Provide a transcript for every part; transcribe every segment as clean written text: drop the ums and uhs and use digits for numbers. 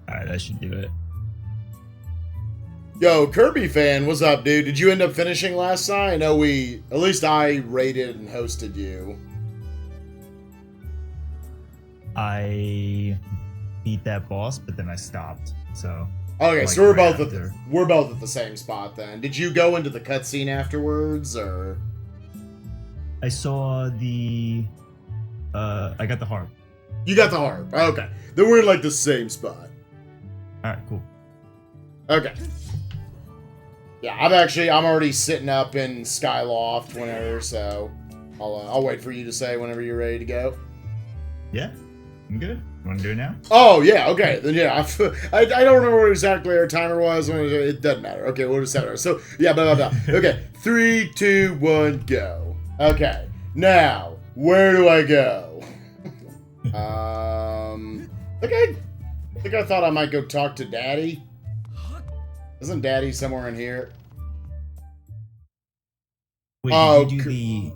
Alright, that should do it. Yo, Kirby fan, what's up, dude? Did you end up finishing last night? I know at least I rated and hosted you. I beat that boss, but then I stopped. So okay, like, so we're right both at the same spot then. Did you go into the cutscene afterwards, or? I saw the. I got the harp. You got the harp. Okay, then we're in like the same spot. All right, cool. Okay. Yeah, I'm already sitting up in Skyloft whenever, so I'll wait for you to say whenever you're ready to go. Yeah, I'm good. You want to do it now? Oh, yeah, okay. Then, yeah, I don't remember what exactly our timer was. It doesn't matter. Okay, we'll just set it. So, yeah, blah, blah, blah. Okay, 3, 2, 1, go. Okay, now, where do I go? I think I thought I might go talk to Daddy. Isn't Daddy somewhere in here? Wait, did you do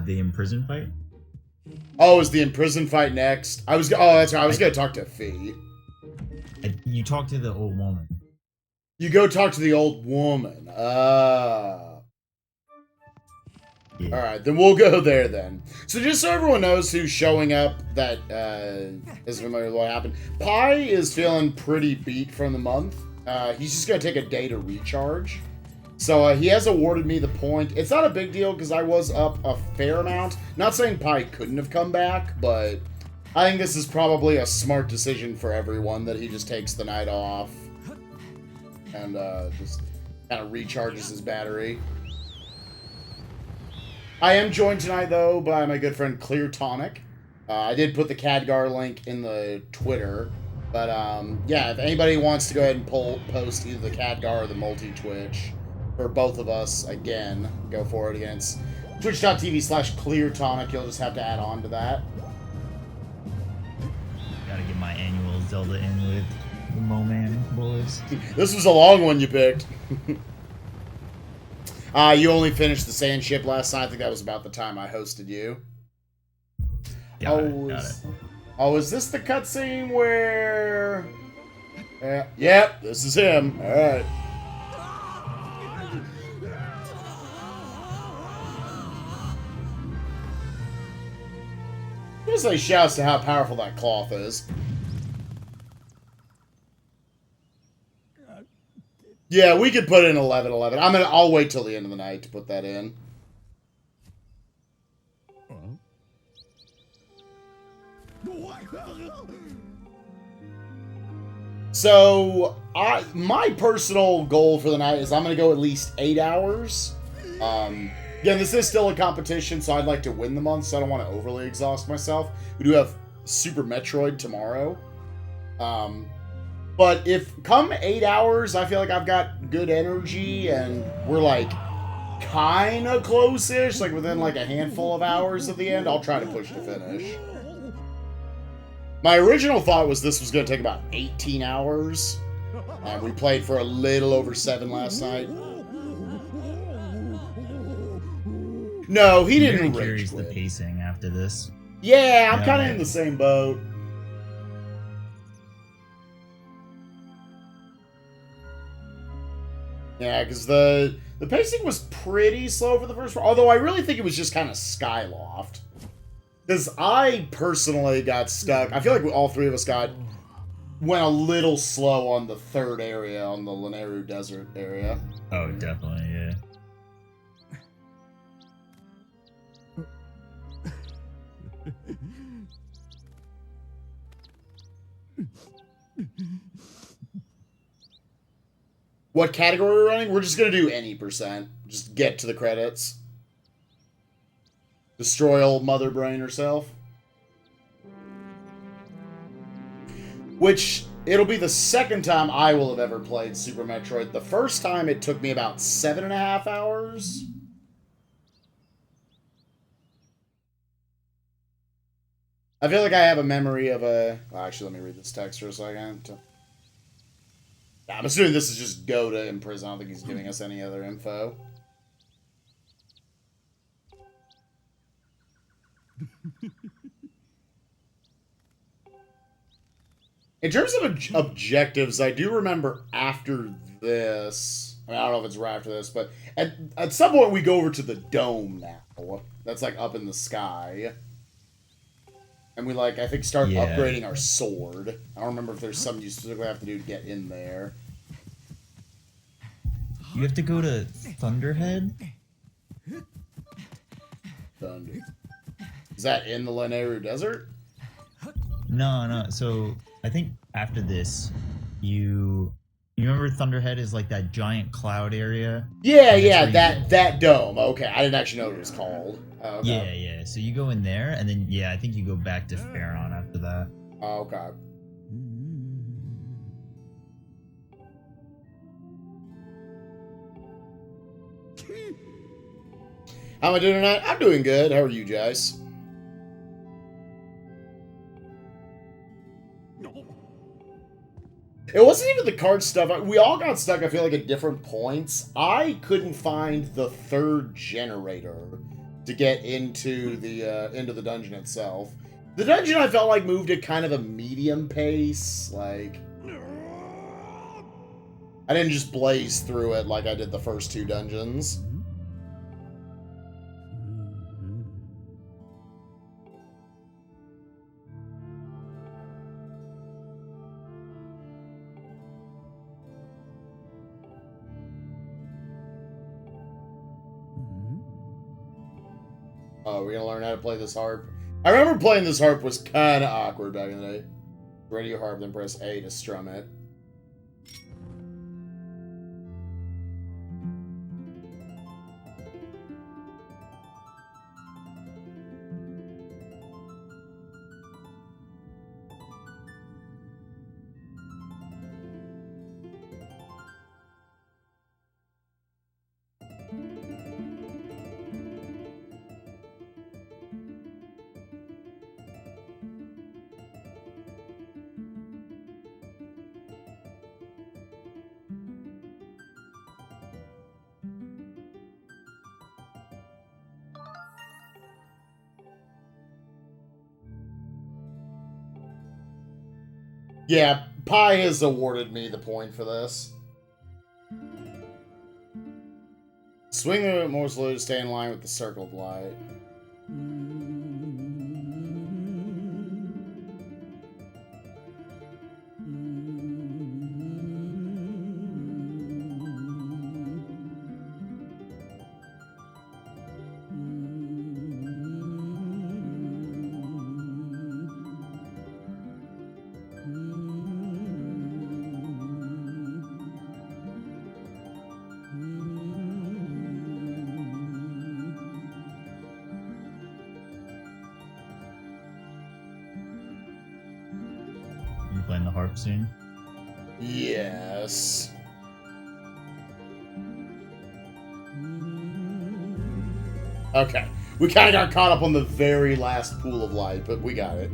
the imprisoned fight? Oh, is the imprisoned fight next? That's right. I was gonna talk to Fee. You talked to the old woman. You go talk to the old woman. Yeah. Alright, then we'll go there then. So just so everyone knows who's showing up that is familiar with what happened, Pi is feeling pretty beat from the month. He's just going to take a day to recharge. So he has awarded me the point. It's not a big deal because I was up a fair amount. Not saying Pi couldn't have come back, but I think this is probably a smart decision for everyone that he just takes the night off and just kind of recharges his battery. I am joined tonight, though, by my good friend Clear Tonic. I did put the Khadgar link in the Twitter. But, yeah, if anybody wants to go ahead and post either the Khadgar or the multi-Twitch for both of us, again, go for it against twitch.tv/ClearTonic. You'll just have to add on to that. Gotta get my annual Zelda in with the MOMAM boys. This was a long one you picked. You only finished the sand ship last night. I think that was about the time I hosted you. Got it. Oh, is this the cutscene where... yep, this is him. Alright. I'm gonna say shouts to how powerful that cloth is. Yeah, we could put in 11-11. I'll wait till the end of the night to put that in. So, my personal goal for the night is I'm going to go at least 8 hours. Again, this is still a competition, so I'd like to win the month, so I don't want to overly exhaust myself. We do have Super Metroid tomorrow. But if come 8 hours, I feel like I've got good energy, and we're, like, kind of close-ish, like within, like, a handful of hours at the end, I'll try to push to finish. My original thought was this was going to take about 18 hours. We played for a little over 7 last night. No, he didn't rage curious quit. The pacing after this. Yeah, I'm kind of in the same boat. Yeah, because the pacing was pretty slow for the first one. Although I really think it was just kind of Skyloft. Because I personally got stuck. I feel like all three of us went a little slow on the third area, on the Lanayru Desert area. Oh, definitely, yeah. What category we're running? We're just going to do any %. Just get to the credits. Destroy old Mother Brain herself. Which, it'll be the second time I will have ever played Super Metroid. The first time it took me about 7.5 hours. I feel like I have a memory of a... Well, actually, let me read this text for a second. I'm assuming this is just go to imprison. I don't think he's giving us any other info. In terms of objectives, I do remember after this. I mean, I don't know if it's right after this, but at some point we go over to the dome now. That's like up in the sky. And we like, I think, start upgrading our sword. I don't remember if there's something you specifically have to do to get in there. You have to go to Thunderhead? Thunder. Is that in the Lanayru Desert? No. So I think after this, you remember Thunderhead is like that giant cloud area? Yeah, that dome. Okay, I didn't actually know what it was called. Okay. Yeah. So you go in there, and then I think you go back to Pharaon after that. Oh, okay. How am I doing tonight? I'm doing good. How are you guys? It wasn't even the card stuff. We all got stuck, I feel like, at different points. I couldn't find the third generator to get into the dungeon itself. The dungeon, I felt like, moved at kind of a medium pace. Like, I didn't just blaze through it like I did the first two dungeons. Oh, we're gonna learn how to play this harp. I remember playing this harp was kind of awkward back in the day. Radio harp, then press A to strum it. Yeah, Pi has awarded me the point for this. Swing a bit more slowly to stay in line with the circle of light. Playing the harp soon? Yes. Okay. We kind of got caught up on the very last pool of light, but we got it.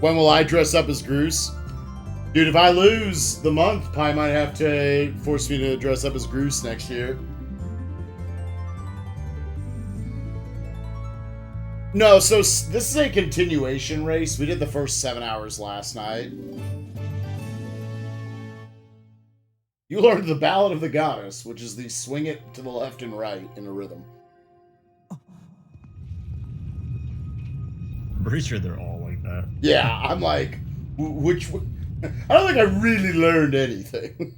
When will I dress up as Groose? Dude, if I lose the month, Pi might have to force me to dress up as Groose next year. No, so this is a continuation race. We did the first 7 hours last night. You learned the Ballad of the Goddess, which is the swing it to the left and right in a rhythm. I'm pretty sure they're all like that. Yeah, I'm like, which... I don't think I really learned anything.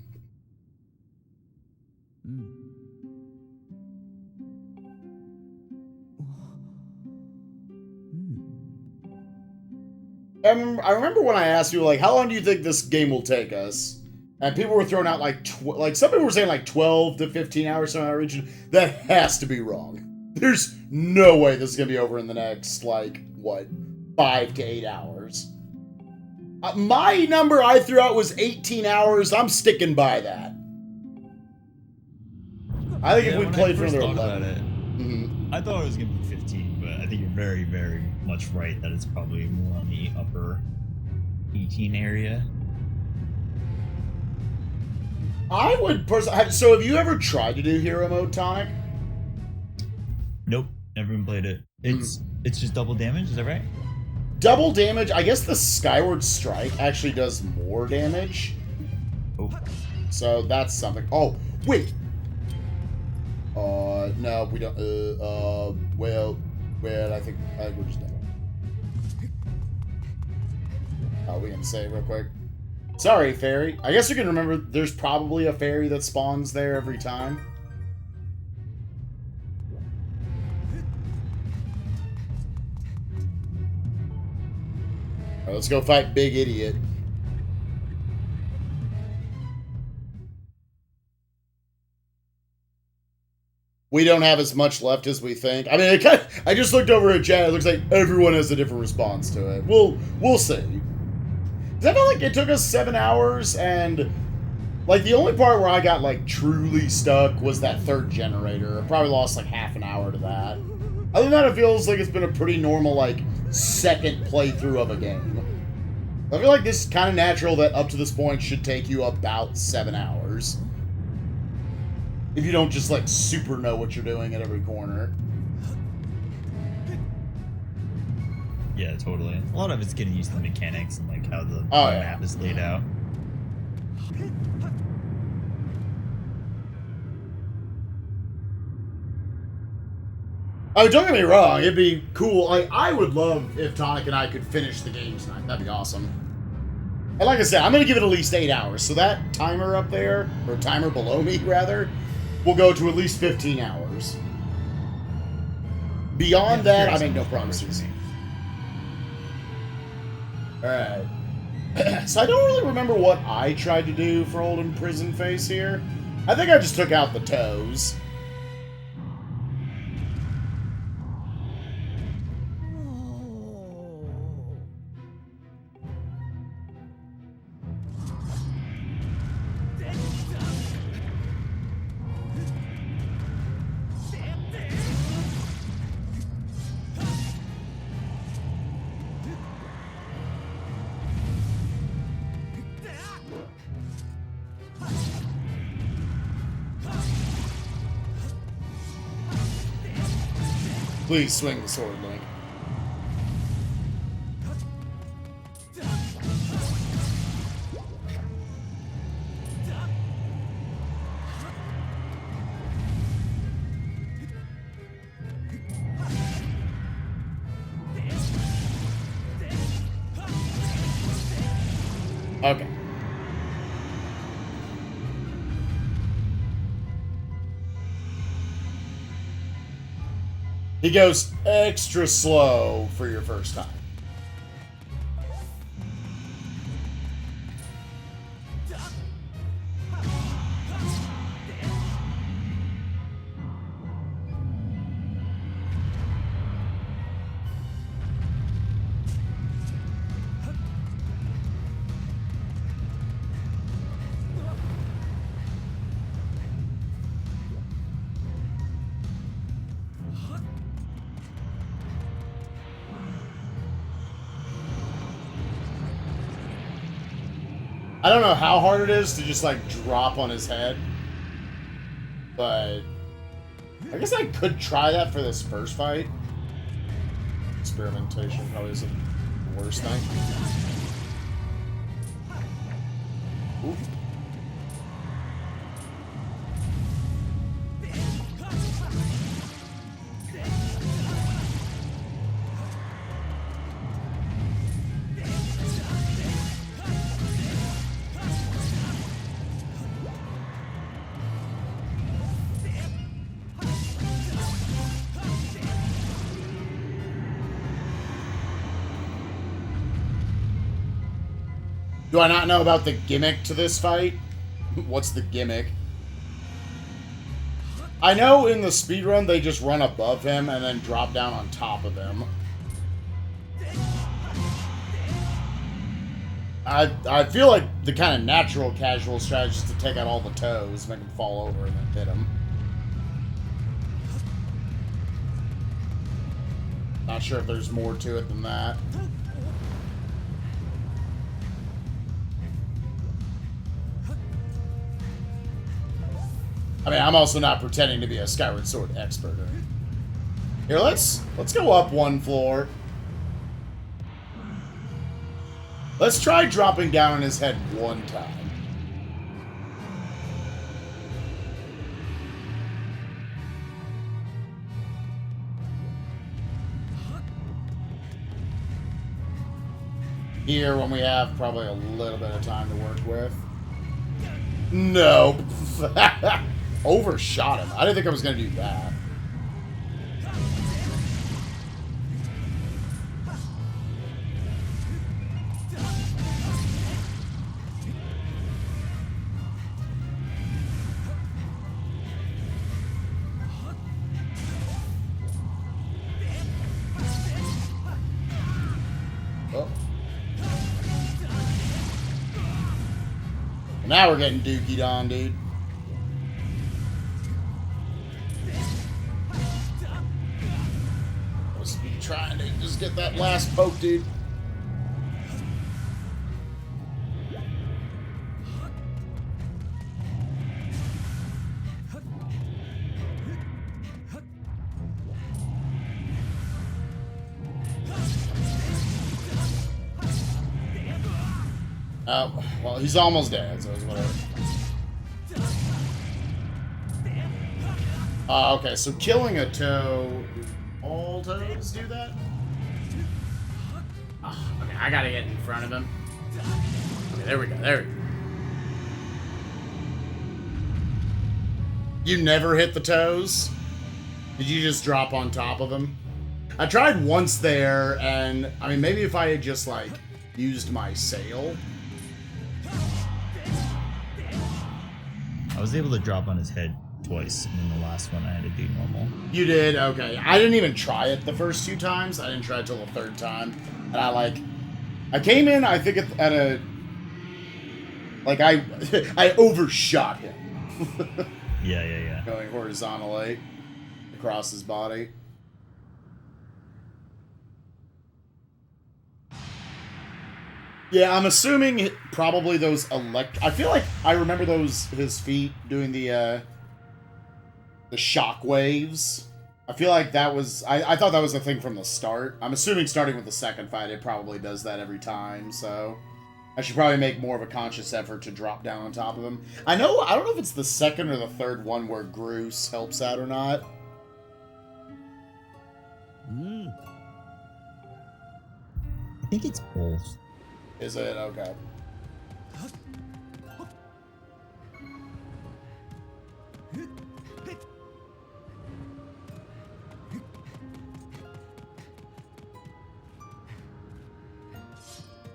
I remember when I asked you, like, how long do you think this game will take us? And people were throwing out, like, some people were saying, like, 12 to 15 hours in our region. That has to be wrong. There's no way this is going to be over in the next, like, what, 5 to 8 hours. My number I threw out was 18 hours. I'm sticking by that. I think if we played for another 11. I thought it was going to be 15, but I think you're very, very much right that it's probably more on the upper 18 area. I would personally... So have you ever tried to do Hero Mode, Tonic? Nope. Never even played it. It's just double damage. Is that right? Double damage. I guess the Skyward Strike actually does more damage. Oh. So that's something. Oh, wait. No, we don't. Well, I think we're just done. Oh, we can say real quick. Sorry, fairy. I guess you can remember there's probably a fairy that spawns there every time. Alright, let's go fight Big Idiot. We don't have as much left as we think. I mean, I just looked over at chat. It looks like everyone has a different response to it. We'll see. I felt like it took us 7 hours, and like the only part where I got like truly stuck was that third generator. I probably lost like half an hour to that. Other than that, it feels like it's been a pretty normal like second playthrough of a game. I feel like this is kind of natural that up to this point should take you about 7 hours. If you don't just like super know what you're doing at every corner. Yeah, totally. A lot of it's getting used to the mechanics and like how the map is laid out. Oh, don't get me wrong. It'd be cool. Like, I would love if Tonic and I could finish the game tonight. That'd be awesome. And like I said, I'm going to give it at least 8 hours. So that timer up there, or timer below me, rather, will go to at least 15 hours. Beyond that, I make no promises. Alright. So I don't really remember what I tried to do for old Imprisoned Face here. I think I just took out the toes. Please swing the sword, Link. Okay. He goes extra slow for your first time. I don't know how hard it is to just like drop on his head, but I guess I could try that for this first fight. Experimentation probably isn't the worst thing. Ooh. Do I not know about the gimmick to this fight? What's the gimmick? I know in the speedrun they just run above him and then drop down on top of him. I feel like the kind of natural casual strategy is to take out all the toes, make him fall over, and then hit him. Not sure if there's more to it than that. I mean, I'm also not pretending to be a Skyward Sword expert. Here, let's go up one floor. Let's try dropping down on his head one time. Here, when we have probably a little bit of time to work with. Nope. Overshot him. I didn't think I was going to do that. Now we're getting dookied on, dude. Let's be trying to just get that last poke, dude. Well, he's almost dead, so it's whatever. Okay, so killing a toe... All toes do that? Oh, okay, I gotta get in front of him. Okay, there we go, there we go. You never hit the toes? Did you just drop on top of him? I tried once there, and... I mean, maybe if I had just, like, used my sail... I was able to drop on his head twice, and then the last one I had to do normal. You did? Okay. I didn't even try it the first 2 times. I didn't try it till the 3rd time. And I came in, I think, at a... Like, I overshot him. Yeah. Going horizontally across his body. Yeah, I'm assuming probably those I feel like I remember his feet doing the shock waves. I feel like that was... I thought that was the thing from the start. I'm assuming starting with the 2nd fight, it probably does that every time, so... I should probably make more of a conscious effort to drop down on top of him. I don't know if it's the 2nd or the 3rd one where Groose helps out or not. I think it's both. Is it? Okay.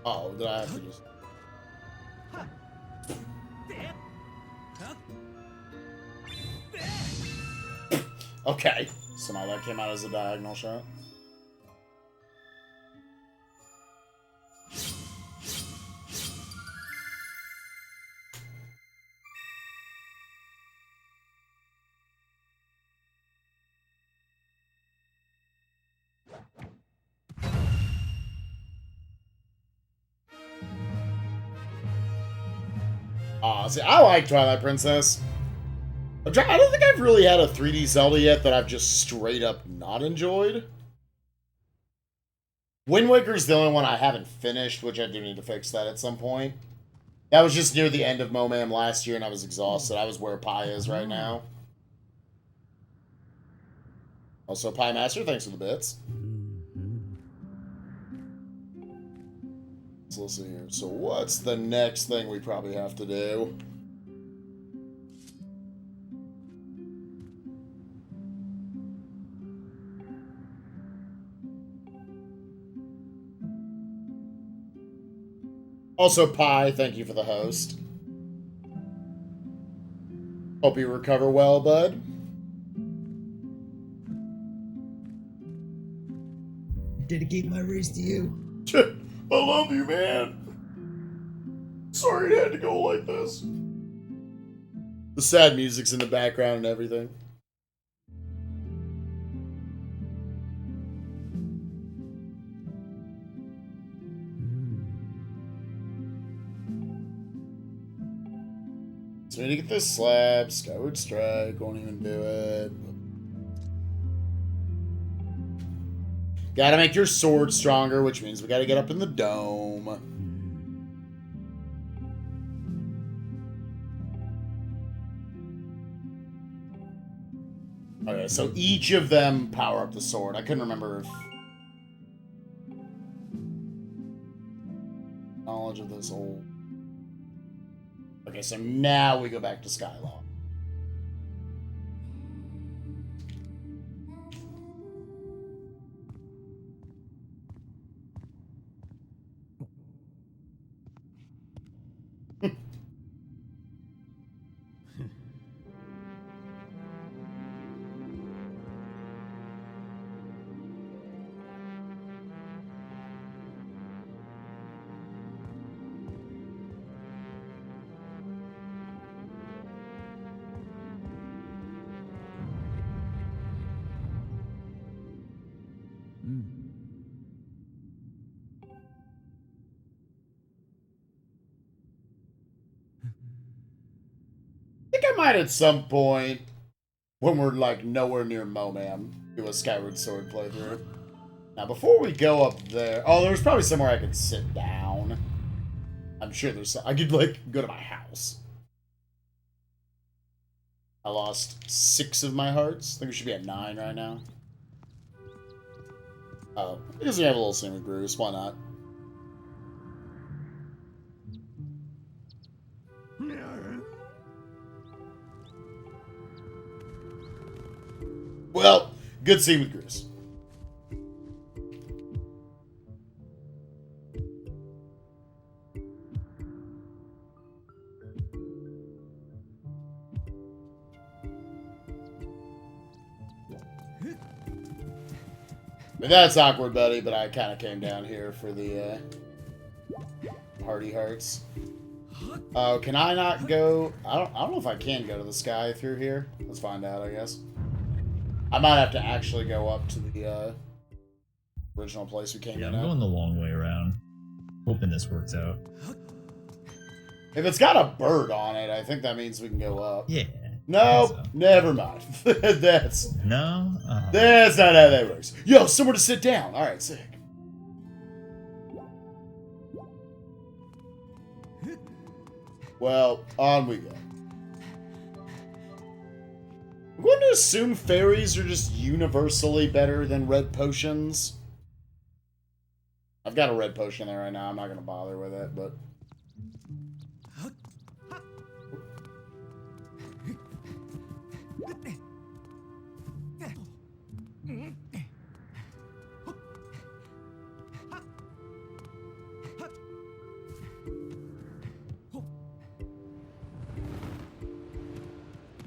Oh, did I have to just... Okay. Somehow that came out as a diagonal shot. See, I like Twilight Princess. I don't think I've really had a 3D Zelda yet that I've just straight up not enjoyed. Wind Waker's the only one I haven't finished, which I do need to fix that at some point. That was just near the end of MOMAM last year, and I was exhausted. I was where Pi is right now. Also, Pie Master, thanks for the bits. So let's see here. So what's the next thing we probably have to do? Also, Pi, thank you for the host. Hope you recover well, bud. Dedicate my race to you. I love you, man. Sorry it had to go like this. The sad music's in the background and everything. So we need to get this slab. Skyward Strike won't even do it. Gotta make your sword stronger, which means we gotta get up in the dome. Okay, so each of them power up the sword. I couldn't remember if... Knowledge of this old... Okay, so now we go back to Skylon. I think I might at some point, when we're like nowhere near MOMAM, do a Skyward Sword playthrough. Now, before we go up there... Oh, there's probably somewhere I could sit down. I'm sure there's... I could, like, go to my house. I lost 6 of my hearts. I think we should be at 9 right now. Oh, because we have a little scene with Bruce. Why not? Well, good scene with Bruce. But that's awkward, buddy, but I kind of came down here for the party hearts. Oh, can I not go? I don't know if I can go to the sky through here. Let's find out, I guess. I might have to actually go up to the original place we came in. I'm going the long way around. Hoping this works out. If it's got a bird on it, I think that means we can go up. Yeah. Nope, so. Never mind. That's No? That's not how that works. Yo, somewhere to sit down. Alright, sick. Well, on we go. I'm going to assume fairies are just universally better than red potions. I've got a red potion there right now. I'm not going to bother with it, but...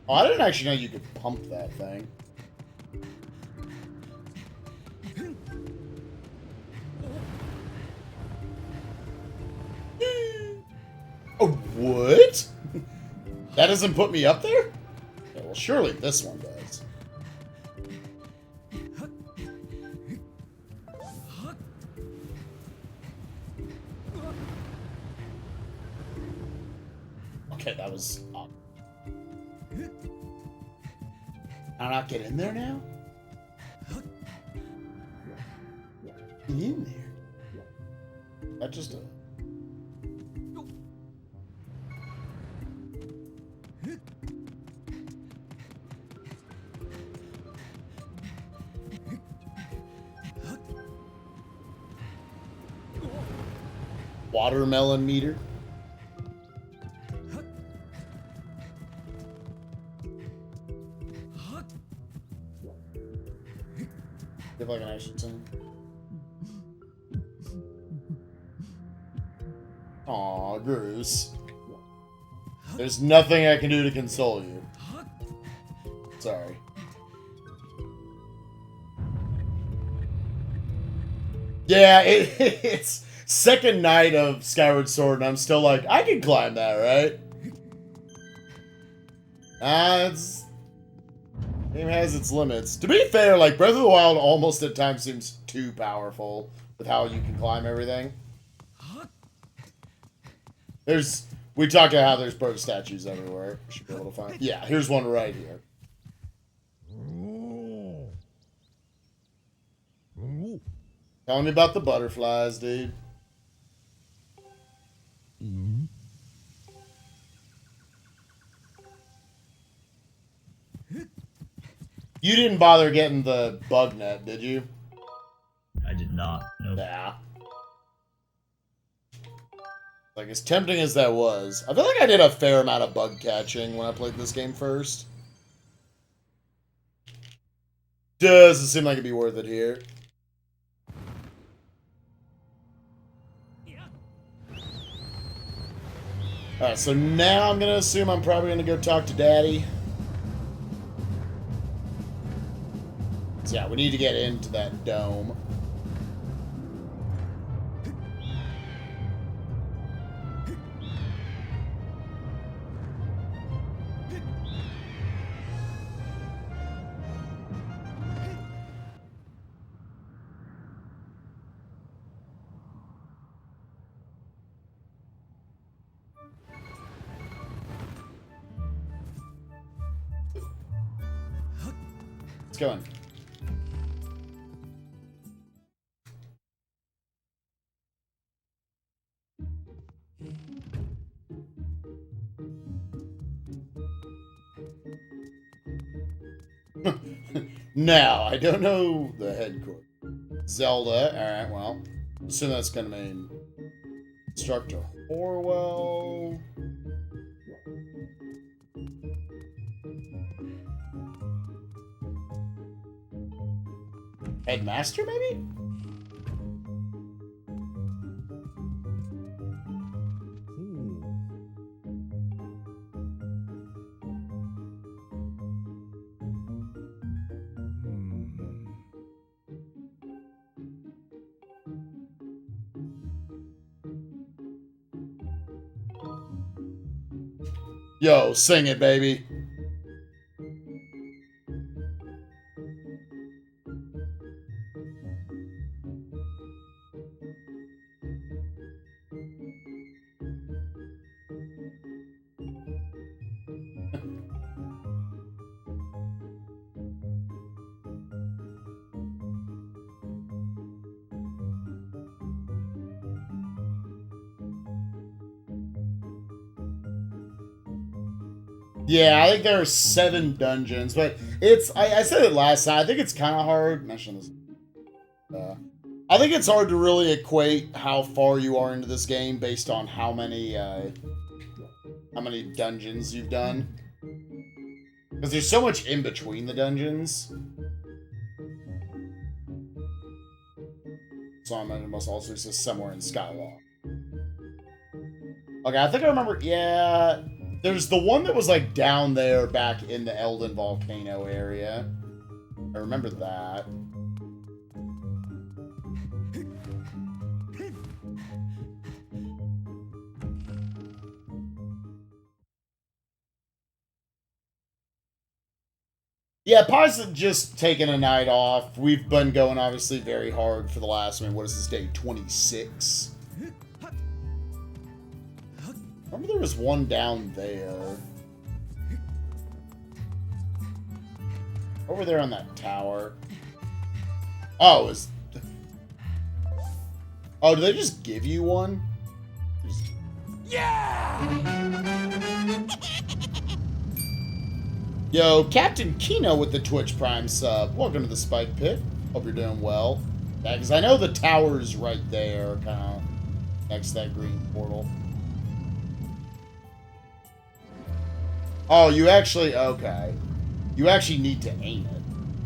Oh, I didn't actually know you could pump that thing. Oh, what? That doesn't put me up there? Okay, well, surely this one does. Okay, that was awkward. Can I not get in there now? Get in there. That just a... Watermelon meter. Give like an action scene. Aw, Bruce. There's nothing I can do to console you. Sorry. Yeah, it's second night of Skyward Sword, and I'm still like, I can climb that, right? It's... Game has its limits. To be fair, like, Breath of the Wild almost at times seems too powerful with how you can climb everything. There's... We talked about how there's bird statues everywhere. We should be able to find... Yeah, here's one right here. Tell me about the butterflies, dude. You didn't bother getting the bug net, did you? I did not. Nope. Yeah. Like, as tempting as that was, I feel like I did a fair amount of bug catching when I played this game first. Doesn't seem like it'd be worth it here. Alright, so now I'm gonna assume I'm probably gonna go talk to Daddy. So yeah, we need to get into that dome. Let's go in. Now, I don't know the headquarters. Zelda. Alright, well. Assume that's gonna mean Instructor Horwell. Headmaster, maybe? Yo, sing it, baby. Yeah, I think there are 7 dungeons, but it's, I said it last time, I think it's kind of hard, mention this, I think it's hard to really equate how far you are into this game based on how many dungeons you've done. Because there's so much in between the dungeons. So I imagine it must also exist somewhere in Skyward. Okay, I think I remember, yeah... There's the one that was, like, down there back in the Elden Volcano area. I remember that. Yeah, Pie's just taking a night off. We've been going, obviously, very hard for the last, I mean, what is this day? 26? Remember there was one down there. Over there on that tower. Oh, it was... Oh, did they just give you one? Yeah! Yo, Captain Kino with the Twitch Prime sub. Welcome to the Spike Pit. Hope you're doing well. Yeah, because I know the tower's right there, kind of next to that green portal. Oh, you actually... Okay. You actually need to aim it.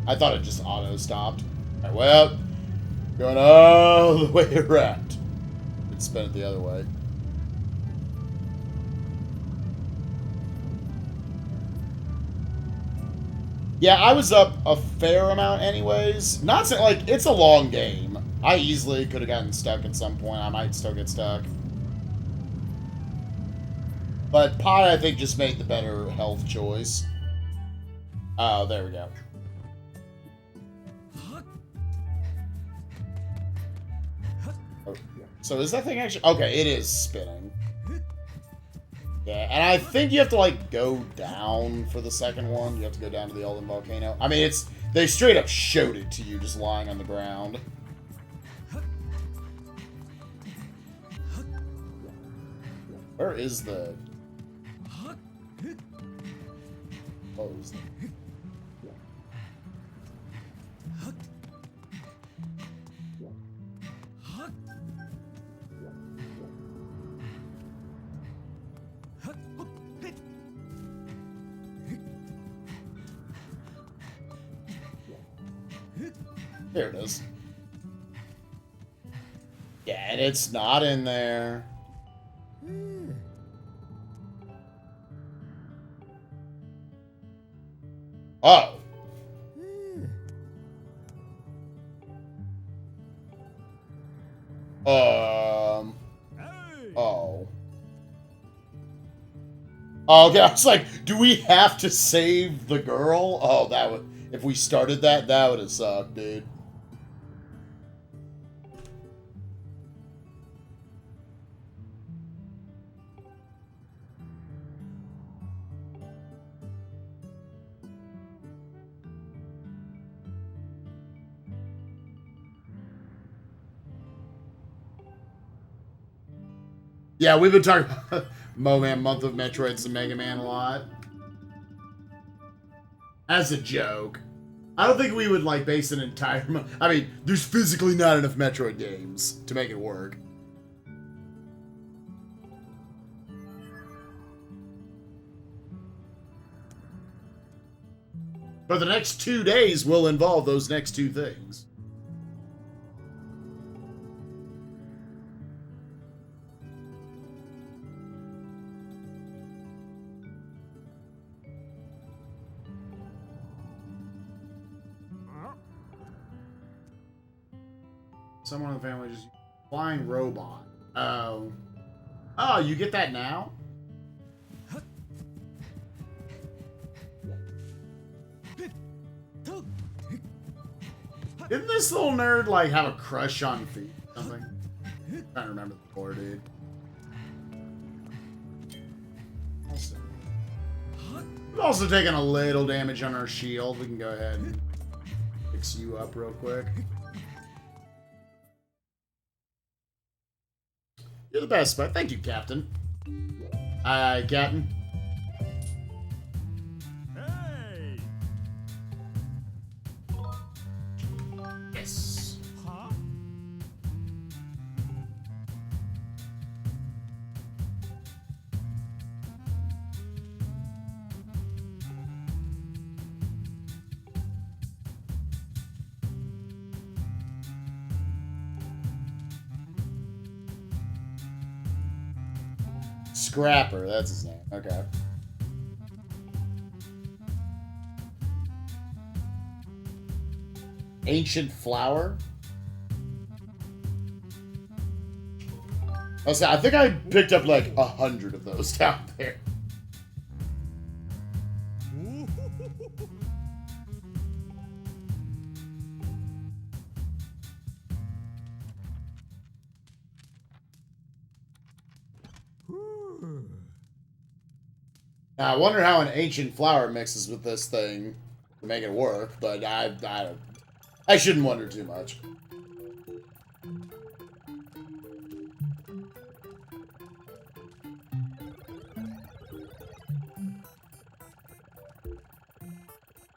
I thought it just auto-stopped. Alright, well... Going all the way around. Let's spin it the other way. Yeah, I was up a fair amount anyways. Not so, like, it's a long game. I easily could have gotten stuck at some point. I might still get stuck. But Pi, I think, just made the better health choice. Oh, there we go. Oh, so is that thing actually... Okay, it is spinning. Yeah, and I think you have to, like, go down for the second one. You have to go down to the Elden Volcano. I mean, it's... They straight up showed it to you just lying on the ground. Where is the... What was that? There it is. Yeah, and it's not in there. Oh. Oh. Oh, okay, I was like, do we have to save the girl? Oh, that would... If we started that, that would have sucked, dude. Yeah, we've been talking about MOMAM, Month of Metroids and Mega Man a lot. As a joke. I don't think we would, like, base an entire... I mean, there's physically not enough Metroid games to make it work. But the next 2 days will involve those next two things. Someone in the family just flying robot. Oh. Oh, you get that now? Didn't this little nerd like have a crush on feet or something? I'm trying to remember the core, dude. We've also taken a little damage on our shield. We can go ahead and fix you up real quick. You're the best, but thank you, Captain. Aye, Captain. Hey. Yes. Huh? Scrapper, that's his name. Okay. Ancient Flower? I think I picked up like 100 of those down there. Now, I wonder how an ancient flower mixes with this thing to make it work, but I shouldn't wonder too much.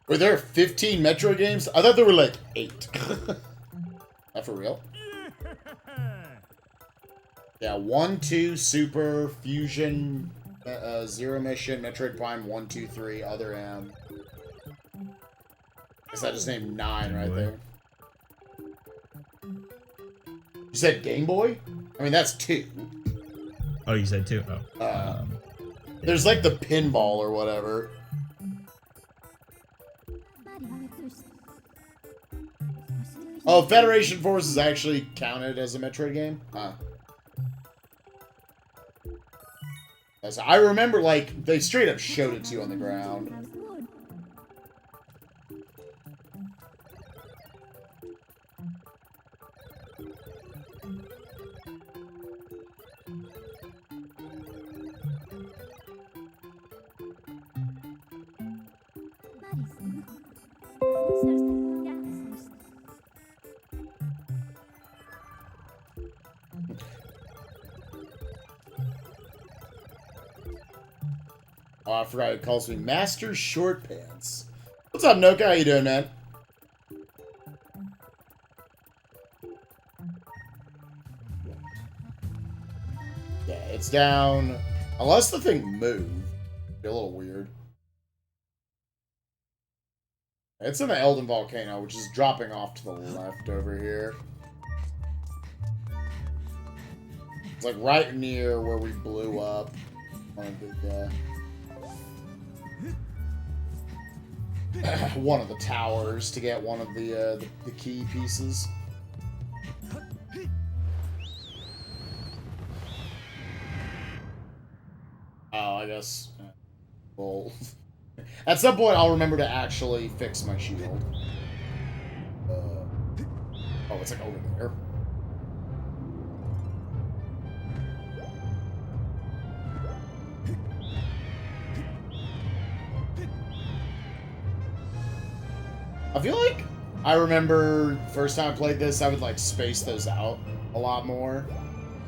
Were there 15 Metro games? I thought there were like 8. That for real? Yeah, 1, 2, Super, Fusion, Zero Mission, Metroid Prime 1, 2, 3, Other M. Guess I just named 9 right there. You said Game Boy? I mean, that's 2. Oh, you said 2? Oh. There's like the pinball or whatever. Oh, Federation Force is actually counted as a Metroid game? Huh. As I remember, like, they straight up showed it to you on the ground. Oh, I forgot it calls me Master Short Pants. What's up, Noka? How you doing, man? Yeah, it's down. Unless the thing moved. Be a little weird. It's in the Elden Volcano, which is dropping off to the left over here. It's like right near where we blew up one of the towers to get one of the key pieces. Oh, I guess. Well, at some point I'll remember to actually fix my shield. Oh, it's like over there. I feel like I remember first time I played this, I would like space those out a lot more.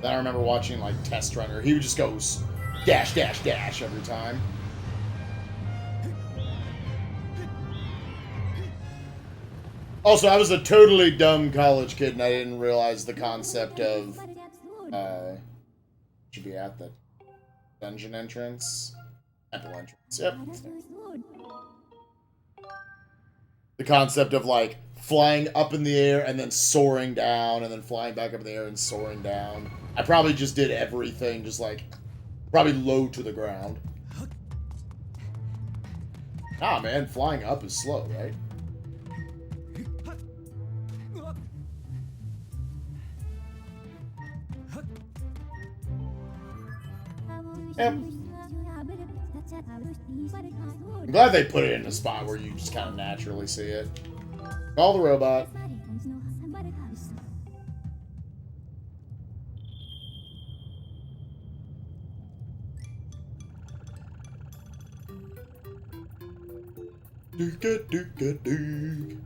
Then I remember watching like Test Runner. He would just go dash, dash, dash every time. Also, I was a totally dumb college kid and I didn't realize the concept of should be at the dungeon entrance. Temple entrance. Yep. The concept of like flying up in the air and then soaring down and then flying back up in the air and soaring down. I probably just did everything just like probably low to the ground. Ah, man, flying up is slow, right? Yep. I'm glad they put it in a spot where you just kind of naturally see it. Call the robot. Dook-a-dook-a-dook.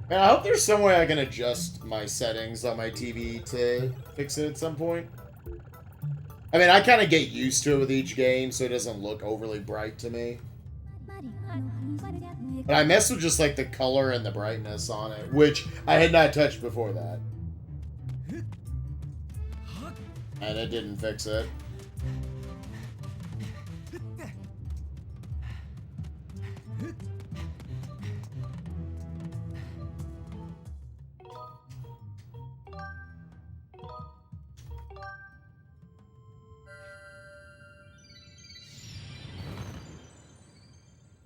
Man, I hope there's some way I can adjust my settings on my TV to fix it at some point. I mean, I kind of get used to it with each game, so it doesn't look overly bright to me. But I mess with just like the color and the brightness on it, which I had not touched before that. And it didn't fix it.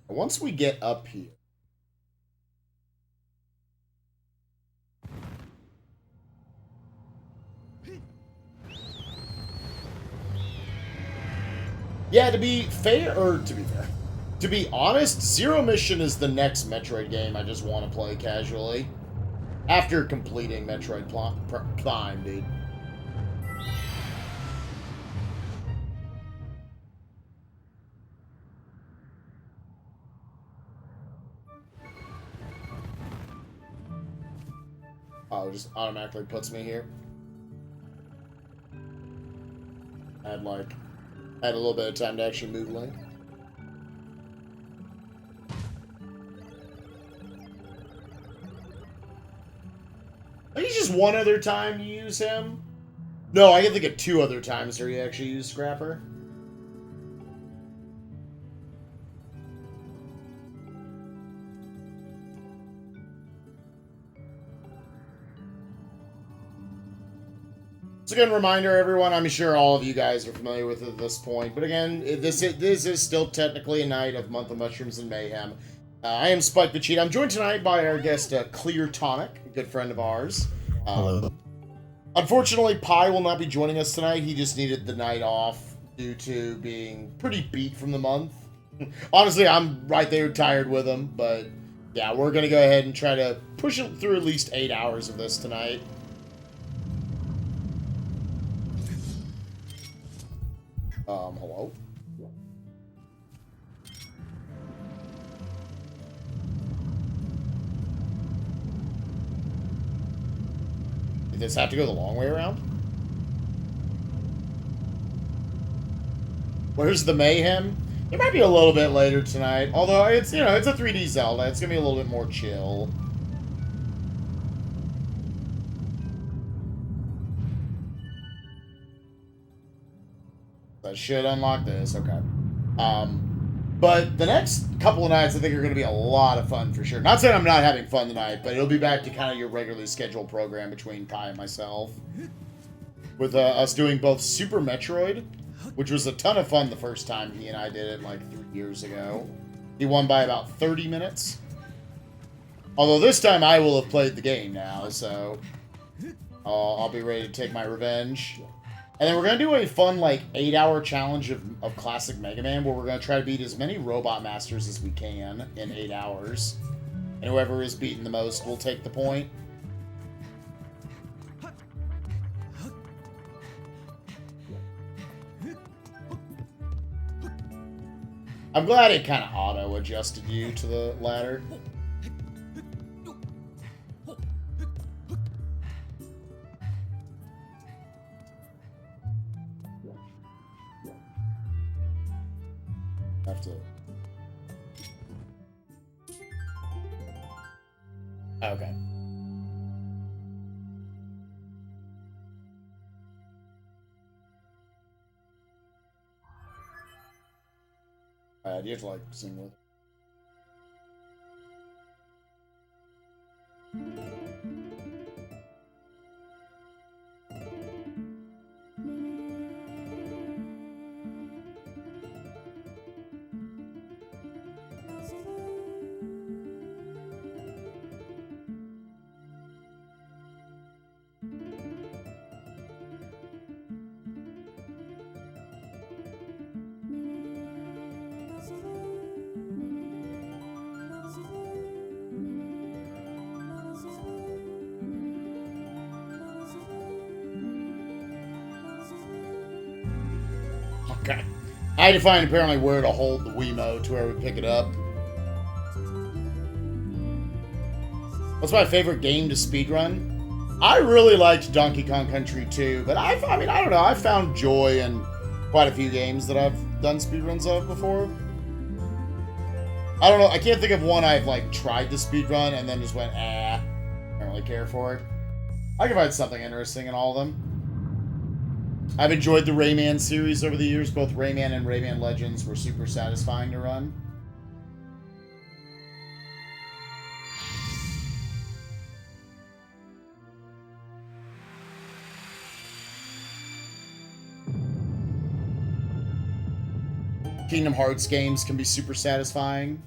Once we get up here, yeah, to be honest, Zero Mission is the next Metroid game I just want to play casually. After completing Metroid Prime, dude. Oh, it just automatically puts me here. I had a little bit of time to actually move Link. I think it's just one other time you use him. No, I can think of two other times where you actually use Scrapper. So again, reminder, everyone, I'm sure all of you guys are familiar with it at this point, but again, this is still technically a night of Month of Mushrooms and Mayhem. I am spikevegeta. I'm joined tonight by our guest, Clear Tonic, a good friend of ours. Hello. Unfortunately, Pi will not be joining us tonight. He just needed the night off due to being pretty beat from the month. Honestly, I'm right there tired with him, but yeah, we're going to go ahead and try to push it through at least 8 hours of this tonight. Hello? Does it have to go the long way around? Where's the Mayhem? It might be a little bit later tonight. Although, it's, you know, it's a 3D Zelda. It's going to be a little bit more chill. That should unlock this. Okay. But the next couple of nights, I think, are going to be a lot of fun for sure. Not saying I'm not having fun tonight, but it'll be back to kind of your regularly scheduled program between Kai and myself. With us doing both Super Metroid, which was a ton of fun the first time he and I did it, like 3 years ago. He won by about 30 minutes. Although this time I will have played the game now, so I'll be ready to take my revenge. And then we're going to do a fun, like, 8-hour challenge of classic Mega Man, where we're going to try to beat as many Robot Masters as we can in 8 hours. And whoever is beaten the most will take the point. I'm glad it kind of auto-adjusted you to the ladder. Have to... Okay. Do you have to, like, sing with? Okay. I had to find apparently where to hold the Wiimote to where we pick it up. What's my favorite game to speedrun? I really liked Donkey Kong Country 2, but I mean, I don't know. I've found joy in quite a few games that I've done speedruns of before. I don't know. I can't think of one I've, like, tried to speedrun and then just went, I don't really care for it. I can find something interesting in all of them. I've enjoyed the Rayman series over the years. Both Rayman and Rayman Legends were super satisfying to run. Kingdom Hearts games can be super satisfying.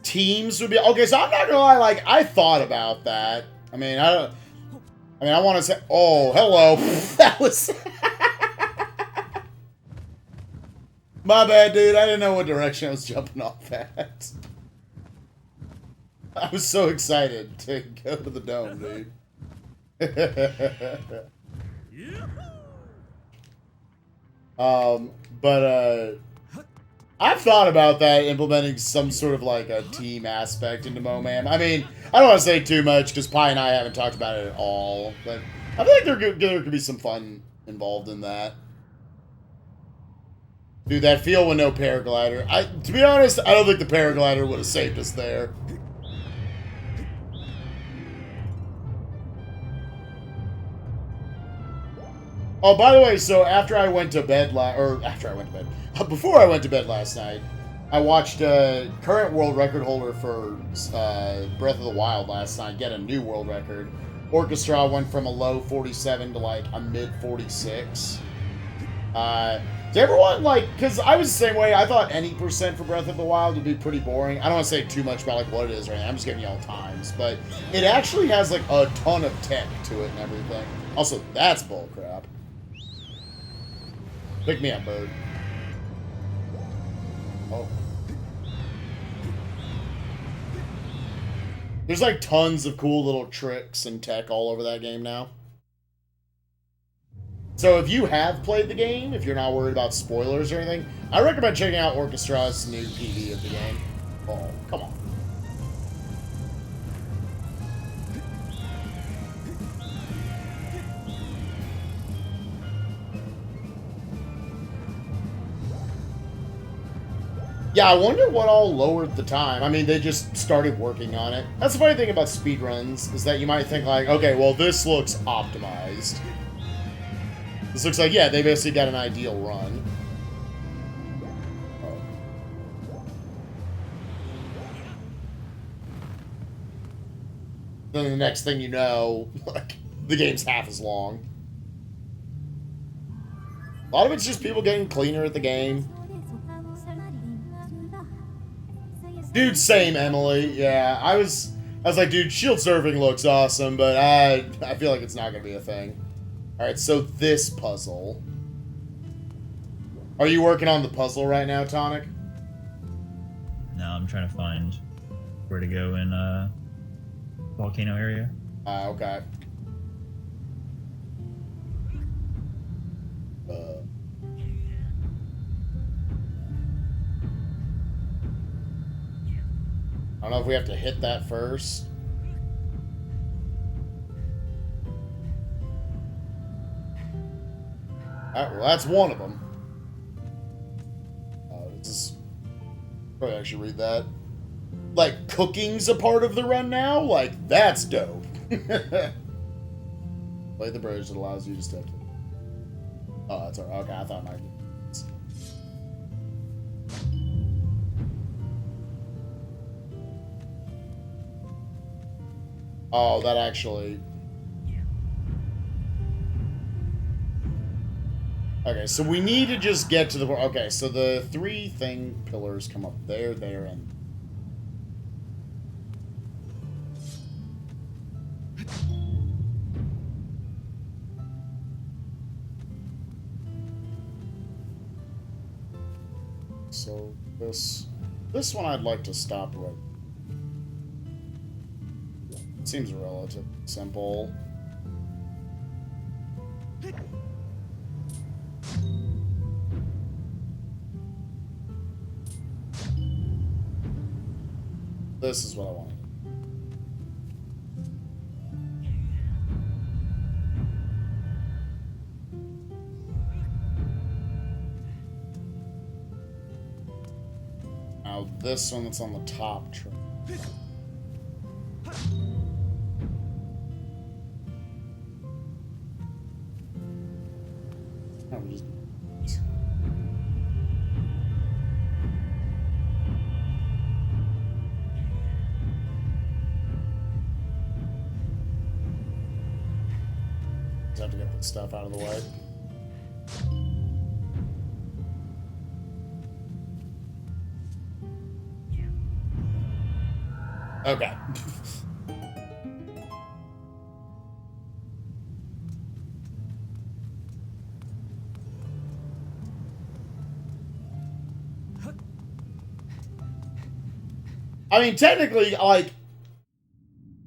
Teams would be okay. So I'm not gonna lie. Like, I thought about that. I mean, I want to say. Oh, hello. That was. My bad, dude. I didn't know what direction I was jumping off at. I was so excited to go to the dome, dude. I've thought about that, implementing some sort of, like, a team aspect into MOMAM. I mean, I don't want to say too much, because Pi and I haven't talked about it at all, but I feel like there could be some fun involved in that. Dude, that feel with no paraglider. To be honest, I don't think the paraglider would have saved us there. Oh, by the way, so before I went to bed last night, I watched current world record holder for Breath of the Wild last night get a new world record. Orchestra went from a low 47 to, like, a mid 46. Does everyone, like, because I was the same way. I thought any percent for Breath of the Wild would be pretty boring. I don't want to say too much about, like, what it is right now. I'm just giving you all times. But it actually has, like, a ton of tech to it and everything. Also, that's bullcrap. Pick me up, bird. Oh. There's, like, tons of cool little tricks and tech all over that game now. So if you have played the game, if you're not worried about spoilers or anything, I recommend checking out Orchestra's new PV of the game. Oh, come on. Yeah, I wonder what all lowered the time. I mean, they just started working on it. That's the funny thing about speedruns, is that you might think like, okay, well, this looks optimized. This looks like, yeah, they basically got an ideal run. Then the next thing you know, like, the game's half as long. A lot of it's just people getting cleaner at the game. Dude, same, Emily. Yeah, I was like, dude, shield surfing looks awesome, but I feel like it's not gonna be a thing. Alright, so this puzzle. Are you working on the puzzle right now, Tonic? No, I'm trying to find where to go in volcano area. Okay. I don't know if we have to hit that first. Alright, well, that's one of them. Just probably actually read that. Like, cooking's a part of the run now? Like, that's dope. Play the bridge that allows you to step. Oh, that's alright. Okay, I thought I might be. Oh, that actually... Okay, so we need to just get to the... Okay, so the three pillars come up there, and... So, this one I'd like to stop right. Seems relatively simple. This is what I want. Now this one that's on the top tree. Have to get this stuff out of the way. Okay. I mean, technically, like,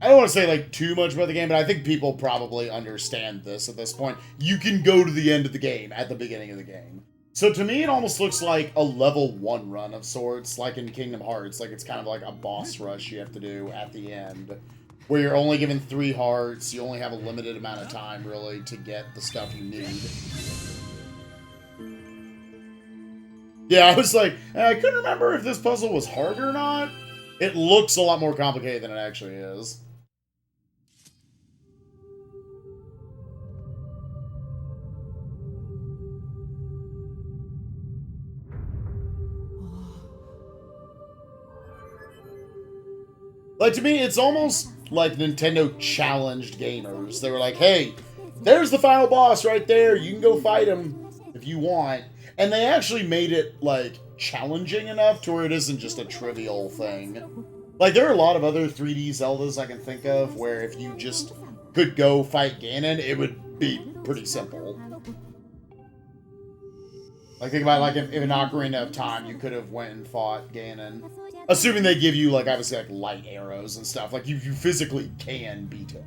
I don't want to say, like, too much about the game, but I think people probably understand this at this point. You can go to the end of the game at the beginning of the game. So to me, it almost looks like a level 1 run of sorts, like in Kingdom Hearts. Like, it's kind of like a boss rush you have to do at the end, where you're only given 3 hearts, you only have a limited amount of time, really, to get the stuff you need. Yeah, I was like, I couldn't remember if this puzzle was hard or not. It looks a lot more complicated than it actually is. Like, to me, it's almost like Nintendo challenged gamers. They were like, hey, there's the final boss right there. You can go fight him if you want. And they actually made it, like, challenging enough to where it isn't just a trivial thing. Like, there are a lot of other 3D Zeldas I can think of where if you just could go fight Ganon, it would be pretty simple. Like, think about, like, if in Ocarina of Time, you could have went and fought Ganon. Assuming they give you, like, obviously, like, light arrows and stuff. Like, you physically can beat him.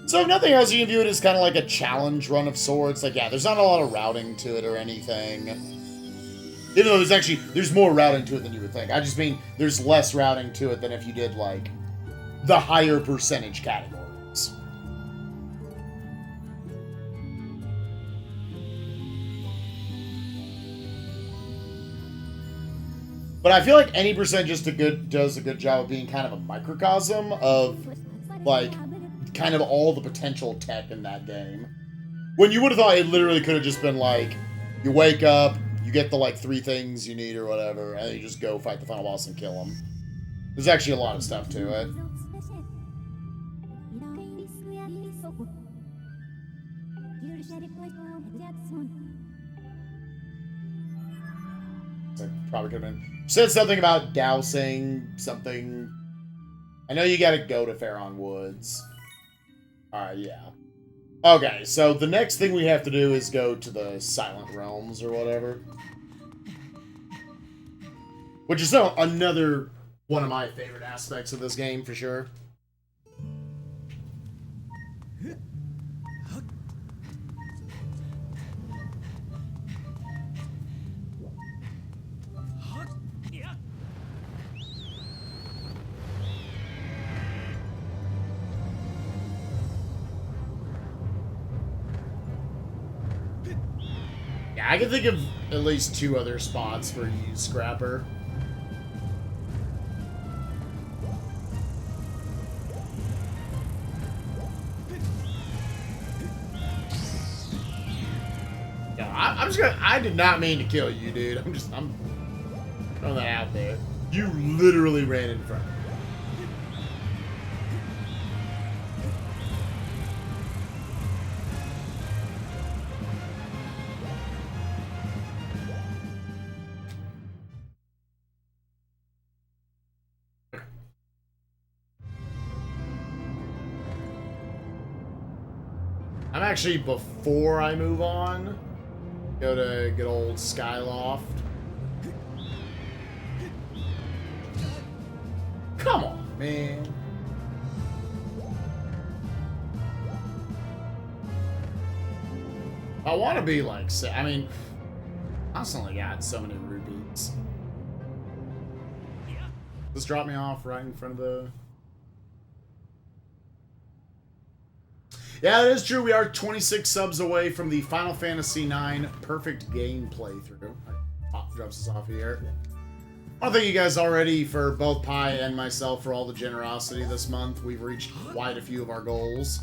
So if nothing else, you can view it as kind of like a challenge run of sorts. Like, yeah, there's not a lot of routing to it or anything. Even though there's more routing to it than you would think. I just mean there's less routing to it than if you did, like, the higher percentage categories. But I feel like any percent does a good job of being kind of a microcosm of, like, kind of all the potential tech in that game. When you would have thought it literally could have just been like, you wake up, you get the like 3 things you need or whatever, and then you just go fight the final boss and kill him. There's actually a lot of stuff to it. I probably could have been said something about dousing something. I know you gotta go to Pharaoh Woods. Alright, yeah. Okay, so the next thing we have to do is go to the Silent Realms or whatever. Which is another one of my favorite aspects of this game, for sure. Yeah, I can think of at least 2 other spots where you use Scrapper. Yeah, I'm just gonna. I did not mean to kill you, dude. I'm throwing that out there. You literally ran in front of me. I'm actually, before I move on, go to good old Skyloft. Come on, man. I want to be like, I mean, I constantly got so many rupees. Just drop me off right in front of the... Yeah, that is true. We are 26 subs away from the Final Fantasy IX perfect game playthrough. Drops us off here. I want to thank you guys already for both Pi and myself for all the generosity this month. We've reached quite a few of our goals.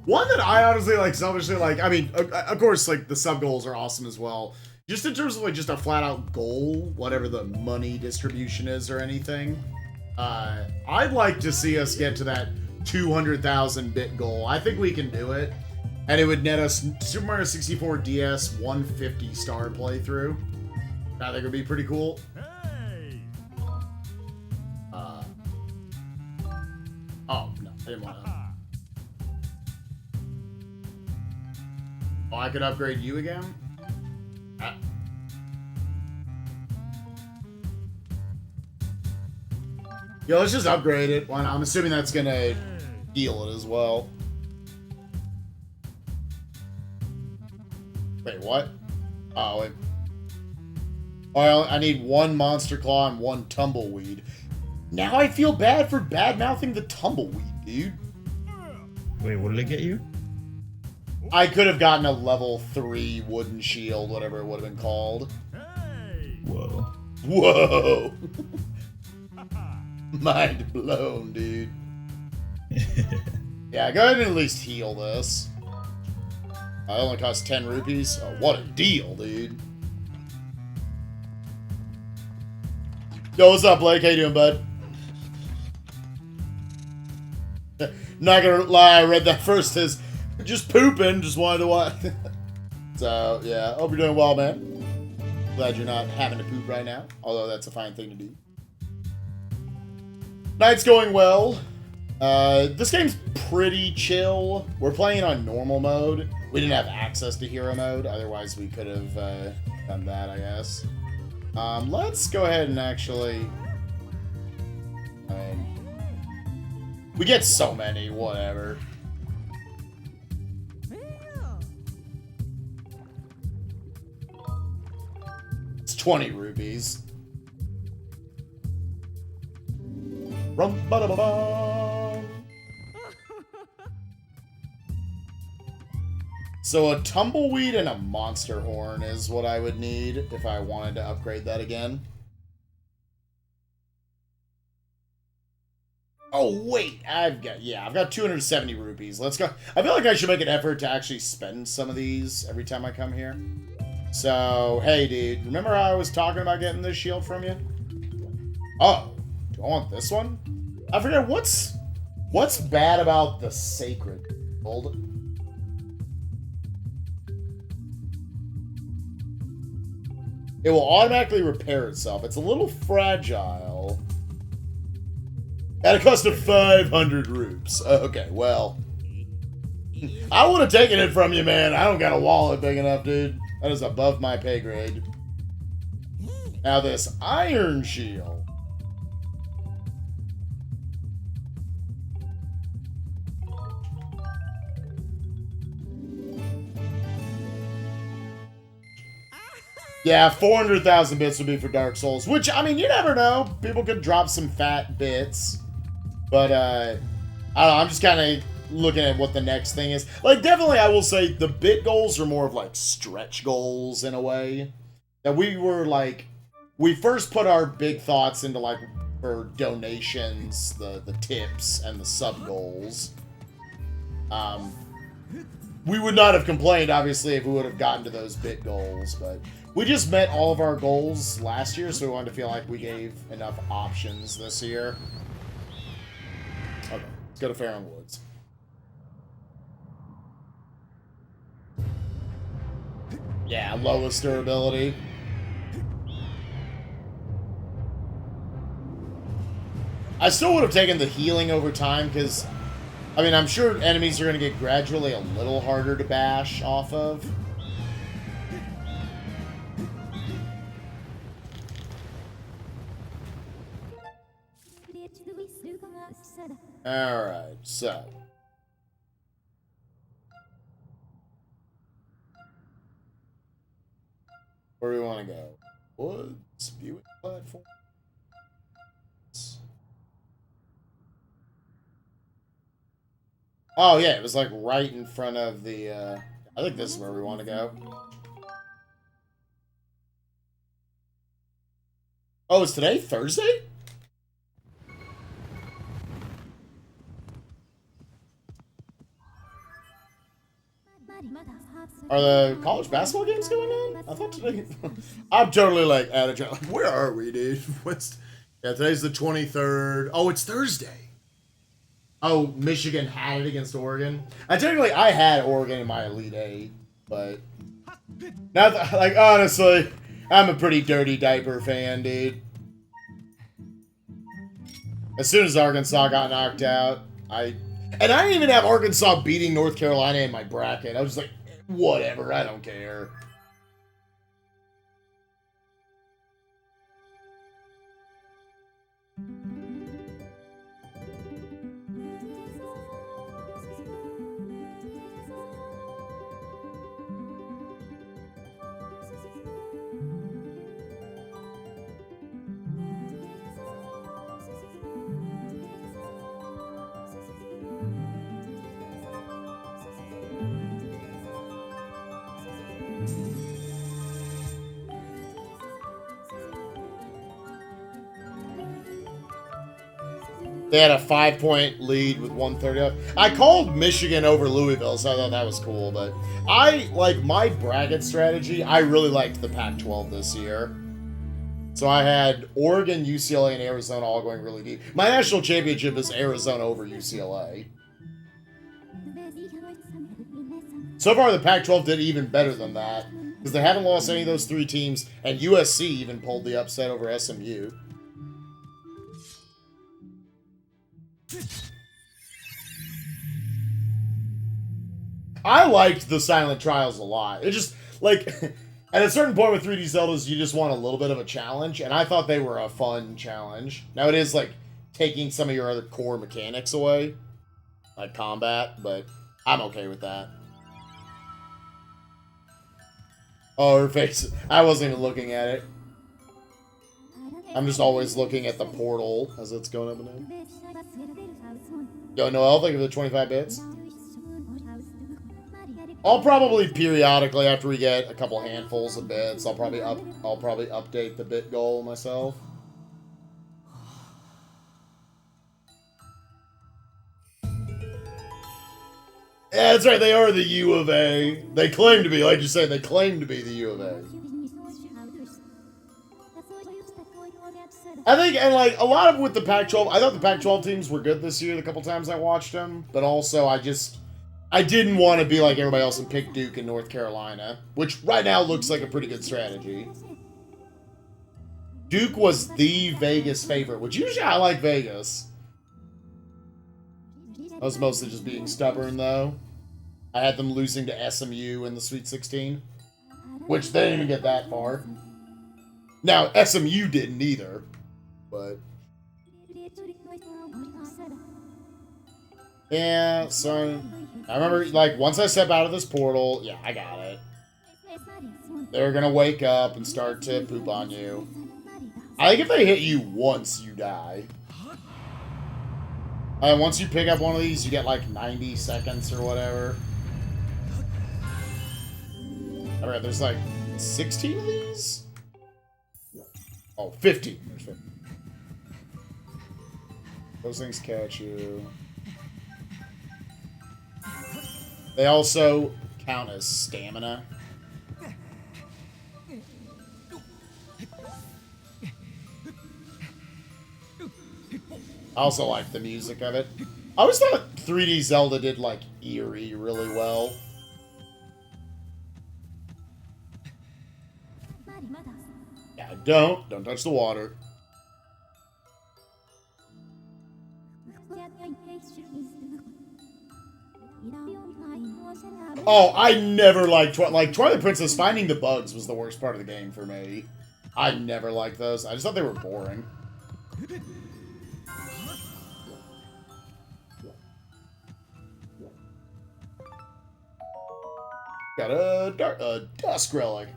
One that I honestly, like, selfishly, like, I mean, of course, like, the sub goals are awesome as well. Just in terms of, like, just a flat-out goal, whatever the money distribution is or anything, I'd like to see us get to that 200,000 bit goal. I think we can do it, and it would net us Super Mario 64 DS 150 star playthrough. I think it would be pretty cool. Oh no, I didn't want to. Oh, I could upgrade you again. Yo, let's just upgrade it. I'm assuming that's gonna heal it as well. Wait, what? Oh, wait. Oh, I need 1 Monster Claw and 1 Tumbleweed. Now I feel bad for bad-mouthing the Tumbleweed, dude. Wait, what did it get you? I could have gotten a level 3 wooden shield, whatever it would have been called. Whoa. Whoa! Mind blown, dude. Yeah, go ahead and at least heal this. It only costs 10 rupees. Oh, what a deal, dude. Yo, what's up, Blake? How you doing, bud? Not gonna lie, I read that first as just pooping, just wanted to watch. So, yeah, hope you're doing well, man. Glad you're not having to poop right now, although that's a fine thing to do. Night's going well. This game's pretty chill. We're playing on normal mode. We didn't have access to hero mode, otherwise we could have done that, I guess. Let's go ahead and actually... I mean, we get so many, whatever. 20 rupees. Rum-ba-da-ba-bum. So a tumbleweed and a monster horn is what I would need if I wanted to upgrade that again. Oh, wait, I've got 270 rupees. Let's go. I feel like I should make an effort to actually spend some of these every time I come here. So, hey, dude, remember how I was talking about getting this shield from you? Oh, do I want this one? I forget, what's bad about the sacred gold? It will automatically repair itself. It's a little fragile. At a cost of 500 rupees. Okay, well. I would have taken it from you, man. I don't got a wallet big enough, dude. That is above my pay grade. Now this iron shield. Yeah, 400,000 bits would be for Dark Souls, which, I mean, you never know. People could drop some fat bits. But, I don't know, I'm just kind of looking at what the next thing is. Like, definitely, I will say the bit goals are more of, like, stretch goals in a way. That we were, like, we first put our big thoughts into, like, for donations, the tips, and the sub goals. We would not have complained, obviously, if we would have gotten to those bit goals, but we just met all of our goals last year, so we wanted to feel like we gave enough options this year. Okay, let's go to Farron Woods. Yeah, lowest durability. I still would have taken the healing over time, because, I mean, I'm sure enemies are going to get gradually a little harder to bash off of. Alright, so. Where do we want to go? Woods? Viewing platform? Oh, yeah, it was like right in front of the, I think this is where we want to go. Oh, is today Thursday? Are the college basketball games going on? I thought today... I'm totally, like, out of like, where are we, dude? Yeah, today's the 23rd. Oh, it's Thursday. Oh, Michigan had it against Oregon. Technically, I had Oregon in my Elite Eight, but... Not that, like, honestly, I'm a pretty dirty diaper fan, dude. As soon as Arkansas got knocked out, And I didn't even have Arkansas beating North Carolina in my bracket. I was just like, whatever, I don't care. They had a 5-point lead with 130 left. I called Michigan over Louisville, so I thought that was cool. But I, like, my bracket strategy, I really liked the Pac-12 this year. So I had Oregon, UCLA, and Arizona all going really deep. My national championship is Arizona over UCLA. So far, the Pac-12 did even better than that, because they haven't lost any of those three teams, and USC even pulled the upset over SMU. I liked the Silent Trials a lot. It just, like, at a certain point with 3D Zeldas, you just want a little bit of a challenge, and I thought they were a fun challenge. Now, it is, like, taking some of your other core mechanics away, like combat, but I'm okay with that. Oh, her face. I wasn't even looking at it. I'm just always looking at the portal as it's going up and down. Yo, Noel, thank you for the 25 bits. I'll probably periodically, after we get a couple handfuls of bits, I'll probably update the bit goal myself. Yeah, that's right. They are the U of A. They claim to be, like you said, they claim to be the U of A. I think, and like, a lot of with the Pac-12, I thought the Pac-12 teams were good this year the couple times I watched them, but also I didn't want to be like everybody else and pick Duke and North Carolina, which right now looks like a pretty good strategy. Duke was the Vegas favorite, which usually I like Vegas. I was mostly just being stubborn, though. I had them losing to SMU in the Sweet 16, which they didn't even get that far. Now, SMU didn't either, but... Yeah, so... I remember, like, once I step out of this portal, yeah, I got it. They're gonna wake up and start to poop on you. I think if they hit you once, you die. Once you pick up one of these, you get like 90 seconds or whatever. Alright, there's like 16 of these? Oh, 50. There's 50. Those things catch you. They also count as stamina. I also like the music of it. I always thought 3D Zelda did, like, eerie really well. Yeah, don't touch the water. Oh, I never liked Twilight Princess. Finding the bugs was the worst part of the game for me. I never liked those. I just thought they were boring. Got a dusk relic.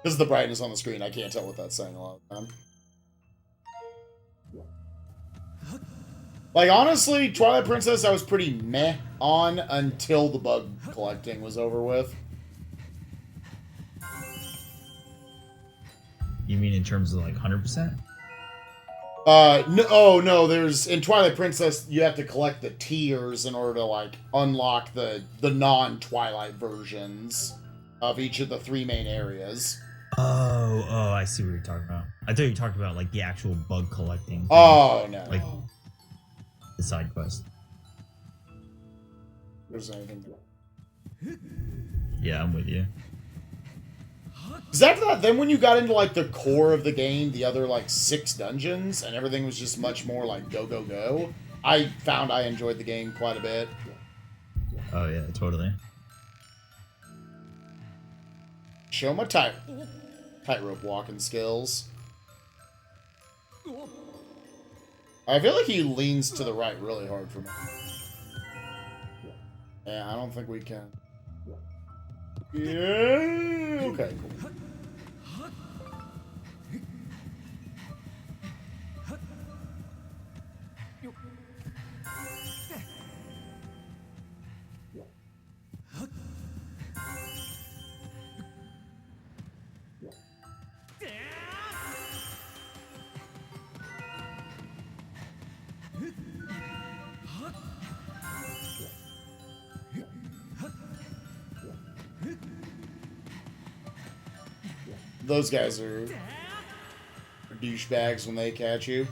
This is the brightness on the screen. I can't tell what that's saying a lot of the time. Like, honestly, Twilight Princess I was pretty meh on until the bug collecting was over with. You mean in terms of like 100%? No, oh no, in Twilight Princess you have to collect the tiers in order to like unlock the non-Twilight versions of each of the 3 main areas. Oh, I see what you're talking about. I thought you talked about like the actual bug collecting. Oh no. Like the side quest. There's anything. Yeah, I'm with you. Because after that, then when you got into, like, the core of the game, the other, like, 6 dungeons, and everything was just much more, like, go, go, go, I found I enjoyed the game quite a bit. Oh, yeah, totally. Show my tightrope walking skills. I feel like he leans to the right really hard for me. Yeah, I don't think we can. Yeah, okay, cool. Those guys are douchebags when they catch you.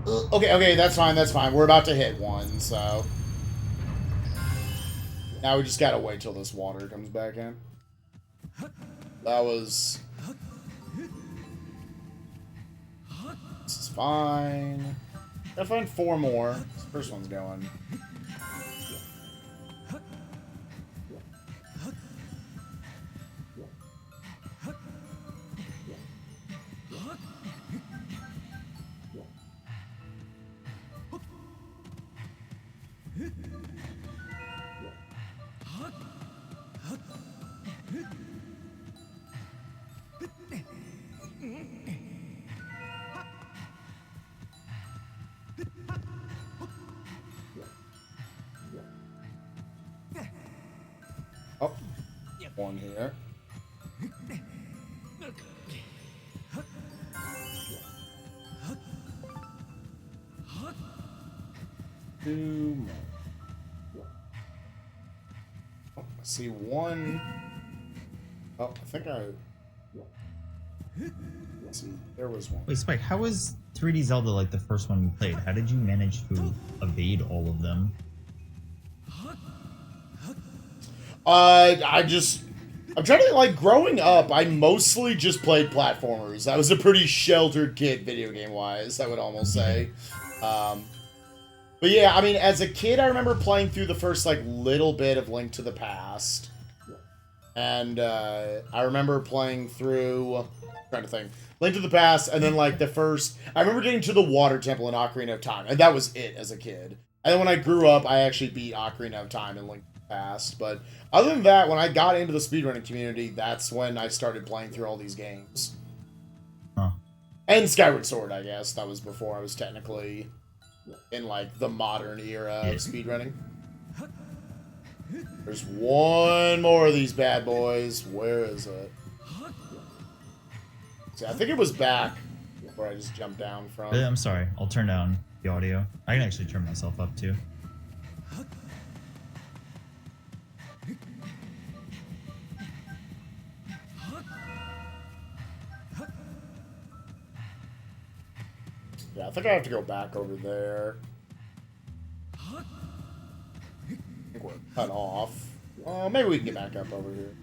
Oh, okay, that's fine. We're about to hit one, so... Now we just gotta wait till this water comes back in. That was... This is fine. Gotta find 4 more. This first one's going. one here. Two more. Oh, I see one. Oh, I think I... Let's see, there was one. Wait, Spike, how was 3D Zelda like the first one you played? How did you manage to evade all of them? I'm trying to, like, growing up, I mostly just played platformers. I was a pretty sheltered kid, video game-wise, I would almost say. But yeah, I mean, as a kid, I remember playing through the first, like, little bit of Link to the Past. And, I remember playing through... I'm trying to think. Link to the Past, and then, like, the first... I remember getting to the Water Temple in Ocarina of Time, and that was it as a kid. And then when I grew up, I actually beat Ocarina of Time and Link to the Past. But other than that, when I got into the speedrunning community, that's when I started playing through all these games. Huh. And Skyward Sword, I guess. That was before I was technically in, like, the modern era of speedrunning. There's one more of these bad boys. Where is it? See, I think it was back where I just jumped down from. I'm sorry. I'll turn down the audio. I can actually turn myself up too. Yeah, I think I have to go back over there. I think we're cut off. Maybe we can get back up over here.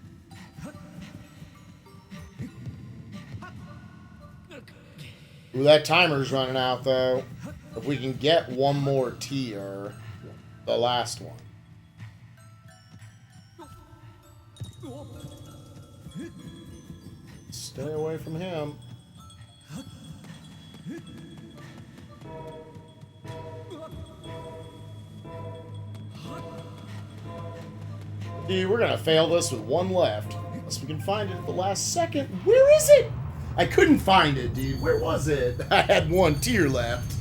Ooh, that timer's running out, though. If we can get one more tier, the last one. Stay away from him. Dude, we're gonna fail this with one left. Unless we can find it at the last second. Where is it? I couldn't find it, dude. Where was it? I had one tier left.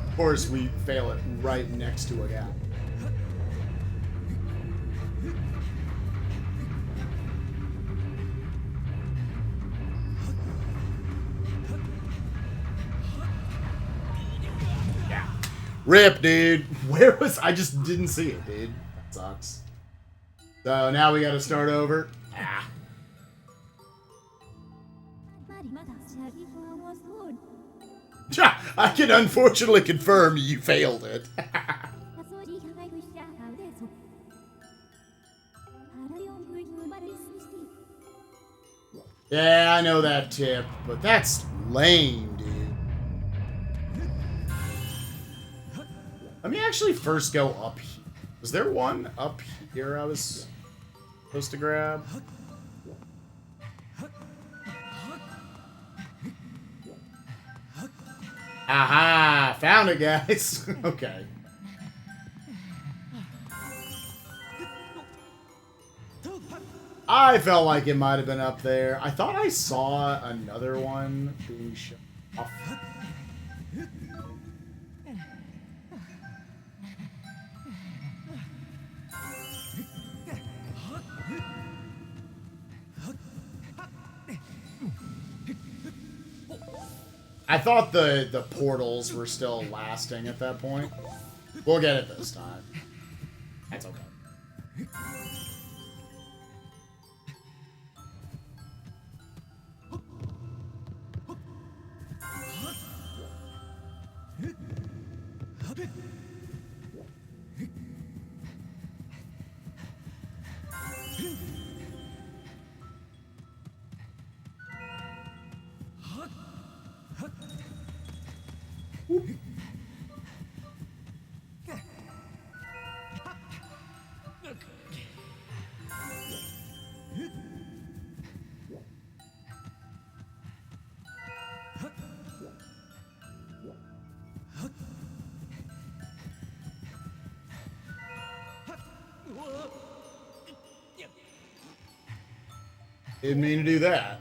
Of course, we fail it right next to a gap. Yeah. Rip, dude. Where was... I just didn't see it, dude. That sucks. So now we gotta start over. Ah. I can unfortunately confirm you failed it. Yeah, I know that tip, but that's lame, dude. Let me actually first go up here. Was there one up here I was supposed to grab? Aha! Found it, guys. Okay. I felt like it might have been up there. I thought I saw another one being shot off. I thought the portals were still lasting at that point. We'll get it this time. That's okay. Didn't mean to do that.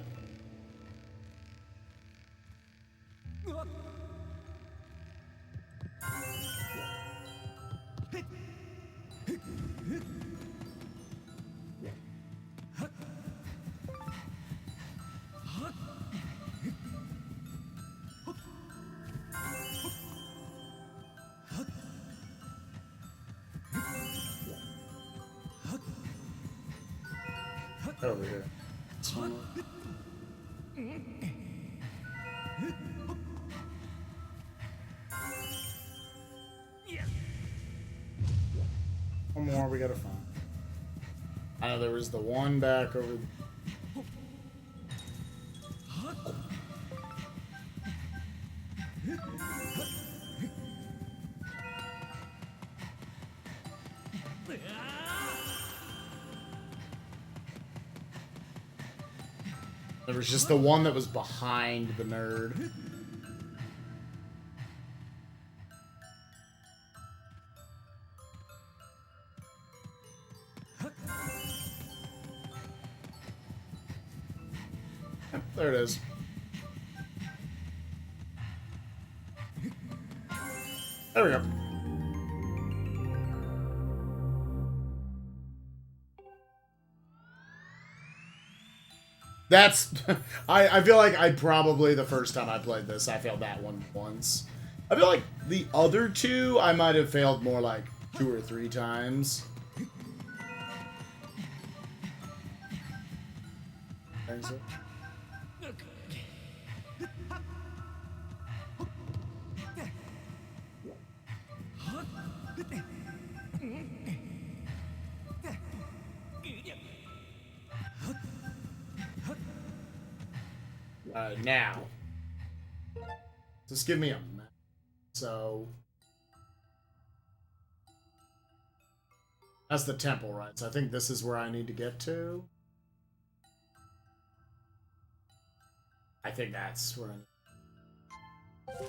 Over here. One more we gotta find. I know there was the one back over. There was just the one that was behind the nerd. There it is. There we go. That's... I feel like the first time I played this, I failed that one once. I feel like the other two, I might have failed more like 2 or 3 times. Think so? Now, just give me a map. So, that's the temple, right? So I think this is where I need to get to. I think that's where I need.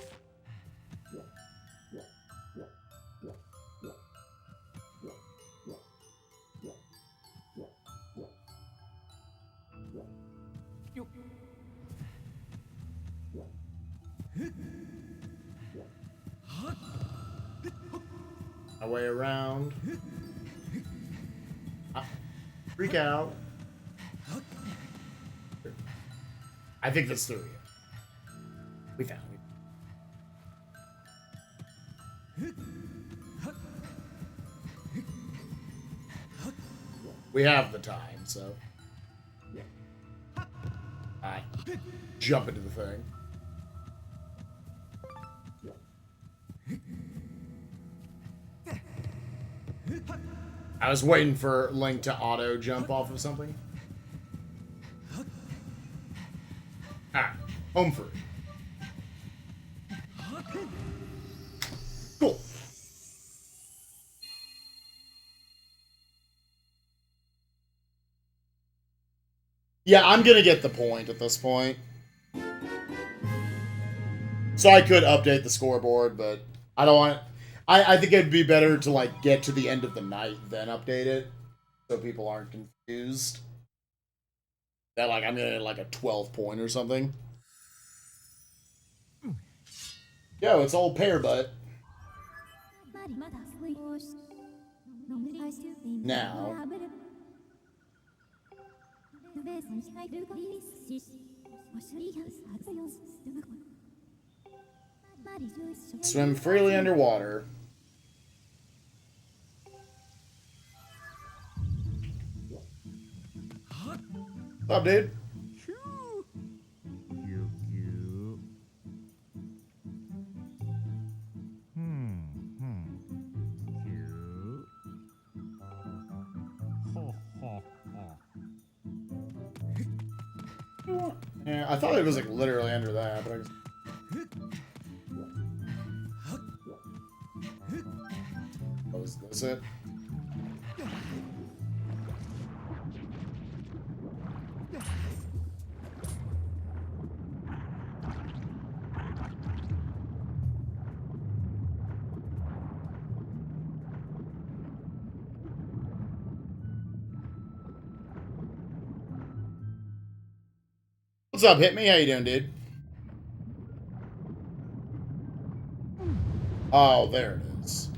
My way around. Freak out. I think that's through here. We found it. We have the time, so. Alright. Jump into the thing. I was waiting for Link to auto jump off of something. Alright, home free. Cool. Yeah, I'm gonna get the point at this point. So I could update the scoreboard, but I don't want... I think it'd be better to, like, get to the end of the night, then update it, so people aren't confused. That, like, I'm gonna get, like, a 12 point or something. Yo, it's old pear butt. Now. Swim freely underwater. What's up, dude? Yeah, I thought it was like literally under that, but I just... Oh, is this it? What's up, Hit Me? How you doing, dude? Oh, there it is.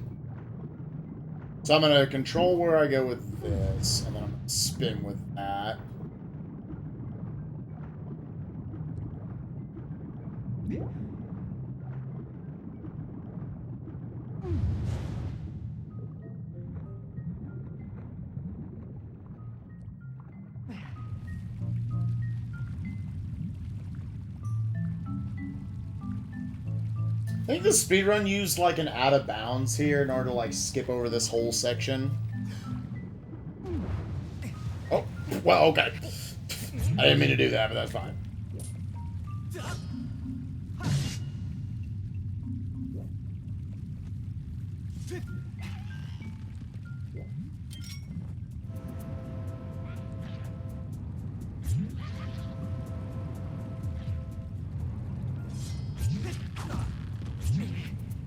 So I'm gonna control where I go with this, and then I'm gonna spin with that. think the speedrun used like an out of bounds here in order to like skip over this whole section. Oh, well, okay. I didn't mean to do that, but that's fine.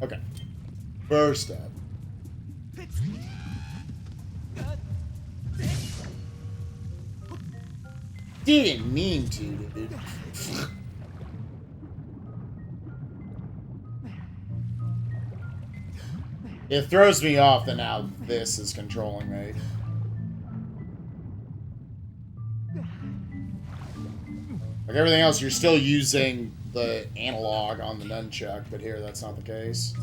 Okay. First step. Didn't mean to, dude. It throws me off that now this is controlling me. Like everything else, you're still using the analog on the nunchuck, but here that's not the case.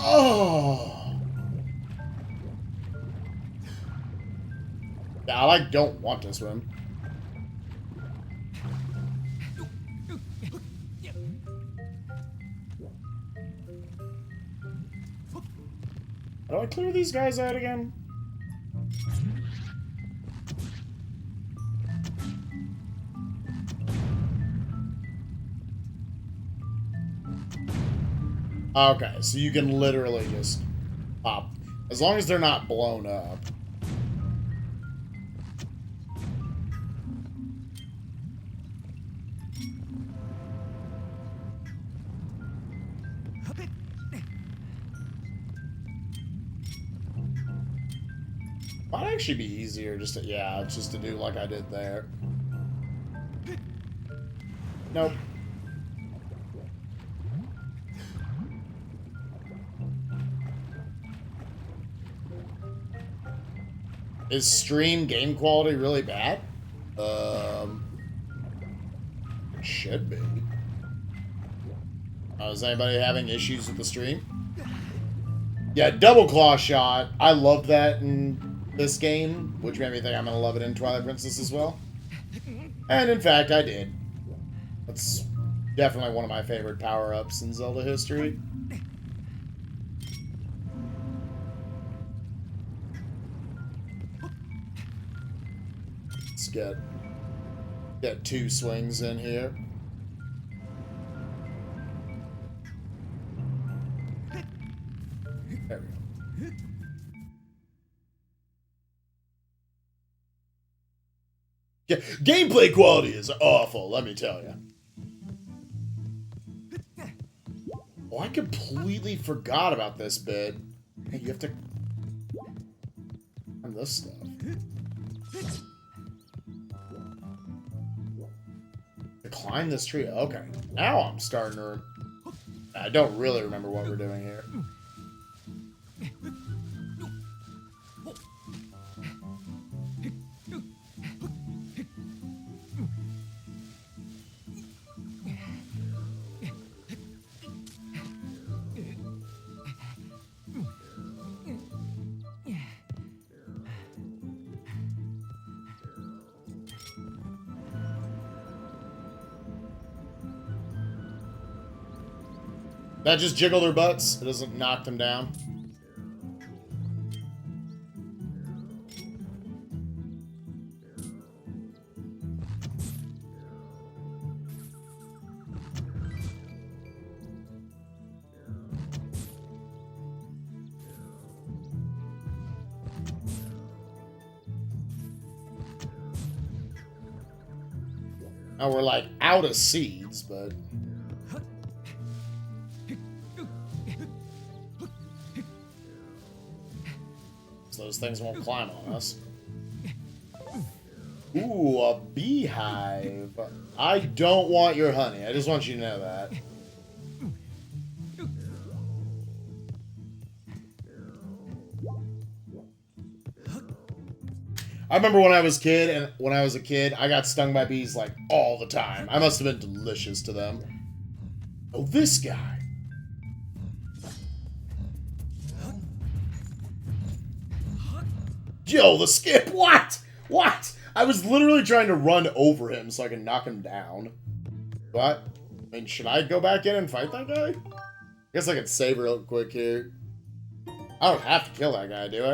Oh! Yeah, I like don't want to swim. How do I clear these guys out again? Okay, so you can literally just pop. As long as they're not blown up. Might actually be easier just to, yeah, just to do like I did there. Nope. Is stream game quality really bad? It should be. Is anybody having issues with the stream? Yeah, double claw shot. I love that in this game, which made me think I'm gonna love it in Twilight Princess as well. And in fact, I did. That's definitely one of my favorite power-ups in Zelda history. Let's get 2 swings in here. There we go. Yeah, gameplay quality is awful, let me tell you. Oh, I completely forgot about this bit. Hey, you have to climb this stuff. To climb this tree. Okay, now I'm starting to. I don't really remember what we're doing here. That just jiggle their butts. It doesn't knock them down. Now we're like out of seeds, but... Those things won't climb on us. Ooh, a beehive. I don't want your honey. I just want you to know that. I remember when I was a kid, I got stung by bees like all the time. I must have been delicious to them. Oh, this guy. Yo, the skip. What? What? I was literally trying to run over him so I can knock him down. What? I mean, should I go back in and fight that guy? I guess I could save real quick here. I don't have to kill that guy, do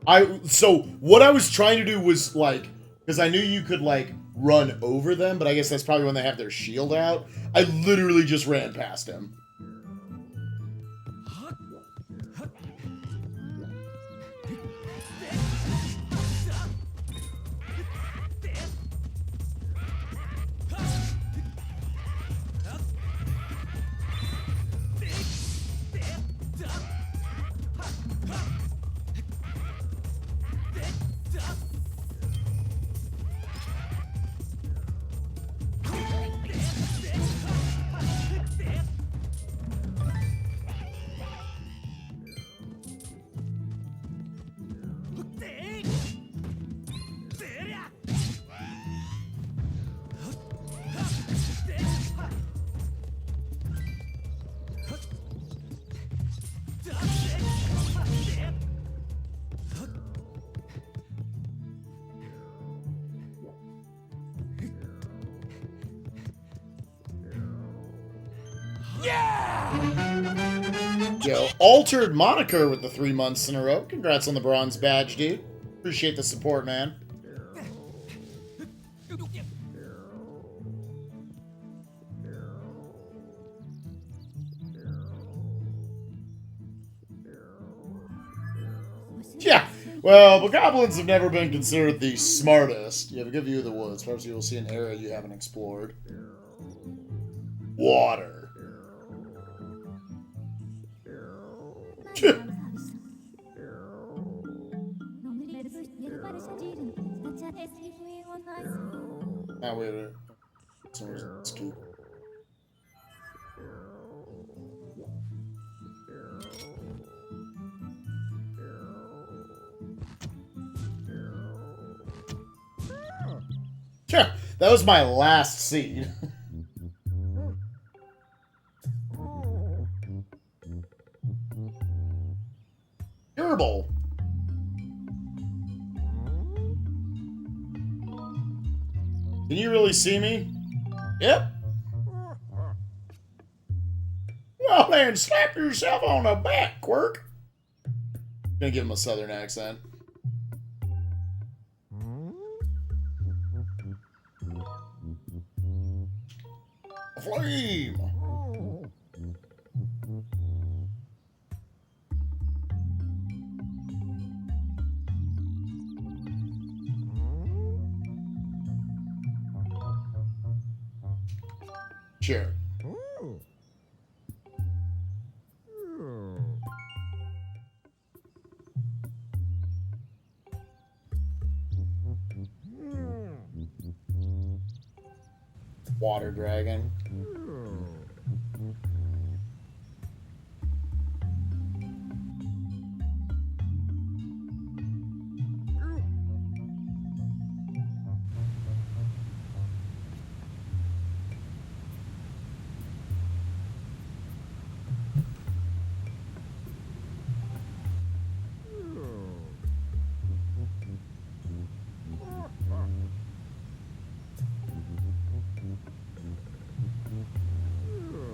I? So, what I was trying to do was, like, because I knew you could, like, run over them, but I guess that's probably when they have their shield out. I literally just ran past him. Yo, Altered Moniker with the 3 months in a row. Congrats on the bronze badge, dude. Appreciate the support, man. Yeah, well, but goblins have never been considered the smartest. You have a good view of the woods. Perhaps you will see an area you haven't explored. Water. Ah, wait a minute. It's cute. Yeah, that was my last seed. Herbal. Can you really see me? Yep. Well then, slap yourself on the back, Quirk. Gonna give him a southern accent. Flame. Sure. Water dragon.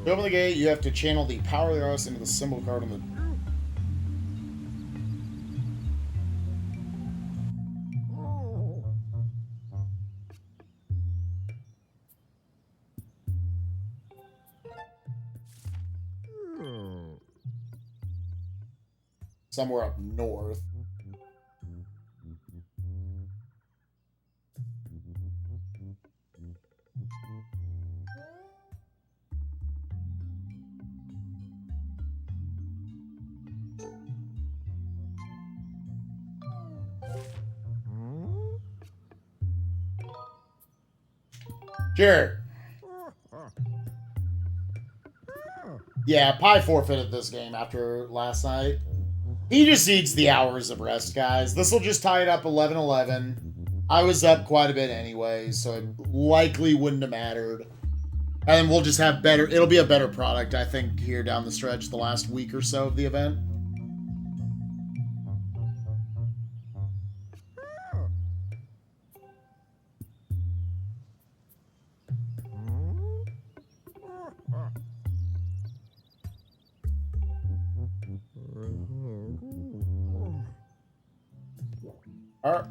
To open the gate, you have to channel the power of the arrows into the symbol card on the... somewhere up north. Sure. Yeah, Pi forfeited this game after last night. He just needs the hours of rest, guys. This will just tie it up 11-11. I was up quite a bit anyway, so it likely wouldn't have mattered. And we'll just have better, it'll be a better product, I think, here down the stretch, the last week or so of the event.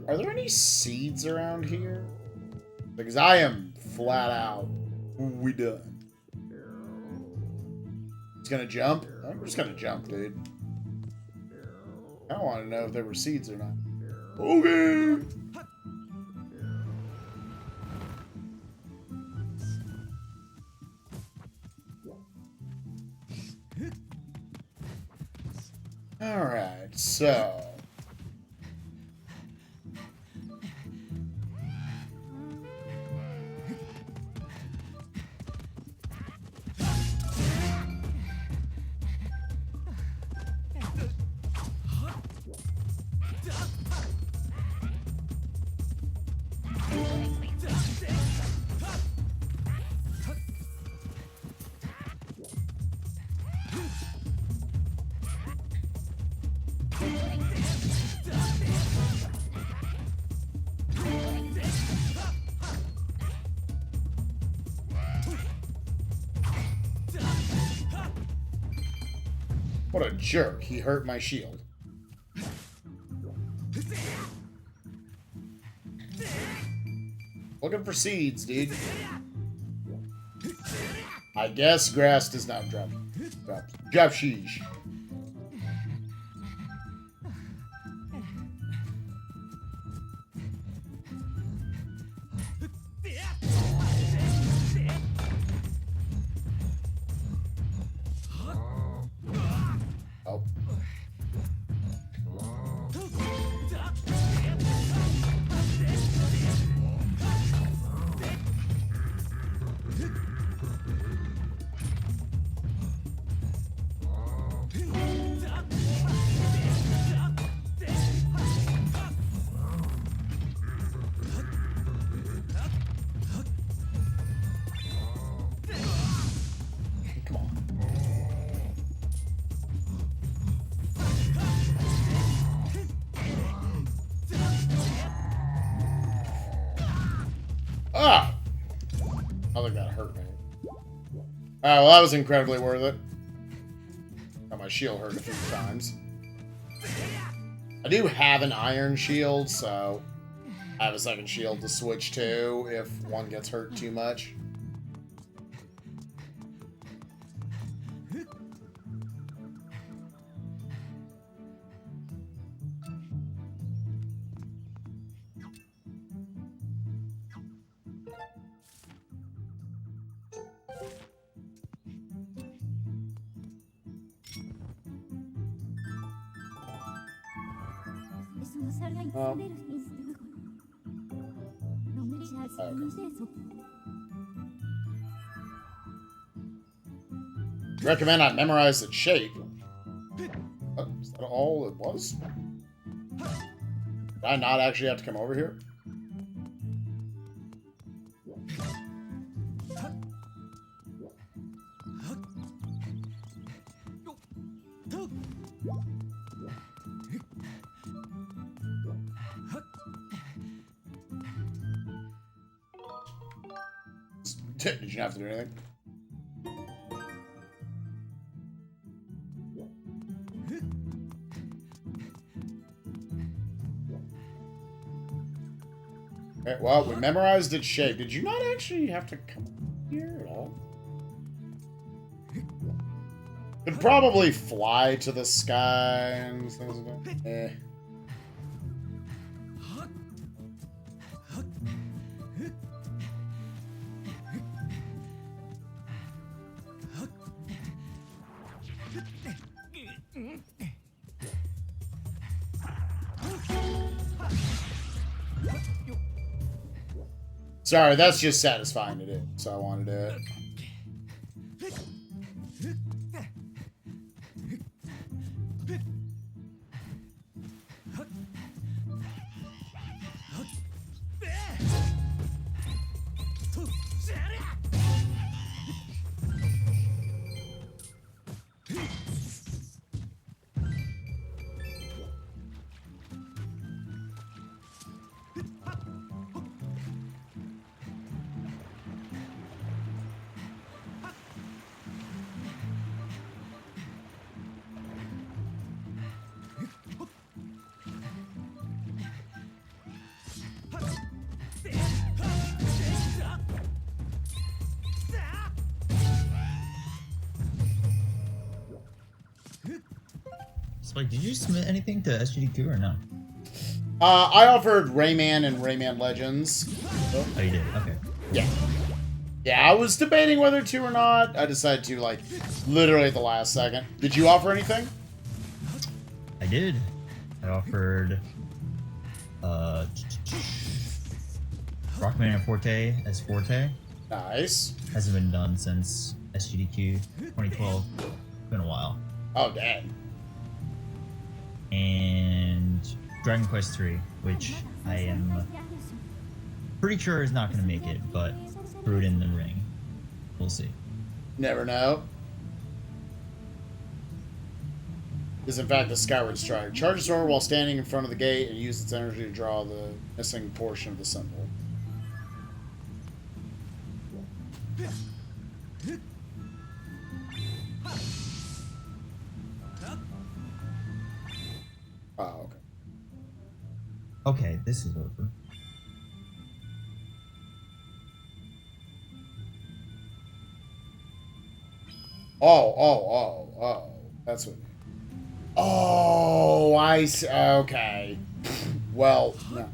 Are there any seeds around here? Because I am flat out. We done. It's gonna jump? I'm just gonna jump, dude. I want to know if there were seeds or not. Okay. Alright, so... What a jerk. He hurt my shield. Looking for seeds, dude. I guess grass does not drop. Drop sheesh. Ah! I think that hurt me. Alright, well that was incredibly worth it. Got my shield hurt a few times. I do have an iron shield, so I have a second shield to switch to if one gets hurt too much. Recommend I memorize its shape. Oh, is that all it was? Did I not actually have to come over here? Did you have to do anything? Okay, well, we memorized its shape. Did you not actually have to come here at all? Could probably fly to the sky and things like that. Eh. Sorry, that's just satisfying to do, so I want to do it. Spike, did you submit anything to SGDQ or no? I offered Rayman and Rayman Legends. Oh, you did? Okay. Yeah. Yeah, I was debating whether to or not. I decided to, like, literally at the last second. Did you offer anything? I did. I offered Rockman and Forte as Forte. Nice. Hasn't been done since SGDQ 2012. Been a while. Oh, dang. And Dragon Quest 3, which I am pretty sure is not going to make it, but threw it in the ring. We'll see. Never know. Is in fact the Skyward Strike. Charge a sword while standing in front of the gate and use its energy to draw the missing portion of the symbol. Oh, okay. Okay, this is over. Oh. That's what... Oh, I see. Okay. Well, no.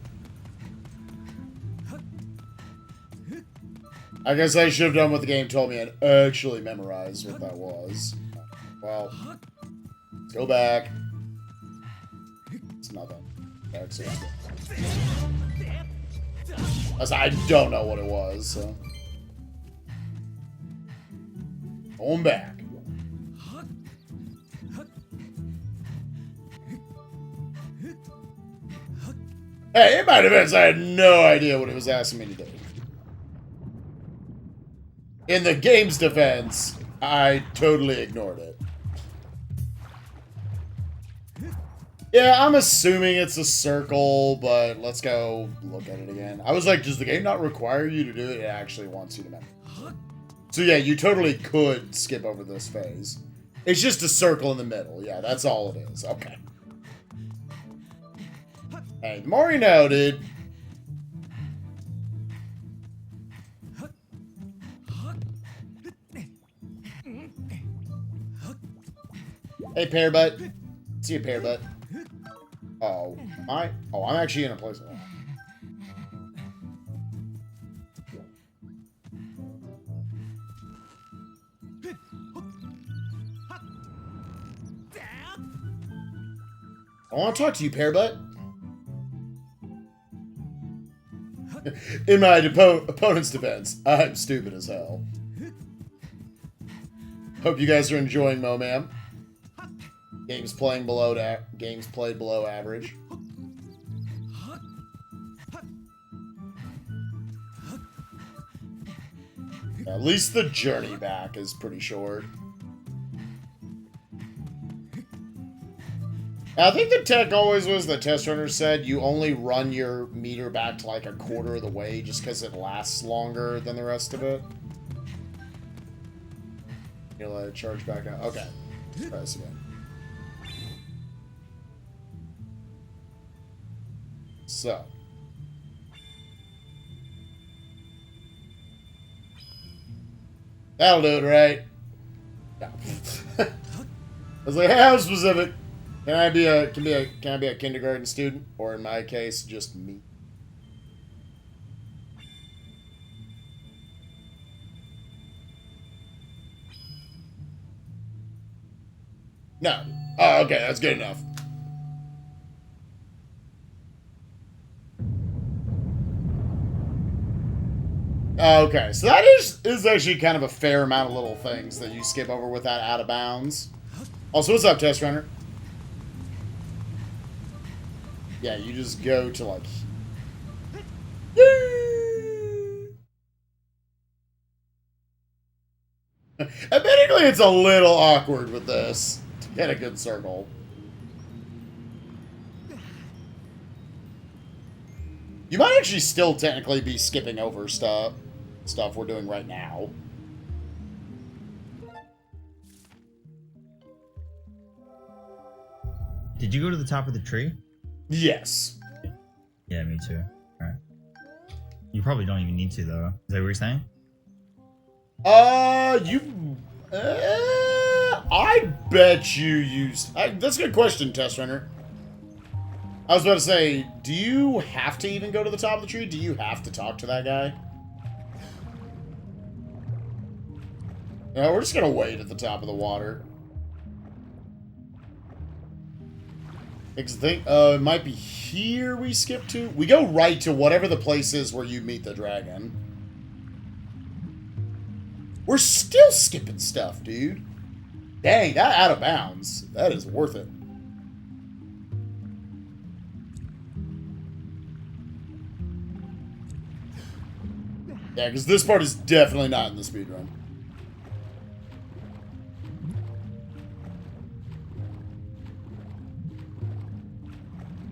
I guess I should have done what the game told me and actually memorized what that was. Well, let's go back. It's nothing. Excellent. I don't know what it was, so. Going back. Hey, in my defense, I had no idea what it was asking me to do. In the game's defense, I totally ignored it. Yeah, I'm assuming it's a circle, but let's go look at it again. I was like, does the game not require you to do it? It actually wants you to memorize. So yeah, you totally could skip over this phase. It's just a circle in the middle. Yeah, that's all it is. Okay. Hey, the more you know, dude. Hey, pear butt. See you, pear butt. Oh, I'm actually in a place. I want to talk to you, pear butt. In my opponent's defense, I'm stupid as hell. Hope you guys are enjoying MOMAM. Games played below average. At least the journey back is pretty short. I think the tech always was, the test runner said, you only run your meter back to like a quarter of the way just because it lasts longer than the rest of it. You let it charge back out. Okay. Try this again. So. That'll do it, right? Yeah. I was like, how specific? Can I be a kindergarten student, or in my case, just me? No. Oh, okay, that's good enough. Okay, so that is actually kind of a fair amount of little things that you skip over without out of bounds. Also, what's up, test runner? Yeah, you just go to, like... Admittedly, it's a little awkward with this to get a good circle. You might actually still technically be skipping over stuff we're doing right now. Did you go to the top of the tree? Yes. Yeah, me too. Alright. You probably don't even need to, though. Is that what you're saying? I bet you used... that's a good question, Test Runner. I was about to say, do you have to even go to the top of the tree? Do you have to talk to that guy? No, we're just gonna wait at the top of the water. It might be here we skip to. We go right to whatever the place is where you meet the dragon. We're still skipping stuff, dude. Dang, that out of bounds. That is worth it. Yeah, because this part is definitely not in the speedrun.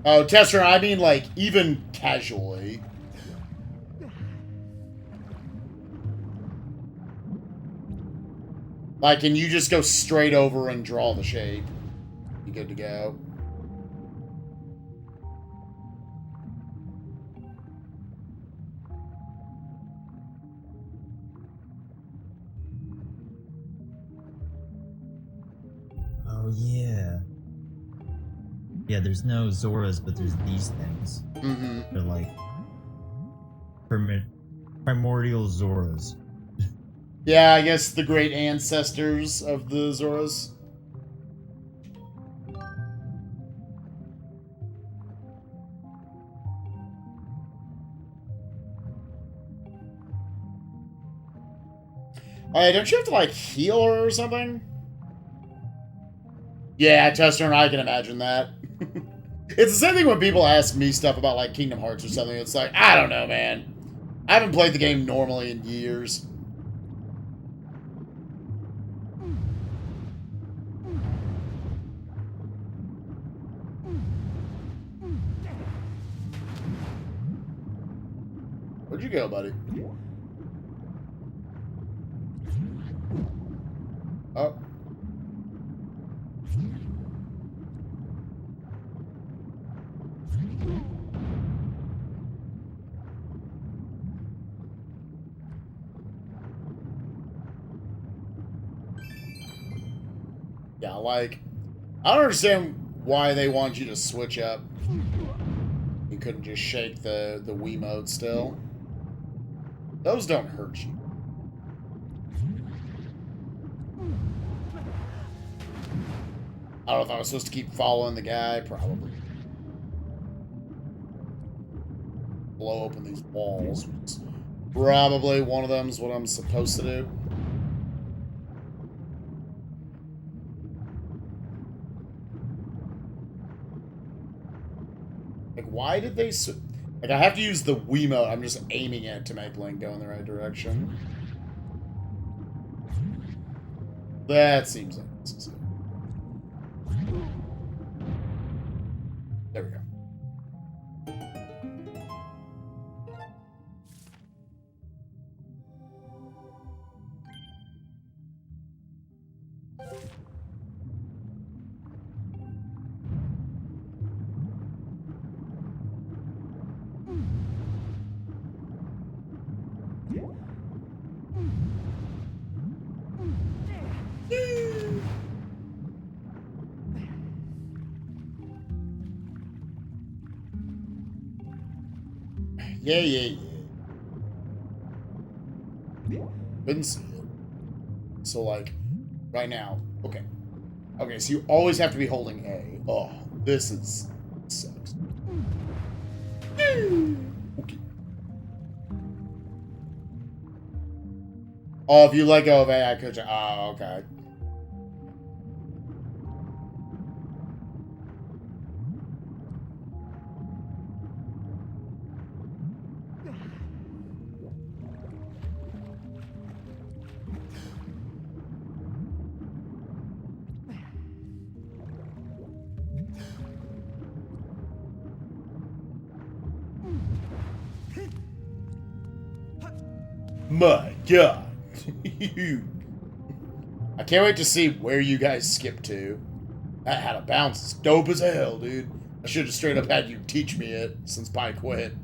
Oh, Tester, I mean, like, even casually. Like, can you just go straight over and draw the shape? You good to go? Oh, yeah. Yeah, there's no Zoras, but there's these things. Mm-hmm. They're like primordial Zoras. Yeah, I guess the great ancestors of the Zoras. Don't you have to, like, heal her or something? Yeah, Tester, and I can imagine that. It's the same thing when people ask me stuff about, like, Kingdom Hearts or something. It's like, I don't know, man. I haven't played the game normally in years. Where'd you go, buddy? Oh. Yeah, like, I don't understand why they want you to switch up. You couldn't just shake the Wiimote still. Those don't hurt you. I don't know if I was supposed to keep following the guy. Probably. Blow open these walls. Probably one of them is what I'm supposed to do. Like, why did they... Like, I have to use the Wiimote. I'm just aiming it to make Link go in the right direction. That seems like this is it. There we go. Yeah. Couldn't see it. So, like, right now. Okay. Okay, so you always have to be holding A. Oh, this sucks. Okay. Oh, if you let go of A, I could... Oh, okay. My God. I can't wait to see where you guys skip to. That had a bounce. It's dope as hell, dude. I should have straight up had you teach me it since Pi quit.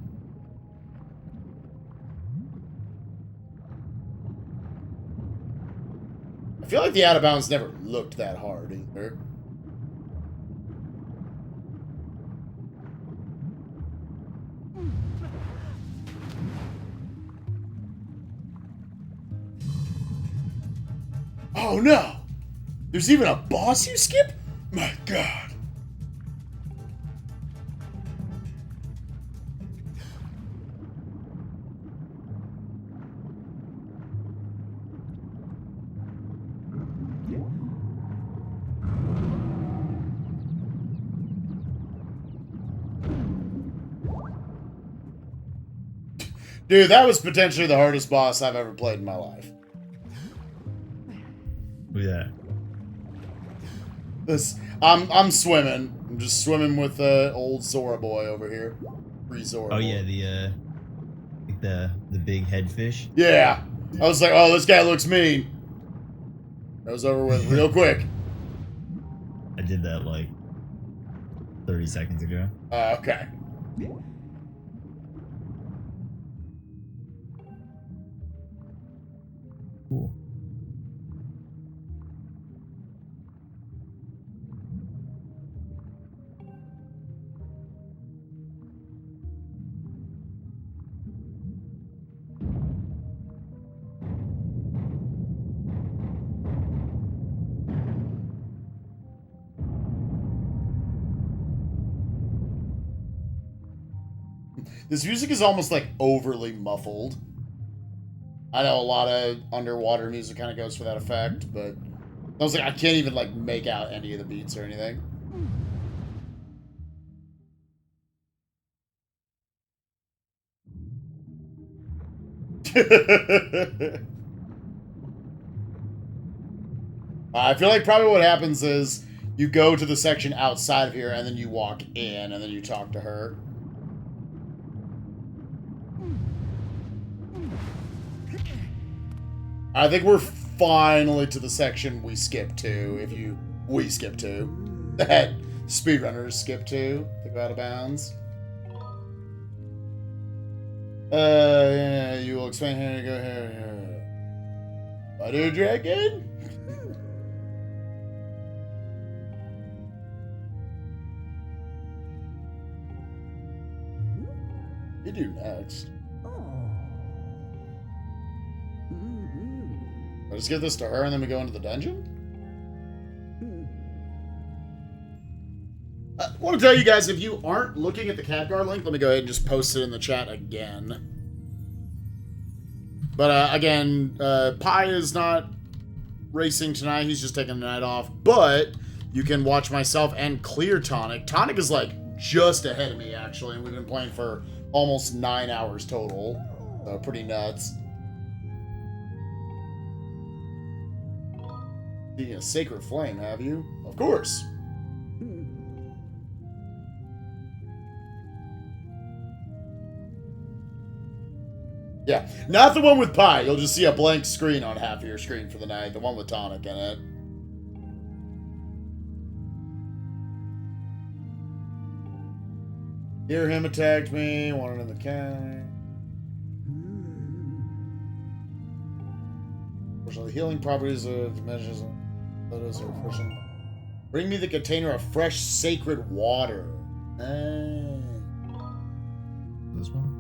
I feel like the out of bounds never looked that hard either. Oh no! There's even a boss you skip? My god. Dude, that was potentially the hardest boss I've ever played in my life. Yeah. I'm swimming. I'm just swimming with old Zora boy over here. Free Zora. Oh boy. yeah, the big head fish. Yeah. I was like, oh, this guy looks mean. That was over with real quick. I did that like 30 seconds ago. Okay. Cool. This music is almost like overly muffled. I know a lot of underwater music kind of goes for that effect, but I was like, I can't even like make out any of the beats or anything. I feel like probably what happens is you go to the section outside of here and then you walk in and then you talk to her. I think we're finally to the section we skip to, we skip to. That speedrunners skip to. Think out of bounds. Yeah, you will explain here, go here. Butter dragon? You do next. I'll just give this to her and then we go into the dungeon? I want to tell you guys, if you aren't looking at the Khadgar link, let me go ahead and just post it in the chat again. But again, Pi is not racing tonight. He's just taking the night off. But you can watch myself and Clear Tonic. Tonic is like just ahead of me, actually. And we've been playing for almost 9 hours total. So pretty nuts. Seeking a sacred flame, have you? Of course. Yeah, not the one with Pi. You'll just see a blank screen on half of your screen for the night. The one with Tonic in it. Hear him attacked me. Wanted in the cat. The healing properties of the measures photos are refreshing. Bring me the container of fresh sacred water. This one?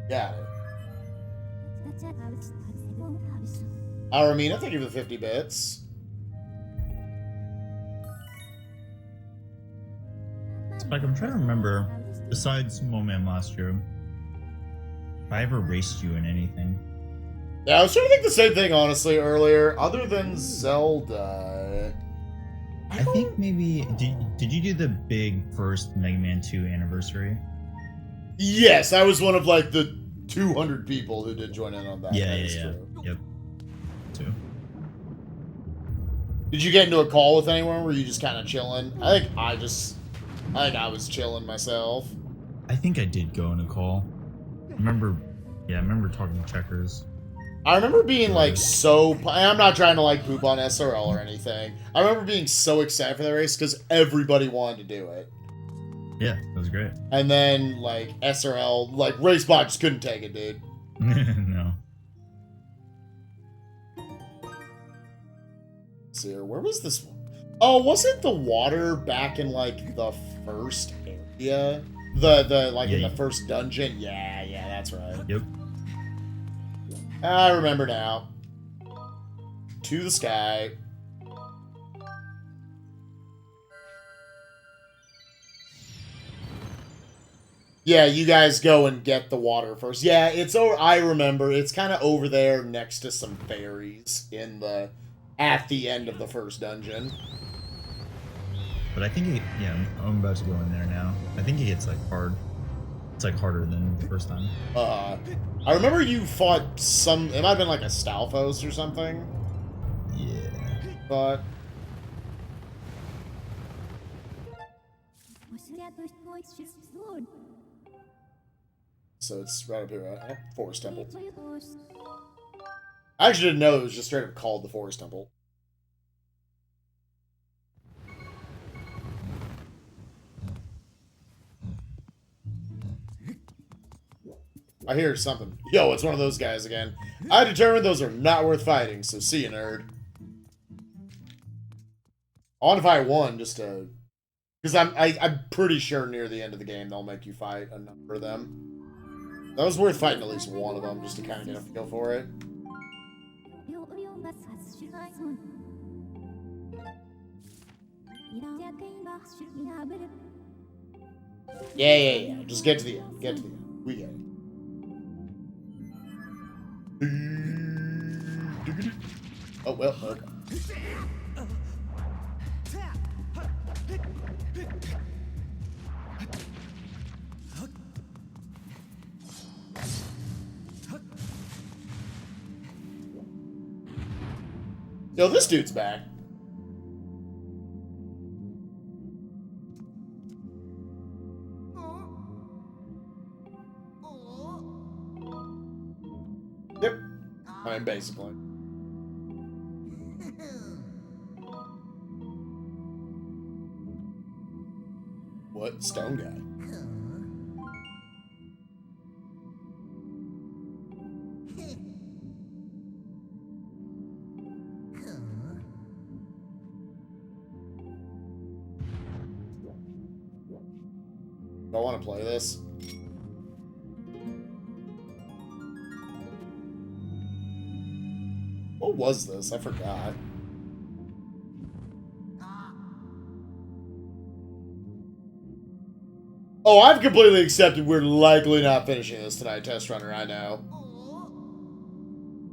Got it. Aramina, thank you for the 50 bits. Spike, I'm trying to remember, besides MOMAM last year, if I ever raced you in anything. Yeah, I was trying to think the same thing, honestly, earlier. Other than Zelda. I think maybe... Did you do the big first Mega Man 2 anniversary? Yes, I was one of, like, the 200 people who did join in on that. Yeah. True. Yep. 2. Did you get into a call with anyone? Were you just kind of chilling? I think I was chilling myself. I think I did go in a call. I remember talking to Checkers. I remember being like I'm not trying to like poop on SRL or anything. I remember being so excited for the race because everybody wanted to do it. Yeah, that was great. And then like SRL, like RaceBot just couldn't take it, dude. No. Let's see here. Where was this one? Oh, wasn't the water back in like the first area? The like in the first dungeon? Yeah, that's right. Yep. I remember now. To the sky. Yeah, you guys go and get the water first. Yeah, it's over. I remember. It's kind of over there next to some fairies in the at the end of the first dungeon. But I think I'm about to go in there now. I think it gets like hard. It's like harder than the first time. I remember you fought some. It might have been like a Stalfos or something. Yeah. But so it's right up here, right? Forest Temple. I actually didn't know it was just straight up called the Forest Temple. I hear something. Yo, it's one of those guys again. I determined those are not worth fighting, so see you, nerd. I want to fight one just to... Because I'm pretty sure near the end of the game they'll make you fight a number of them. That was worth fighting at least one of them just to kind of get a feel for it. Yeah. Just get to the end. Get to the end. We get it. Oh, well, okay. Yo, this dude's back. Yep. I mean, basically. What? Stone guy? Do I want to play this? What was this? I forgot. Oh, I've completely accepted we're likely not finishing this tonight, Test Runner, I know.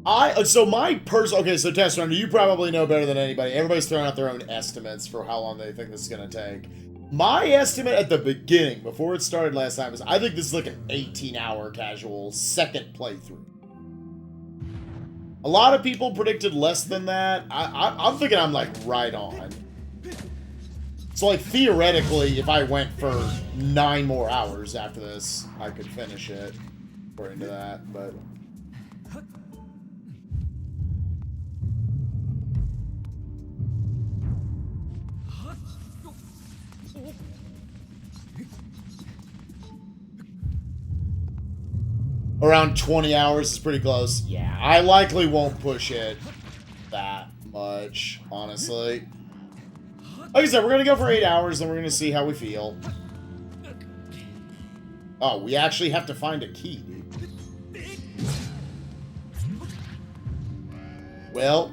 Okay, so Test Runner, you probably know better than anybody. Everybody's throwing out their own estimates for how long they think this is going to take. My estimate at the beginning, before it started last time, is I think this is like an 18-hour casual second playthrough. A lot of people predicted less than that. I'm thinking I'm like right on. So like theoretically, if I went for 9 more hours after this, I could finish it. According to that, but... Around 20 hours is pretty close. Yeah, I likely won't push it that much, honestly. Like I said, we're going to go for 8 hours, and we're going to see how we feel. Oh, we actually have to find a key, dude. Well...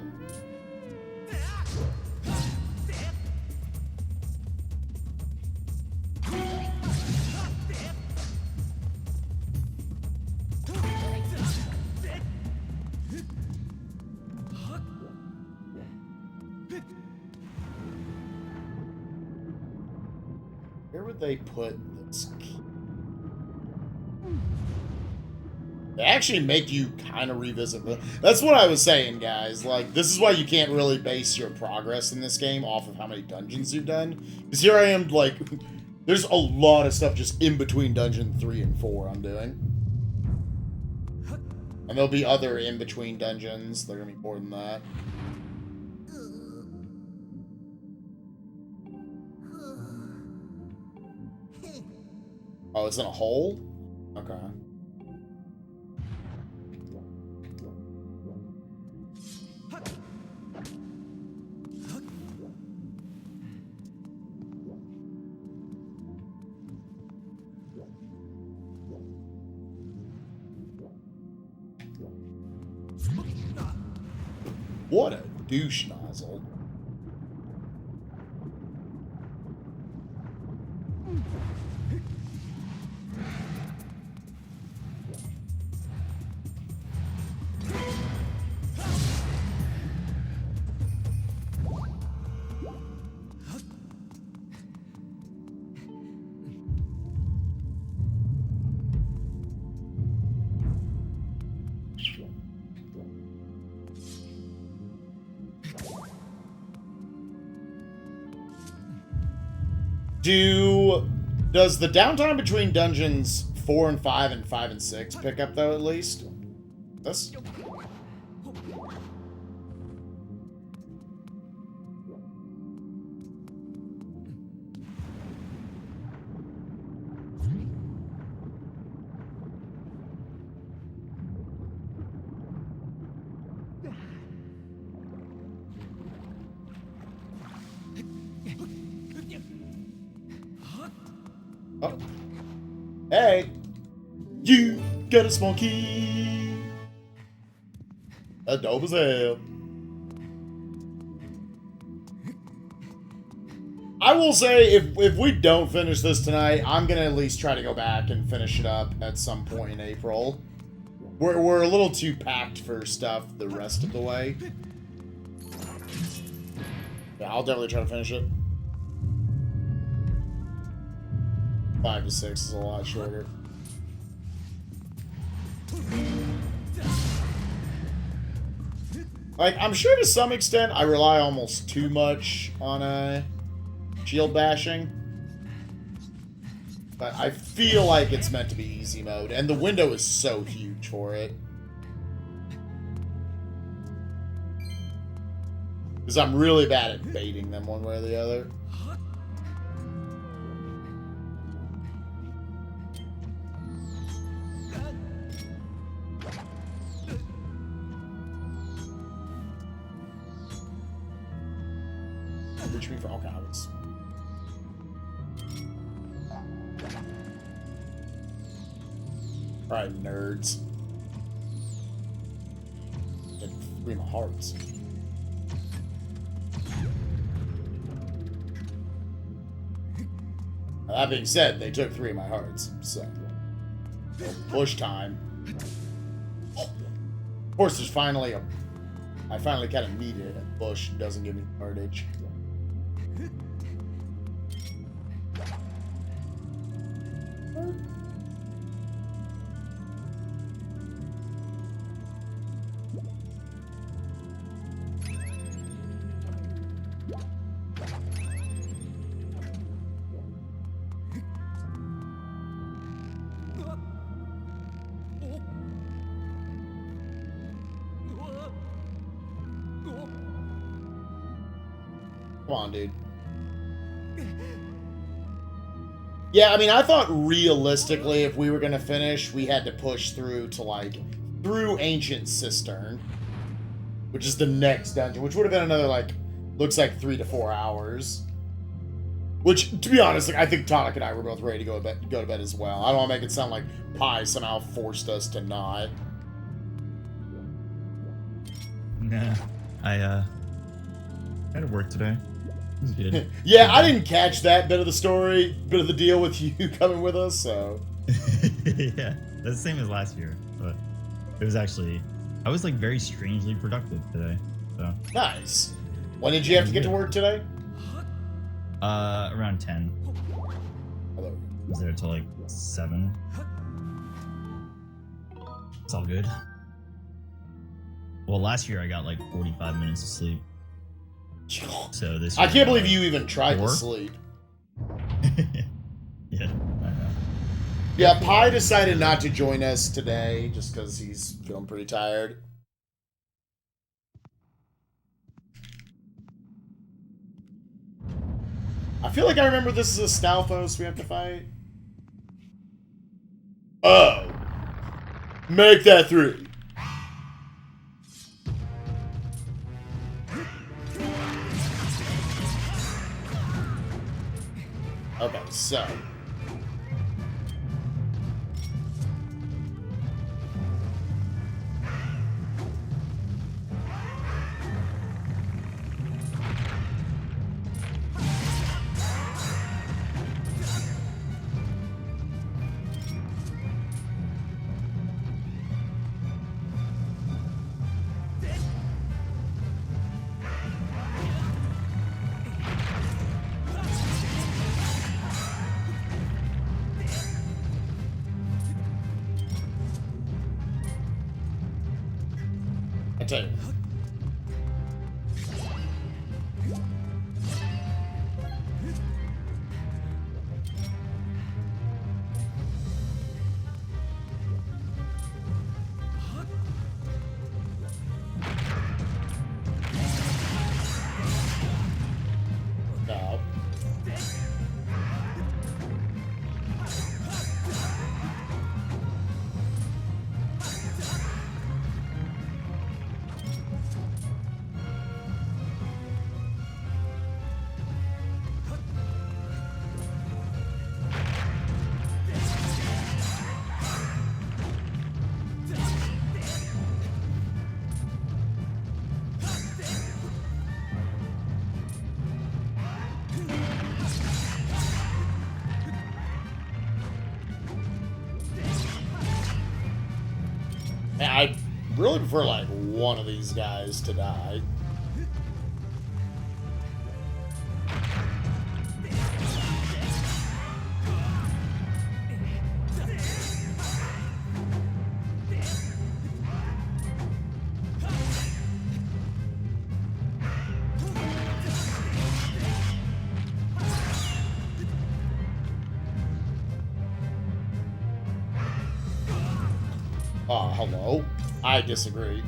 Where would they put this key? They actually make you kind of revisit the... That's what I was saying, guys. Like, this is why you can't really base your progress in this game off of how many dungeons you've done. Because here I am, like... There's a lot of stuff just in between dungeon 3 and 4 I'm doing. And there'll be other in-between dungeons. They're going to be more than that. Oh, it's in a hole? Okay. What a douche nozzle. Does the downtime between dungeons 4 and 5 and 5 and 6 pick up though at least? This? Oh. Hey! You got a small key! That's dope as hell. I will say, if we don't finish this tonight, I'm gonna at least try to go back and finish it up at some point in April. We're a little too packed for stuff the rest of the way. Yeah, I'll definitely try to finish it. 5 to 6 is a lot shorter. Like, I'm sure to some extent I rely almost too much on shield bashing. But I feel like it's meant to be easy mode, and the window is so huge for it. Because I'm really bad at baiting them one way or the other. Reach me for all counts. Alright, nerds. Get 3 of my hearts. Now, that being said, they took 3 of my hearts, so. Push time. Of course, there's finally I finally kind of need it, and Bush doesn't give me heartage. Come on, dude. Yeah, I mean, I thought realistically, if we were gonna finish, we had to push through to, like, through Ancient Cistern, which is the next dungeon, which would have been another, like, looks like 3 to 4 hours. Which, to be honest, like, I think Tonic and I were both ready to go to bed as well. I don't want to make it sound like Pi somehow forced us to not. Nah, I had to work today. It was good. Yeah, I didn't catch that bit of the story, bit of the deal with you coming with us, so. Yeah, that's the same as last year, but it was actually, I was like very strangely productive today. So nice. When did you have to get to work today? Around 10. Hello. I was there till like 7. It's all good. Well, last year I got like 45 minutes of sleep. So this year I can't believe you even tried to sleep. Yeah, I know. Yeah, Pi decided not to join us today just because he's feeling pretty tired. I feel like I remember this is a Stalfos we have to fight. Oh. Make that 3. Okay, so. take it. No. I really prefer, like, one of these guys to die. Hello? I disagree.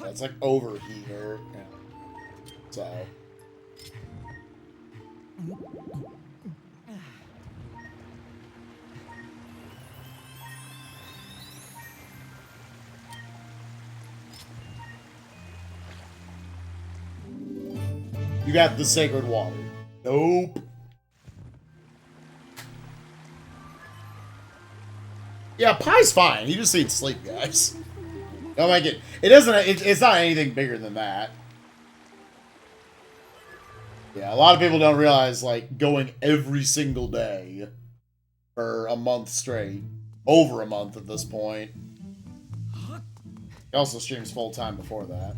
It's like over here. Yeah. So. You got the sacred water. Nope. Yeah, Pie's fine. He just needs sleep, guys. Don't make it. It doesn't. It's not anything bigger than that. Yeah, a lot of people don't realize, like, going every single day for a month straight, over a month at this point. He also streams full time before that.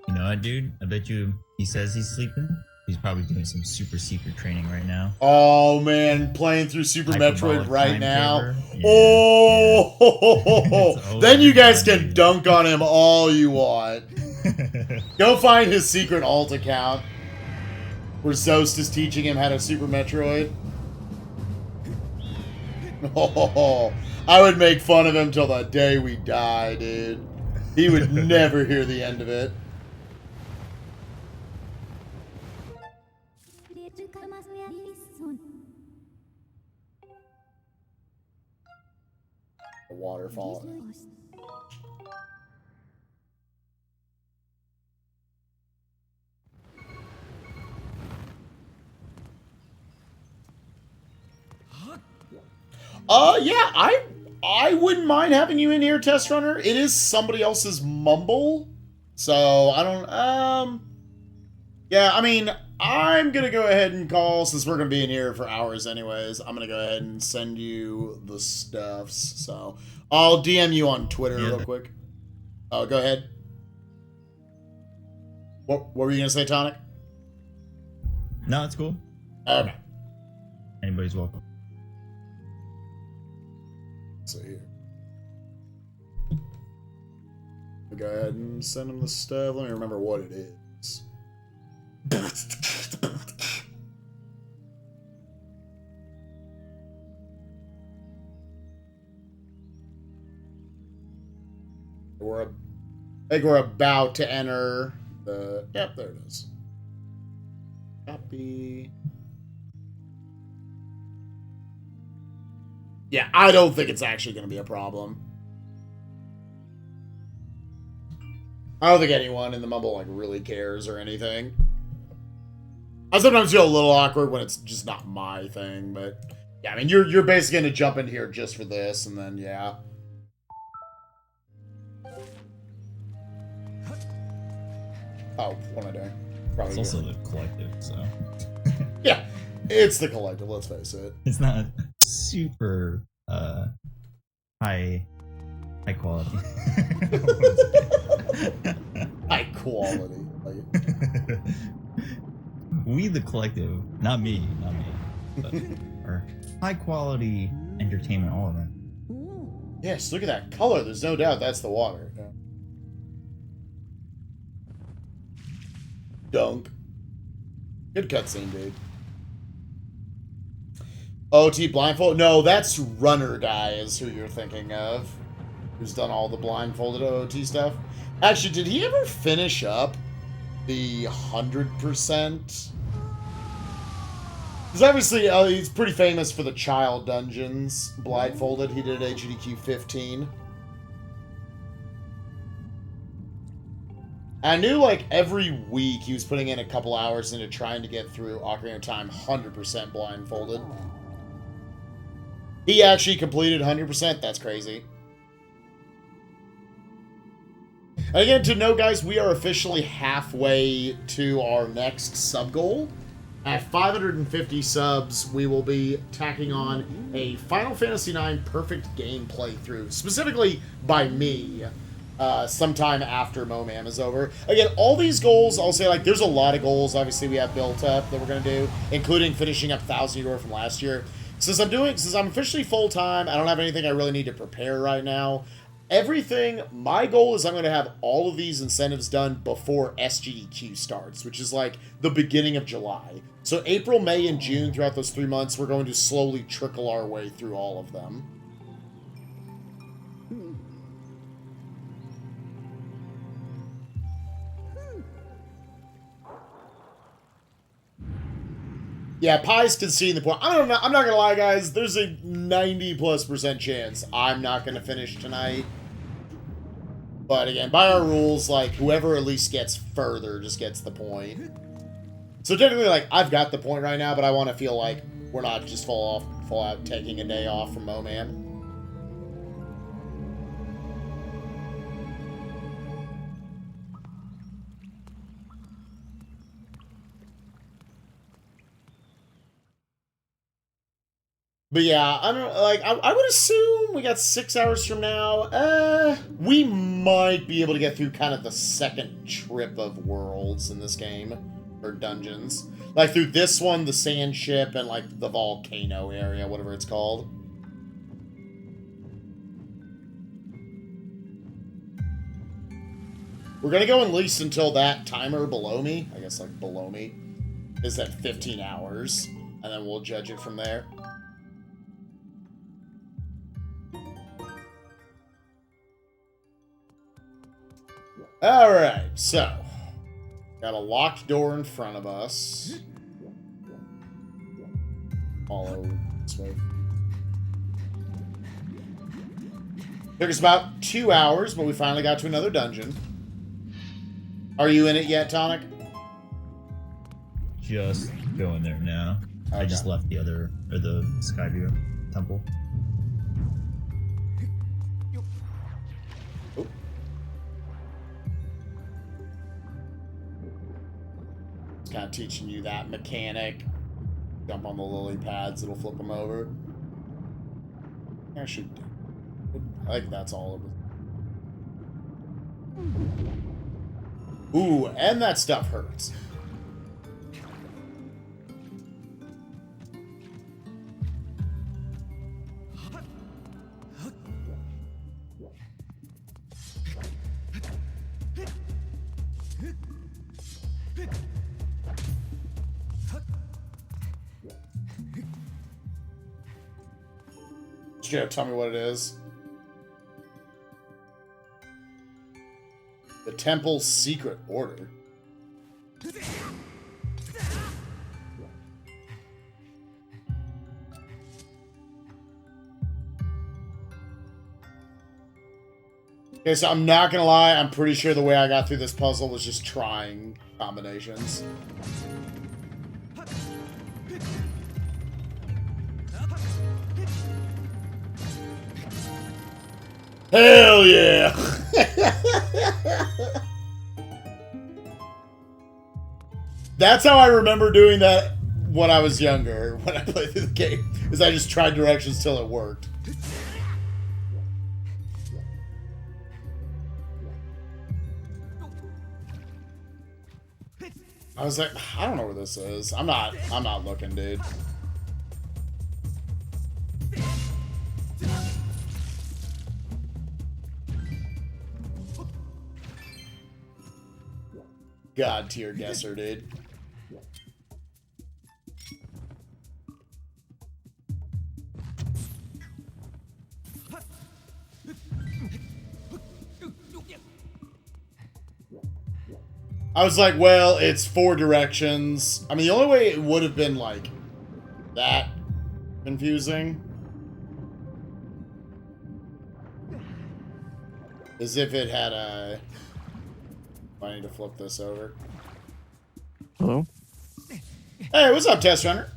You know what, dude? I bet you he says he's sleeping. He's probably doing some super secret training right now. Oh, man. Playing through Super Metroid right now. Yeah, oh! yeah. Then you guys can dunk on him all you want. Go find his secret alt account where Zost is teaching him how to Super Metroid. Oh, I would make fun of him till the day we die, dude. He would never hear the end of it. A waterfall. Yeah, I wouldn't mind having you in here, Test Runner. It is somebody else's mumble, so I don't, yeah, I mean, I'm gonna go ahead and call, since we're gonna be in here for hours anyways, I'm gonna go ahead and send you the stuffs, so I'll DM you on Twitter real quick. Oh, go ahead. What were you gonna say, Tonic? No, it's cool. Okay. Anybody's welcome. So here. I'll go ahead and send him the stuff. Let me remember what it is. I think we're about to enter the... Yep, there it is. Copy. Yeah, I don't think it's actually going to be a problem. I don't think anyone in the Mumble like really cares or anything. I sometimes feel a little awkward when it's just not my thing, but yeah, I mean you're basically gonna jump in here just for this, and then yeah. Oh, what am I doing? Probably It's also the collective, so yeah, it's the collective. Let's face it. it's not super high quality. High quality. Like, We the collective, not me, but are high quality entertainment all around. yes, look at that color. There's no doubt that's the water. Yeah. Dunk. Good cutscene, dude. OT blindfold? No, that's Runner Guy is who you're thinking of. Who's done all the blindfolded OT stuff. Actually, did he ever finish up the 100%? Because obviously, he's pretty famous for the child dungeons. Blindfolded, he did HDQ 15. I knew, like, every week he was putting in a couple hours into trying to get through Ocarina of Time 100% blindfolded. He actually completed 100%? That's crazy. And again, to know, guys, we are officially halfway to our next sub goal. At 550 subs, we will be tacking on a Final Fantasy IX perfect game playthrough, specifically by me, sometime after MOMAM is over. Again, all these goals, I'll say, like, there's a lot of goals, obviously, we have built up that we're going to do, including finishing up 1,000 Euro from last year. Since I'm officially full-time, I don't have anything I really need to prepare right now. Everything, my goal is I'm going to have all of these incentives done before SGDQ starts, which is like the beginning of July. So April, May, and June, throughout those 3 months, we're going to slowly trickle our way through all of them. Yeah, Pie's conceding the point. I'm not gonna lie, guys. There's a 90+% chance I'm not gonna finish tonight. But again, by our rules, like, whoever at least gets further just gets the point. So technically, like, I've got the point right now, but I want to feel like we're not just full out taking a day off from MOMAM. But yeah, I don't like. I would assume we got 6 hours from now. We might be able to get through kind of the second trip of worlds in this game, or dungeons, like through this one, the sand ship, and like the volcano area, whatever it's called. We're gonna go at least until that timer below me, I guess like below me, is at 15 hours, and then we'll judge it from there. Alright, so got a locked door in front of us. Follow this way. Took us about 2 hours, but we finally got to another dungeon. Are you in it yet, Tonic? Just going there now. Okay. I just left the Skyward temple. Kind of teaching you that mechanic. Jump on the lily pads, it'll flip them over. Actually, I think that's all of it. Ooh, and that stuff hurts. You know, tell me what it is. The Temple's secret order. Okay, so I'm not gonna lie, I'm pretty sure the way I got through this puzzle was just trying combinations. Hell yeah! That's how I remember doing that when I was younger, when I played through the game, is I just tried directions till it worked. I was like, I don't know where this is. I'm not looking, dude. God tier guesser, dude. I was like, well, it's 4 directions. I mean, the only way it would have been, like, that confusing is if it had a... I need to flip this over. Hello? Hey, what's up, Test Runner?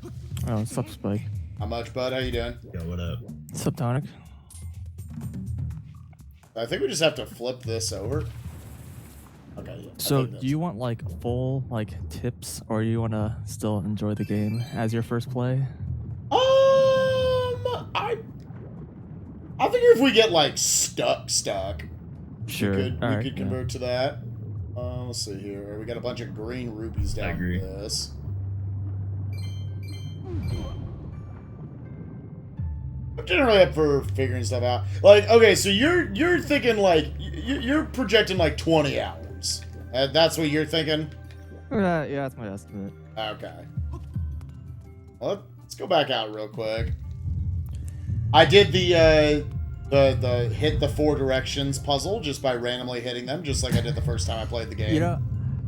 Oh, what's up, Spike? How much, bud? How you doing? Yo, what up? What's up, Tonic? I think we just have to flip this over. Okay, yeah. So, do you want, like, full, like, tips, or do you want to still enjoy the game as your first play? I think if we get, like, stuck, Sure. we Alright, could convert to that. Let's see here. We got a bunch of green rupees down I agree. this. I'm generally up for figuring stuff out. Like, okay, so you're thinking like you're projecting like 20 hours. That's what you're thinking. Yeah, that's my estimate. Okay. Well, let's go back out real quick. I did the hit the 4 directions puzzle just by randomly hitting them, just like I did the first time I played the game. You know,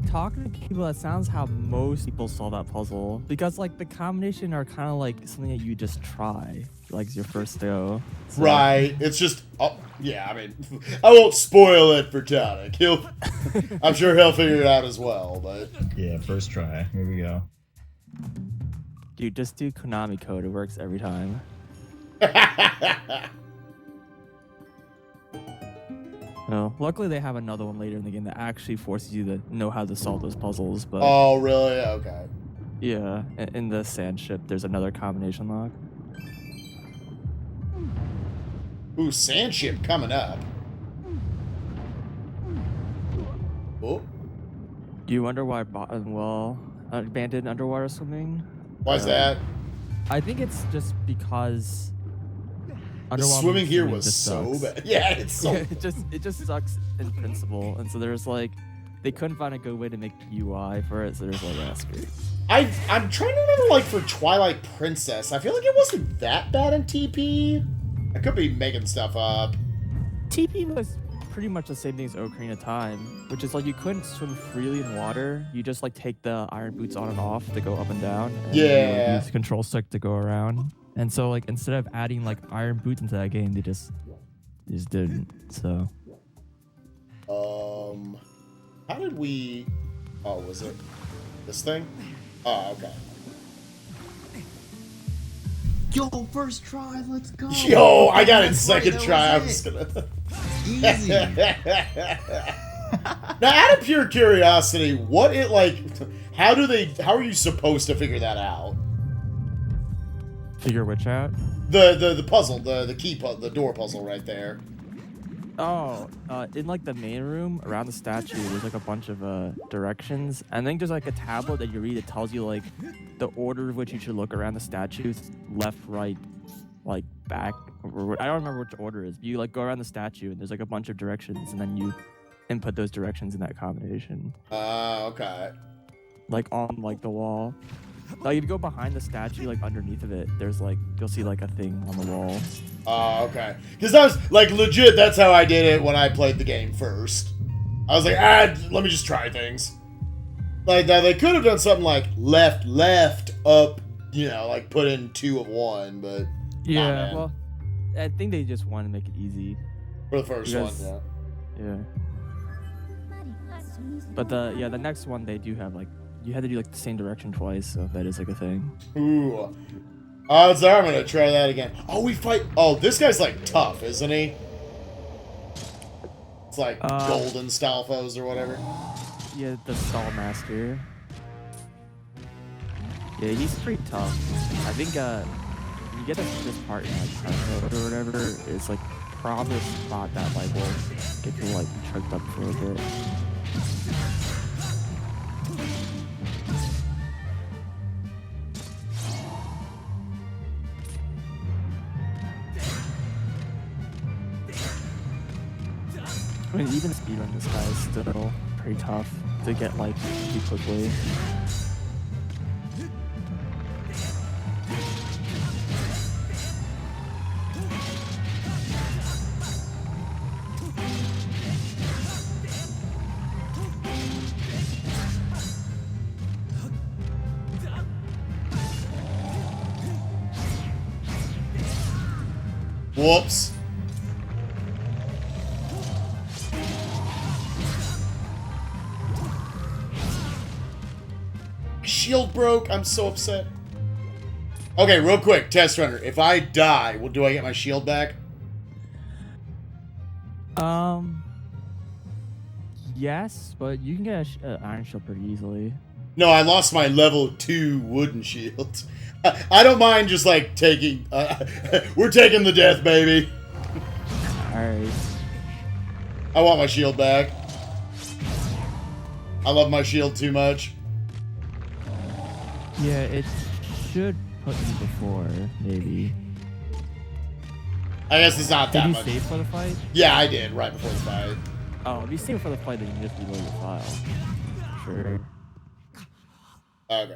talking to people, that sounds how most people solve that puzzle. Because, like, the combination are kind of like something that you just try, like, it's your first go. So. Right. It's just, oh, yeah, I mean, I won't spoil it for Tonic. I'm sure he'll figure it out as well, but. Yeah, first try. Here we go. Dude, just do Konami code. It works every time. No, luckily they have another one later in the game that actually forces you to know how to solve those puzzles. But oh, really? Okay. yeah, in the sand ship, there's another combination lock. Ooh, sand ship coming up. Oh. Do you wonder why abandoned underwater swimming? Why's that? I think it's just because The swimming here was just so sucks. bad. Yeah, it's so. it just sucks in principle, and so there's like they couldn't find a good way to make UI for it, so there's like screw it. I'm trying to remember, like, for Twilight Princess. I feel like it wasn't that bad in TP. I could be making stuff up. TP was pretty much the same thing as Ocarina of Time, which is like you couldn't swim freely in water. You just like take the iron boots on and off to go up and down. And you, like, use the control stick to go around. And so like instead of adding like iron boots into that game, they just didn't. So. How did we? Oh, was it this thing? Oh, okay. Yo, first try, let's go. Yo, I got it second try. I'm just gonna. Easy. Now, out of pure curiosity, what it like? How are you supposed to figure that out? Figure which out? The puzzle, the key puzzle, the door puzzle right there. Oh, in like the main room around the statue, there's like a bunch of directions. And I think there's like a tablet that you read that tells you like the order of which you should look around the statue, left, right, like back. Or, I don't remember which order it is. But you like go around the statue and there's like a bunch of directions, and then you input those directions in that combination. Okay. Like on like the wall. Like if you go behind the statue, like underneath of it, there's like you'll see like a thing on the wall. Oh, okay. Because that was like legit. That's how I did it when I played the game first. I was like, let me just try things. Like now they could have done something like left, up. You know, like put in 2 of 1, but yeah. Well, I think they just want to make it easy for the first one. Yeah. Yeah. But the next one they do have like you had to do like the same direction twice, so that is like a thing. Ooh. Odds are I'm gonna try that again. Oh, we fight. Oh, this guy's like tough, isn't he? It's like golden Stalfos or whatever. Yeah, the Stall Master. Yeah, he's pretty tough. I think you get this part in like hard mode or whatever, it's like probably a spot that like will get you like choked up for a bit. I mean, even speedrun this guy is still pretty tough to get like pretty quickly. Whoops. Shield broke. I'm so upset. Okay, real quick, test runner. If I die, do I get my shield back? Yes, but you can get an iron shield pretty easily. No, I lost my level 2 wooden shield. I don't mind just like taking. We're taking the death, baby. Alright. I want my shield back. I love my shield too much. Yeah, it should put you before, maybe. I guess it's not that Did you much. save for the fight? Yeah, I did right before the fight. Oh, if you save for the fight, then you can just reload your file. Sure. Okay.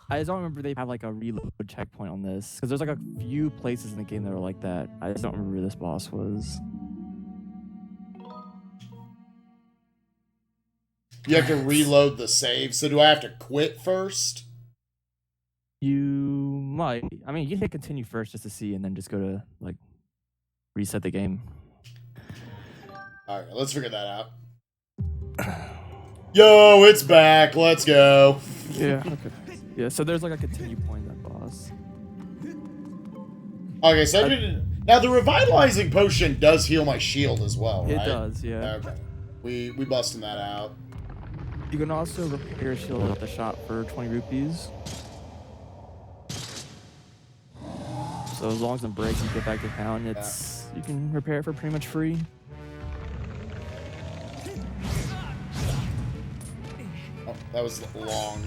I just don't remember they have like a reload checkpoint on this, because there's like a few places in the game that are like that. I just don't remember who this boss was. You have to reload the save, so do I have to quit first? You might. I mean, you can hit continue first just to see, and then just go to like reset the game. Alright, let's figure that out. Yo, it's back. Let's go. Yeah. Okay. Yeah. So there's like a continue point in that boss. Okay, so I didn't. Now the revitalizing potion does heal my shield as well, right? It does. Yeah. Okay. We busting that out. You can also repair your shield at the shop for 20 rupees. So as long as it breaks, you get back to town. You can repair it for pretty much free. Oh, that was long.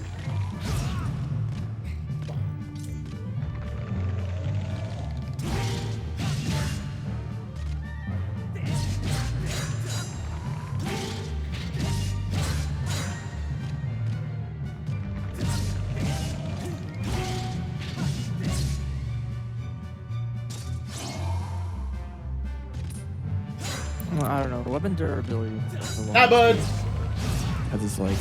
Well, I don't know. Weapon durability. Hi, bud. Because it's like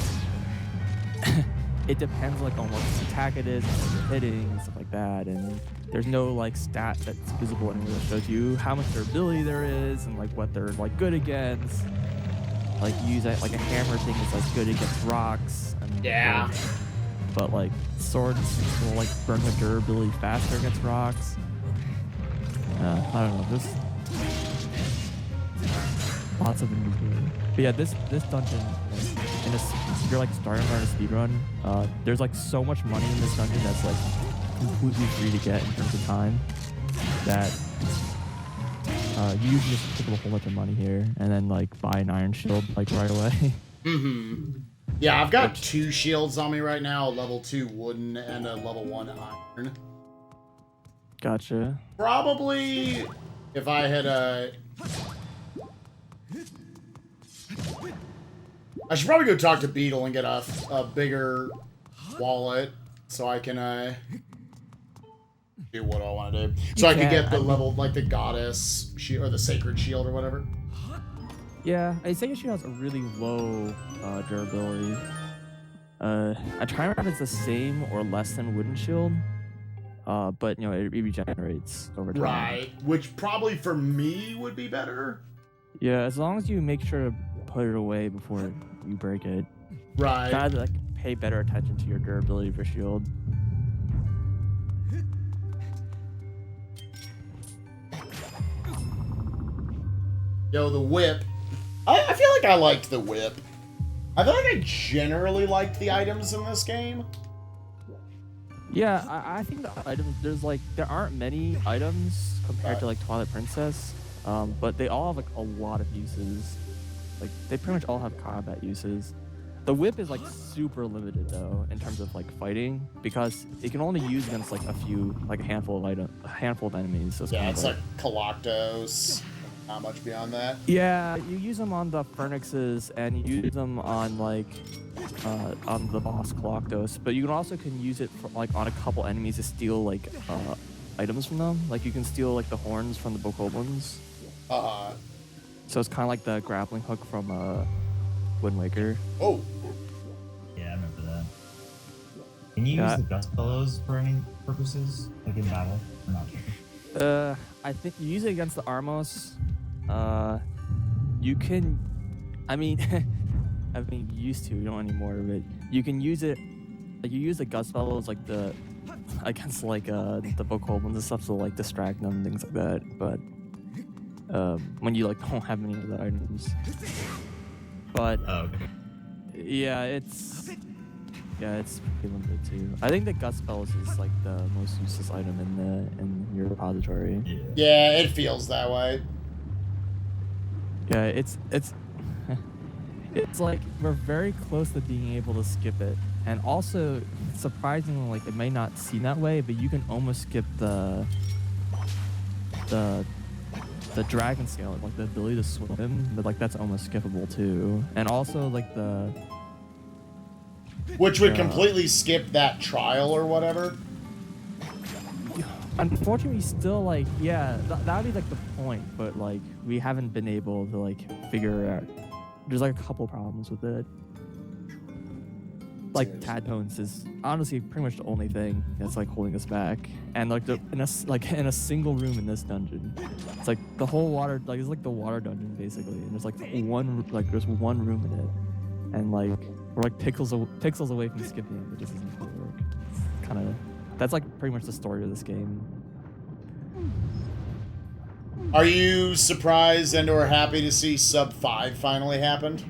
it depends like on what attack it is, and what you're hitting, and stuff like that. And there's no like stat that's visible anywhere that shows you how much durability there is and like what they're like good against. Like you use like a hammer thing is like good against rocks. And, Yeah. but like swords will like burn the durability faster against rocks. I don't know. This lots of inventory. But yeah, this dungeon, like, if you're like starting on a speedrun, there's like so much money in this dungeon that's like completely free to get in terms of time that you usually just pick up a whole bunch of money here and then like buy an iron shield like right away. Yeah, I've got 2 shields on me right now, a level 2 wooden and a level 1 iron. Gotcha. Probably if I had I should probably go talk to Beetle and get a bigger wallet so I can do what I want to do. So I can get the level, like the goddess shield or the sacred shield or whatever. Yeah, I think she has a really low durability. I try to remember if it's the same or less than wooden shield. But you know, it regenerates over time. Right, which probably for me would be better. Yeah, as long as you make sure to put it away before you break it. Right. Gotta like pay better attention to your durability of your shield. Yo, the whip. I feel like I liked the whip. I feel like I generally liked the items in this game. Yeah, I think the items, there aren't many items compared to like Twilight Princess, but they all have like a lot of uses. Like they pretty much all have combat uses. The whip is like super limited though in terms of like fighting because it can only use against like a handful of enemies. So Yeah, it's like Coloctos. Not much beyond that. Yeah, you use them on the Phoenixes and you use them on like on the boss Coloctos, but you can use it for, like on a couple enemies to steal like items from them. Like you can steal like the horns from the Bokoblins. So it's kind of like the grappling hook from Wind Waker. Oh. Yeah, I remember that. Can you use the gust bellows for any purposes, like in battle? Or not? I think you use it against the Armos. You can, I mean, you used to, you don't anymore, but you can use it, like you use the gust bellows like against like the Bokoblins and stuff to like distract them and things like that, but when you like don't have any of the items. But yeah, it's pretty limited too. I think the gust bellows is like the most useless item in your repository. Yeah, it feels that way. Yeah, it's like we're very close to being able to skip it, and also surprisingly, like it may not seem that way, but you can almost skip the dragon scale, like the ability to swim, but like that's almost skippable too, and also like the which would completely skip that trial or whatever. Unfortunately, still like that would be like the point, but like we haven't been able to like figure it out. There's like a couple problems with it. Like Tadpones is honestly pretty much the only thing that's like holding us back, and like in a single room in this dungeon, it's like the whole water, like it's like the water dungeon basically, and there's like there's one room in it, and like we're like pixels away from skipping it. It just isn't gonna work. It's kind of. That's like pretty much the story of this game. Are you surprised and or happy to see sub 5 finally happened?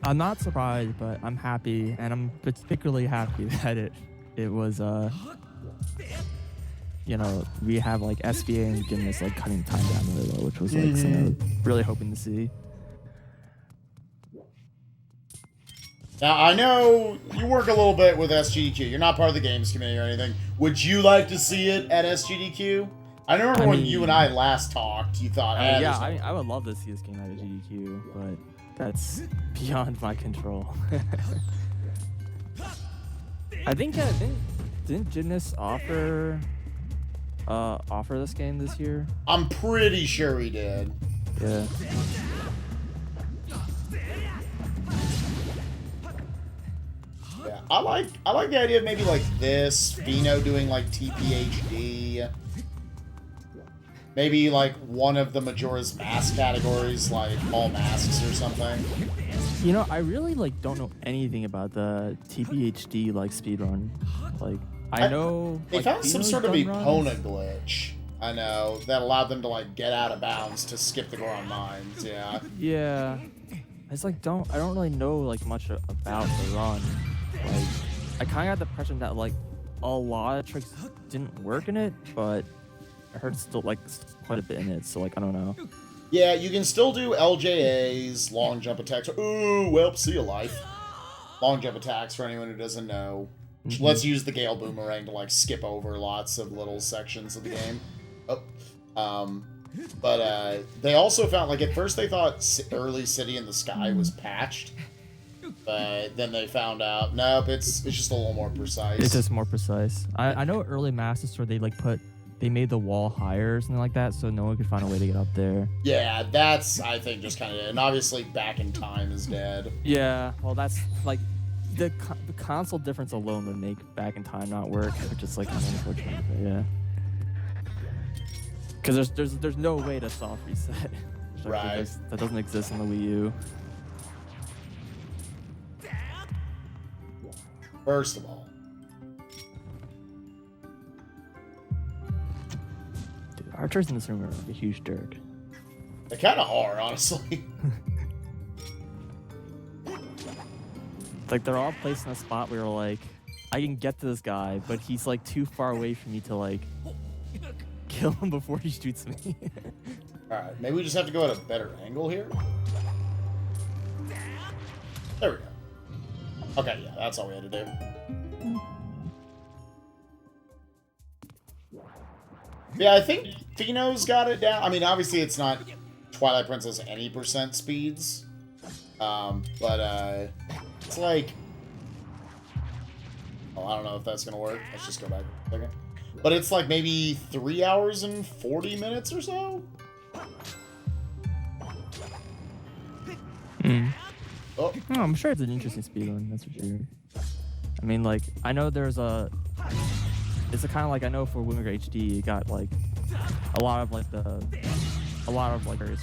I'm not surprised, but I'm happy, and I'm particularly happy that it was we have like SBA and Gymnast like cutting time down really low, which was like something I was really hoping to see. Now, I know you work a little bit with SGDQ. You're not part of the games committee or anything. Would you like to see it at SGDQ? I remember when you and I last talked, you thought, I would love to see this game at SGDQ, but that's beyond my control. I think, didn't Gymnast offer this game this year? I'm pretty sure he did. Yeah. Yeah, I like the idea of maybe like this, Fino doing like TPHD. Maybe like one of the Majora's Mask categories, like all masks or something. You know, I really like don't know anything about the TPHD like speedrun. Like I know they like, found some Fino's sort of done Epona runs. glitch. I know that allowed them to like get out of bounds to skip the Goron mines. Yeah. Yeah. It's like I don't really know like much about the run. Like I kind of got the impression that like a lot of tricks didn't work in it, but I heard still like quite a bit in it. So like I don't know. Yeah, you can still do LJAs, long jump attacks. Ooh, well, see you life. Long jump attacks for anyone who doesn't know. Let's use the Gale Boomerang to like skip over lots of little sections of the game. But they also found, like, at first they thought early City in the Sky was patched, but then they found out, nope, it's just a little more precise. It's just more precise. I know early Master Sword they made the wall higher or something like that, so no one could find a way to get up there. Yeah, that's, I think, just kind of, and obviously Back in Time is dead. Yeah, well, that's like the console difference alone would make Back in Time not work, which is like unfortunate. But yeah. Because there's no way to soft reset. There's Right. that doesn't exist on the Wii U. First of all, Dude, archers in this room are like a huge jerk. they kind of are, honestly. Like they're all placed in a spot where like I can get to this guy, but he's like too far away for me to like kill him before he shoots me. Alright, maybe we just have to go at a better angle here? There we go. Okay, yeah, that's all we had to do. Yeah, I think Fino's got it down. I mean, obviously it's not Twilight Princess any % speeds. But it's like... Oh, I don't know if that's gonna work. Let's just go back a second. But it's like maybe 3 hours and 40 minutes or so? Oh. No, I'm sure it's an interesting speedrun, that's for sure. I mean, like, I know there's a... It's a kind of like, I know for Wind Waker HD, it got, like, a lot of various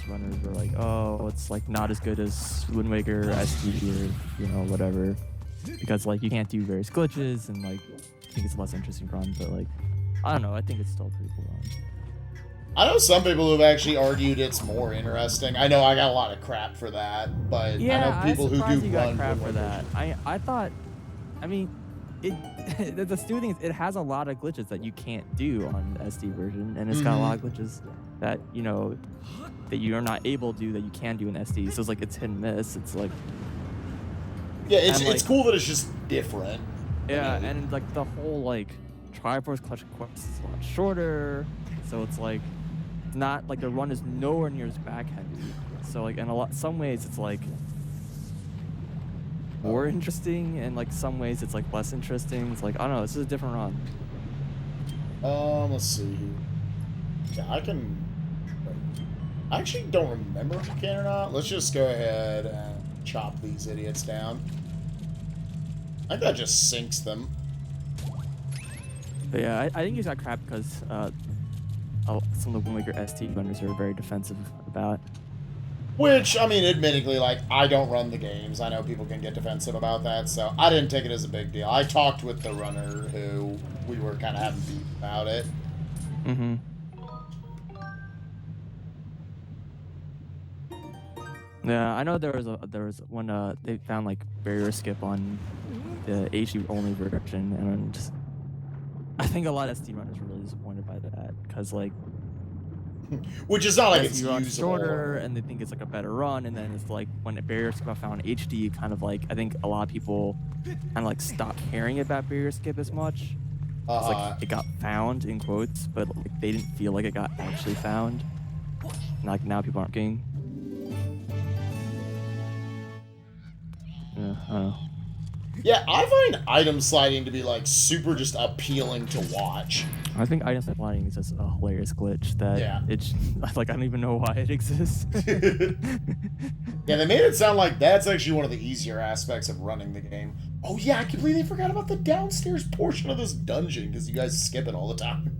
runners were like, oh, it's, like, not as good as Wind Waker SD or, you know, whatever. Because, like, you can't do various glitches and, like, I think it's a less interesting run, but, like, I don't know, I think it's still a pretty cool run. I know some people who've actually argued it's more interesting. I know I got a lot of crap for that, but Yeah, I know people who do you got run crap Wind for Waker. that. I thought, I mean, the stupid thing is it has a lot of glitches that you can't do on the SD version, and it's got a lot of glitches that, you know, that you're not able to do that you can do in SD. So it's like it's hit and miss. It's like Yeah, it's like, cool that it's just different. Yeah, and like the whole like Triforce Clutch quest is a lot shorter, so it's like not like the run is nowhere near as back heavy. So like in some ways it's like more interesting, and like some ways it's like less interesting. It's like I don't know, this is a different run. Let's see. Yeah, I can. I actually don't remember if you can or not. Let's just go ahead and chop these idiots down. I think that just sinks them. But yeah, I think you got crap because some of the Wind Waker ST runners are very defensive about. Which, I mean, admittedly, like, I don't run the games. I know people can get defensive about that, so I didn't take it as a big deal. I talked with the runner who we were kind of having beef about it. Mm-hmm. Yeah, I know there was one they found like barrier skip on the HD only version, and I think a lot of SD runners were really disappointed by that because like Which is not like it's SD runs usable. shorter, and they think it's like a better run, and then it's like when barrier skip got found in HD, kind of like I think a lot of people kind of like stopped caring about barrier skip as much. It's like it got found in quotes, but like, they didn't feel like it got actually found. And, like now people aren't getting. Yeah, I don't know. Yeah, I find item sliding to be like super just appealing to watch. I think item sliding is just a hilarious glitch that it's like I don't even know why it exists. Yeah, they made it sound like that's actually one of the easier aspects of running the game. Oh yeah, I completely forgot about the downstairs portion of this dungeon because you guys skip it all the time.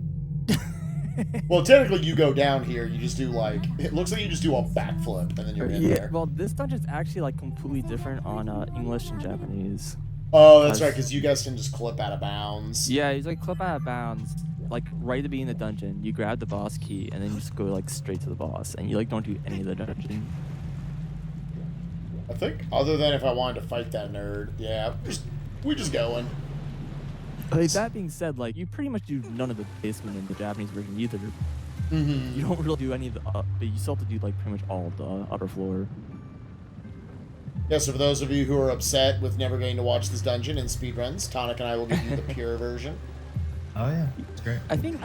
Well, technically you go down here, you just do like, it looks like you just do a backflip and then you're in there. Well, this dungeon's actually like completely different on English and Japanese. Oh, that's right, because you guys can just clip out of bounds. Yeah, he's like clip out of bounds. Like right at the beginning of the dungeon, you grab the boss key and then you just go like straight to the boss, and you like don't do any of the dungeon. I think, other than if I wanted to fight that nerd, yeah, we're just going. Like, that being said, like you pretty much do none of the basement in the Japanese version either. Mm-hmm. You don't really do any of the but you still have to do like pretty much all of the upper floor. Yeah, so for those of you who are upset with never getting to watch this dungeon in speedruns, Tonic and I will give you the pure version. Oh yeah, it's great. I think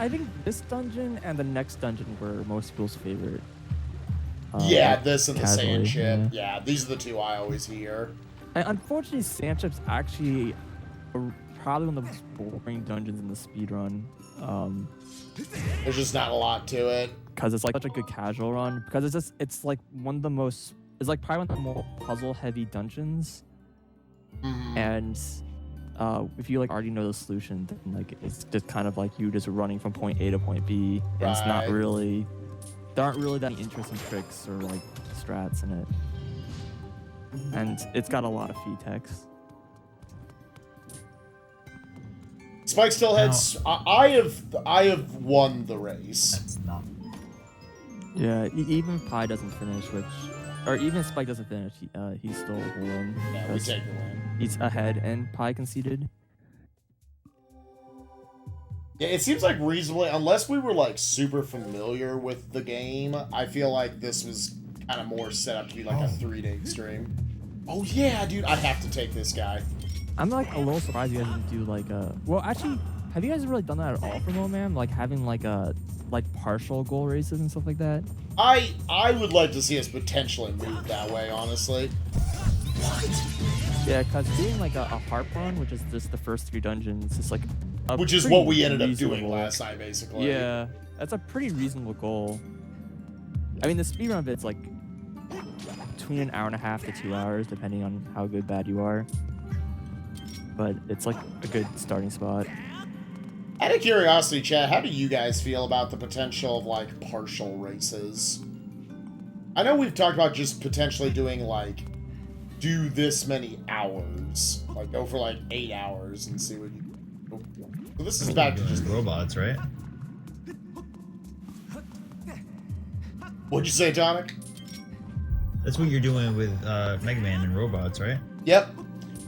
this dungeon and the next dungeon were most people's favorite. Yeah, this and the casually, sand ship. Yeah, these are the two I always hear. And unfortunately, sand ship's actually probably one of the most boring dungeons in the speedrun. There's just not a lot to it. Because it's like such a good casual run. Because it's like one of the most, it's like probably one of the more puzzle heavy dungeons. Mm-hmm. And if you like already know the solution, then like it's just kind of like you just running from point A to point B. And it's not Right. really there aren't really that many interesting tricks or like strats in it, and it's got a lot of feed text. Spike still heads. I have won the race. That's not. Yeah, even if Pi doesn't finish, or even if Spike doesn't finish, he still will win. Yeah, we take the win. He's ahead, and Pi conceded. Yeah, it seems like reasonably, unless we were like super familiar with the game, I feel like this was kind of more set up to be like a 3-day stream. Oh yeah, dude, I have to take this guy. I'm like a little surprised you guys didn't do like a. Well, actually, have you guys really done that at all for MOMAM? Like having like a partial goal races and stuff like that? I would like to see us potentially move that way, honestly. Yeah, because doing like a harp run, which is just the first 3 dungeons, is like. Which is what we ended up doing last night, basically. Yeah, that's a pretty reasonable goal. I mean, the speedrun bit's like between an hour and a half to 2 hours, depending on how good bad you are. But it's like a good starting spot. Out of curiosity, chat, how do you guys feel about the potential of like partial races? I know we've talked about just potentially doing like do this many hours, like go for like 8 hours and see what you. So this is back to just robots, right? What'd you say, Tonic? That's what you're doing with Mega Man and robots, right? Yep.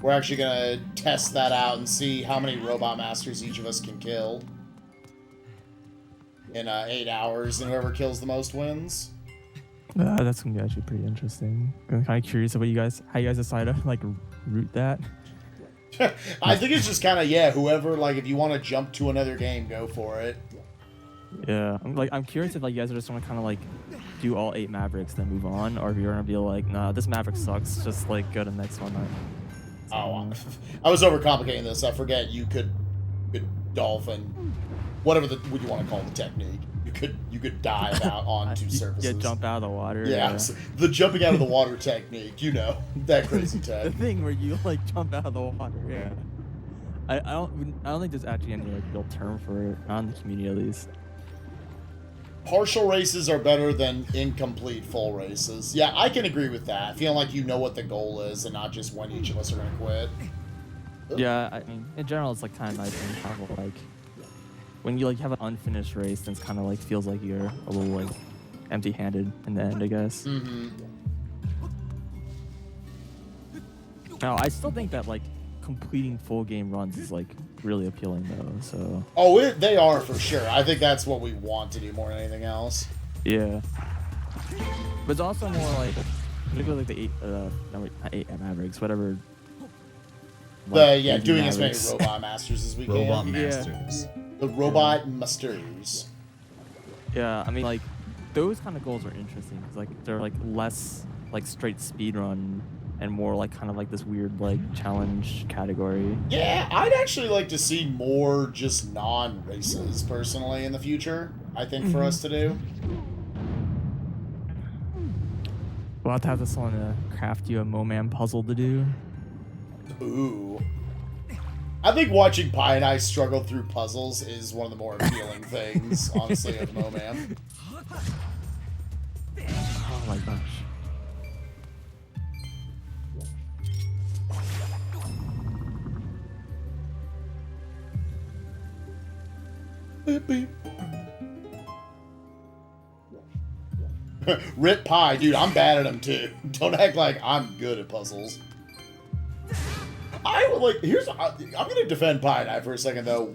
We're actually gonna test that out and see how many robot masters each of us can kill in 8 hours, and whoever kills the most wins. That's gonna be actually pretty interesting. I'm kind of curious about how you guys decide to like route that. I think it's just kind of, yeah, whoever, like, if you want to jump to another game, go for it. Yeah, I'm curious if like you guys are just gonna kind of like do all 8 Mavericks then move on, or if you're gonna be like, nah, this Maverick sucks, just like go to the next one. Oh, I was overcomplicating this. I forget you could dolphin, whatever what you want to call the technique. You could dive out onto surfaces. Yeah, jump out of the water. Yeah, so the jumping out of the water technique. You know that crazy tech. The thing where you like jump out of the water. Yeah. I don't think there's actually any like real term for it, not in the community at least. Partial races are better than incomplete full races. Yeah, I can agree with that. Feeling like you know what the goal is and not just when each of us are gonna quit. Yeah, I mean, in general, it's like kind of nice when you have like when you like have an unfinished race, then it's kind of like feels like you're a little like empty-handed in the end, I guess. Mm-hmm. Now, I still think that like completing full game runs is like really appealing though. So. Oh, they are for sure. I think that's what we want to do more than anything else. Yeah. But it's also more like particularly like the 8 Mavericks, whatever. Like, doing as many robot masters as we can. Robot masters. The robot masters. Yeah, I mean like those kind of goals are interesting because like they're like less like straight speed run and more like kind of like this weird like challenge category. Yeah, I'd actually like to see more just non-races personally in the future. I think for us to do. We'll have to have someone to craft you a MOMAM puzzle to do. Ooh. I think watching Pi and I struggle through puzzles is one of the more appealing things, honestly, of MOMAM. Oh my gosh. Beep, beep. Rip Pi, dude, I'm bad at them too. Don't act like I'm good at puzzles. I would I'm gonna defend Pi and I for a second though.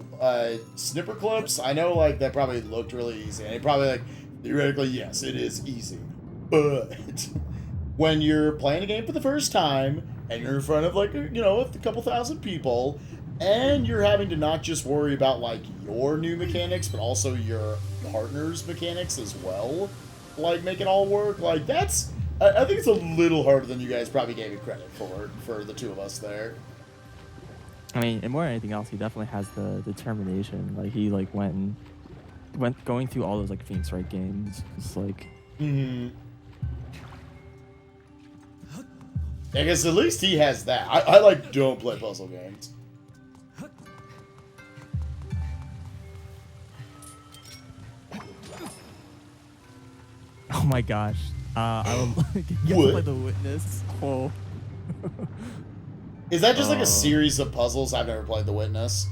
Snipper clips, I know like that probably looked really easy, and it probably like theoretically yes, it is easy. But when you're playing a game for the first time and you're in front of like a couple thousand people, and you're having to not just worry about like your new mechanics, but also your partner's mechanics as well, like make it all work, like that's I think it's a little harder than you guys probably gave me credit for the two of us there. I mean, and more than anything else, he definitely has the determination. Like he like went going through all those like Phoenix Wright games. It's like. Mm-hmm. I guess at least he has that. I like don't play puzzle games. my gosh. I will get to What? play The Witness. Oh. Is that just like a series of puzzles? I've never played The Witness.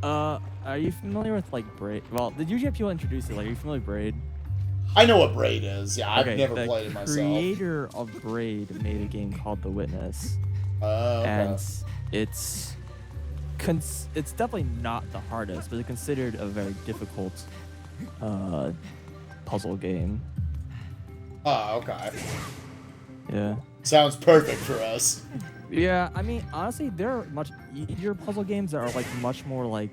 Are you familiar with like Braid? Well, did usually have people introduce it? Like, are you familiar with Braid? I know what Braid is. Yeah, I've Okay, never the played it myself. creator of Braid made a game called The Witness, Okay. and it's definitely not the hardest, but it's considered a very difficult puzzle game. Oh, okay. Yeah. Sounds perfect for us. Yeah, I mean, honestly, there are much easier puzzle games that are like much more like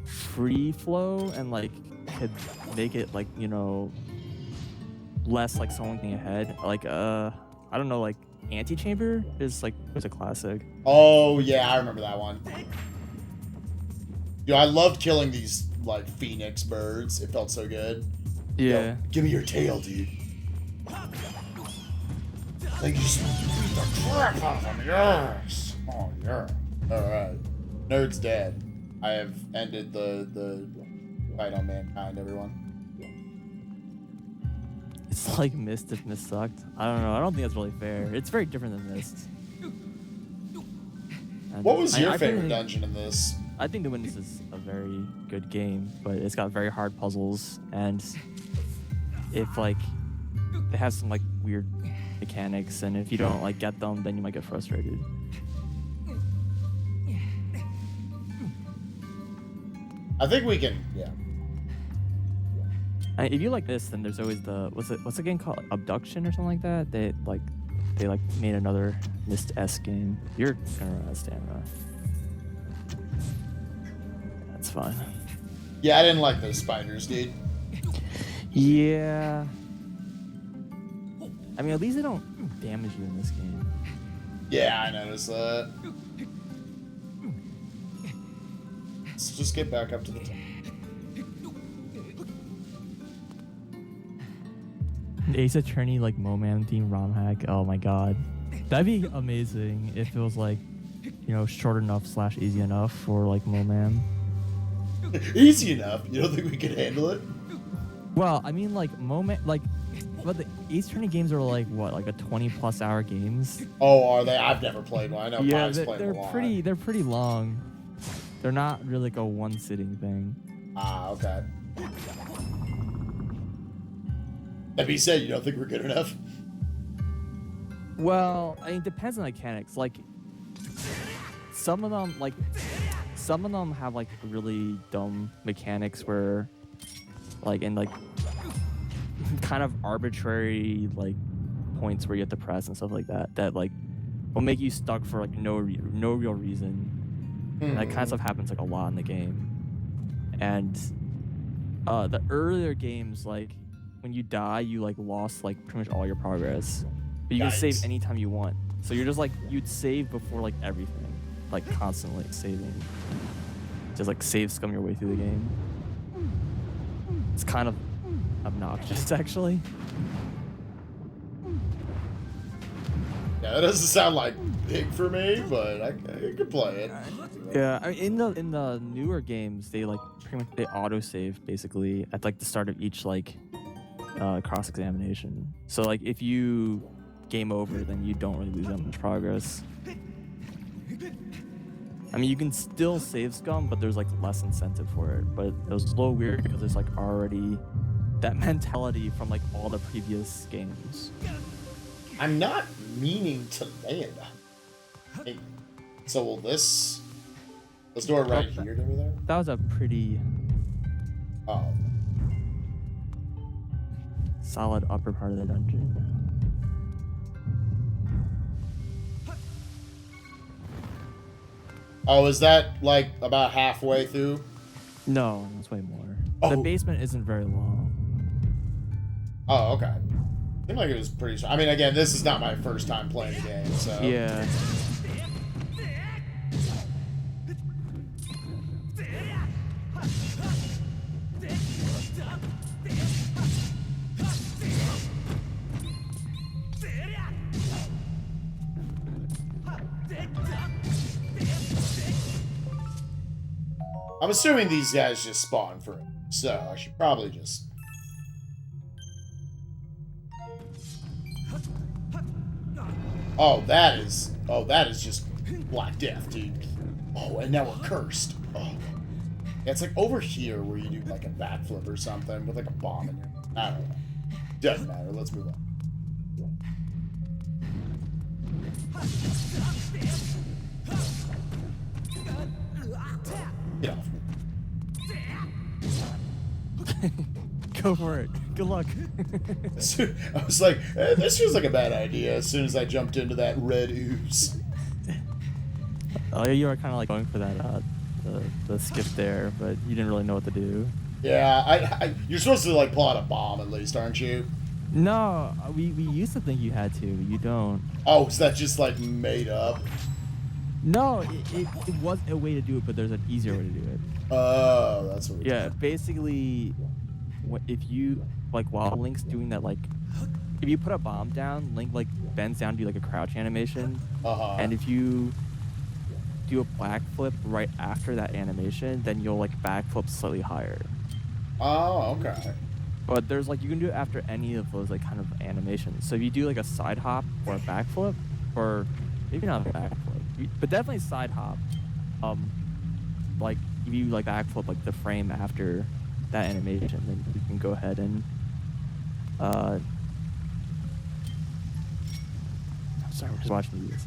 free flow and like could make it like, you know, less like someone getting ahead. Like I don't know, like Antechamber is like was a classic. Oh yeah, I remember that one. Yo, I loved killing these like phoenix birds. It felt so good. Yeah. Yo, give me your tail, dude. Like you just beat the crap out of them. Yes. Oh yeah. All right. Nerd's dead. I have ended the fight on mankind, everyone. It's like Myst if Myst sucked. I don't know. I don't think that's really fair. It's very different than Myst. And What was your I favorite think- dungeon in this? I think The Witness is a very good game, but it's got very hard puzzles, and if like it has some like weird mechanics, and if you don't like get them, then you might get frustrated. I think we can. Yeah. If you like this, then there's always the what's the game called? Abduction or something like that. They made another Myst-esque game. You're gonna run out of stamina. That's fine. Yeah, I didn't like those spiders, dude. Yeah. I mean, at least they don't damage you in this game. Yeah, I noticed that. Let's just get back up to the top. Ace Attorney like MOMAM theme ROM hack. Oh my god, that'd be amazing if it was like, you know, short enough / easy enough for like MOMAM. Easy enough. You don't think we could handle it? Well, I mean like but the Ace Attorney games are like what, like a 20+ hour games? Oh, are they? I've never played one. I know Yeah, Pi's played they're a lot. pretty long. They're not really like a one sitting thing. Ah, okay. That being said, you don't think we're good enough? Well, I mean, it depends on the mechanics. Like, some of them have like really dumb mechanics where, like, in like kind of arbitrary like points where you have to press and stuff like that. That like will make you stuck for like no real reason. And that kind of stuff happens like a lot in the game. And the earlier games, like when you die, you like lost like pretty much all your progress. But you can save anytime you want. So you're just like, you'd save before like everything. Like constantly saving. Just like save scum your way through the game. It's kind of obnoxious actually. Yeah, that doesn't sound like big for me, but I could play it. Yeah, I mean, in the newer games, they like pretty much they autosave basically at like the start of each like cross examination. So like if you game over, then you don't really lose that much progress. I mean, you can still save scum, but there's like less incentive for it. But it was a little weird because there's like already that mentality from like all the previous games. I'm not meaning to land. Hey, so will this door right here do me there? That was a pretty Oh. solid upper part of the dungeon. Oh, is that like about halfway through? No, it's way more. The Oh. basement isn't very long. Oh, okay. Seemed like it was pretty. I mean, again, this is not my first time playing the game, so. Yeah. I'm assuming these guys just spawn for it, so I should probably just Oh, that is just Black Death, dude. Oh, and now we're cursed. Oh. Yeah, it's like over here where you do like a backflip or something with like a bomb in your... I don't know. Doesn't matter. Let's move on. Get off me. Go for it. Good luck. I was like, this feels like a bad idea as soon as I jumped into that red ooze. Oh, you were kind of like going for that the skip there, but you didn't really know what to do. Yeah, you're supposed to like pull out a bomb at least, aren't you? No, we used to think you had to. You don't. Oh, is that just like made up? No, it was a way to do it, but there's an easier way to do it. Oh, that's what. Yeah, basically, if you like while Link's doing that, like if you put a bomb down, Link like bends down to do like a crouch animation, and if you do a backflip right after that animation, then you'll like backflip slightly higher. Oh, okay. But there's like you can do it after any of those like kind of animations. So if you do like a side hop or a backflip, or maybe not a backflip, but definitely side hop. Like if you like backflip like the frame after that animation, then you can go ahead and sorry, we're just watching these.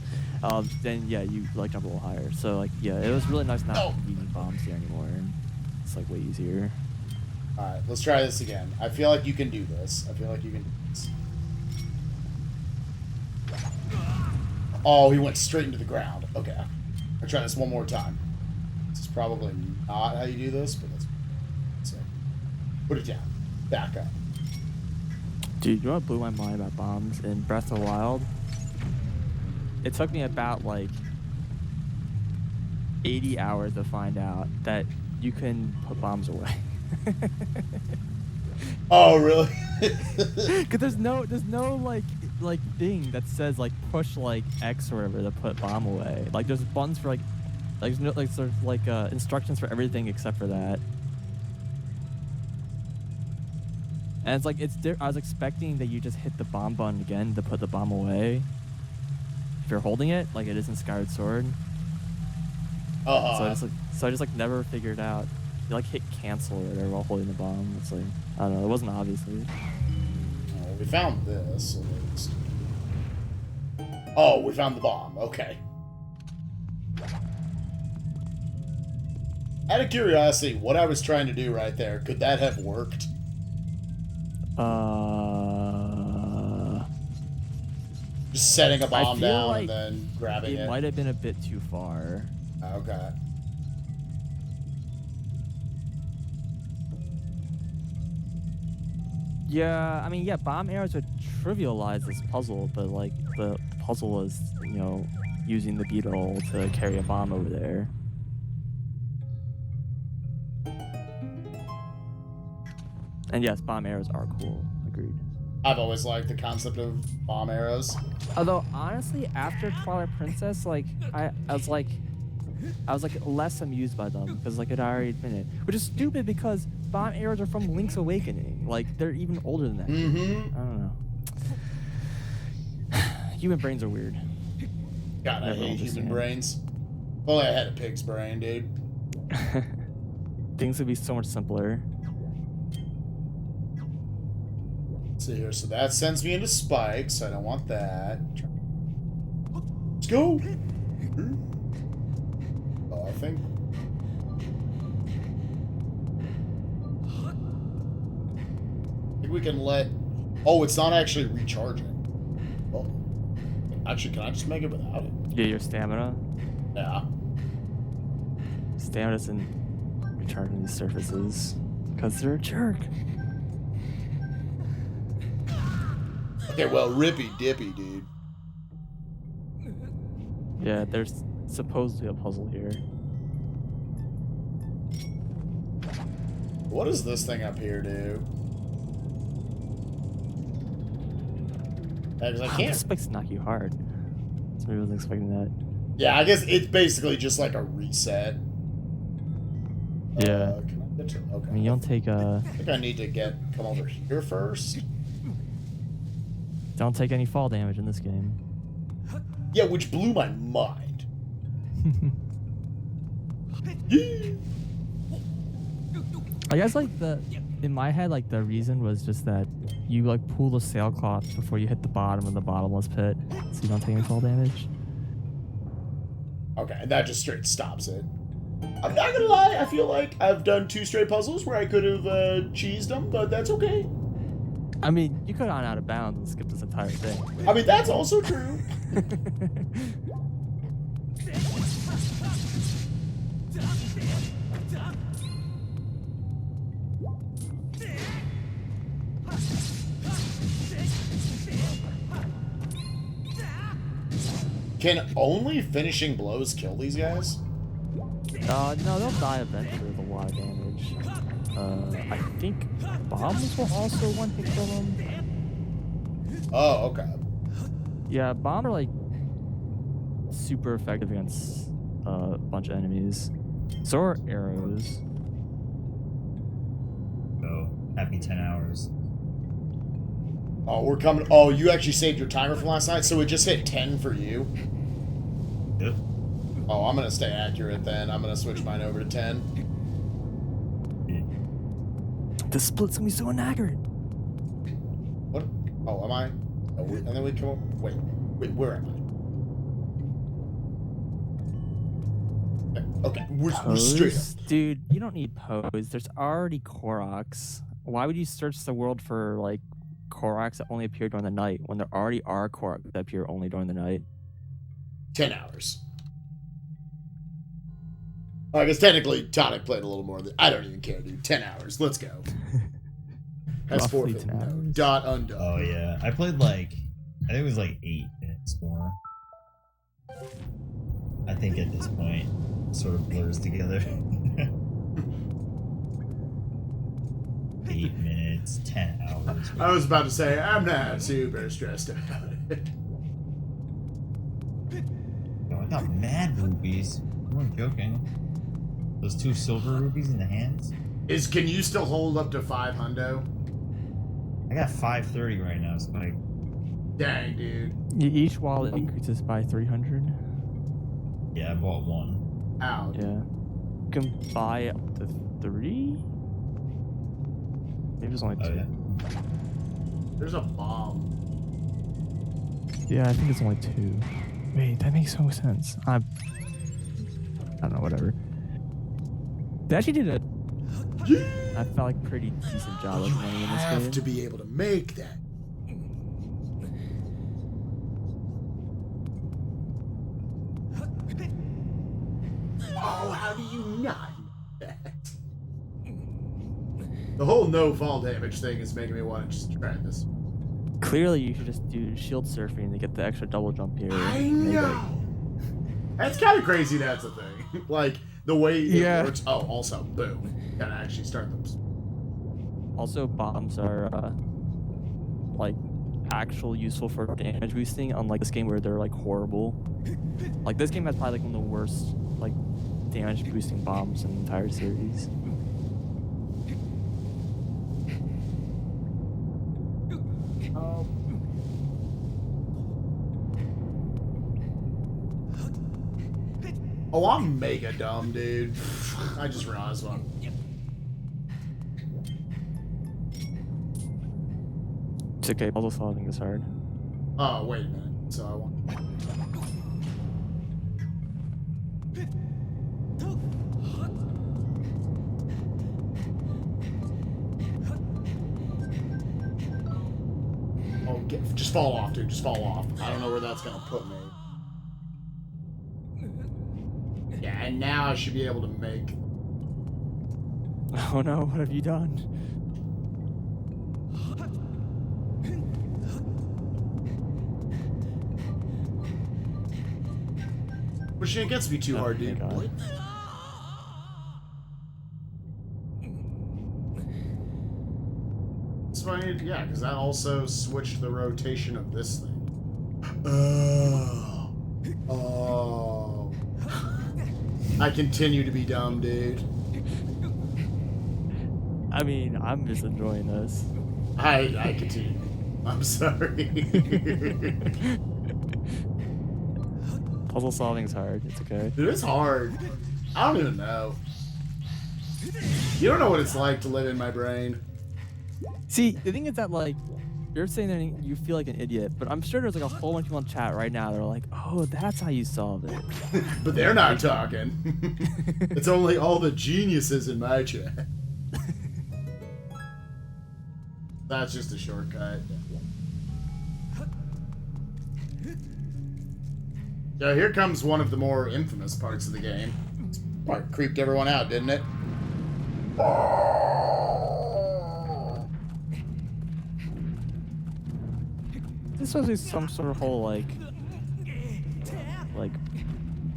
Then yeah, you like jump a little higher. So like yeah, it was really nice not needing bombs here anymore, and it's like way easier. All right, let's try this again. I feel like you can do this. I feel like you can do this. Oh, he went straight into the ground. Okay, I'll try this one more time. This is probably not how you do this, but let's see. Put it down. Back up. Dude, you know what blew my mind about bombs in Breath of the Wild? It took me about like 80 hours to find out that you can put bombs away. Oh, really? Cause there's no like thing that says like push like X or whatever to put bomb away. Like there's buttons for like there's no like sort of like instructions for everything except for that. And it's like I was expecting that you just hit the bomb button again to put the bomb away. If you're holding it, like it is in Skyward Sword. So I just like never figured out. You like hit cancel or whatever while holding the bomb. It's like I don't know. It wasn't obvious. Oh, we found this at least. Oh, we found the bomb. Okay. Out of curiosity, what I was trying to do right there, could that have worked? Just setting a bomb down like and then grabbing it. It might have been a bit too far. Okay. Yeah, I mean, yeah, bomb arrows would trivialize this puzzle, but like the puzzle is, you know, using the beetle to carry a bomb over there. And yes, bomb arrows are cool. Agreed. I've always liked the concept of bomb arrows. Although honestly, after Twilight Princess, like I was like less amused by them because like it already been it, which is stupid because bomb arrows are from Link's Awakening. Like they're even older than that. Mm-hmm. I don't know. Human brains are weird. God, I hate human brains. If only I had a pig's brain, dude. Things would be so much simpler. Let's see here. So that sends me into spikes. I don't want that. Let's go. Oh, I think. We can let... Oh, it's not actually recharging. Oh. Actually, can I just make it without it? Yeah, your stamina. Yeah. Stamina isn't recharging these surfaces because they're a jerk. Okay, well, rippy dippy, dude. Yeah, there's supposedly a puzzle here. What does this thing up here do? Because I can't. This spikes knock you hard. Somebody wasn't expecting that. Yeah, I guess it's basically just like a reset. Yeah. Can I get to... Okay. I mean, you don't take I think I need to come over here first. don't take any fall damage in this game. Yeah, which blew my mind. Yeah. I guess like in my head, like the reason was just that you like pull the sailcloth before you hit the bottom of the bottomless pit, so you don't take any fall damage. Okay, and that just straight stops it. I'm not gonna lie, I feel like I've done 2 straight puzzles where I could have cheesed them, but that's okay. I mean, you could have gone out of bounds and skipped this entire thing. I mean, that's also true. Can only finishing blows kill these guys? No, they'll die eventually with a lot of damage. I think bombs will also one-hit kill them. Oh, okay. Yeah, bombs are like super effective against a bunch of enemies. So are arrows. Oh, happy 10 hours. Oh, we're coming. Oh, you actually saved your timer from last night, so it just hit 10 for you? Yep. Oh, I'm gonna stay accurate then. I'm gonna switch mine over to 10. The split's gonna be so inaccurate. What? Oh, am I? Oh, and then we come up. Wait, where am I? Okay, we're straight up. Dude, you don't need pose. There's already Koroks. Why would you search the world for like Koroks that only appear during the night when there already are Koroks that appear only during the night? 10 hours. I guess technically Tonic played a little more than I don't even care, dude. 10 hours. Let's go. Has Roughly forfeit. 10 No. hours. Dot undone. Oh yeah, I played like, I think it was like 8 minutes more. I think at this point, it sort of blurs together. 8 minutes, 10 hours. I was about to say, I'm not super stressed about it. Oh, I got mad rupees. You weren't joking. Those 2 silver rupees in the hands? Can you still hold up to 5 hundo? I got 530 right now, Spike. Dang, dude. Each wallet increases by 300. Yeah, I bought 1. Ow. Yeah. You can buy up to 3? Maybe it's only 2. Oh yeah? There's a bomb. Yeah, I think it's only 2. Wait, that makes no sense. I don't know, whatever. They actually did a, I felt like pretty decent job of money in this Have game. to be able to make that. Oh, how do you not know that? The whole no fall damage thing is making me want to just try this. Clearly, you should just do shield surfing to get the extra double jump here. I Maybe. know. That's kind of crazy. That's a thing. Like the way it works. Oh, also, boom. Gotta actually start them. Also, bombs are like actual useful for damage boosting, unlike this game where they're like horrible. Like this game has probably like one of the worst like damage boosting bombs in the entire series. Oh, I'm mega dumb, dude. I just realized one. It's okay, puzzle solving is hard. Oh, wait a minute. So I want. Oh, just fall off, dude. Just fall off. I don't know where that's gonna put me. Yeah, and now I should be able to make. Oh no, what have you done? Pushing against me too hard, thank dude. God. What? It's funny, yeah, because that also switched the rotation of this thing. Oh. Oh. I continue to be dumb, dude. I mean, I'm just enjoying this. I continue. I'm sorry. Puzzle solving is hard. It's okay. Dude, it's hard. I don't even know. You don't know what it's like to live in my brain. See, the thing is that, like, you're saying that you feel like an idiot, but I'm sure there's like a whole bunch of people in chat right now that are like, oh, that's how you solve it. But they're not talking. It's only all the geniuses in my chat. That's just a shortcut. Yeah, here comes one of the more infamous parts of the game. This part creeped everyone out, didn't it? This was like some sort of whole like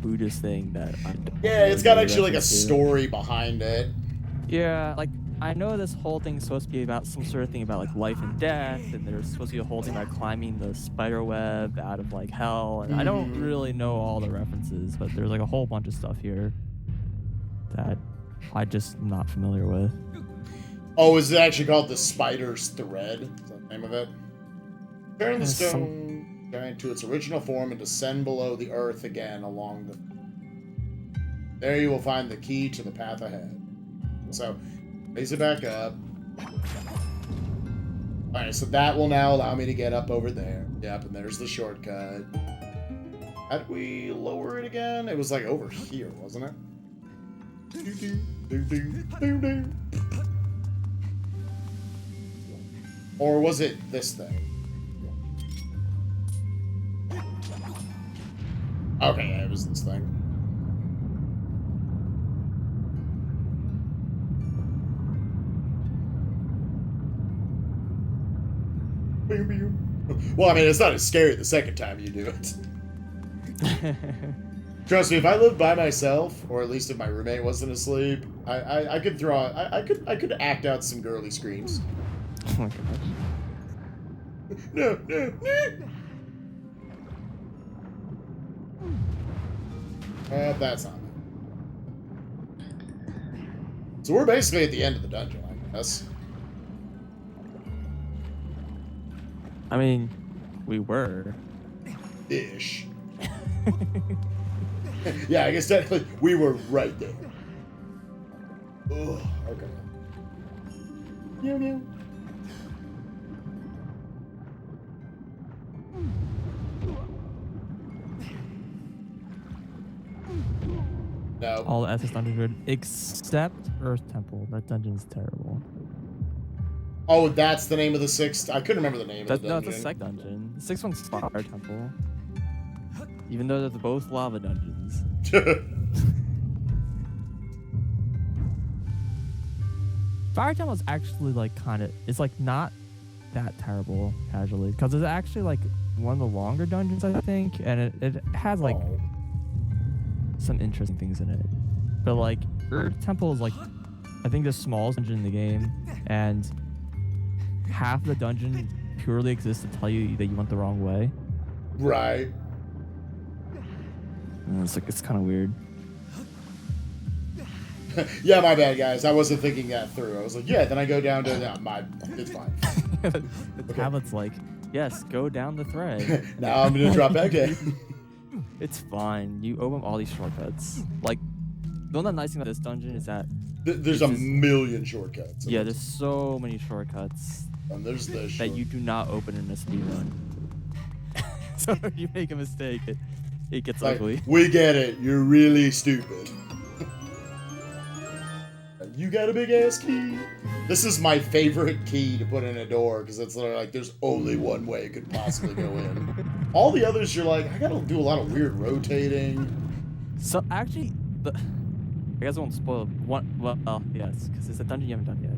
Buddhist thing that I don't Yeah, it's got actually like a reference to. story behind it. Yeah, like I know this whole thing's supposed to be about some sort of thing about like life and death, and there's supposed to be a whole thing about climbing the spider web out of like hell, and I don't really know all the references, but there's like a whole bunch of stuff here that I'm just not familiar with. Oh, is it actually called the Spider's Thread? Is that the name of it? Turn the stone giant to its original form and descend below the earth again along the... There you will find the key to the path ahead. So, raise it back up. Alright, so that will now allow me to get up over there. Yep, and there's the shortcut. How did we lower it again? It was like over here, wasn't it? Or was it this thing? Okay, yeah, it was this thing. Well, I mean, it's not as scary the second time you do it. Trust me, if I lived by myself, or at least if my roommate wasn't asleep, I could throw I could act out some girly screams. Oh my gosh. No, no, no. That's not it. So we're basically at the end of the dungeon, I guess. I mean, we were. Ish. Yeah, I guess technically we were right there. Ugh, okay. Meow, meow. No. All SS dungeons except Earth Temple. That dungeon's terrible. Oh, that's the name of the sixth. I couldn't remember the name of the No, dungeon. it's the second dungeon. The sixth one's Fire Temple. Even though they're both lava dungeons. Fire Temple is actually like kind of, it's like not that terrible casually, because it's actually like one of the longer dungeons, I think, and it has like some interesting things in it. But like Earth Temple is like, I think the smallest dungeon in the game, and half the dungeon purely exists to tell you that you went the wrong way. Right. And it's like, it's kind of weird. Yeah, my bad, guys. I wasn't thinking that through. I was like, yeah, then I go down to it's fine. The tablet's like, yes, go down the thread. Now I'm gonna drop back in. It's fine. You open all these shortcuts. Like, the one nice thing about this dungeon is that There's a million shortcuts. yeah, there's so many shortcuts And there's this that you do not open in a speedrun. So if you make a mistake, it gets ugly. We get it. You're really stupid. You got a big ass key. This is my favorite key to put in a door because it's literally like there's only one way it could possibly go in. All the others, you're like, I gotta do a lot of weird rotating. So actually, I guess I won't spoil one. Well, yes, because it's a dungeon you haven't done yet.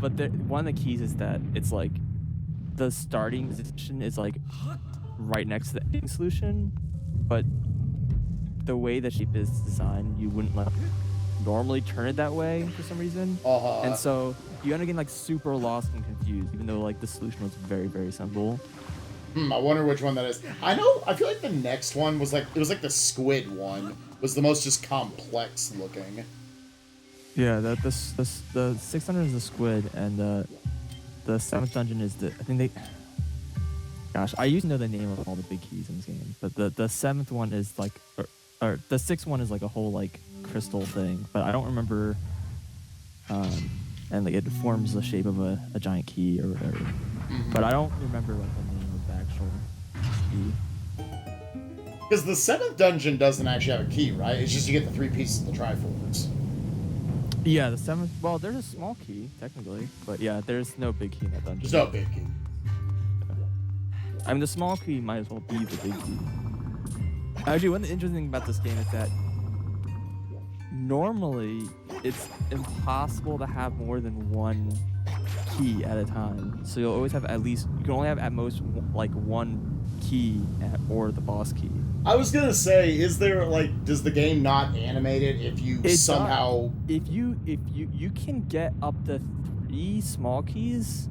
But one of the keys is that it's like the starting position is like right next to the ending solution, but the way the shape is designed, you wouldn't like normally turn it that way for some reason. And so you end up getting like super lost and confused, even though like the solution was very, very simple. I wonder which one that is. I know. I feel like the next one was like the squid one was the most just complex looking. Yeah, the 600 is the squid, and the 7th dungeon is the. I think Gosh, I used to know the name of all the big keys in this game, but the seventh one is like, or the sixth one is like a whole like crystal thing, but I don't remember. And like it forms the shape of a giant key or whatever, but I don't remember like the name of the actual key. Because the 7th dungeon doesn't actually have a key, right? It's just you get the 3 pieces of the Triforce. Yeah, the 7th. Well, there's a small key technically, but yeah, there's no big key in that dungeon. There's no big key. I mean, the small key might as well be the big key. Actually, one interesting thing about this game is that normally it's impossible to have more than one key at a time. So you'll always have you can only have at most like one key or the boss key. I was gonna say, is there like, does the game not animate it if you somehow? If you can get up to 3 small keys.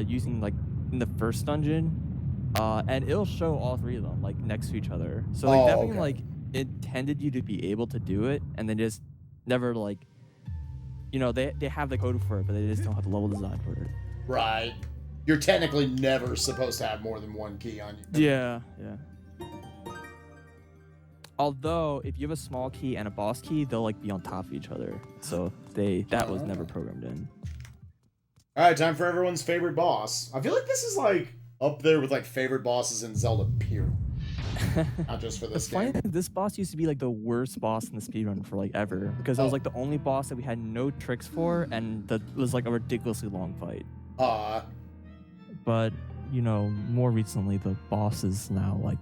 Using like in the first dungeon, and it'll show all 3 of them like next to each other. So like definitely okay. like intended you to be able to do it, and then just never like, you know, they have the code for it, but they just don't have the level design for it. Right. You're technically never supposed to have more than one key on you. Yeah. Although if you have a small key and a boss key, they'll like be on top of each other. So that was never programmed in. All right, time for everyone's favorite boss. I feel like this is like up there with like favorite bosses in Zelda period. Not just for this game. Funny, this boss used to be like the worst boss in the speedrun for like ever, because it was like the only boss that we had no tricks for, and that was like a ridiculously long fight. But you know, more recently the boss is now like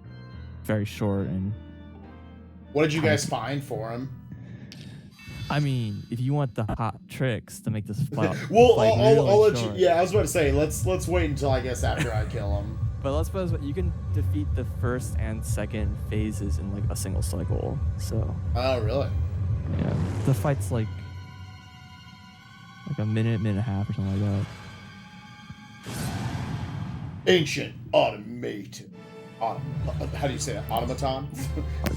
very short. And what did you guys find for him? I mean, if you want the hot tricks to make this fight, well, like, I'll let short. you. Yeah, I was about to say let's wait until I guess after I kill him. But let's suppose you can defeat the first and second phases in like a single cycle. So. Oh, really? Yeah, the fight's like a minute and a half or something like that. Ancient automated. How do you say that? Automaton?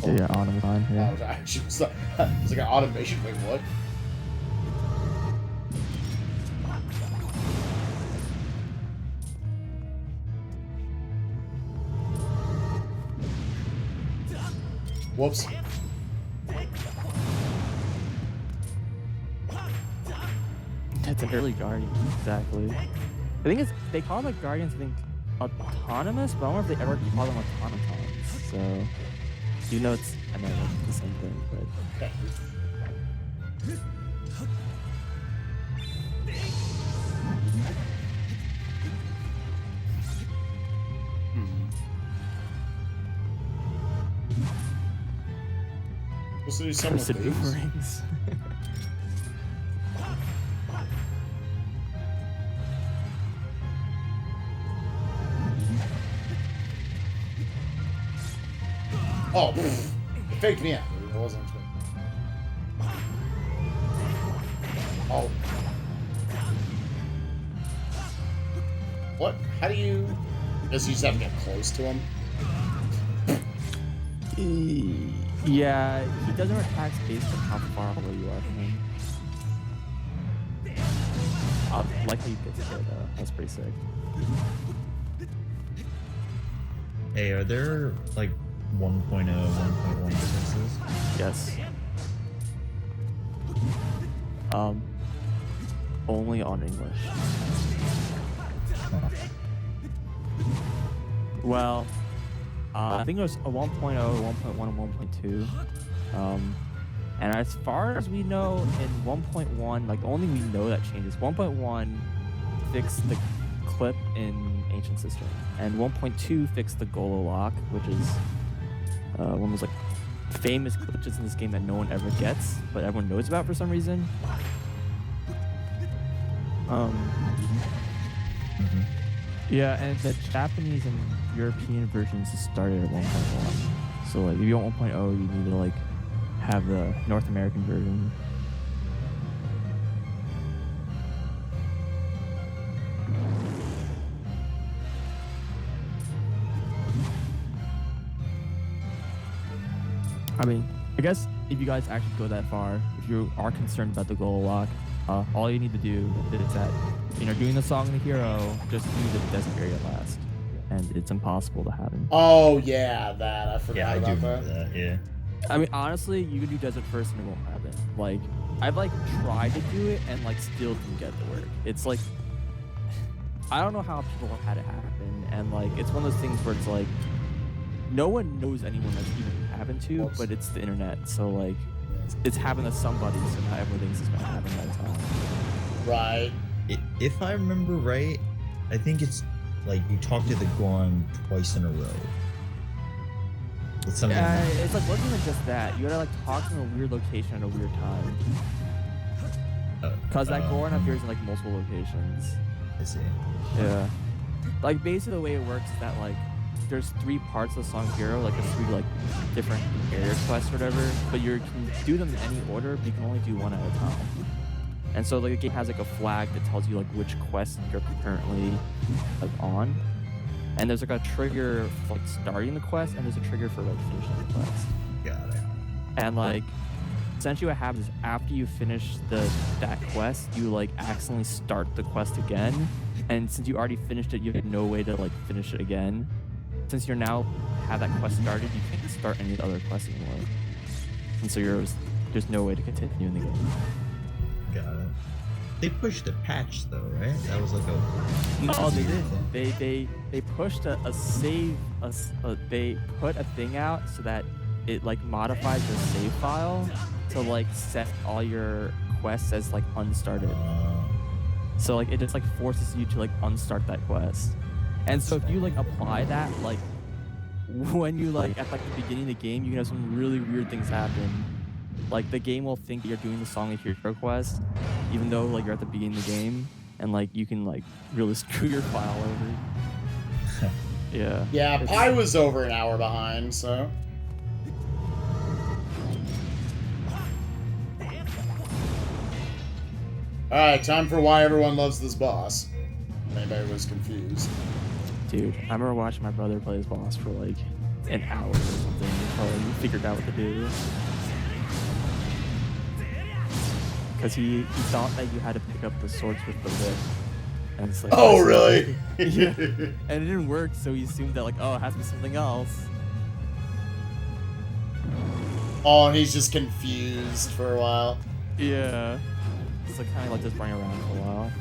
Yeah, automaton. Yeah. It's like an automation. Wait, what? Whoops. That's an early guardian, exactly. I think they call the guardians, I think, autonomous, but I don't know if they ever call them automatons. So, you know, it's the same thing, but. Okay. Supposed to do some of these. Boomerangs. Oh, it faked me out. It wasn't. Oh. What? How do you? Does you just have to get close to him? Yeah, he doesn't attack based on how far away you are from him. I'd like how you get to hit though. That's pretty sick. Hey, are there like 1.0, 1.1 differences? Yes. Only on English. Well, I think it was a 1.0, 1.1, and 1.2. And as far as we know, in 1.1, like the only we know that changes, 1.1 fixed the clip in Ancient Cistern, and 1.2 fixed the Golo lock, which is one of those like famous glitches in this game that no one ever gets, but everyone knows about for some reason. Yeah, and the Japanese and European versions just started at 1.1. So like, if you want 1.0, you need to like have the North American version. I mean, I guess if you guys actually go that far, if you are concerned about the goal lock, all you need to do is that, you know, doing the Song of the Hero, just do the desert area last. and it's impossible to happen. Oh yeah, that I forgot Yeah, I do about remember that. that. Yeah. I mean, honestly, you can do desert first and it won't happen. Like, I've like tried to do it and like still didn't get to work. It's like, I don't know how people have had it happen, and like it's one of those things where it's like no one knows anyone that's even happened to, but it's the internet, so like it's happened to somebody, so not everyone thinks it's gonna happen at a time. Right. If I remember right, I think it's like you talk to the Gorn twice in a row. It's something. Yeah, it's like wasn't even just that. You gotta like talk to them in a weird location at a weird time. Cause that Gorn appears in like multiple locations. I see. Yeah. Like basically the way it works is that like there's 3 parts of the song Hero, like there's 3 like different area quests or whatever, but you can do them in any order, but you can only do one at a time. And so like the game has like a flag that tells you like which quest you're currently like on. And there's like a trigger for like starting the quest, and there's a trigger for like finishing the quest. Got it. And like essentially what happens is after you finish that quest, you like accidentally start the quest again. And since you already finished it, you have no way to like finish it again. Since you're now have that quest started, you can't start any other quests anymore. And so there's no way to continue in the game. Got it. They pushed the patch though, right? That was like a. No, they didn't. They pushed a save. They put a thing out so that it like modifies your save file to like set all your quests as like unstarted. So like it just like forces you to like unstart that quest. And so if you like apply that like when you like at like the beginning of the game, you can have some really weird things happen. Like the game will think you're doing the song with your quest, even though like you're at the beginning of the game, and like you can like really screw your file over. Yeah. Yeah, Pi was over an hour behind, so. Alright, time for why everyone loves this boss. If anybody was confused. Dude, I remember watching my brother play this boss for like an hour or something until he figured out what to do. Because he thought that you had to pick up the swords with the whip. And it's like, Oh, really? Yeah. And it didn't work, so he assumed that like, oh, it has to be something else. Oh, and he's just confused for a while. Yeah. So kind of like just running around for a while.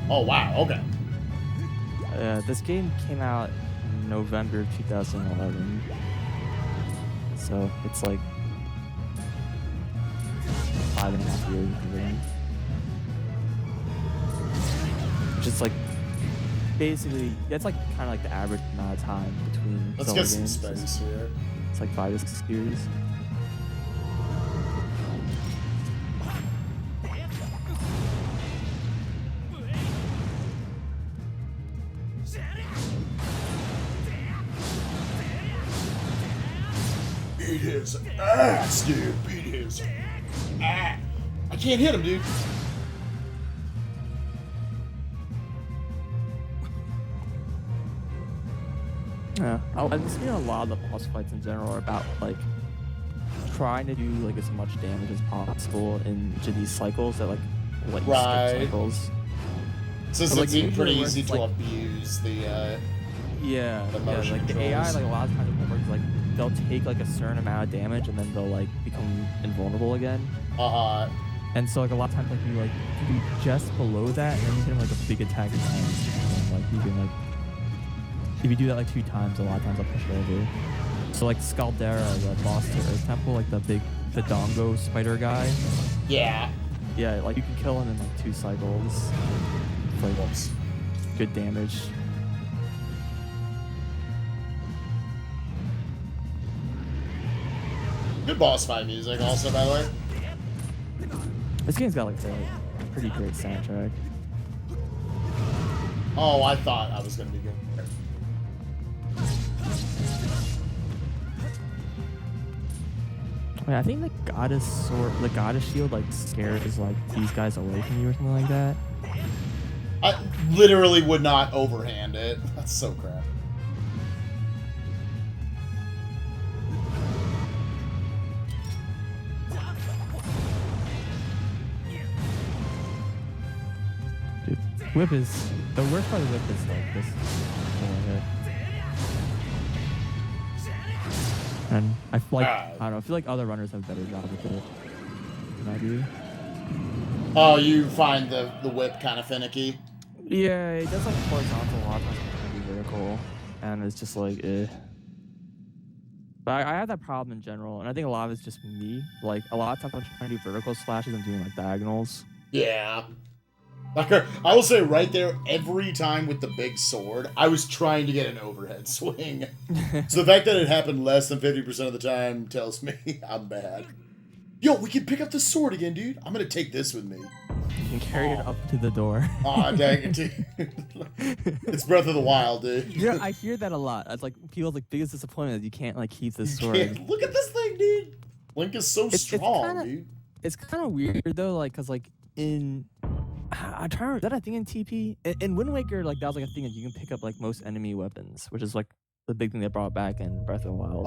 Oh, wow, okay. This game came out in November of 2011. So it's like 5.5 years of the game. Which is like basically that's like kind of like the average amount of time between Let's Zelda get some games. space here. It's like 5 to 6 years. Beat his ass, dude. Beat his ass. I can't hit him, dude. Yeah, I've been seeing a lot of the boss fights in general are about like trying to do like as much damage as possible in each of these cycles that like Right. skip cycles. So But, like, it's usually pretty where easy it's, to like- abuse the, Yeah, The yeah, motion like the AI controls. like a lot of times it works like they'll take like a certain amount of damage and then they'll like become invulnerable again. And so like a lot of times like you can be just below that and then you hit him like a big attack at times. And like you can like if you do that like 2 times, a lot of times I'll push it over. So like Scaldera, the boss to Earth Temple, like the Dongo spider guy. yeah. Yeah, like you can kill him in like 2 cycles. It's, like Whoops. good damage. Good boss fight music also, by the way. This game's got like a pretty great soundtrack. Oh, I thought I was gonna be good. I think the goddess shield like scares like these guys away from you or something like that. I literally would not overhand it. That's so crap. Whip is the worst part of the whip is like this. And I feel like I don't know. I feel like other runners have a better job with it than I do. Oh, you find the whip kind of finicky? Yeah, it does like horizontal a lot of times it can be vertical, and it's just like eh. But I have that problem in general, and I think a lot of it's just me. Like a lot of times I'm trying to do vertical slashes, I'm doing like diagonals. Yeah. Like I will say right there, every time with the big sword, I was trying to get an overhead swing. So the fact that it happened less than 50% of the time tells me I'm bad. Yo, we can pick up the sword again, dude. I'm gonna take this with me. You can carry it up to the door. Aw, dang it, dude. It's Breath of the Wild, dude. Yeah, I hear that a lot. It's like people's like biggest disappointment is you can't like keep this sword. Look at this thing, dude. Link is so strong, dude. It's kind of weird though, like, cause like in I'm trying to remember, is that a thing in TP? In Wind Waker, like that was like a thing that you can pick up like most enemy weapons, which is like the big thing they brought back in Breath of the Wild.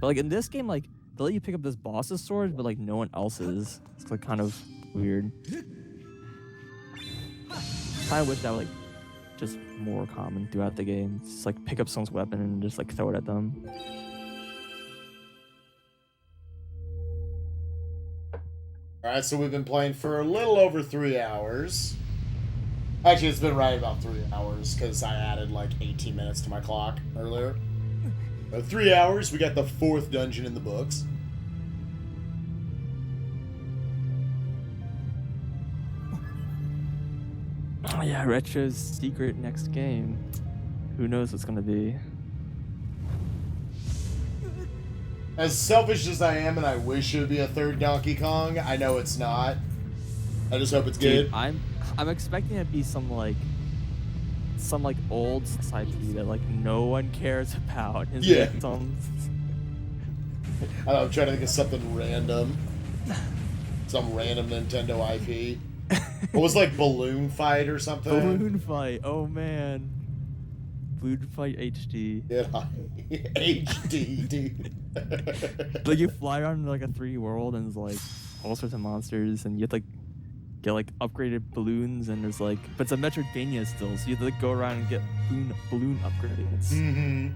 But like in this game, like they let you pick up this boss's sword, but like no one else's. It's like kind of weird. I wish that was like just more common throughout the game. Just like pick up someone's weapon and just like throw it at them. Alright, so we've been playing for a little over 3 hours. Actually, it's been right about 3 hours, because I added like 18 minutes to my clock earlier. 3 hours, we got the 4th dungeon in the books. Oh yeah, Retro's secret next game. Who knows what's gonna be? As selfish as I am, and I wish it would be a 3rd Donkey Kong, I know it's not. I just hope it's good. Dude, I'm expecting it to be some like old IP that like no one cares about. Yeah. Like some... I know, I'm trying to think of something random. Some random Nintendo IP. What was like Balloon Fight or something? Balloon Fight. Oh man. Balloon Fight HD. Yeah, HD, dude. Like you fly around like a 3D world and there's like all sorts of monsters and you have to like get like upgraded balloons and there's like, but it's a Metroidvania still, so you have to like go around and get balloon upgrades. Mm-hmm.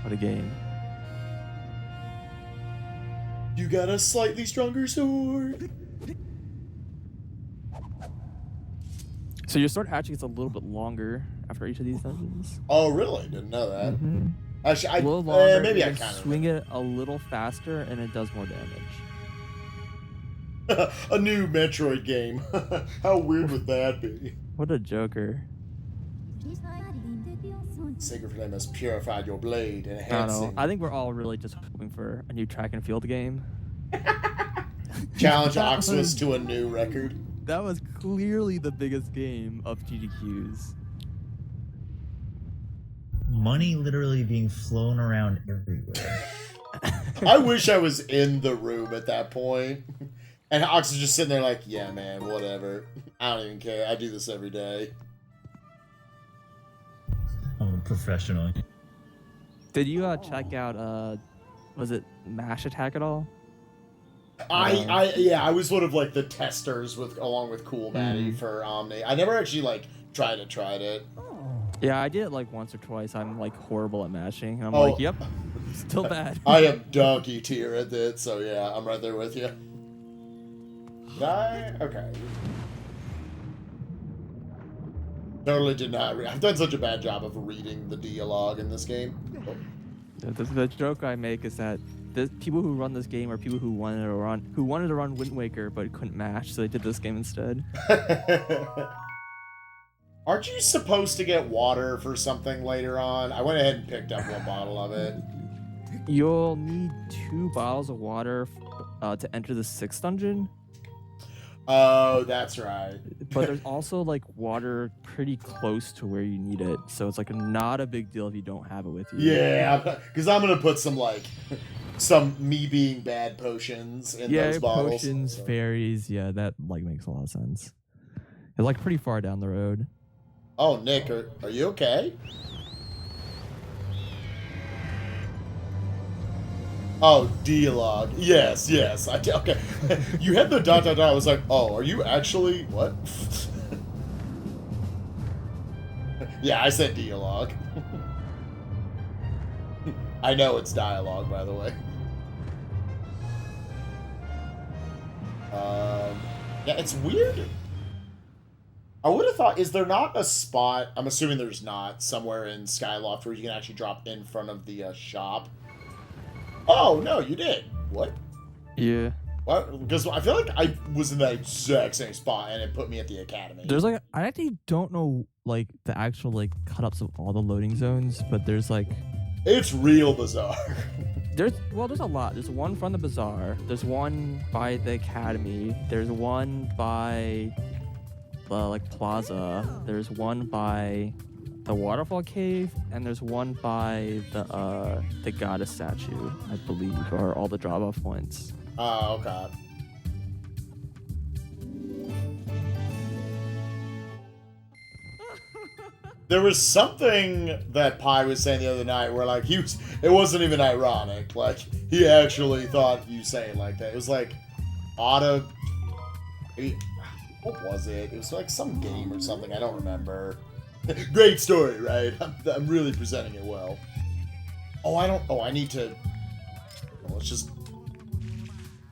What a game. You got a slightly stronger sword. So your sword actually gets a little bit longer after each of these dungeons. Oh, really? Didn't know that. Mm-hmm. Actually, A little longer, maybe I you kind of swing it a little faster and it does more damage. A new Metroid game. How weird would that be? What a joker. Sacred Flame has purified your blade, I don't enhancing. know. I think we're all really just hoping for a new track and field game. Challenge Oxus to a new record. That was clearly the biggest game of GDQs. Money literally being flown around everywhere. I wish I was in the room at that point. And Ox is just sitting there like, yeah, man, whatever. I don't even care. I do this every day. I'm a professional. Did you check out was it Mash Attack at all? I was one of like the testers along with Cool Maddie for Omni. I never actually like tried it. Yeah, I did it like once or twice. I'm like horrible at mashing. I'm like, yep, still bad. I am donkey tier at it, so yeah, I'm right there with you. Okay. Totally did not I've done such a bad job of reading the dialogue in this game. The joke I make is that the people who run this game are people who wanted to run Wind Waker but couldn't mash, so they did this game instead. Aren't you supposed to get water for something later on? I went ahead and picked up one bottle of it. You'll need 2 bottles of water to enter the 6th dungeon. Oh, that's right. But there's also like water pretty close to where you need it, so it's like not a big deal if you don't have it with you. Yeah, because I'm gonna put some me being bad potions in those bottles. Potions, fairies, yeah, that like makes a lot of sense. It's like pretty far down the road. Oh, Nick, are you okay? Oh, dialogue. Yes, yes. Okay. You had the dot dot dot. I was like, oh, are you actually what? Yeah, I said dialogue. I know it's dialogue, by the way. Yeah, it's weird. I would have thought, is there not a spot, I'm assuming there's not, somewhere in Skyloft where you can actually drop in front of the shop? Oh, no, you did. What? Yeah. What? Because I feel like I was in that exact same spot and it put me at the academy. There's like, I actually don't know like the actual like cut-ups of all the loading zones, but there's like... It's real bizarre. There's a lot. There's one from the bazaar. There's one by the academy. There's one by like plaza. There's one by the waterfall cave, and there's one by the goddess statue, I believe, or all the drop-off points. Oh, okay. There was something that Pi was saying the other night where, like, it wasn't even ironic. Like, he actually thought you saying like that. It was like, what was it? It was like some game or something. I don't remember. Great story, right? I'm really presenting it well. I need to... Let's just...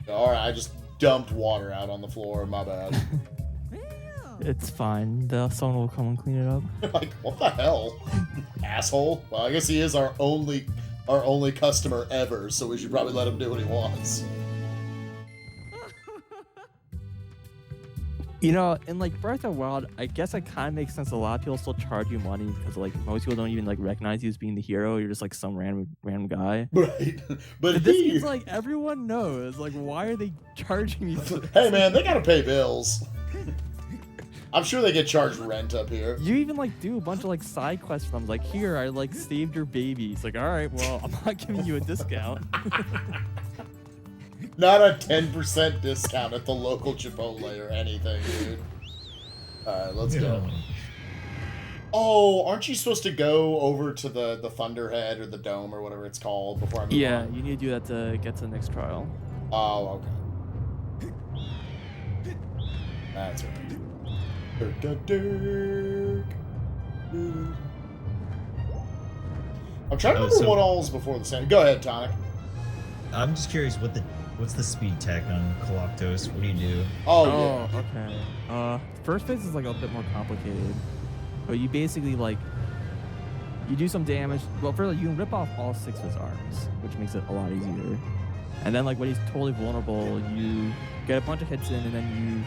Alright, I just dumped water out on the floor. My bad. It's fine. Someone will come and clean it up. Like, what the hell? Asshole. Well, I guess he is our only customer ever, so we should probably let him do what he wants. You know, in like Breath of the Wild, I guess it kind of makes sense. A lot of people still charge you money because like most people don't even like recognize you as being the hero. You're just like some random guy. Right. But this is like everyone knows. Like, why are they charging me for this? Hey man, they gotta pay bills. I'm sure they get charged rent up here. You even like do a bunch of like side quests for them. Like, here, I like saved your baby. It's like, all right, well, I'm not giving you a discount. Not a 10% discount at the local Chipotle or anything, dude. Alright, let's go. Oh, aren't you supposed to go over to the Thunderhead or the Dome or whatever it's called before I move on? You need to do that to get to the next trial. Oh, okay. That's right. I'm trying to remember what all's before the same. Go ahead, Tonic. I'm just curious what's the speed tech on Coloctos? What do you do? Oh yeah. Okay. First phase is like a bit more complicated, but you basically like you do some damage. Well, first you can rip off all 6 of his arms, which makes it a lot easier. And then like when he's totally vulnerable, you get a bunch of hits in, and then you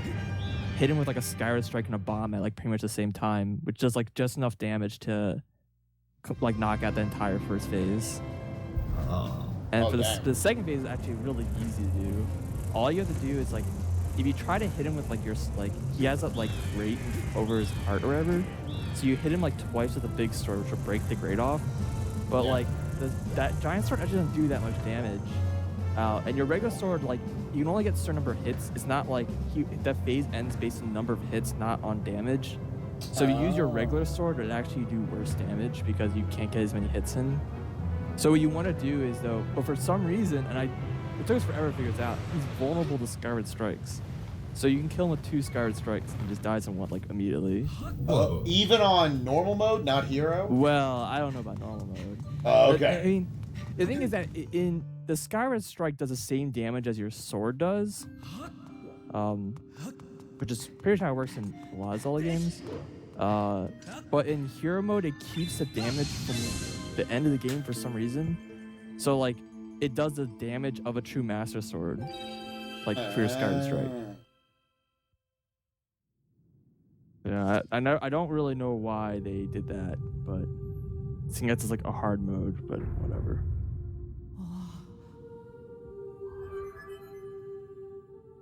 hit him with like a Skyward strike and a bomb at like pretty much the same time, which does like just enough damage to like knock out the entire first phase. And for the second phase is actually really easy to do. All you have to do is like, if you try to hit him with like he has that like grate over his heart or whatever, so you hit him like twice with a big sword, which will break the grate off. But like that giant sword actually doesn't do that much damage. And your regular sword, like, you can only get a certain number of hits. It's not like that phase ends based on the number of hits, not on damage. So if you use your regular sword, it'll actually do worse damage because you can't get as many hits in. So what you want to do is though, but for some reason, and it took us forever to figure this out, he's vulnerable to Skyward strikes. So you can kill him with 2 Skyward strikes and he just dies in one like immediately. Whoa. Even on normal mode, not hero? Well, I don't know about normal mode. Oh, okay. I mean, the thing is that in the Skyward strike does the same damage as your sword does, which is pretty much how it works in a lot of Zelda games. But in hero mode, it keeps the damage from the end of the game for some reason. So like, it does the damage of a true Master Sword, like for your Skyward strike. Yeah, I don't really know why they did that, but I think that's like a hard mode, but whatever.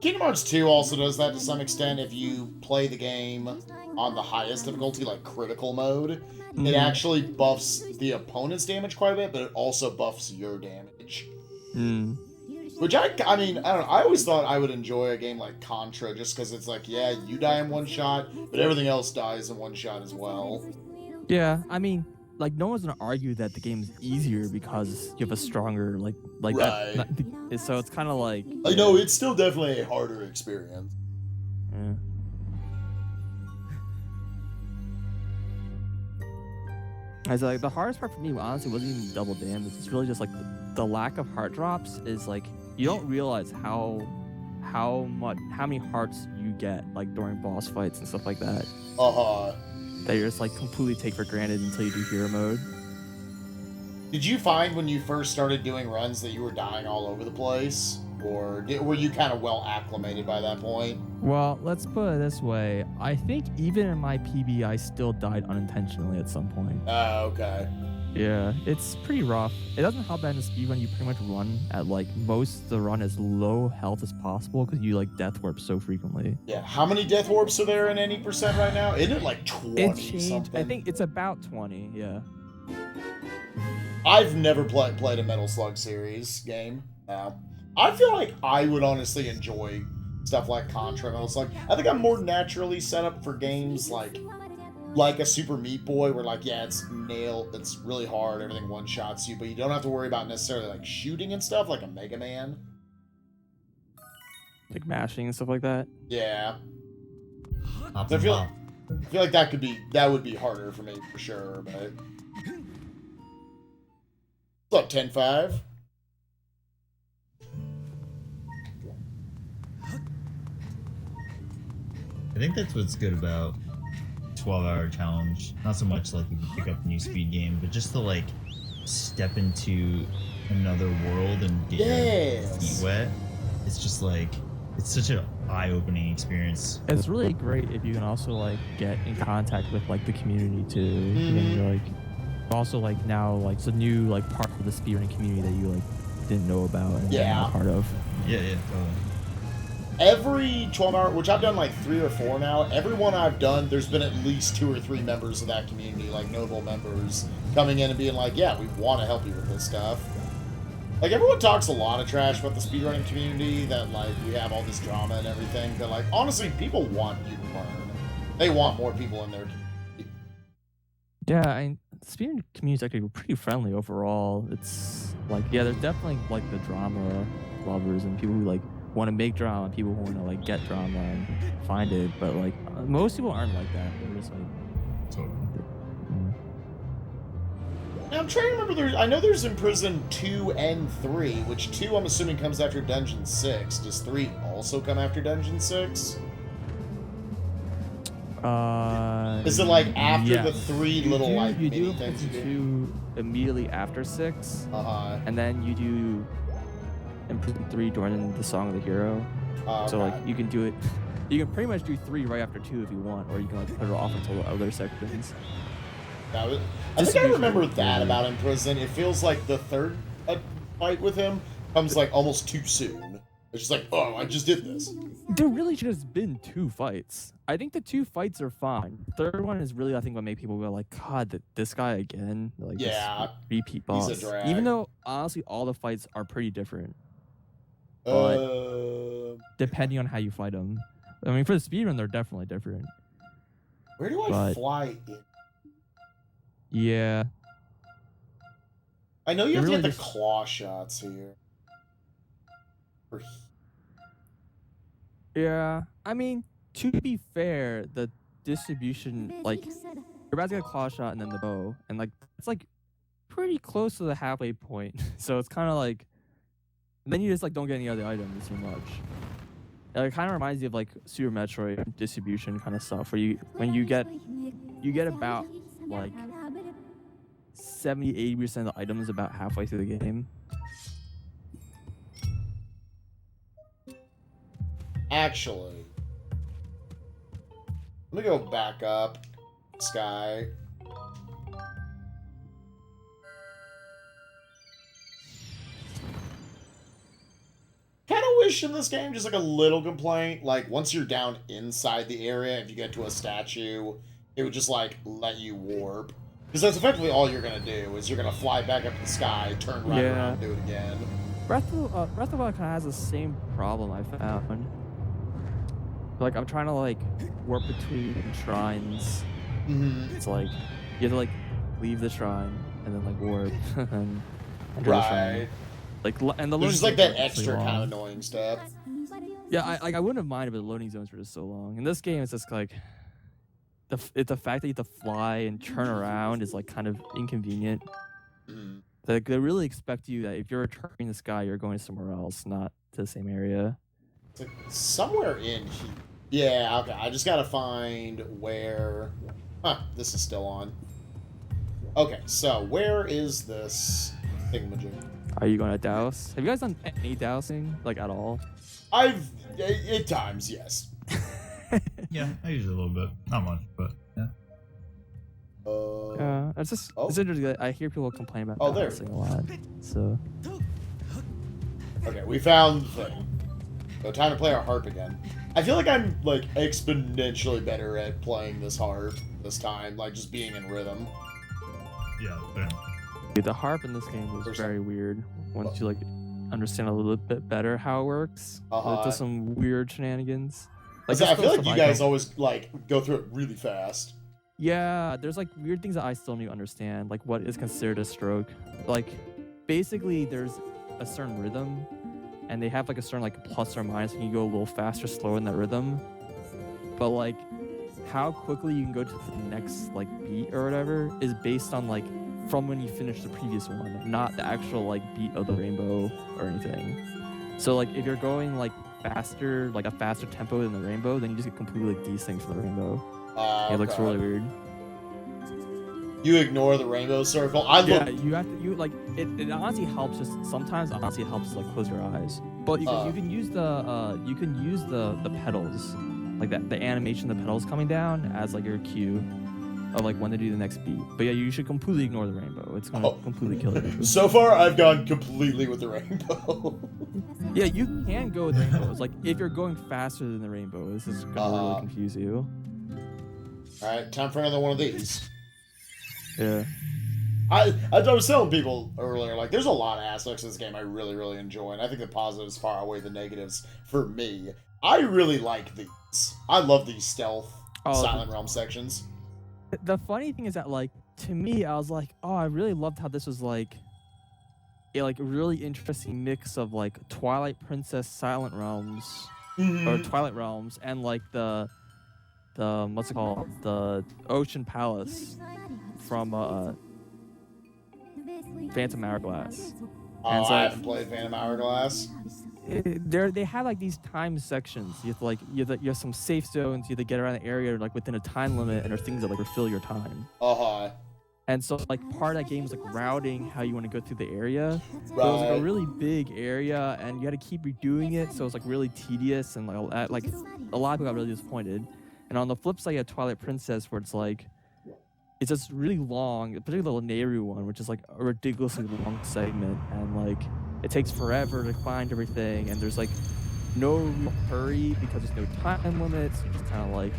Kingdom Hearts 2 also does that to some extent. If you play the game on the highest difficulty, like critical mode, it actually buffs the opponent's damage quite a bit, but it also buffs your damage. Which I mean, I don't know. I always thought I would enjoy a game like Contra just because it's like, yeah, you die in one shot, but everything else dies in one shot as well. Yeah, I mean, like no one's gonna argue that the game's easier because you have a stronger like Right. that. So it's kind of like I know it's still definitely a harder experience. yeah. As like the hardest part for me, honestly, wasn't even double damage. It's really just like the lack of heart drops is like you don't realize how many hearts you get like during boss fights and stuff like that. That you just like completely take for granted until you do hero mode. Did you find when you first started doing runs that you were dying all over the place? Or were you kind of well acclimated by that point? Well, let's put it this way. I think even in my PB, I still died unintentionally at some point. Oh, okay. Yeah, it's pretty rough. It doesn't help that in the speedrun you pretty much run at like most of the run as low health as possible because you like death warp so frequently. Yeah, how many death warps are there in any percent right now? Isn't it like 20 It's changed. something? I think it's about 20, yeah. I've never played a Metal Slug series game. I feel like I would honestly enjoy stuff like Contra and Metal Slug. I think I'm more naturally set up for games like a Super Meat Boy, where like, yeah, it's really hard, everything one-shots you, but you don't have to worry about necessarily like shooting and stuff like a Mega Man. Like mashing and stuff like that. Yeah. Hop I and feel hop. like that would be harder for me for sure, but what's up, 10-5? I think that's what's good about 12-hour challenge. Not so much like you can pick up a new speed game, but just to like step into another world and get your feet wet. It's just like it's such an eye-opening experience. It's really great if you can also like get in contact with like the community too. And you're like also like now like it's a new like part of the speedrunning community that you like didn't know about and Yeah. are part of. Yeah, totally. Every 12-hour, which I've done like 3 or 4 now, every one I've done, there's been at least 2 or 3 members of that community, like notable members, coming in and being like, yeah, we want to help you with this stuff. Like, everyone talks a lot of trash about the speedrunning community, that, like, we have all this drama and everything, but, like, honestly, people want you to learn. They want more people in their community. Yeah, the speedrunning community is actually pretty friendly overall. It's like, yeah, there's definitely like the drama lovers and people who like want to make drama, people who want to like get drama and find it, but like most people aren't like that. They're just like Totally. Now, I'm trying to remember, I know there's Imprison 2 and 3, which 2 I'm assuming comes after Dungeon 6. Does 3 also come after Dungeon 6? Is it like after the 3 little like you mini do things you do? 2 immediately after 6, and then you do Imprison 3 during the Song of the Hero. So like you can do it. You can pretty much do 3 right after 2 if you want, or you can like put it off until the other sections. I think I remember that about Imprison. It feels like the 3rd fight with him comes like almost too soon. It's just like, oh, I just did this. There really should have been 2 fights. I think the 2 fights are fine. The 3rd one is really, I think, what made people go like, God, this guy again. Like, Yeah, this repeat boss. he's a drag. Even though honestly, all the fights are pretty different, depending on how you fight them. I mean, for the speedrun, they're definitely different. Where do I fly in? Yeah. I know you have to really get the just- claw shots here. Yeah. I mean, to be fair, the distribution, like, you're about to get a claw shot and then the bow, and like it's like pretty close to the halfway point. So it's kind of like, then you just like don't get any other items too much. It kind of reminds you of like Super Metroid distribution kind of stuff, where when you get about like 70-80% of the items about halfway through the game. Actually, let me go back up, Sky. Kind of wish in this game, just like a little complaint, like once you're down inside the area, if you get to a statue, it would just like let you warp. Because that's effectively all you're going to do, is you're going to fly back up to the sky, turn right around, and do it again. Breath of the Wild kind of has the same problem I found. Like, I'm trying to, like, warp between shrines. Mm-hmm. It's like, you have to, like, leave the shrine, and then like warp, and enter the shrine. Like, and the There's loading just like zones that are extra long. kind of annoying stuff. Yeah, I wouldn't have minded, but the loading zones were just so long. In this game, it's just like the fact that you have to fly and turn around is like kind of inconvenient. Mm. Like they really expect you that if you're returning the sky, you're going somewhere else, not to the same area. It's like somewhere in here. Yeah, okay. I just gotta find where. Huh, this is still on. Okay, so where is this thingamajig? Are you going to douse? Have you guys done any dousing, like at all? I've at times, yes. Yeah, I use it a little bit. Not much, but yeah. Yeah, it's just it's interesting. I hear people complain about dousing a lot. So. Okay, we found the thing. So time to play our harp again. I feel like I'm like exponentially better at playing this harp this time, like just being in rhythm. Yeah. The harp in this game was very weird. Once you like understand a little bit better how it works, it does some weird shenanigans. Like I feel like you guys always like go through it really fast. Yeah, there's like weird things that I still need to understand, like what is considered a stroke. Like basically there's a certain rhythm and they have like a certain like plus or minus and you go a little faster, slower in that rhythm. But like how quickly you can go to the next like beat or whatever is based on like from when you finish the previous one, not the actual like beat of the rainbow or anything. So like if you're going like faster, like a faster tempo than the rainbow, then you just get completely like desynced from the rainbow. It looks really weird. You ignore the rainbow circle. You have to. Like it honestly helps. Just sometimes honestly it helps like close your eyes. But you can use the pedals, like that the animation of the pedals coming down as like your cue of like when to do the next beat. But yeah, you should completely ignore the rainbow. It's gonna completely kill it. So far, I've gone completely with the rainbow. Yeah, you can go with rainbows. Like if you're going faster than the rainbow, this is gonna really confuse you. All right, time for another one of these. Yeah. I was telling people earlier, like, there's a lot of aspects of this game I really, really enjoy, and I think the positives far outweigh the negatives for me. I really like these. I love these stealth Silent Realm sections. The funny thing is that, like, to me, I was like, oh, I really loved how this was, like, a like really interesting mix of, like, Twilight Princess Silent Realms, or Twilight Realms, and, like, the what's it called? The Ocean Palace from, Phantom Hourglass. Oh, I haven't played Phantom Hourglass. They have like these time sections. You have to like you have some safe zones. You have to get around the area like within a time limit, and there's things that like refill your time. And so like part of that game is like routing how you want to go through the area. Right. So it was like a really big area, and you had to keep redoing it. So it was like really tedious, and like a lot of people got really disappointed. And on the flip side, you had Twilight Princess, where it's like it's just really long, particularly the Nehru one, which is like a ridiculously long segment, and like it takes forever to find everything, and there's like no real hurry because there's no time limits. You just kind of like,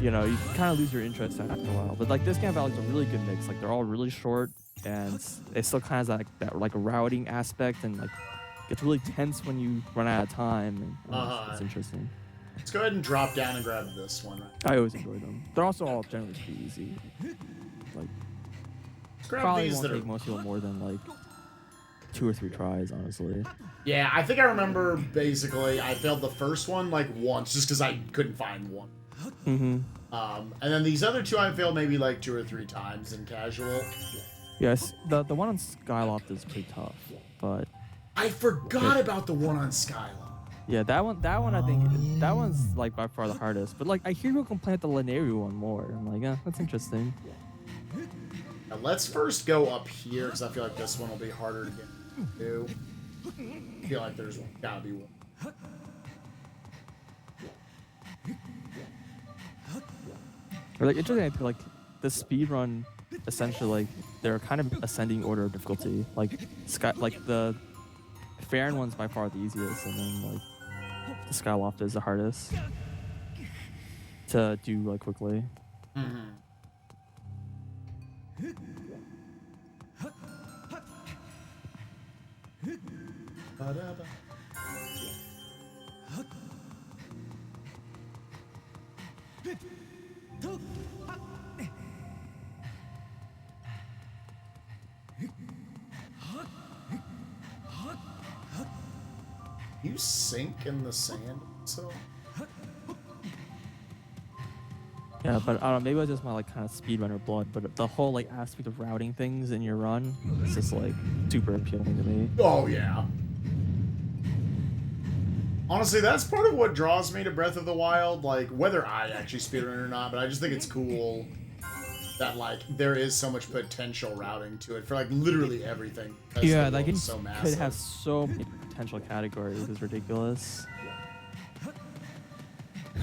you know, you kind of lose your interest after a while. But like this game has like a really good mix. Like they're all really short, and it still kind of has that like routing aspect, and like it's really tense when you run out of time. And, it's interesting. Let's go ahead and drop down and grab this one. I always enjoy them. They're also all generally pretty easy. Like, probably won't take most people more than like 2 or 3 tries, honestly. Yeah, I think I remember basically I failed the first one like once just because I couldn't find one. And then these other 2 I failed maybe like 2 or 3 times in casual. Yes, the one on Skyloft is pretty tough, but I forgot about the one on Skyloft. Yeah, that one I think that one's like by far the hardest. But like I hear people complain about the Lanayru one more. I'm like, yeah, that's interesting. Now let's first go up here because I feel like this one will be harder to get to. I feel like there's gotta be one. Or like interesting, like the speed run, essentially like they're kind of ascending order of difficulty. Like the Farron one's by far the easiest, and then like the Skyloft is the hardest to do like quickly. You sink in the sand, so. Yeah, but I don't know, maybe it's just my like kind of speedrunner blood, but the whole like aspect of routing things in your run is just like super appealing to me. Oh yeah. Honestly, that's part of what draws me to Breath of the Wild, like whether I actually speedrun or not, but I just think it's cool that like there is so much potential routing to it for like literally everything. Yeah, that game so could have so many potential categories. It's ridiculous.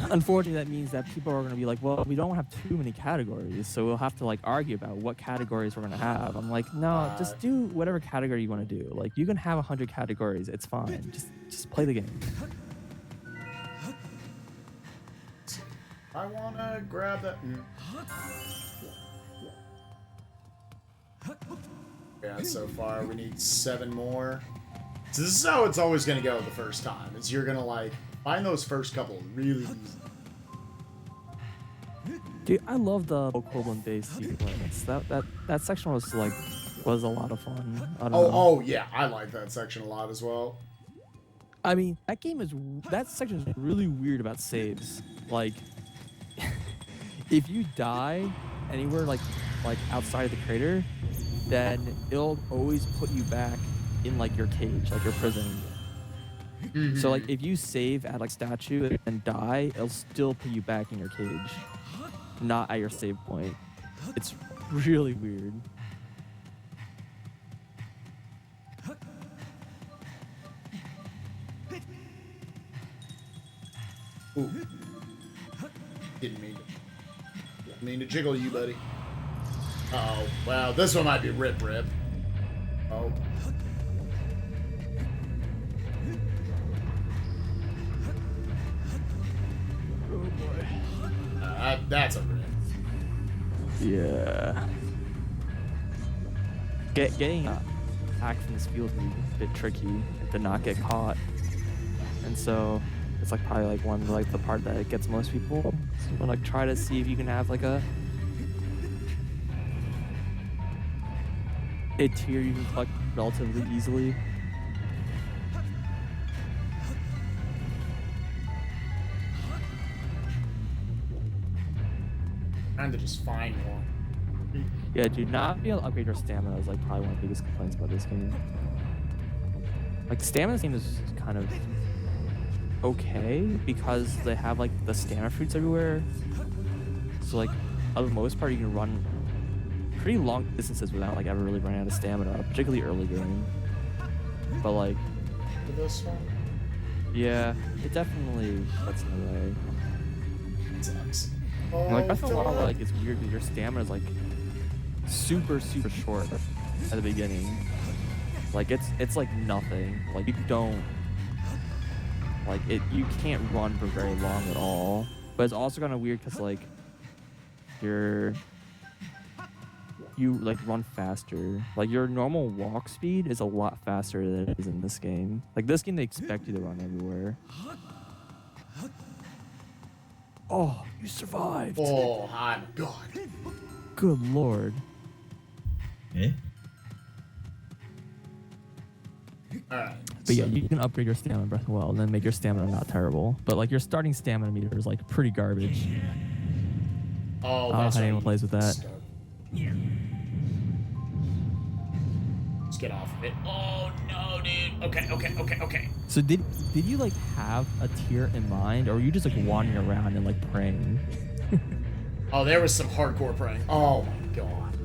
Unfortunately, that means that people are going to be like, well, we don't have too many categories, so we'll have to like argue about what categories we're going to have. I'm like, no, just do whatever category you want to do. Like, you can have 100 categories. It's fine. Just play the game. I want to grab that. Yeah, so far we need 7 more. So this is how it's always going to go the first time. Is you're going to like find those first couple really easy. Dude, I love the equivalent-based sequence. That section was a lot of fun. I don't know. Oh yeah, I like that section a lot as well. I mean, that section is really weird about saves. Like, if you die anywhere like outside of the crater, then it'll always put you back in like your cage, like your prison. Mm-hmm. So like if you save at like statue and die, it'll still put you back in your cage, not at your save point. It's really weird. Ooh. Didn't mean to jiggle you, buddy. Oh, wow, this one might be rip. Oh. Oh boy. That's a rip. Yeah. Getting back from this field can be a bit tricky to not get caught, and so it's like probably like one like the part that gets most people. So you want to like try to see if you can have like a tier you can collect relatively easily. Trying to just find one. Yeah, dude, not be able to upgrade your stamina is like probably one of the biggest complaints about this game. Like stamina game is kind of okay because they have like the stamina fruits everywhere. So like, for the most part, you can run pretty long distances without like ever really running out of stamina, particularly early game. But like, For this one? yeah, it definitely gets in the way. Sucks. And, like I feel a lot God. like it's weird because your stamina is like super short at the beginning. Like it's like nothing. Like you don't like it. You can't run for very long at all. But it's also kind of weird because like you like run faster. Like your normal walk speed is a lot faster than it is in this game. Like this game, they expect you to run everywhere. Oh, you survived! Oh, I'm God. Good lord. Eh? Alright. But yeah, you can upgrade your stamina breath well, and then make your stamina not terrible. But like your starting stamina meter is like pretty garbage. Oh, I don't know that's how right. anyone plays with that. Start. Let's get off of it. Oh no, dude. Okay. So did you like have a tier in mind, or were you just like wandering around and like praying? Oh, there was some hardcore praying. Oh my God.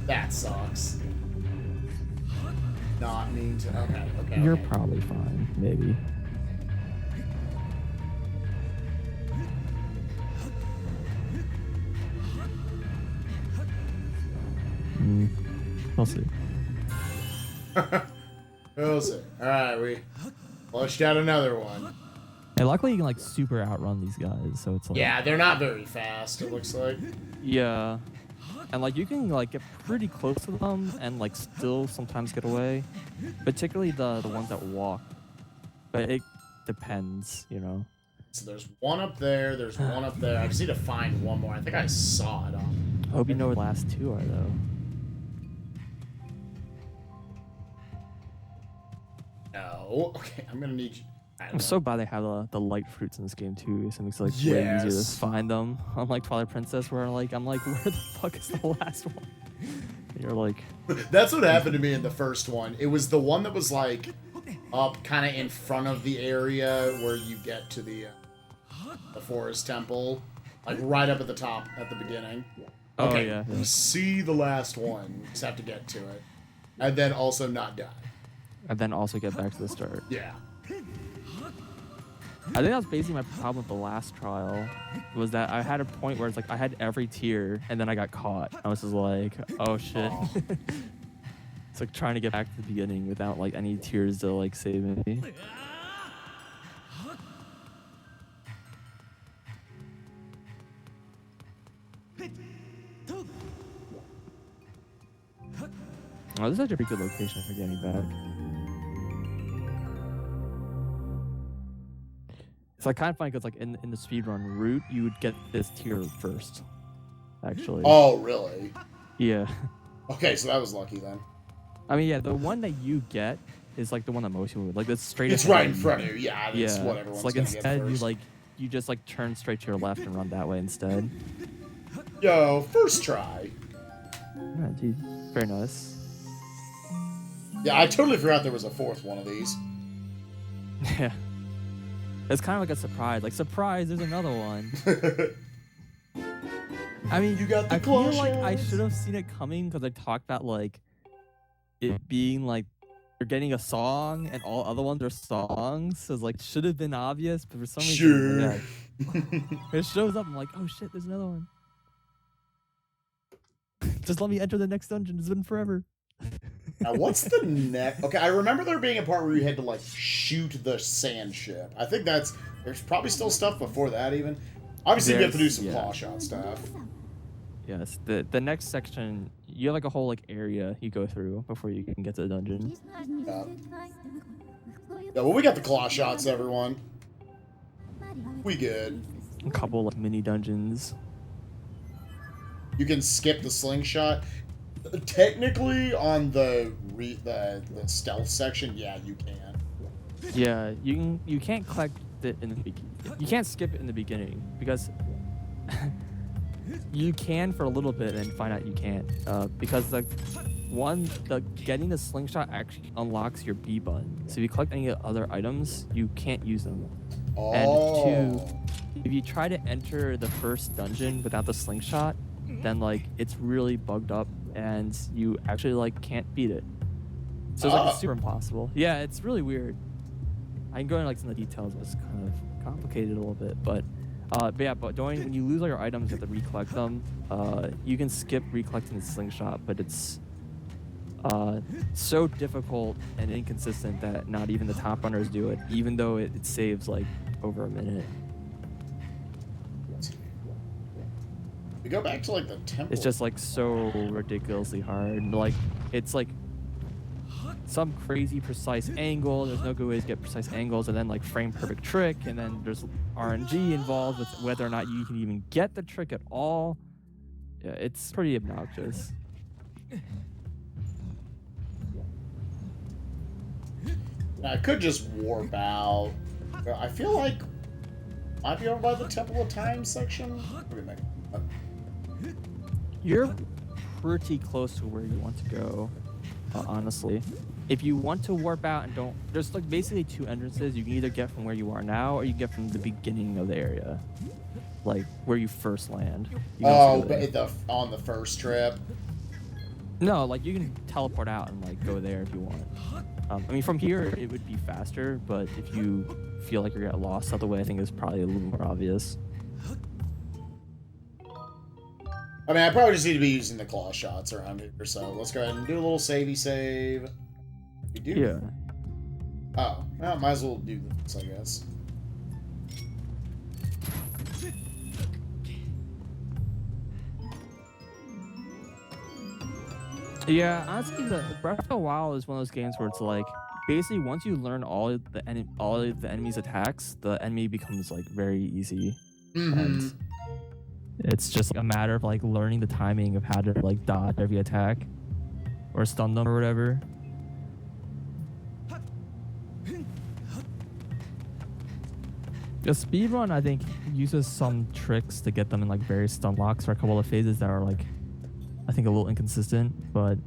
That sucks. Not mean to. Okay. You're probably fine, maybe. We'll see. We'll see. Alright, we flushed out another one. And luckily you can like super outrun these guys, so it's like Yeah, they're not very fast, it looks like. yeah. And like you can like get pretty close to them and like still sometimes get away. Particularly the ones that walk. But it depends, you know. So there's one up there, there's one up there. I just need to find one more. I think I saw it on. I hope you know where the last two are though. No. Okay, I'm gonna need you. I'm so glad they have the light fruits in this game too, so it makes it like way easier to find them. Unlike Twilight Princess, where I'm like, where the fuck is the last one? And you're like, that's what happened to me in the first one. It was the one that was like up kind of in front of the area where you get to the forest temple, like right up at the top at the beginning. Okay, oh yeah. You see the last one, you just have to get to it, and then also not die. And then also get back to the start. Yeah. I think that was basically my problem with the last trial, was that I had a point where it's like I had every tier and then I got caught. I was just like, oh shit. Oh. It's like trying to get back to the beginning without like any tiers to like save me. Oh, this is actually a pretty good location for getting back. It's like kind of funny because like in the speedrun route, you would get this tier first, actually. Oh, really? Yeah. Okay, so that was lucky then. I mean, yeah, the one that you get is like the one that most people would like. That's straight. It's right in front of you. Yeah, it's yeah. what everyone's It's like gonna instead get first. you just like turn straight to your left and run that way instead. Yo, first try. Yeah, dude, very nice. Yeah, I totally forgot there was a fourth one of these. Yeah. It's kind of like a surprise. Like, surprise, there's another one. I mean, You got the I feel like claw I shells. should have seen it coming because I talked about like it being like you're getting a song and all other ones are songs. So it's like should have been obvious, but for some reason, yeah, it shows up. I'm like, oh shit, there's another one. Just let me enter the next dungeon. It's been forever. Now, what's the next? Okay, I remember there being a part where you had to like shoot the sand ship. I think there's probably still stuff before that even. Obviously, you have to do some claw shot stuff. Yes, the next section, you have like a whole like area you go through before you can get to the dungeon. Yeah, well, we got the claw shots, everyone. We good. A couple like mini dungeons. You can skip the slingshot. Technically, on the stealth section, yeah, you can. Yeah, you can't collect it in the you can't skip it in the beginning because you can for a little bit and find out you can't because getting the slingshot actually unlocks your B button. So if you collect any other items, you can't use them. Oh. And two, if you try to enter the first dungeon without the slingshot, then like it's really bugged up and you actually like can't beat it. So it's like it's super impossible. Yeah, it's really weird. I can go into like some of the details, but it's kind of complicated a little bit. But yeah, but when you lose all your items, you have to recollect them. You can skip recollecting the slingshot, but it's so difficult and inconsistent that not even the top runners do it, even though it saves like over a minute. We go back to like the temple. It's just like so ridiculously hard. Like it's like some crazy precise angle. There's no good way to get precise angles, and then like frame perfect trick, and then there's RNG involved with whether or not you can even get the trick at all. Yeah, it's pretty obnoxious. I could just warp out. I feel like might be over by the Temple of Time section. You're pretty close to where you want to go, honestly. If you want to warp out and don't, there's like basically two entrances. You can either get from where you are now, or you can get from the beginning of the area, like where you first land. You Oh, but on the first trip. No, like you can teleport out and like go there if you want. I mean, from here it would be faster, but if you feel like you're getting lost out the way, I think it's probably a little more obvious. I mean, I probably just need to be using the claw shots around here, so let's go ahead and do a little savey save. We do. Yeah. Oh, well, might as well do this, I guess. Yeah, honestly, the Breath of the Wild is one of those games where it's like, basically, once you learn all of the enemy's attacks, the enemy becomes like very easy, and it's just a matter of like learning the timing of how to like dodge every attack, or stun them or whatever. The speedrun, I think, uses some tricks to get them in like various stun locks for a couple of phases that are like, I think, a little inconsistent, but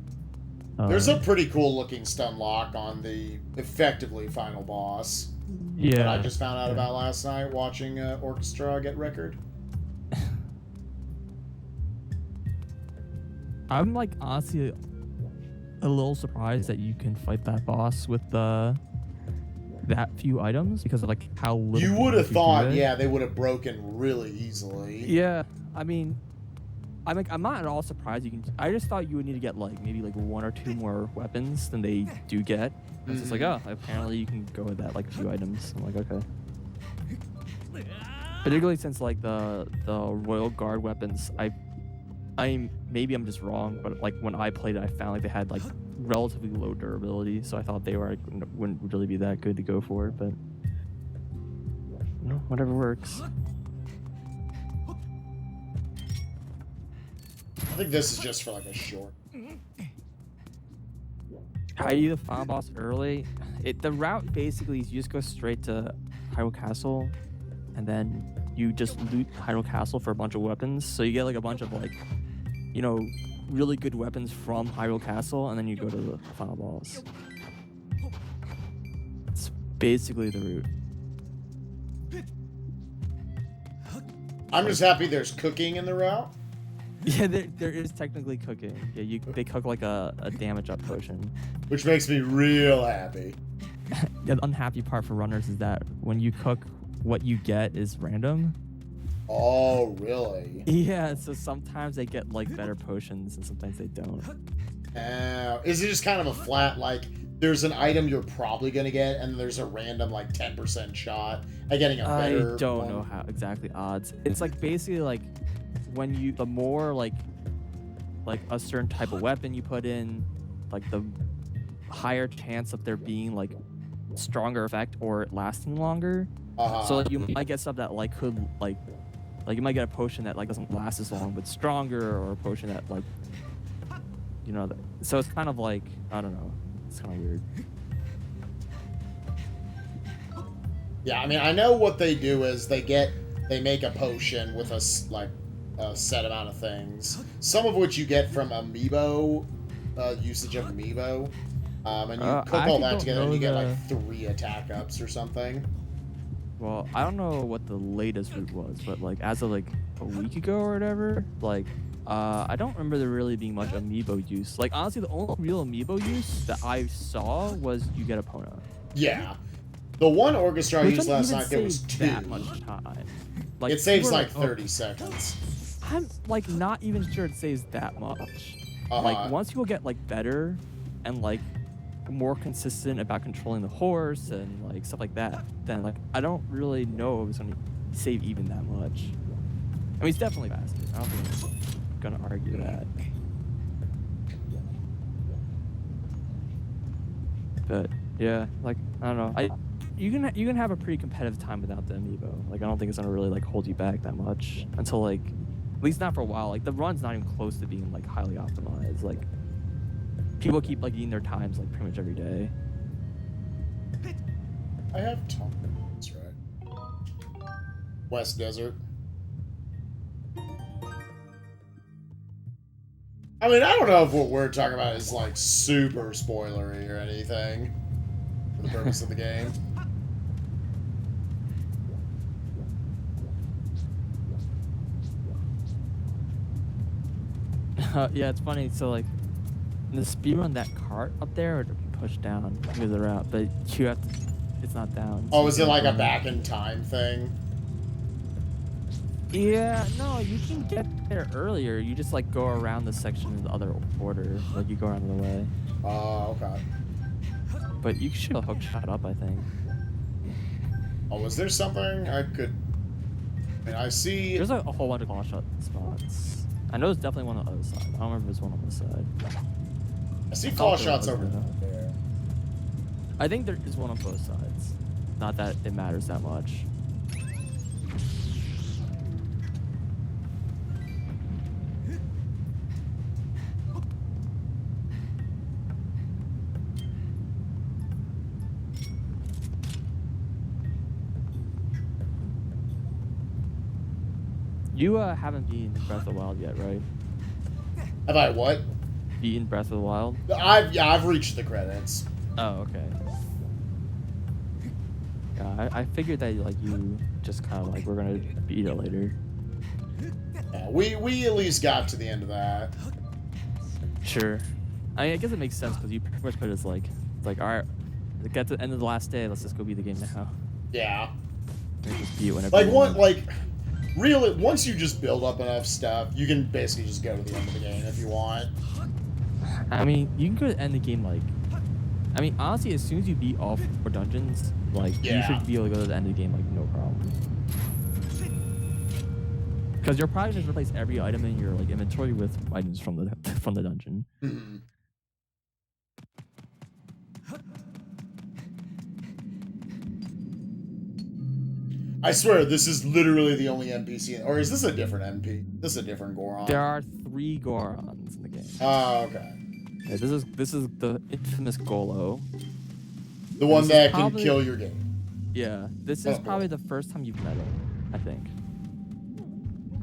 there's a pretty cool looking stun lock on the effectively final boss. Yeah. That I just found out about last night watching Orchestra get record. I'm like honestly a little surprised that you can fight that boss with that few items because of like how little You would have damage thought, do. yeah, they would have broken really easily. Yeah, I mean, I'm not at all surprised you can. I just thought you would need to get like maybe like 1 or 2 more weapons than they do get. It's just like, oh, apparently you can go with that like few items. I'm like, okay. Particularly since like the Royal Guard weapons, maybe I'm just wrong, but like when I played it, I found like they had like relatively low durability, so I thought they wouldn't really be that good to go for, but whatever works. I think this is just for like a short. How do you do the final boss early? The route basically is you just go straight to Hyrule Castle, and then you just loot Hyrule Castle for a bunch of weapons. So you get like a bunch of like, really good weapons from Hyrule Castle, and then you go to the final boss. It's basically the route. I'm just happy there's cooking in the route. Yeah, there is technically cooking. Yeah, they cook like a damage up potion. Which makes me real happy. The unhappy part for runners is that when you cook, what you get is random. Oh, really? Yeah, so sometimes they get like better potions and sometimes they don't. Is it just kind of a flat, like, there's an item you're probably going to get, and there's a random, like, 10% shot at getting a better I don't one? know how exactly odds. It's like basically like when the more like a certain type of weapon you put in, like the higher chance of there being like stronger effect or it lasting longer. So like, you might get stuff that like could like you might get a potion that like doesn't last as long but stronger, or a potion that like so it's kind of like, I don't know, it's kind of weird. Yeah, I mean, I know what they do is they make a potion with a set amount of things, some of which you get from amiibo, usage of amiibo, and you cook all that together and you get like 3 attack ups or something. Well, I don't know what the latest route was, but like as of like a week ago or whatever, like I don't remember there really being much amiibo use. Like honestly, the only real amiibo use that I saw was you get a Pona. Yeah, the one Orchestra I used last night, there was 2. That much time. Like, it saves like 30 seconds. I'm like not even sure it saves that much. Like once people get like better and like more consistent about controlling the horse and like stuff like that, then like I don't really know if it's gonna save even that much. I mean, it's definitely faster. I don't think I'm gonna argue that. But yeah, like I don't know. You can have a pretty competitive time without the amiibo. Like I don't think it's gonna really like hold you back that much until like, at least not for a while. Like the run's not even close to being like highly optimized. Like people keep like eating their times like pretty much every day. I have time. That's right. West Desert. I mean, I don't know if what we're talking about is like super spoilery or anything for the purpose of the game. Yeah, it's funny. So like, in the speedrun, that cart up there would be pushed down because of the route, but you have to. It's not down. Oh, is it like a back in time thing? Yeah, no, you can get there earlier. You just like go around the section in the other order. Like you go around the way. Oh, okay. But you should have hook shot up, I think. Oh, was there something I could? I mean, I see. There's like a whole bunch of claw shot spots. I know there's definitely one on the other side. I don't remember if there's one on this side. I see claw shots over there. I think there is one on both sides. Not that it matters that much. You haven't beaten Breath of the Wild yet, right? Have I what? Beaten Breath of the Wild? I've reached the credits. Oh, okay. Yeah, I figured that like you just kind of like we're gonna beat it later. Yeah, we at least got to the end of that. Sure. I mean, I guess it makes sense because you pretty much put it as like, it's like, all right, get to the end of the last day. Let's just go beat the game now. Yeah. And just beat it whenever. Like you one, want. really, once you just build up enough stuff, you can basically just go to the end of the game if you want. I mean, you can go to the end of the game like. I mean, honestly, as soon as you beat all 4 dungeons, like you should be able to go to the end of the game like no problem. Because you're probably just replace every item in your like inventory with items from the dungeon. Mm-hmm. I swear, this is literally the only NPC, or is this a different MP? This is a different Goron. There are 3 Gorons in the game. Oh, okay. Yeah, this is the infamous Golo. The one that can kill your game. Yeah, this is probably the first time you've met him, I think.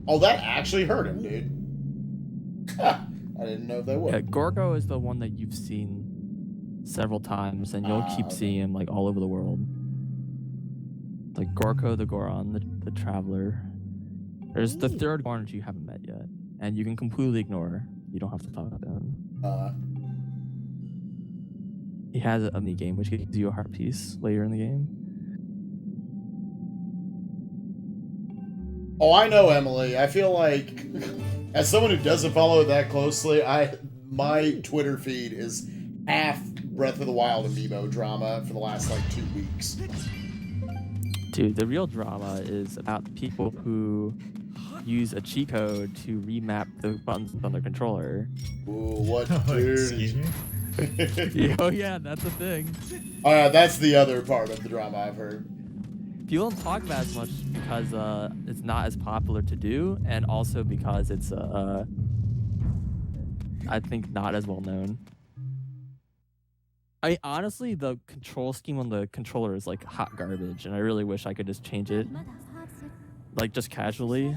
Oh, that actually hurt him, dude. I didn't know that would. Yeah, Gorgo is the one that you've seen several times, and you'll keep seeing him like all over the world. Like Gorko the Goron, the Traveler. There's the 3rd Goron you haven't met yet, and you can completely ignore. You don't have to talk to him. He has a mini game which gives you a heart piece later in the game. Oh, I know, Emily. I feel like, as someone who doesn't follow it that closely, my Twitter feed is half Breath of the Wild amiibo drama for the last like 2 weeks. Dude, the real drama is about the people who use a cheat code to remap the buttons on their controller. Ooh, what, dude? Excuse me? Oh yeah, that's a thing. Oh yeah, that's the other part of the drama I've heard. People don't talk about it as much because it's not as popular to do, and also because it's I think not as well known. I mean, honestly, the control scheme on the controller is like hot garbage, and I really wish I could just change it, like just casually.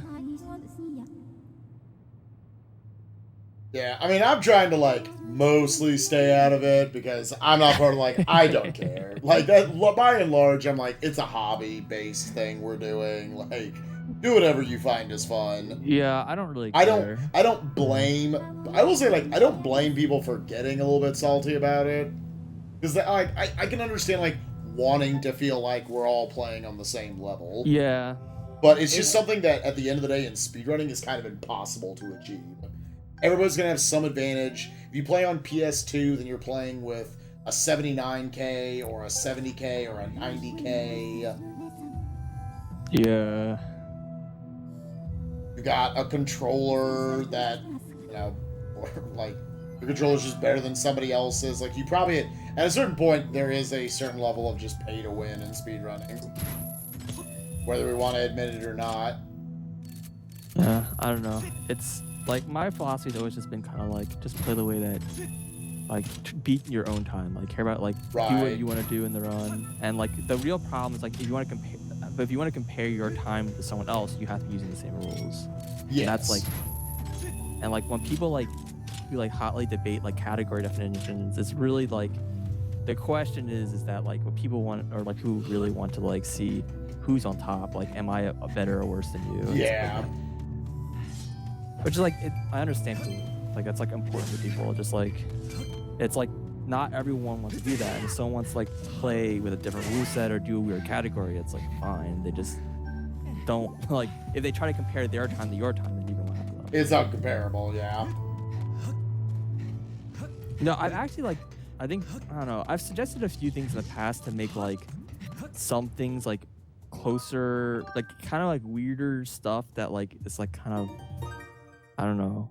Yeah, I mean, I'm trying to like mostly stay out of it because I'm not part of like I don't care. Like that, by and large, I'm like it's a hobby-based thing we're doing. Like, do whatever you find is fun. Yeah, I don't really care. I don't blame. I will say like I don't blame people for getting a little bit salty about it. Because I can understand, like, wanting to feel like we're all playing on the same level. Yeah. But it's just something that, at the end of the day, in speedrunning is kind of impossible to achieve. Everybody's going to have some advantage. If you play on PS2, then you're playing with a 79K, or a 70K, or a 90K. Yeah. You got a controller that, you know, or, like... Your controller's just better than somebody else's. Like, you probably... At a certain point, there is a certain level of just pay to win in speedrunning. Whether we want to admit it or not. Yeah, I don't know. It's, like, my philosophy's always just been kind of like, just play the way that, like, beat your own time. Like, care about, like, do what you want to do in the run. And, like, the real problem is, like, if you want to compare... But if you want to compare your time to someone else, you have to be using the same rules. Yes. And that's, like... And, like, when people, like... We like hotly debate like category definitions. It's really like the question is that like what people want or like who really want to like see who's on top. Like, am I a better or worse than you? Yeah. Which is like I understand like that's like important to people. Just like it's like not everyone wants to do that. And if someone wants to like play with a different rule set or do a weird category, it's like fine. They just don't like if they try to compare their time to your time, then you don't have to. It's uncomparable, yeah. No, I've actually like, I think, I don't know, I've suggested a few things in the past to make like some things like closer, like kind of like weirder stuff that like is like kind of, I don't know,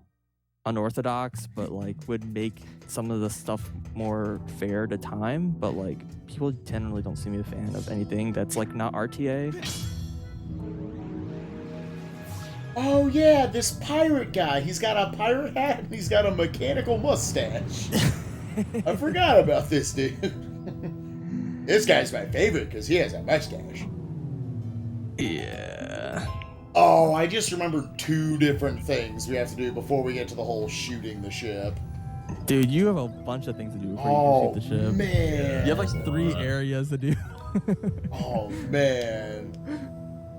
unorthodox, but like would make some of the stuff more fair to time. But like people generally don't seem to be a fan of anything that's like not RTA. Oh yeah, this pirate guy. He's got a pirate hat and he's got a mechanical mustache. I forgot about this dude. This guy's my favorite because he has a mustache. Yeah. Oh, I just remembered 2 different things we have to do before we get to the whole shooting the ship. Dude, you have a bunch of things to do before you can shoot the ship. Man. You have like 3 areas to do. Oh, man.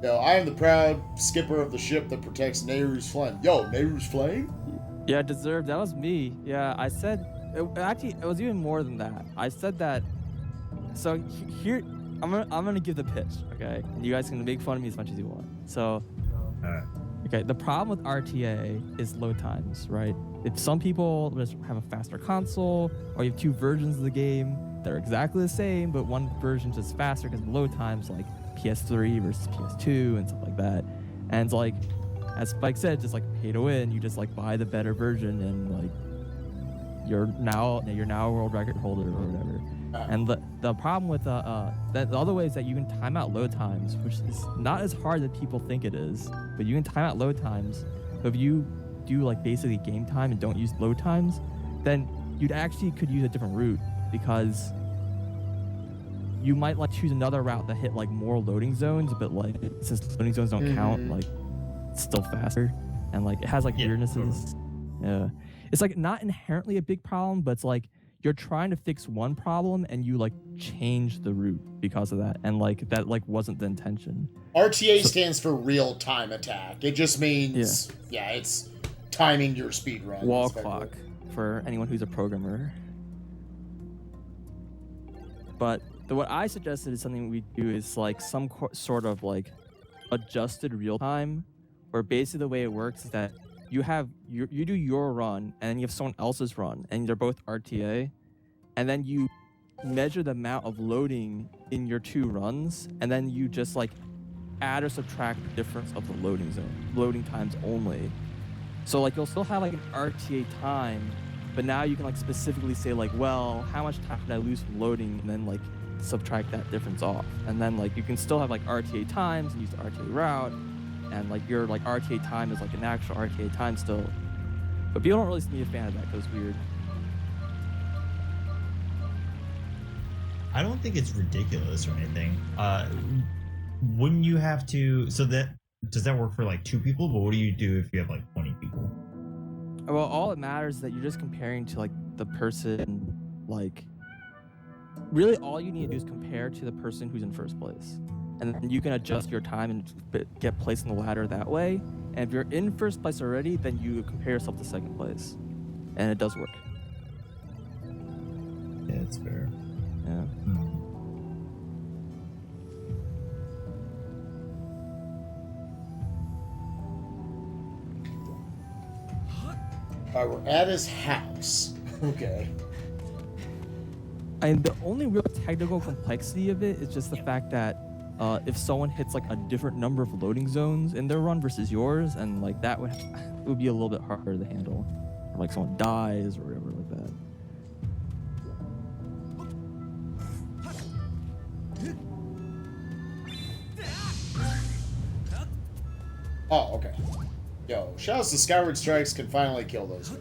Yo, I am the proud skipper of the ship that protects Nehru's flame. Yo, Nehru's flame? Yeah, deserved. That was me. Yeah, I said... Actually, it was even more than that. I said that... So, here... I'm gonna give the pitch, okay? And you guys can make fun of me as much as you want. So... Alright. Okay, the problem with RTA is load times, right? If some people just have a faster console, or you have 2 versions of the game that are exactly the same, but one version's just faster because of load times, like PS3 versus PS2 and stuff like that. And it's like, as Spike said, just like pay to win. You just like buy the better version, and like you're now a world record holder or whatever. And the problem with the other way is that you can time out load times, which is not as hard as people think it is, but you can time out load times. So if you do like basically game time and don't use load times, then you'd actually could use a different route, because you might like choose another route that hit like more loading zones, but like since loading zones don't count, like it's still faster, and like it has like weirdnesses. Yeah, it's like not inherently a big problem, but it's like you're trying to fix one problem and you like change the route because of that, and like that like wasn't the intention. RTA stands for real time attack. It just means it's timing your speed run. Wall clock for anyone who's a programmer. But what I suggested is something we do is like some sort of like adjusted real time, where basically the way it works is that you do your run and then you have someone else's run, and they're both RTA, and then you measure the amount of loading in your 2 runs, and then you just like add or subtract the difference of the loading times only. So like you'll still have like an RTA time, but now you can like specifically say like, well, how much time did I lose from loading, and then like subtract that difference off, and then like you can still have like RTA times and use the RTA route, and like your like RTA time is like an actual RTA time still, but people don't really seem to be a fan of that because it's weird. I don't think it's ridiculous or anything. Wouldn't you have to? So does that work for like 2 people? But what do you do if you have like 20 people? Well, all it matters is that you're just comparing to like the person, like really all you need to do is compare to the person who's in first place, and then you can adjust your time and get placed on the ladder that way. And if you're in first place already, then you compare yourself to second place, and it does work. Yeah, it's fair. Yeah. Alright, we're at his house. Okay. And the only real technical complexity of it is just the fact that if someone hits like a different number of loading zones in their run versus yours, and like that would be a little bit harder to handle. Or, like someone dies or whatever like that. Oh, okay. Yo, shouts to Skyward Strikes can finally kill those.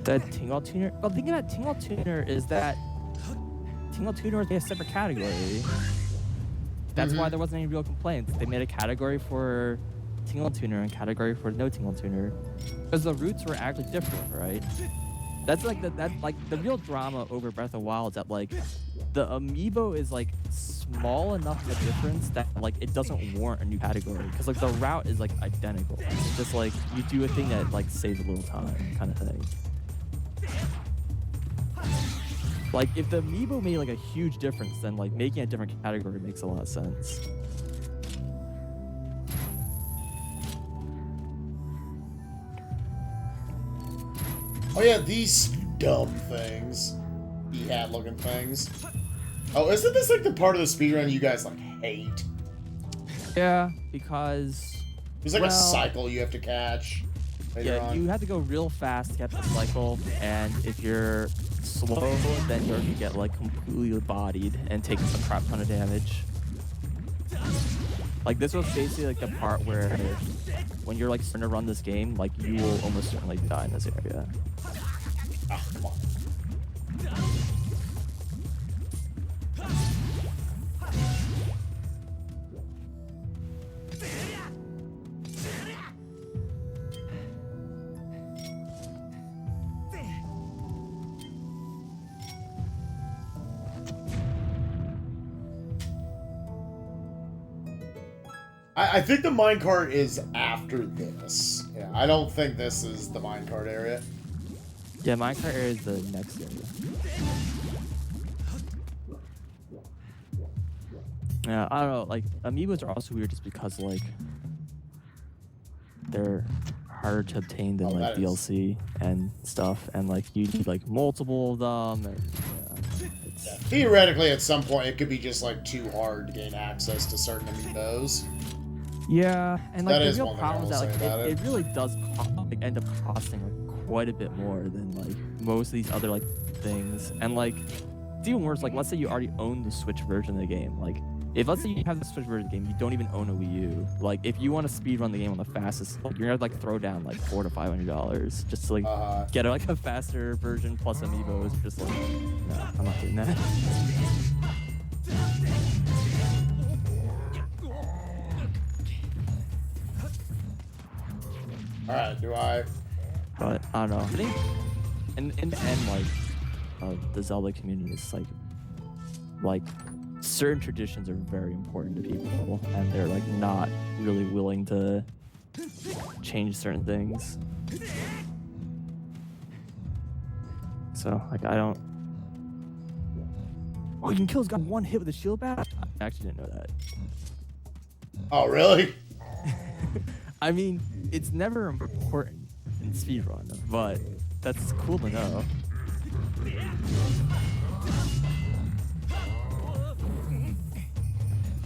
The Tingle Tuner. Well, the thing about Tingle Tuner is that Tingle Tuner is a separate category. That's why there wasn't any real complaints. They made a category for Tingle Tuner and category for no Tingle Tuner, because the routes were actually different, right? That's like the real drama over Breath of the Wild is that like the amiibo is like small enough of a difference that like it doesn't warrant a new category, because like the route is like identical. It's just like you do a thing that like saves a little time kind of thing. Like if the amiibo made like a huge difference, then like making a different category makes a lot of sense. Oh yeah, these dumb things. E-hat looking things. Oh, isn't this like the part of the speedrun you guys like hate? Yeah, because There's like a cycle you have to catch later on. You have to go real fast to get the cycle, and if you're slow, then you're gonna get like completely bodied and take a crap ton of damage. Like this was basically like the part where when you're like starting to run this game, like you will almost certainly die in this area. Ah, come on. I think the minecart is after this. Yeah, I don't think this is the minecart area. Yeah, minecart area is the next area. Yeah, I don't know. Like amiibos are also weird just because like they're harder to obtain than like DLC and stuff, and like you need like multiple of them. And, yeah, theoretically, at some point, it could be just like too hard to gain access to certain amiibos. Yeah, and like that the real problem is that like it really does like, end up costing like quite a bit more than like most of these other like things, and like it's even worse. Like let's say you already own the Switch version of the game, like. If let's say you have the Switch version of the game, you don't even own a Wii U. Like, if you want to speedrun the game on the fastest, like, you're gonna like throw down like $400 to $500 just to like get like a faster version plus amiibos. Just like, no, I'm not doing that. All right, do I? But I don't know. I think in the end, like, the Zelda community is like. Certain traditions are very important to people, and they're like not really willing to change certain things. So like I don't. Oh, you can kill this guy one hit with a shield bash? I actually didn't know that. Oh really? I mean, it's never important in speedrun, but that's cool to know.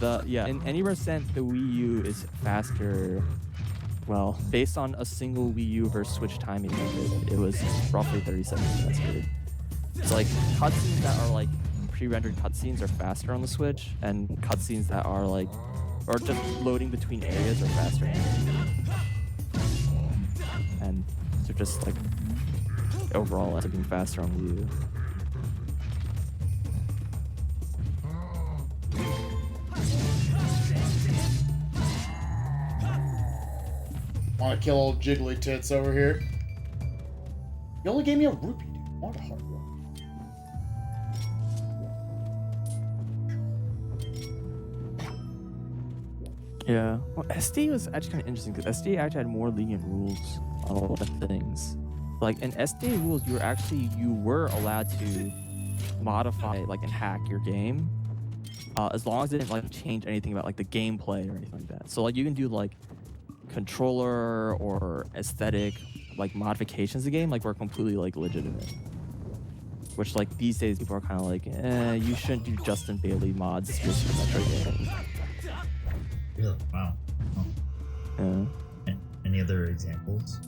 In any percent, the Wii U is faster. Well, based on a single Wii U versus Switch timing method, it was roughly 30 seconds faster. It's like cutscenes that are like pre-rendered cutscenes are faster on the Switch, and cutscenes that are like, or just loading between areas are faster. And they're just like overall ends up being faster on Wii U. Want to kill old Jiggly Tits over here? You only gave me a rupee, dude. I want a hard one. Yeah. Well, SD was actually kind of interesting because SD actually had more lenient rules on a lot of things. Like in SD rules, you were allowed to modify like and hack your game, as long as it didn't like change anything about like the gameplay or anything like that. So like you can do like controller or aesthetic like modifications of the game like were completely like legitimate, which like these days people are kind of like you shouldn't do Justin Bailey mods to your Metro game. Really? Wow. Yeah. Any other examples?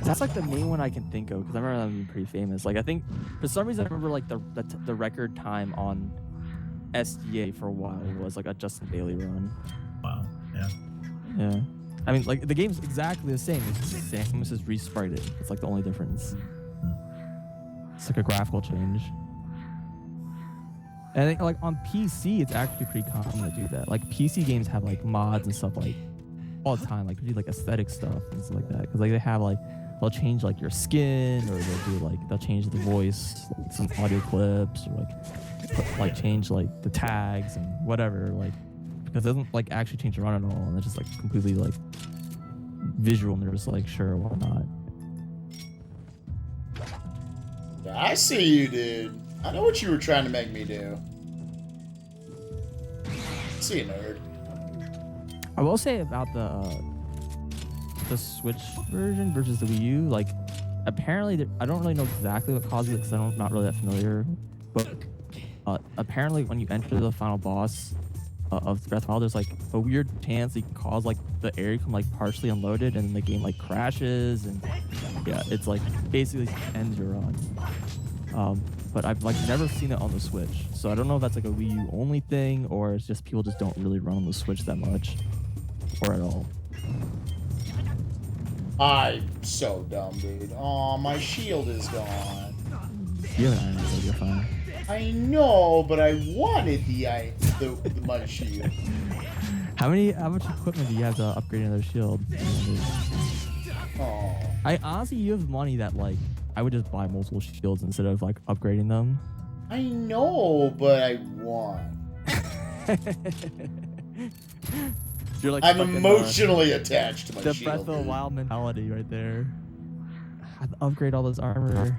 That's like the main one I can think of because I remember them being pretty famous. Like I think for some reason I remember like the record time on SDA for a while was like a Justin Bailey run. Wow. Yeah. Yeah. I mean, like, the game's exactly the same. It's just the same. It's just resprited. It's like the only difference. It's like a graphical change. And I think, like, on PC, it's actually pretty common to do that. Like, PC games have, like, mods and stuff, like, all the time. Like, they do, like, aesthetic stuff and stuff like that. Because, like, they have, like, they'll change, like, your skin, or they'll do, like, they'll change the voice, like, some audio clips, or, like, change, like, the tags and whatever, like, because it doesn't like actually change the run at all, and it's just like completely like visual, and they're just like, sure, why not? Yeah, I see you, dude. I know what you were trying to make me do. See you, nerd. I will say about the Switch version versus the Wii U, like apparently I don't really know exactly what causes it because I'm not really that familiar, but apparently when you enter the final boss of Breath of the Wild, there's like a weird chance that you can cause like the area come like partially unloaded and then the game like crashes, and yeah, it's like basically ends your run. But I've like never seen it on the Switch, so I don't know if that's like a Wii U only thing or it's just people just don't really run on the Switch that much or at all. I'm so dumb, dude. Aw, my shield is gone. You have an iron, so you're fine. I know, but I wanted my shield. How much equipment do you have to upgrade another shield? Oh. Honestly, you have money that like I would just buy multiple shields instead of like upgrading them. I know, but I want. You're like I'm stuck in emotionally attached to my the shield. Breath of the dude. Wild mentality right there. I have to upgrade all this armor,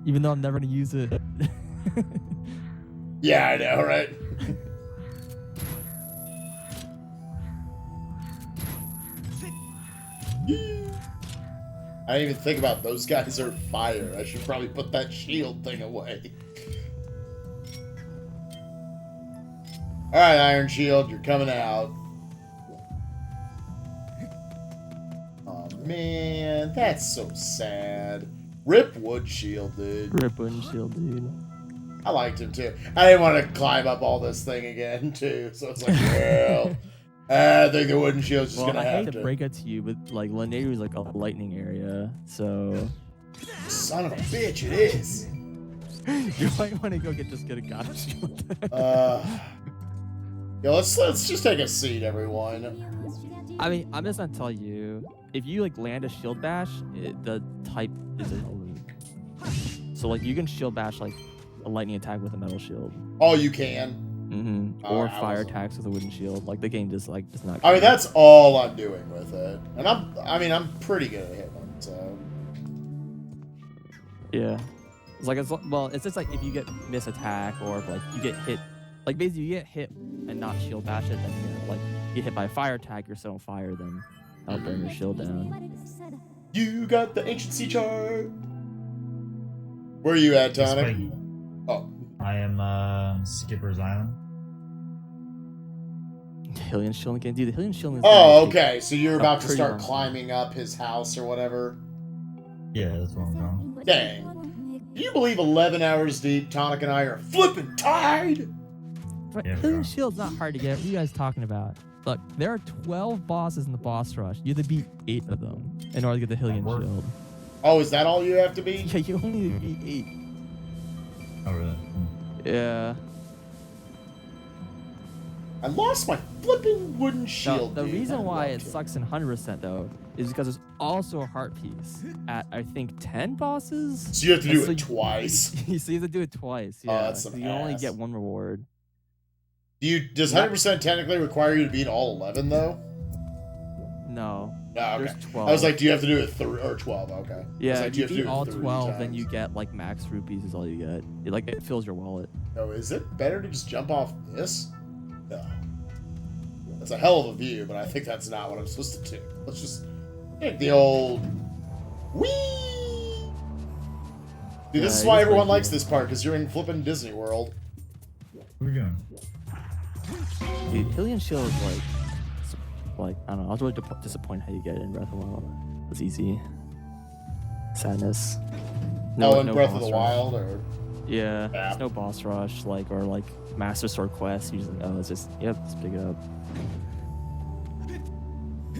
even though I'm never gonna use it. Yeah, I know, right? I didn't even think about those guys are fire. I should probably put that shield thing away. Alright, Iron Shield, you're coming out. Oh man, that's so sad. Rip Wood Shield, dude. Rip windshield, dude. I liked him too. I didn't want to climb up all this thing again, too. So it's like, well, I think the wooden shield's just Well, gonna I have hate to break it to you, but like Laneru is like a lightning area, so Son of a bitch, it is. you might want to go get a god shield. Yeah, let's just take a seat, everyone. I mean, I'm just gonna tell you, if you like land a shield bash, the type is a loop. So like you can shield bash like a lightning attack with a metal shield. Oh, you can. Mm-hmm. Oh, Or I fire wasn't- attacks with a wooden shield. Like the game just like does not. I mean, care. that's all I'm doing with it, and I'm pretty good at hitting them. So Yeah. It's like it's just like if you get miss attack or if, like you get hit, like basically you get hit and not shield bash it, then like you get hit by a fire attack, you're still on fire, then that'll burn your shield down. you got the ancient sea chart. Where are you at, Tonic? Spike. Oh, I am Skipper's Island. The Hylian shield again, dude. The Hylian shield is. oh, okay. So you're a about to pretty start long- climbing up his house or whatever. Yeah, that's where I'm going. Dang. Do you believe 11 hours deep, Tonic and I are flipping tied? But Yeah, Hylian bro. shield's not hard to get. What are you guys talking about? Look, there are 12 bosses in the boss rush. You have to beat 8 of them in order to get the Hylian Work. shield. Oh, is that all you have to be? Yeah, you only need to beat 8. Oh, really? Yeah. I lost my flipping wooden Now, shield. the dude. reason I why loved it sucks in 100% though is because there's also a heart piece at I think 10 bosses. So you have to And do so it twice. so you have to do it twice. Oh, Yeah. that's some so you only ass. get one reward. Does 100% technically require you to beat all 11 though? No. No, okay. There's 12. I was like, do you have to do it 3 or 12? Okay. I was Yeah, like, if do you have to beat do it all 3 12, then times? you get like max rupees is all you get. It fills your wallet. Oh, is it better to just jump off this? No. That's a hell of a view, but I think that's not what I'm supposed to do. Let's just take the old whee. Dude, this Yeah, is it why is everyone pretty likes cool. this part, because you're in flipping Disney World. What are we doing? Dude, Hylian shield is like I don't know. I was really disappointed how you get it in Breath of the Wild. It was easy. Sadness. In Breath of boss the rush. Wild, or Yeah, Yeah. there's no boss rush, or Master Sword quest. You just it's just just pick it up.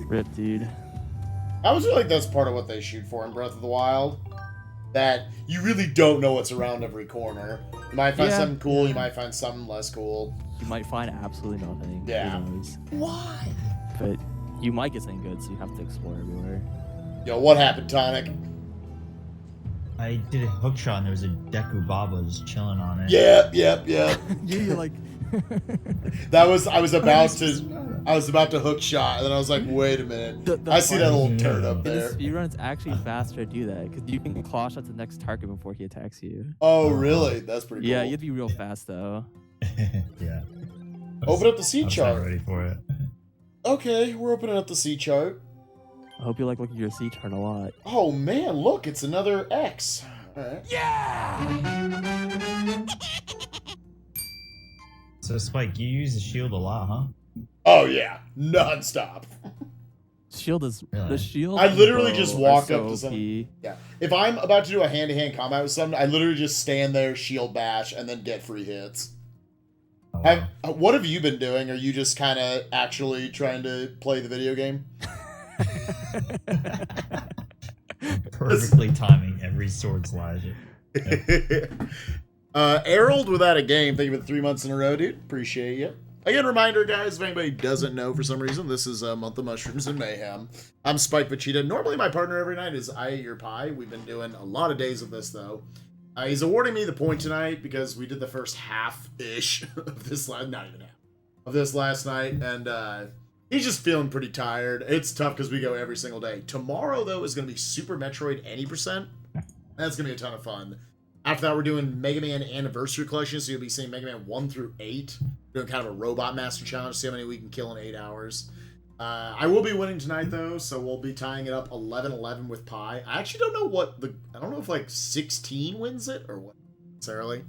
Rip, dude. I was really like that's part of what they shoot for in Breath of the Wild. That you really don't know what's around every corner. You might find Yeah. something cool, you might find something less cool. You might find absolutely nothing. Yeah. Who knows? Why? But you might get something good, so you have to explore everywhere. Yo, what happened, Tonic? I did a hook shot and there was a Deku Baba just chilling on it. Yep. You're like. I was about to hook shot, and then I was like, wait a minute. The I see that part- little turd up In the there. speedrun, it's actually faster to do that because you can claw shot the next target before he attacks you. Oh, really? That's pretty cool. Yeah, you have to be real fast though. Yeah. Open up the sea I was chart. not ready for it. Okay, we're opening up the sea chart. I hope you like looking at your sea chart a lot. Oh man, look, it's another X. Alright. So Spike, you use the shield a lot, huh? Oh yeah, non-stop. Shield is Really? the shield. I and literally bow just are walk so up to some- OP. Yeah. If I'm about to do a hand-to-hand combat with someone, I literally just stand there, shield bash, and then get free hits. Oh, wow. What have you been doing? Are you just kind of actually trying to play the video game? Perfectly timing every sword slash. Harold without a game. Thank you for the 3 months in a row, dude. Appreciate you. Again, reminder, guys, if anybody doesn't know for some reason, this is a month of mushrooms and mayhem. I'm spikevegeta. Normally, my partner every night is Iateyourpie. We've been doing a lot of days of this, though. He's awarding me the point tonight because we did the first half-ish of this, not even half, of this last night, and He's just feeling pretty tired. It's tough because we go every single day. Tomorrow, though, is going to be Super Metroid 80%. That's going to be a ton of fun. After that, we're doing Mega Man Anniversary Collection, so you'll be seeing Mega Man 1 through 8. Doing kind of a Robot Master Challenge, see how many we can kill in 8 hours. I will be winning tonight, though, so we'll be tying it up 11-11 with Pi. I actually don't know what the... I don't know if, like, 16 wins it, or what necessarily.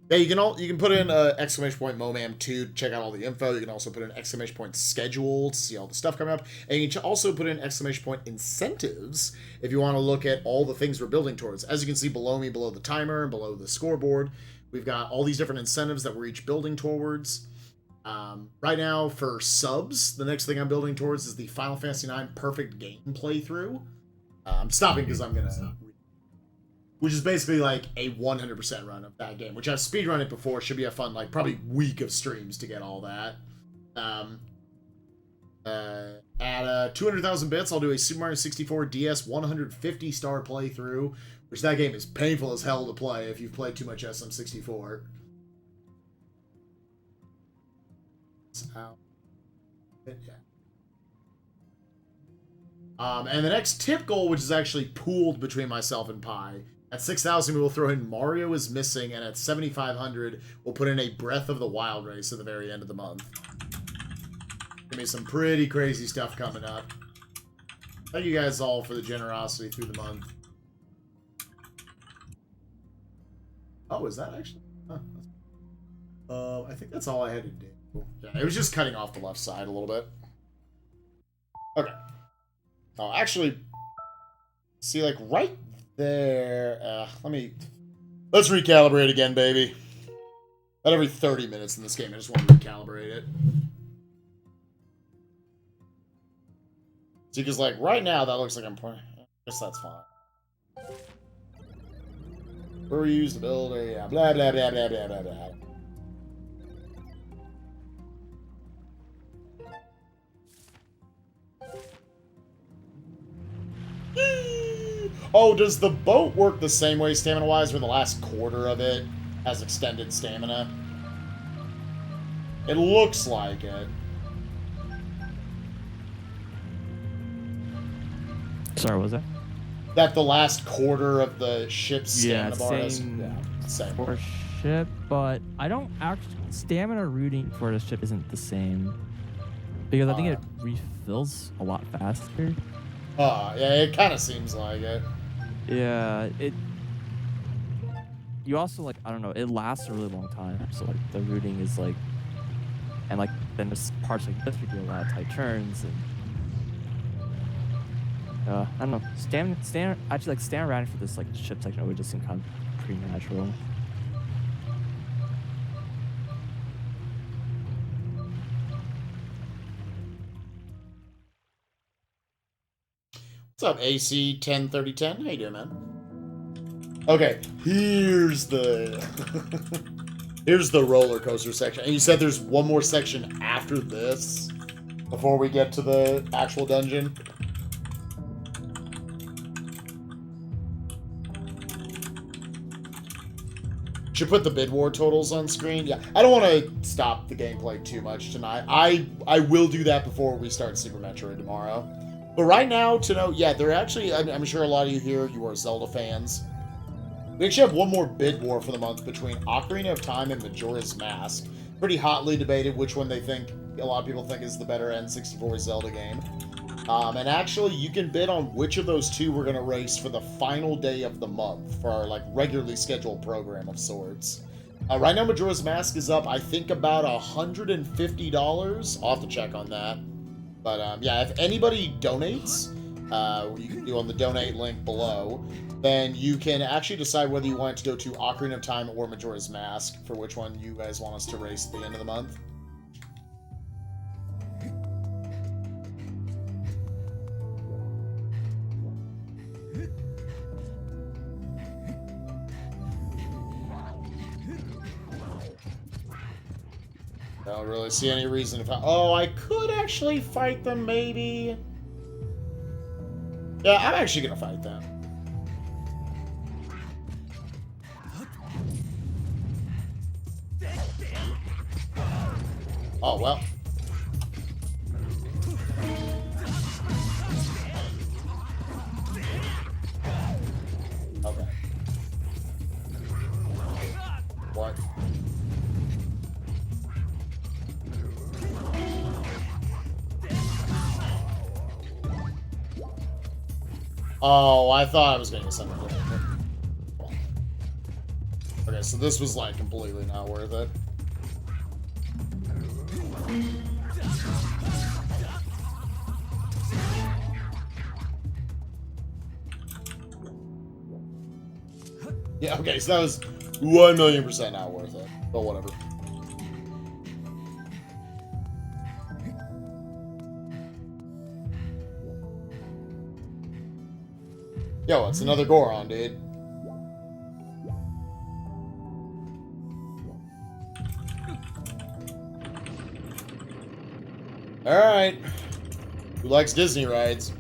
Yeah, you can put in exclamation point MOMAM 2 to check out all the info. You can also put in exclamation point schedule to see all the stuff coming up. And you can also put in exclamation point incentives if you want to look at all the things we're building towards. As you can see below me, below the timer and below the scoreboard, we've got all these different incentives that we're each building towards. Right now, for subs, the next thing I'm building towards is the Final Fantasy IX Perfect Game playthrough. I'm stopping because I'm going to... Which is basically like a 100% run of that game, which I've speedrun it before. Should be a fun, like, probably week of streams to get all that. At 200,000 bits, I'll do a Super Mario 64 DS 150-star playthrough, which that game is painful as hell to play if you've played too much SM64. And the next tip goal, which is actually pooled between myself and Pi. At 6,000, we will throw in Mario is Missing, and at 7,500, we'll put in a Breath of the Wild race at the very end of the month. Gonna be some pretty crazy stuff coming up. Thank you guys all for the generosity through the month. Oh, is that actually? Huh. I think that's all I had to do. Yeah, it was just cutting off the left side a little bit. Okay. Oh, actually, see, like, right there, let's recalibrate again, baby. About every 30 minutes in this game, I just want to recalibrate it. See, because, like, right now, that looks like I'm pointing. I guess that's fine. Where we use the builder, yeah, blah, blah, blah, blah, blah, blah, blah. Oh, does the boat work the same way stamina-wise, where the last quarter of it has extended stamina? It looks like it. Sorry, what was that? That the last quarter of the ship's stamina bar is... Yeah, same. For ship, but I don't actually... Stamina routing for the ship isn't the same. Because I think it refills a lot faster. Yeah, it kind of seems like it. Yeah, you also, like, I don't know, it lasts a really long time. So, like, the routing is, like... And, like, then there's parts like this where you do a lot of tight turns, and... I don't know. Stamina routing for this, like, ship section always just seems kind of pretty natural. What's up, AC 103010? How you doing, man? Okay, here's the here's the roller coaster section. And you said there's one more section after this before we get to the actual dungeon. Should put the bid war totals on screen. Yeah, I don't want to stop the gameplay too much tonight. I will do that before we start Super Metroid tomorrow. But right now, to know, yeah, they're actually, I'm sure a lot of you here, you are Zelda fans. We actually have one more bid war for the month between Ocarina of Time and Majora's Mask. Pretty hotly debated which one they think, a lot of people think is the better N64 Zelda game. And actually, you can bid on which of those two we're going to race for the final day of the month for our, like, regularly scheduled program of sorts. Right now, Majora's Mask is up, I think, about $150. I'll have to check on that. But, yeah, if anybody donates, you can do on the donate link below, then you can actually decide whether you want it to go to Ocarina of Time or Majora's Mask, for which one you guys want us to race at the end of the month. I don't really see any reason to fight. Oh, I could actually fight them, maybe. Yeah, I'm actually gonna fight them. Oh, well. Oh, I thought I was going to get something different. Okay, so this was like completely not worth it. Yeah, okay, so that was 1,000,000% not worth it. But whatever. Yo, it's another Goron, dude. Alright. Who likes Disney rides?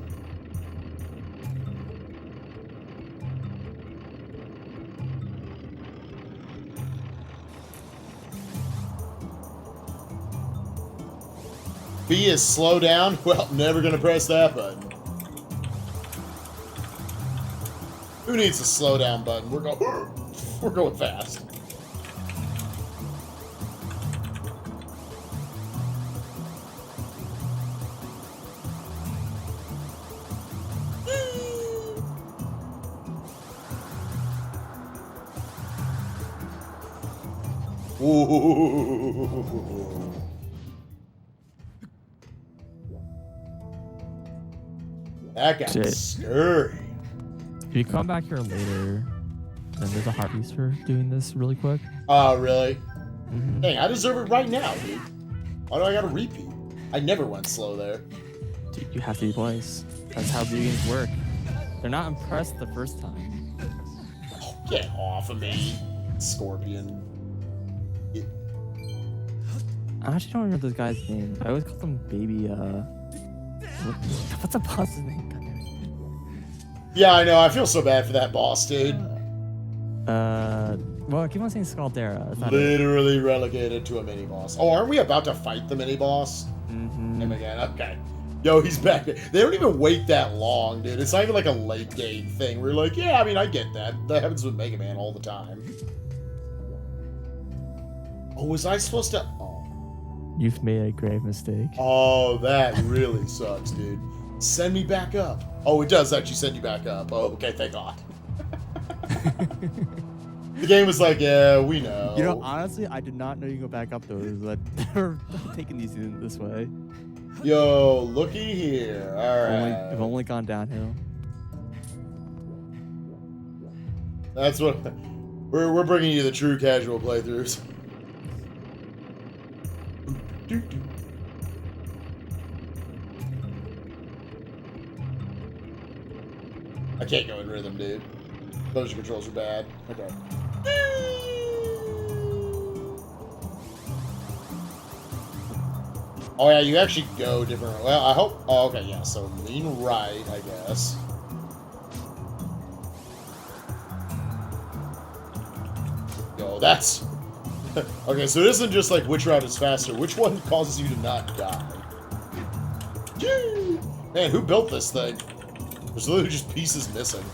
B is slow down? Well, never gonna press that button. Who needs a slow down button? We're going fast. Ooh. That got scary. If you come back here later, then there's a heart piece for doing this really quick. Oh, really? Mm-hmm. Dang, I deserve it right now, dude. Why do I gotta repeat? I never went slow there. Dude, you have to be twice. That's how video games work. They're not impressed the first time. Oh, get off of me, Scorpion. I actually don't remember this guy's name. I always call him Baby, what's the boss's name? Yeah, I know. I feel so bad for that boss, dude. Well, I keep on saying Scaldera. It's not Literally relegated to a mini boss. Oh, aren't we about to fight the mini boss? Mm-hmm. Him again. Okay. Yo, he's back. They don't even wait that long, dude. It's not even like a late game thing. We're like, yeah, I mean, I get that. That happens with Mega Man all the time. Oh, was I supposed to... Oh. You've made a grave mistake. Oh, that really sucks, dude. Send me back up. Oh, it does actually send you back up. Oh, okay, thank God. The game was like, yeah, we know. You know, honestly, I did not know you go back up those. That they're taking these in this way. Yo, looky here. All right. I've only gone downhill. That's what we're bringing you the true casual playthroughs. I can't go in rhythm, dude. Motion controls are bad. Okay. Oh yeah, you actually go different. Well, I hope. Oh, okay, yeah. So lean right, I guess. Yo, that's okay. So it isn't just like which route is faster. Which one causes you to not die? Man, who built this thing? There's literally just pieces missing.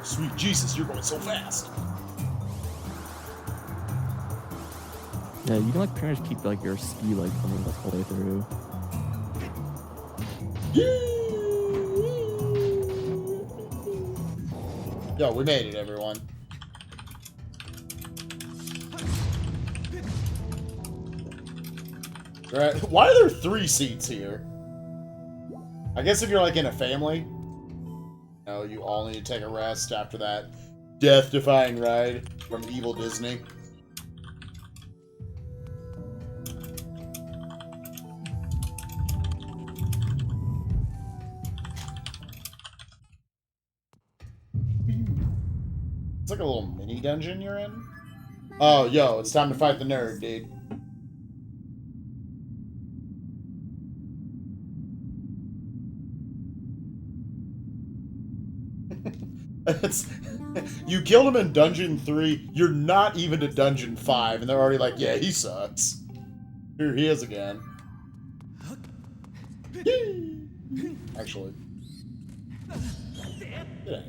Sweet Jesus, you're going so fast. Yeah, you can like pretty much keep like your speed like almost the whole way through. Yo, we made it, everyone. Alright, why are there 3 seats here? I guess if you're like in a family. No, you all need to take a rest after that death-defying ride from evil Disney. It's like a little mini dungeon you're in. Oh, yo, it's time to fight the nerd, dude. It's, you killed him in Dungeon 3, you're not even to Dungeon 5, and they're already like, yeah, he sucks. Here he is again. Actually. Get out of here.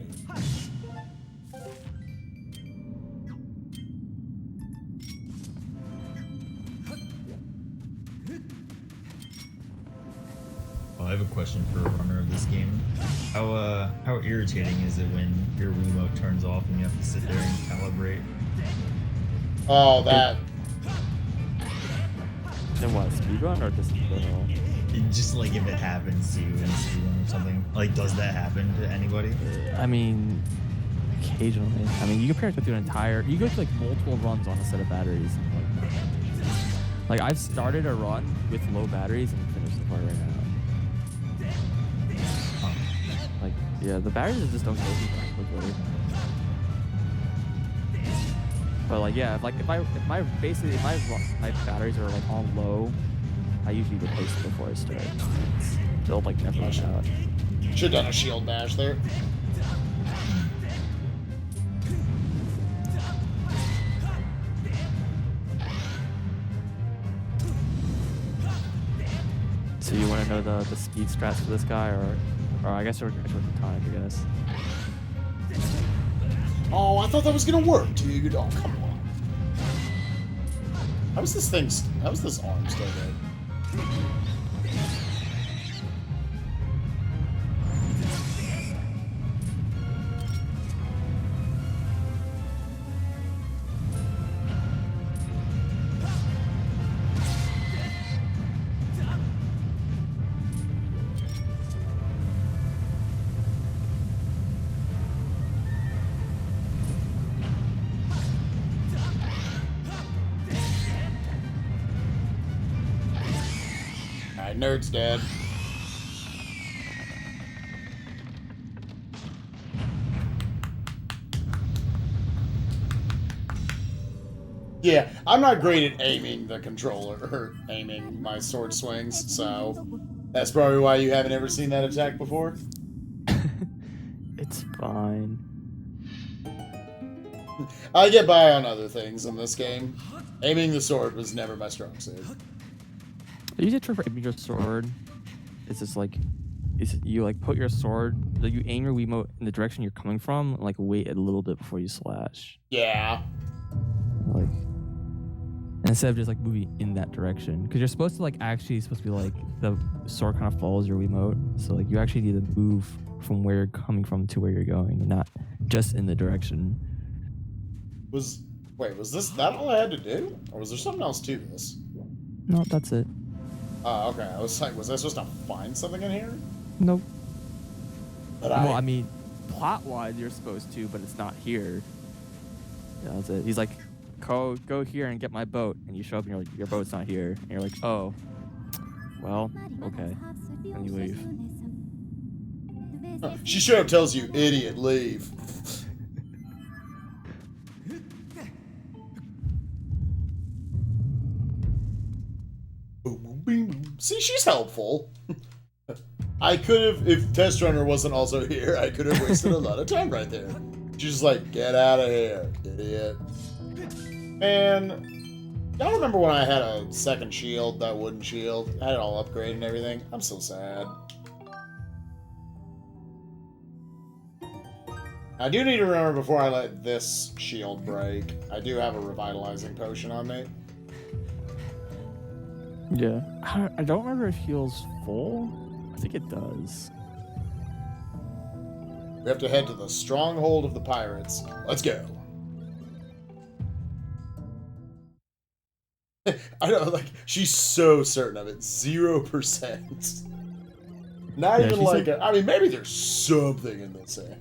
Well, I have a question for a runner of this game. How irritating is it when your remote turns off and you have to sit there and calibrate? Oh, that. Then what, speedrun or just general? Just like if it happens to you in speedrun or something. Like, does that happen to anybody? I mean, occasionally. I mean, you compare it to an entire. You go to like multiple runs on a set of batteries. And like I've started a run with low batteries and finished the part right now. Like, yeah, the batteries just don't go too quickly. But like, yeah, like if my batteries are like on low, I usually replace it before I start. They'll like never run out. Should've done a shield dash there. So you want to know the speed strats for this guy, or I guess we're the time, I guess. Oh, I thought that was gonna work, dude. Oh, come on. How is this arm still dead? Nerd's dead. Yeah, I'm not great at aiming the controller, or aiming my sword swings, so that's probably why you haven't ever seen that attack before. It's fine. I get by on other things in this game. Aiming the sword was never my strong suit. You just for aiming your sword. It's just like, you like put your sword, like you aim your Wiimote in the direction you're coming from, and like wait a little bit before you slash. Yeah. Like, instead of just like moving in that direction, because you're supposed to like actually supposed to be like the sword kind of follows your Wiimote, so like you actually need to move from where you're coming from to where you're going, and not just in the direction. Was that all I had to do, or was there something else to this? No, that's it. Oh, okay. I was like, was I supposed to find something in here? Nope. But Well, I mean, plot-wise, you're supposed to, but it's not here. Yeah, that's it. He's like, go here and get my boat, and you show up and you're like, your boat's not here, and you're like, oh, well, okay, and you leave. She straight up tells you, idiot, leave. See, she's helpful. I could have, if Test Runner wasn't also here, I could have wasted a lot of time right there. She's just like, get out of here, idiot. Man, y'all remember when I had a second shield, that wooden shield? I had it all upgraded and everything. I'm so sad. I do need to remember before I let this shield break, I do have a revitalizing potion on me. Yeah. I don't remember if heal's full. I think it does. We have to head to the stronghold of the pirates. Let's go. I know, like, she's so certain of it. 0%. Not even like I mean, maybe there's something in this thing.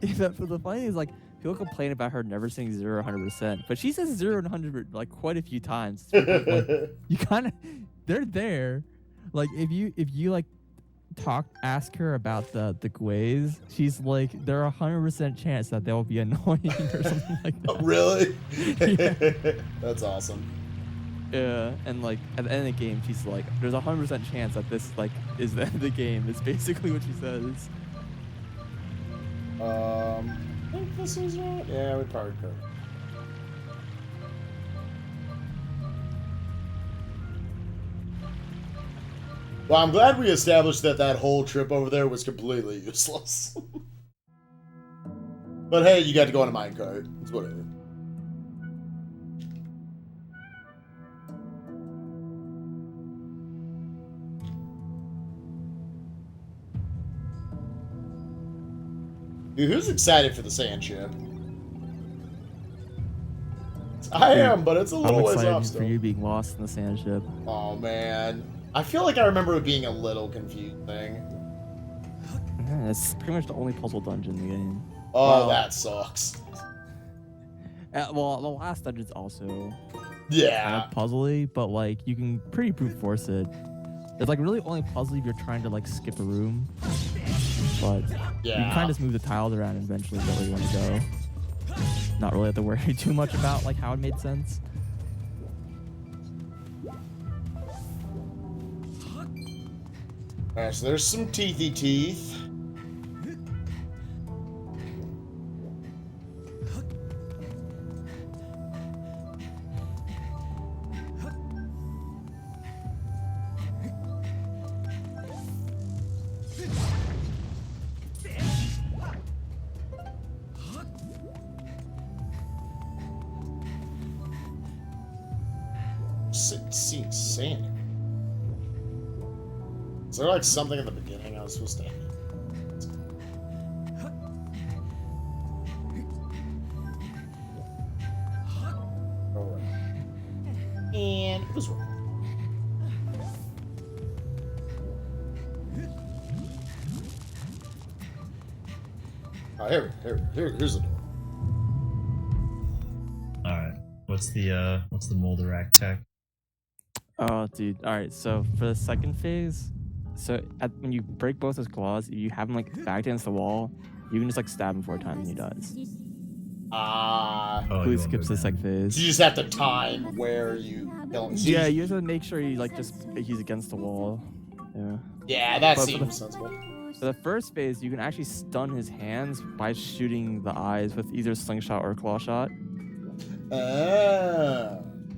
Yeah, but the funny thing is, like, people complain about her never saying 0 100%, but she says 0 and 100 like quite a few times. Like, you kind of, they're there. Like if you like ask her about the Gways, she's like, there are 100% chance that they'll be annoying or something like that. Oh, really? Yeah. That's awesome. Yeah, and like at the end of the game, she's like, there's a 100% chance that this like is the end of the game. Is basically what she says. this was right. Yeah, we probably could. Well, I'm glad we established that that whole trip over there was completely useless. But hey, you got to go on a minecart. It's whatever. Dude, who's excited for the sand ship? I am, but it's a little ways excited off for still. you being lost in the sand ship. Oh, man. I feel like I remember it being a little confusing. Yeah, it's pretty much the only puzzle dungeon in the game. Oh, Well, that sucks. Well, the last dungeon's also kind Yeah. of puzzly, but like you can pretty brute force it. It's like really only puzzly if you're trying to like skip a room, but you can kind of just move the tiles around and eventually get where you want to go. Not really have to worry too much about like how it made sense. Alright, so there's some teethy teeth. Seeing sand. Is there like something at the beginning I was supposed to hit? Alright. And it was wrong. Oh, here's the door. Alright. What's the Molderak tech? Oh, dude. All right. So for the second phase, when you break both his claws, you have him like back against the wall. You can just like stab him 4 times and he dies. Oh, Please skips the second So phase. you just have to time where you kill him. So Yeah, you have to make sure he's against the wall. Yeah. Yeah, that But for seems sensible. For the first phase, you can actually stun his hands by shooting the eyes with either slingshot or claw shot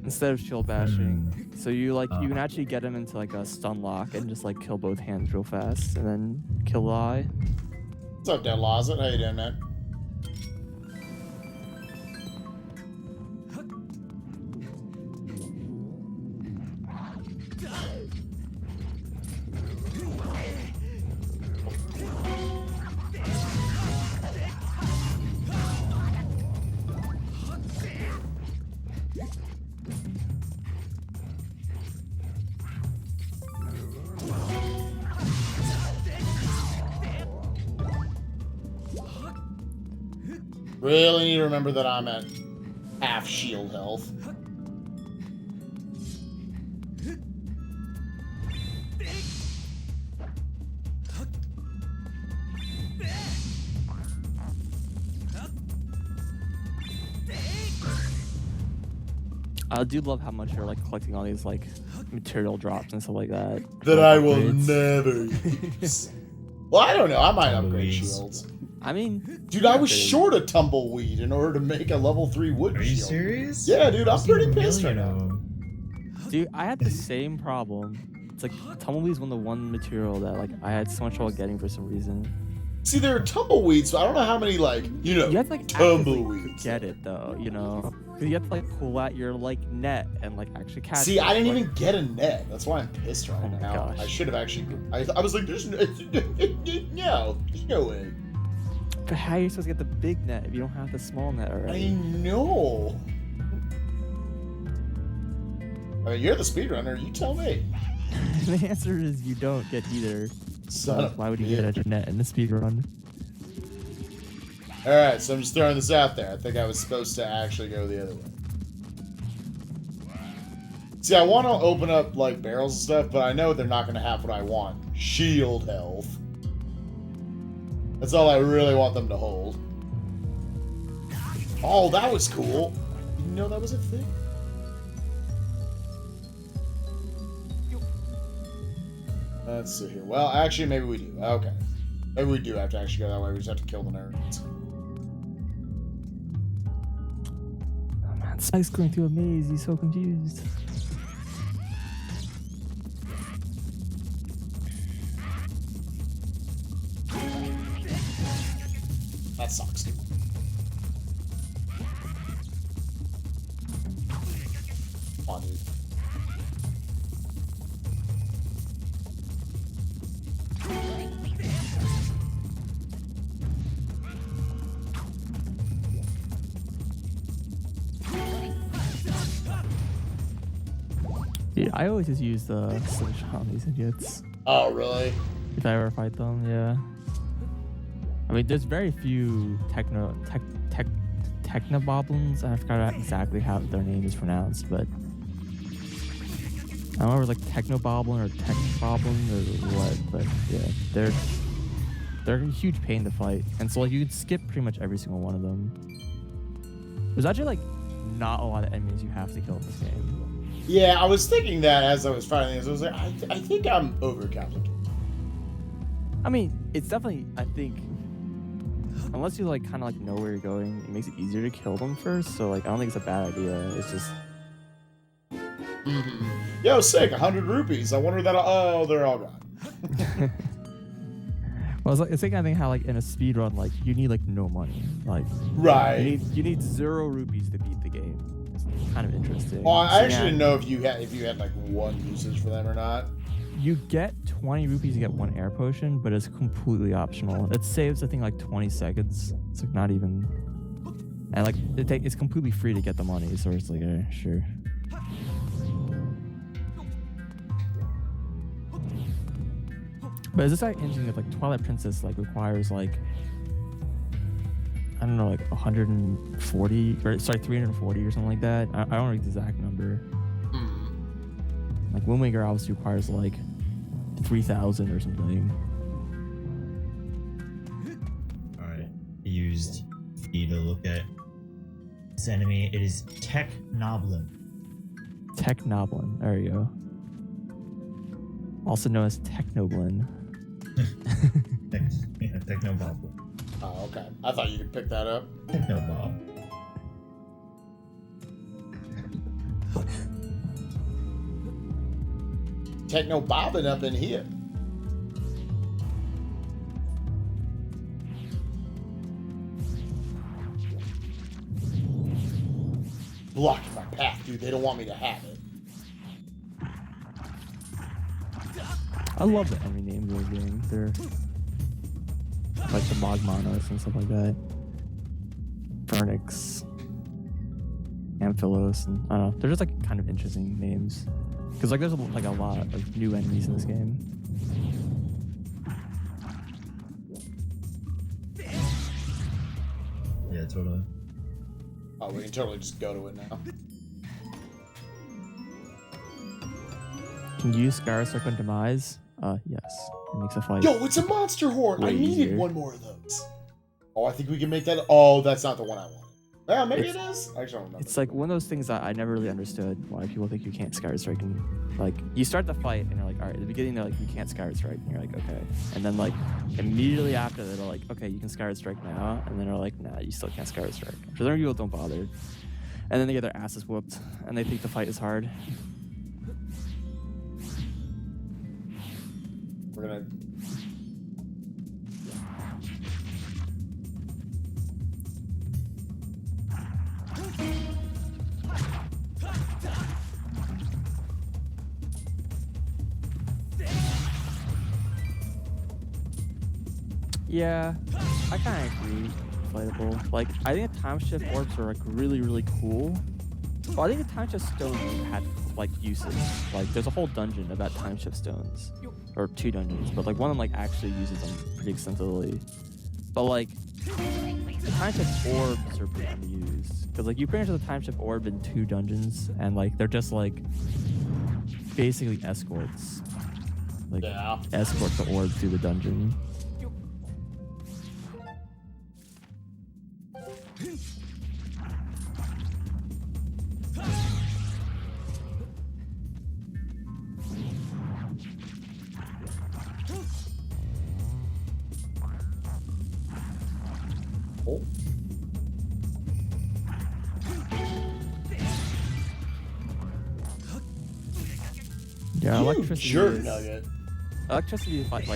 instead of shield bashing. So you can actually get him into like a stun lock and just like kill both hands real fast and then kill the eye. What's up, Dead Lawson? How you doing, man? Really need to remember that I'm at half shield health. I do love how much you're like collecting all these like material drops and stuff like that. That I will Upgrades. never use. Well, I don't know. I might upgrade Tumbleweeds. shields. I mean, Dude, I was upgrade. short a tumbleweed in order to make a level 3 wood Are you shield. serious? Yeah, dude, I'm There's pretty a pissed right million of now. them. Dude, I had the same problem. It's like tumbleweed's one of the one material that like I had so much trouble getting for some reason. See, there are tumbleweeds, so I don't know how many, like, You have to like actively tumbleweeds. get it though, you know. 'Cause you have to like pull out your like net and like actually catch See, it. I didn't Like, even get a net. That's why I'm pissed right Oh my now. gosh. I should have actually. I was like, there's no, there's no way. But how are you supposed to get the big net if you don't have the small net I already? know. I mean, you're the speedrunner. You tell me. The answer is you don't get either. Son of Why would you a get a net in the speedrun? Alright, so I'm just throwing this out there. I think I was supposed to actually go the other way. See, I want to open up, like, barrels and stuff, but I know they're not going to have what I want. Shield health. That's all I really want them to hold. Oh, that was cool. Didn't know that was a thing. Let's see here. Well, actually, maybe we do. Okay. Maybe we do have to actually go that way. We just have to kill the nerds. Spike's going through a maze. He's so confused. That sucks. Come on, dude. Dude, I always just use the slingshot on these idiots. Oh, really? If I ever fight them, yeah. I mean, there's very few technoboblins. I forgot exactly how their name is pronounced, but I don't know if it's like technoboblin or techboblin or what. But yeah, they're a huge pain to fight, and so like you could skip pretty much every single one of them. There's actually like not a lot of enemies you have to kill in this game. Yeah, I was thinking that as I was fighting this. I was like, I think I'm overcomplicating. I mean, it's definitely, I think, unless you like kind of like know where you're going, it makes it easier to kill them first. So like, I don't think it's a bad idea. It's just. Yo, sick, 100 rupees. I wonder that. Oh, they're all gone. Well, it's like I think how like in a speed run, like you need like no money, like Right. you need 0 rupees to beat the game. It's kind of interesting. Well, I So, actually yeah, didn't know if you had like one usage for them or not. you get 20 rupees to get 1 air potion, but it's completely optional. It saves I think like 20 seconds. It's like not even, and like it's completely free to get the money. So it's like sure. But is this like interesting that like Twilight Princess like requires like I don't know like 140 or sorry 340 or something like that. I don't read the exact number. Like Wind Waker obviously requires like 3,000 or something. All right, I used E to look at this enemy. It is Technoblin. Technoblin. There you go. Also known as Technoblin. Technobob. Oh, okay. I thought you could pick that up. Technobob. Techno bobbing up in here. Blocking my path, dude. They don't want me to have it. I love the enemy names of the game. They're like the Magmanos and stuff like that. Phoenix, Amphilos, and I don't know. They're just like kind of interesting names. Because like there's like a lot of new enemies in this game. Yeah, totally. Oh, we can totally just go to it now. Can you use Skyward Circle and Demise? Yes. It makes a fight. Yo, it's a monster horde. I Way needed easier. one more of those. Oh, I think we can make that. Oh, that's not the one I wanted. Yeah, maybe it is. I just don't remember. It's like one of those things that I never really understood why people think you can't Skyward Strike. And like you start the fight and you're like, all right, at the beginning they're like, you can't Skyward Strike. And you're like, okay. And then like immediately after they're like, okay, you can Skyward Strike now. And then they're like, nah, you still can't Skyward Strike. So then people don't bother. And then they get their asses whooped and they think the fight is hard. We're gonna. Yeah, I kind of agree. Fightable. Like, I think the time shift orbs are like really, really cool. Well, I think the time shift stones had like uses. Like, there's a whole dungeon about time shift stones, or 2 dungeons, but like one of them like actually uses them pretty extensively. But like, the time shift orbs are pretty unused because like you pretty much have the time shift orb in 2 dungeons, and like they're just like basically escorts. Like, Yeah. escort the orb through the dungeon. Oh. Yeah, You electricity jerk is, nugget. electricity is like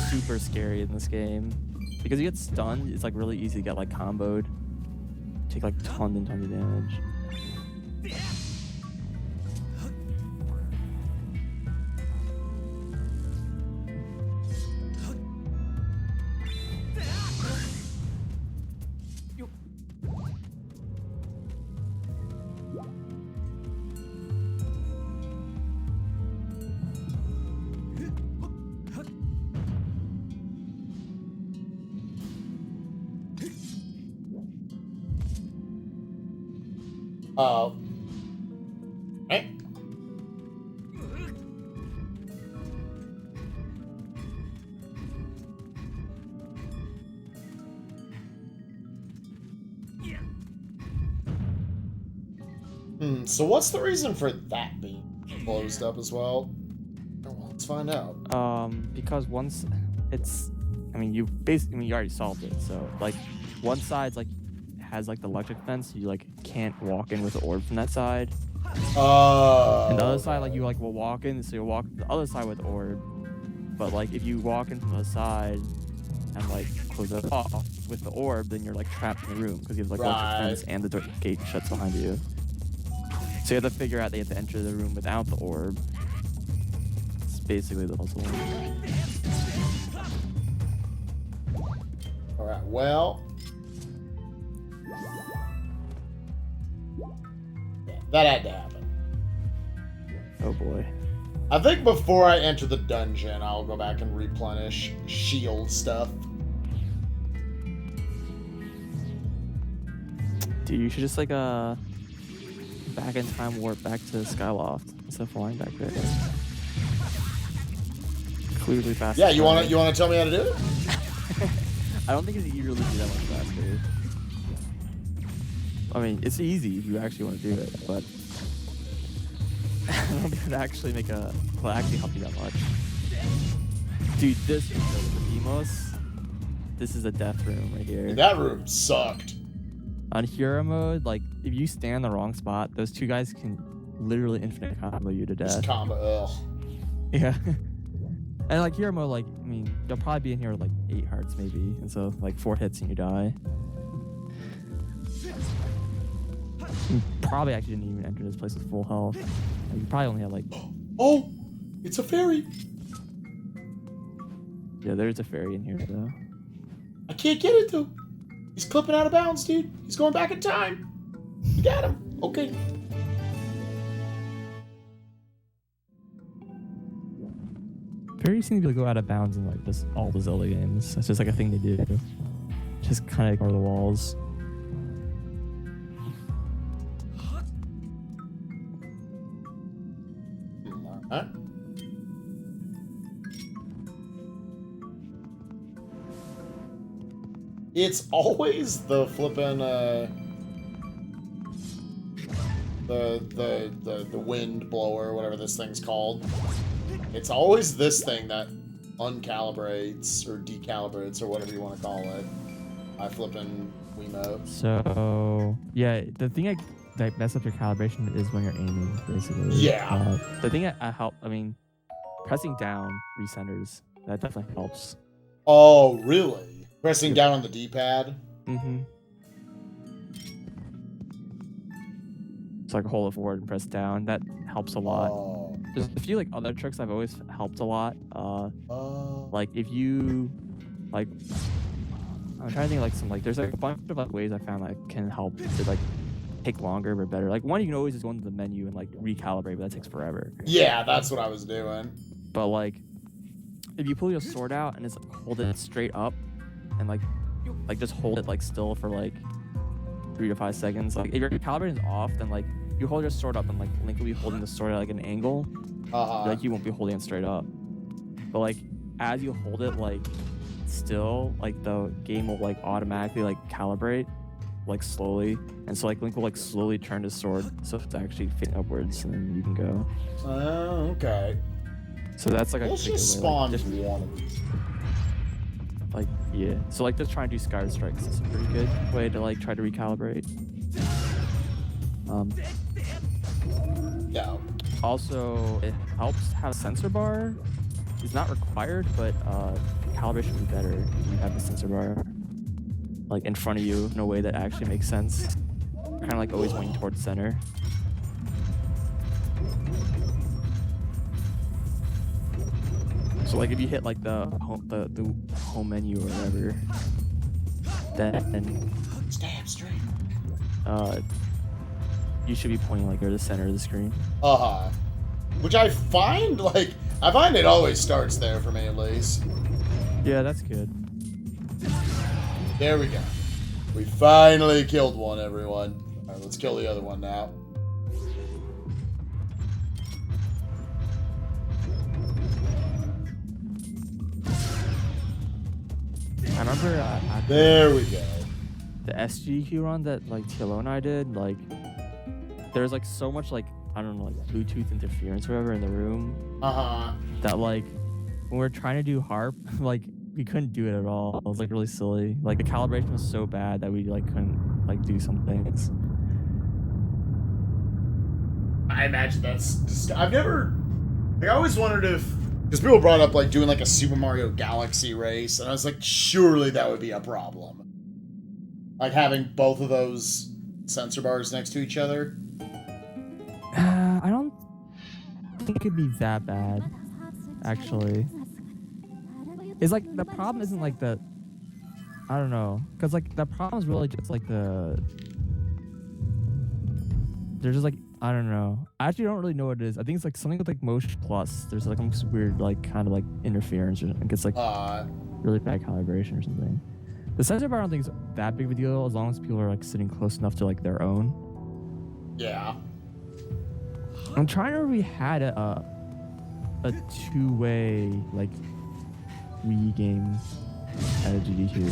super scary in this game. Because you get stunned, it's like really easy to get like comboed. Take like tons and tons of damage. Oh. Eh. So what's the reason for that being closed up as well? Well, let's find out. Because once it's, I mean, you already solved it. So like, one side's like has like the electric fence, so you like can't walk in with the orb from that side. And the other side, like you like will walk in, so you'll walk the other side with the orb. But like if you walk in from the side and like close it off with the orb, then you're like trapped in the room because you have like electric fence and the gate shuts behind you. So you have to figure out that you have to enter the room without the orb. It's basically the puzzle. Alright, well. Yeah, that had to happen. Oh boy. I think before I enter the dungeon, I'll go back and replenish shield stuff. Dude, you should just like back in time warp back to Skyloft instead of flying back there. Clearly faster. Yeah, you wanna tell me how to do it? I don't think you really do that much faster. I mean, it's easy if you actually want to do it, but I don't think it would actually actually help you that much. Dude, this is the Demos. This is a death room right here. That room sucked. On hero mode, like if you stand in the wrong spot, those two guys can literally infinite combo you to death. Just combo, ugh. Yeah. And like hero mode, like I mean, you'll probably be in here with like 8 hearts maybe, and so like 4 hits and you die. You probably actually didn't even enter this place with full health. Like, you probably only had like. Oh, it's a fairy. Yeah, there's a fairy in here though. I can't get it though. He's clipping out of bounds, dude. He's going back in time. You got him. Okay. Fairies seem to go out of bounds in like just all the Zelda games. That's just like a thing they do. Just kind of ignore the walls. Huh? It's always the flippin' the wind blower, whatever this thing's called. It's always this thing that uncalibrates or decalibrates or whatever you want to call it. I flippin' Wiimote. So yeah, the thing that mess up your calibration is when you're aiming, basically. Yeah. The thing that I mean, pressing down recenters. That definitely helps. Oh, really? Pressing down on the D-pad? Mm-hmm. So like hold it forward and press down. That helps a lot. Oh. There's a few like other tricks I've always helped a lot. Like if you like, I'm trying to think of, like some like there's like a bunch of like ways I found that can help to like take longer but better. Like one, you can always just go into the menu and like recalibrate, but that takes forever. Yeah, that's what I was doing. But like if you pull your sword out and just like, hold it straight up and like just hold it like still for like 3 to 5 seconds. Like if your calibrating is off, then like you hold your sword up and like Link will be holding the sword at like an angle. Like you won't be holding it straight up. But like as you hold it like still, like the game will like automatically like calibrate like slowly, and so like Link will like slowly turn his sword so it's actually facing upwards, and then you can go. Oh, okay. So that's like Let's a just way, spawn like, one of these. Like yeah, so like just try and do Skyward strikes is a pretty good way to like try to recalibrate. Yeah. Also, it helps have a sensor bar. It's not required, but calibration would be better if you have the sensor bar like in front of you in a way that actually makes sense. Kind of like always pointing towards center. So like if you hit like the home menu or whatever, then Stab straight. You should be pointing like near the center of the screen. Which I find it always starts there for me at least. Yeah, that's good. There we go. We finally killed one, everyone. Alright, let's kill the other one now. I remember There we go. the SGQ run that like TLO and I did, like there's like so much like I don't know like Bluetooth interference or whatever in the room that like when we're trying to do harp like we couldn't do it at all. It was like really silly. Like the calibration was so bad that we like couldn't like do some things. I imagine that's just, I've never I always wondered if because people brought up like doing like a Super Mario Galaxy race and I was like surely that would be a problem. Like having both of those sensor bars next to each other. I don't think it'd be that bad, actually. It's like the problem isn't like the, I don't know, because like the problem is really just like the, there's just like, I don't know. I actually don't really know what it is. I think it's like something with like Motion Plus. There's like some weird like kind of like interference or it gets like really bad calibration or something. The sensor bar I don't think is that big of a deal as long as people are like sitting close enough to like their own. Yeah. I'm trying to remember we had a two-way like Wii game at a GDQ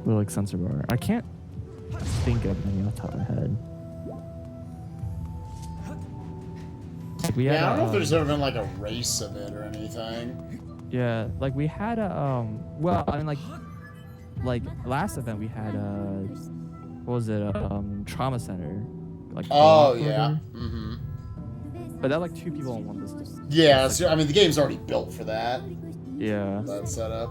with like sensor bar. I can't think of any off the top of my head. Like we had I don't know if there's ever been like a race of it or anything. Yeah, like we had a well, I mean like last event we had what was it, trauma center. Like oh yeah. Mm-hmm. But that like two people in one distance. Yeah, so, I mean the game's already built for that. Yeah. That setup.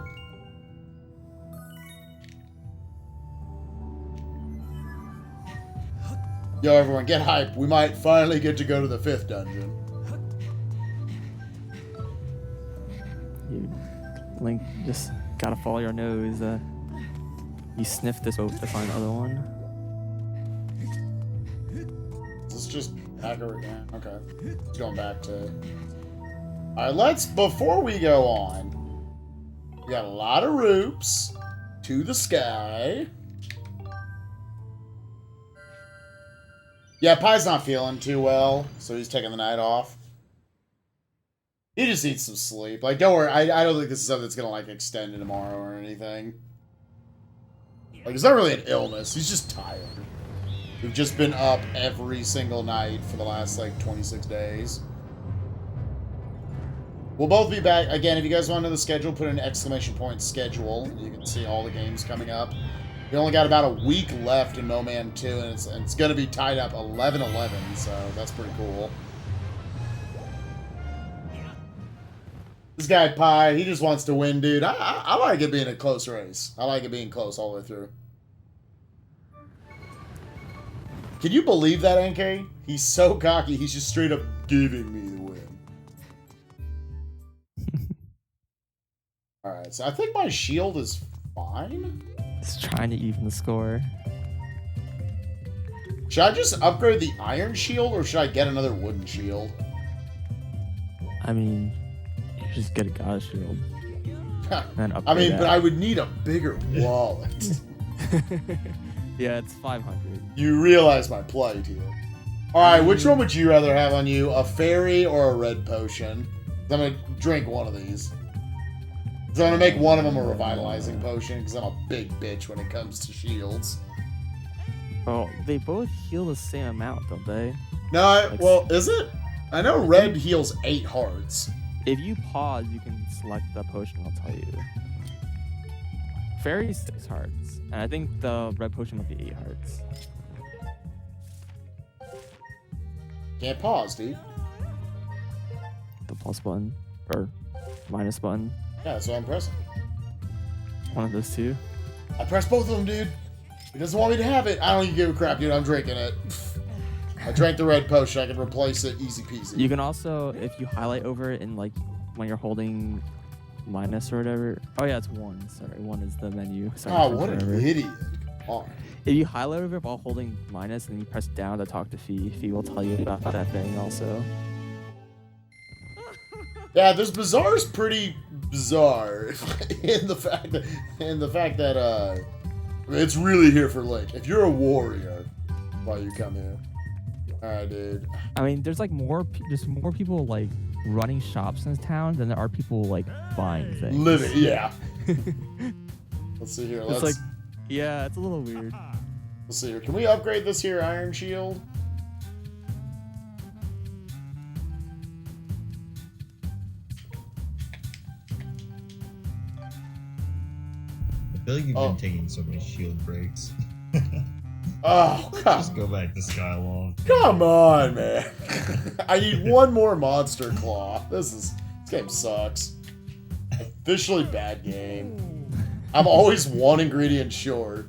Yo, everyone, get hyped. We might finally get to go to the 5th dungeon. Link, just gotta follow your nose. You sniff this boat to find the other one. Is this just accurate? Yeah, okay. It's going back to... Alright, before we go on, we got a lot of ropes to the sky. Yeah, Pie's not feeling too well, so he's taking the night off. He just needs some sleep. Like, don't worry, I don't think this is something that's gonna, like, extend to tomorrow or anything. Like, it's not really an illness, he's just tired. We've just been up every single night for the last, like, 26 days. We'll both be back. Again, if you guys want to know the schedule, put an exclamation point schedule. You can see all the games coming up. We only got about a week left in MOMAM 2, and it's going to be tied up 11-11, so that's pretty cool. This guy, Pie, he just wants to win, dude. I like it being a close race. I like it being close all the way through. Can you believe that, NK? He's so cocky, he's just straight up giving me the win. Alright, so I think my shield is fine. Just trying to even the score. Should I just upgrade the iron shield, or should I get another wooden shield? I mean, you just get a god shield. And I mean, but I would need a bigger wallet. Yeah, it's 500. You realize my plight here. Alright, which one would you rather have on you? A fairy or a red potion? I'm going to drink one of these. So I'm going to make one of them a revitalizing potion, because I'm a big bitch when it comes to shields. Oh, they both heal the same amount, don't they? No, well, is it? I know red heals 8 hearts. If you pause, you can select the potion, I'll tell you. Fairy 6 hearts, and I think the red potion might be 8 hearts. Can't pause, dude. The plus button or minus button. Yeah, that's what I'm pressing. One of those two. I pressed both of them, dude. He doesn't want me to have it. I don't even give a crap, dude. I'm drinking it. I drank the red potion. I can replace it easy peasy. You can also, if you highlight over it and like when you're holding minus or whatever. Oh yeah, it's 1. Sorry, 1 is the menu. Sorry, Oh, what an idiot. Come on. If you highlight over it while holding minus and then you press down to talk to Fee, Fee will tell you about that thing also. Yeah, this bazaar is pretty bizarre in the fact that it's really here for Link. If you're a warrior, why you come here? Alright, dude. I mean, there's like more people like running shops in this town than there are people like buying things. Living, yeah. Let's see here. It's like, yeah, it's a little weird. Let's see here. Can we upgrade this here Iron Shield? I feel like you've been taking so many shield breaks. Oh, God. Just go back to Skyward. Come on, man. I need one more Monster Claw. This game sucks. Officially bad game. I'm always one ingredient short.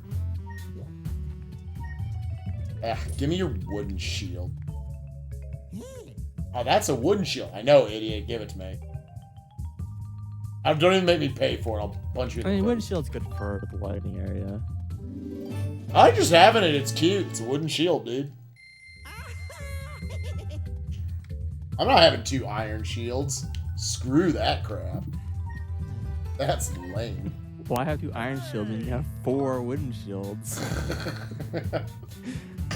Give me your wooden shield. Oh, that's a wooden shield. I know, idiot. Give it to me. Don't even make me pay for it. I'll punch you in the face. Wooden shield's good for the lighting area. I like just having it. It's cute. It's a wooden shield, dude. I'm not having 2 iron shields. Screw that crap. That's lame. Why have 2 iron shields when you have 4 wooden shields?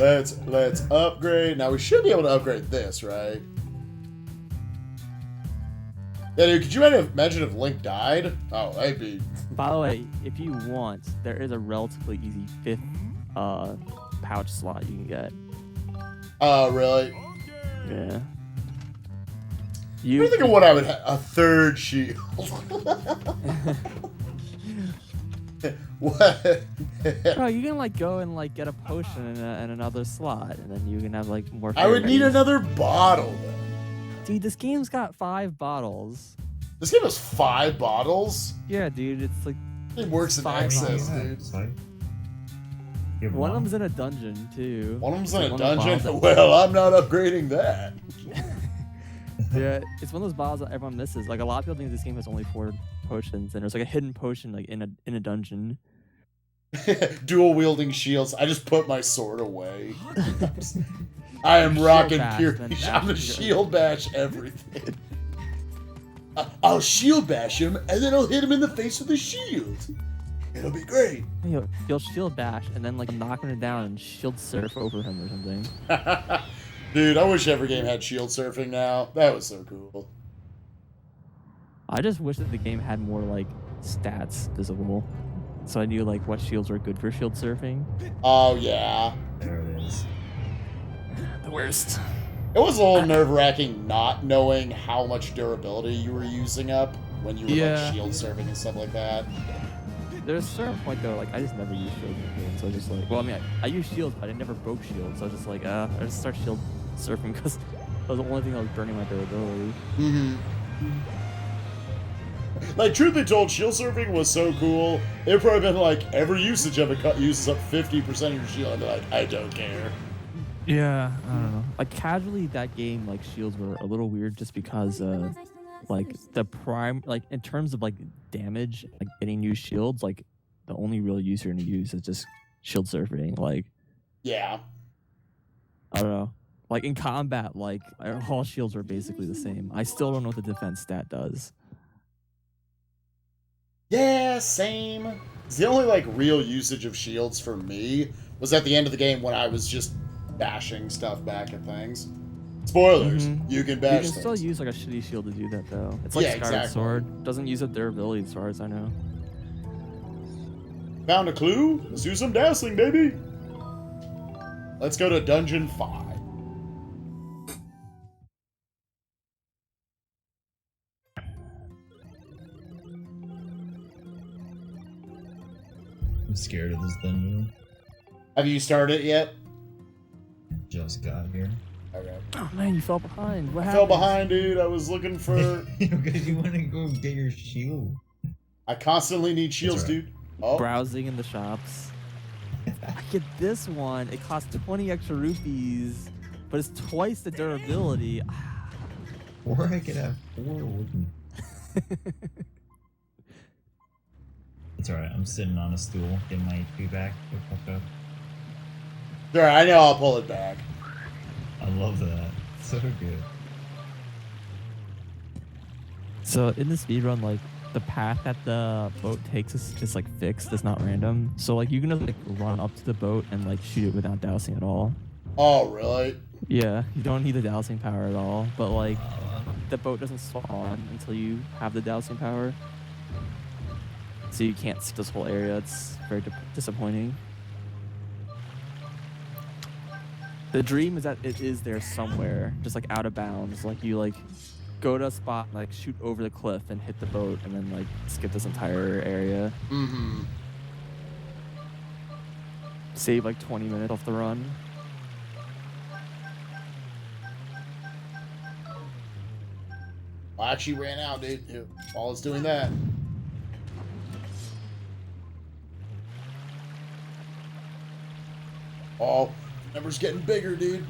Let's upgrade. Now we should be able to upgrade this, right? Yeah, dude, could you imagine if Link died? Oh, that'd be... By the way, if you want, there is a relatively easy 5th pouch slot you can get. Oh, really? Yeah. I'm thinking what I would have. A 3rd shield. What? Bro, you can like go and like get a potion in another slot, and then you can have like more. I would need another bottle, though. Dude, this game's got 5 bottles. This game has 5 bottles? Yeah, dude, it's like... It works in excess, dude. One of them's in a dungeon, too. One of them's in a dungeon? Well, I'm not upgrading that. Yeah, it's one of those bottles that everyone misses. Like, a lot of people think this game has only 4 potions, and there's like a hidden potion like in a dungeon. Dual wielding shields. I just put my sword away. I am rocking pure. I'm a shield bash everything. I'll shield bash him, and then I'll hit him in the face with a shield. It'll be great. You'll shield bash, and then like knock him down and shield surf over him or something. Dude, I wish every game had shield surfing now. That was so cool. I just wish that the game had more like stats visible, so I knew like what shields were good for shield surfing. Oh yeah. There it is. The worst. It was a little nerve-wracking not knowing how much durability you were using up when you were like shield surfing and stuff like that. There's a certain point though, like I just never used shields in the game, so I just like, well, I mean, I used shields, but I never broke shields, so I was just like, I just start shield surfing because that was the only thing that was burning my durability. Mm-hmm. Like, truth be told, shield surfing was so cool. It probably been like every usage of it uses up 50% of your shield. I'd be like, I don't care. Yeah, I don't know. Like casually, that game like shields were a little weird just because like the prime, like in terms of like damage, like getting new shields, like the only real use you're gonna use is just shield surfing. Like, yeah, I don't know. Like in combat, like all shields are basically the same. I still don't know what the defense stat does. Yeah, same. The only like real usage of shields for me was at the end of the game when I was just bashing stuff back at things. Spoilers, you can bash You can still things. use like a shitty shield to do that though. It's like Skyward Sword. Doesn't use a durability as far as I know. Found a clue? Let's do some dazzling, baby. Let's go to Dungeon 5. I'm scared of this dungeon. Have you started it yet? Just got here. Okay. Oh man, you fell behind. What I happened? fell behind, dude. I was looking for... Because you want to go get your shield. I constantly need shields, That's right. dude. Oh. Browsing in the shops. I get this one. It costs 20 extra rupees, but it's twice the durability. Or I could have 4 wooden. It's alright, I'm sitting on a stool, getting my HP back. Sure, I know I'll pull it back. I love that. So good. So in the speedrun, like the path that the boat takes is just like fixed. It's not random. So like you can just like run up to the boat and like shoot it without dousing at all. Oh, really? Yeah, you don't need the dousing power at all. But like the boat doesn't spawn until you have the dousing power. So you can't see this whole area. It's very disappointing. The dream is that it is there somewhere, just like out of bounds. Like you like go to a spot, like shoot over the cliff and hit the boat, and then like skip this entire area. Mm-hmm. Save like 20 minutes off the run. I actually ran out, dude. While I was doing that. Oh, number's getting bigger, dude.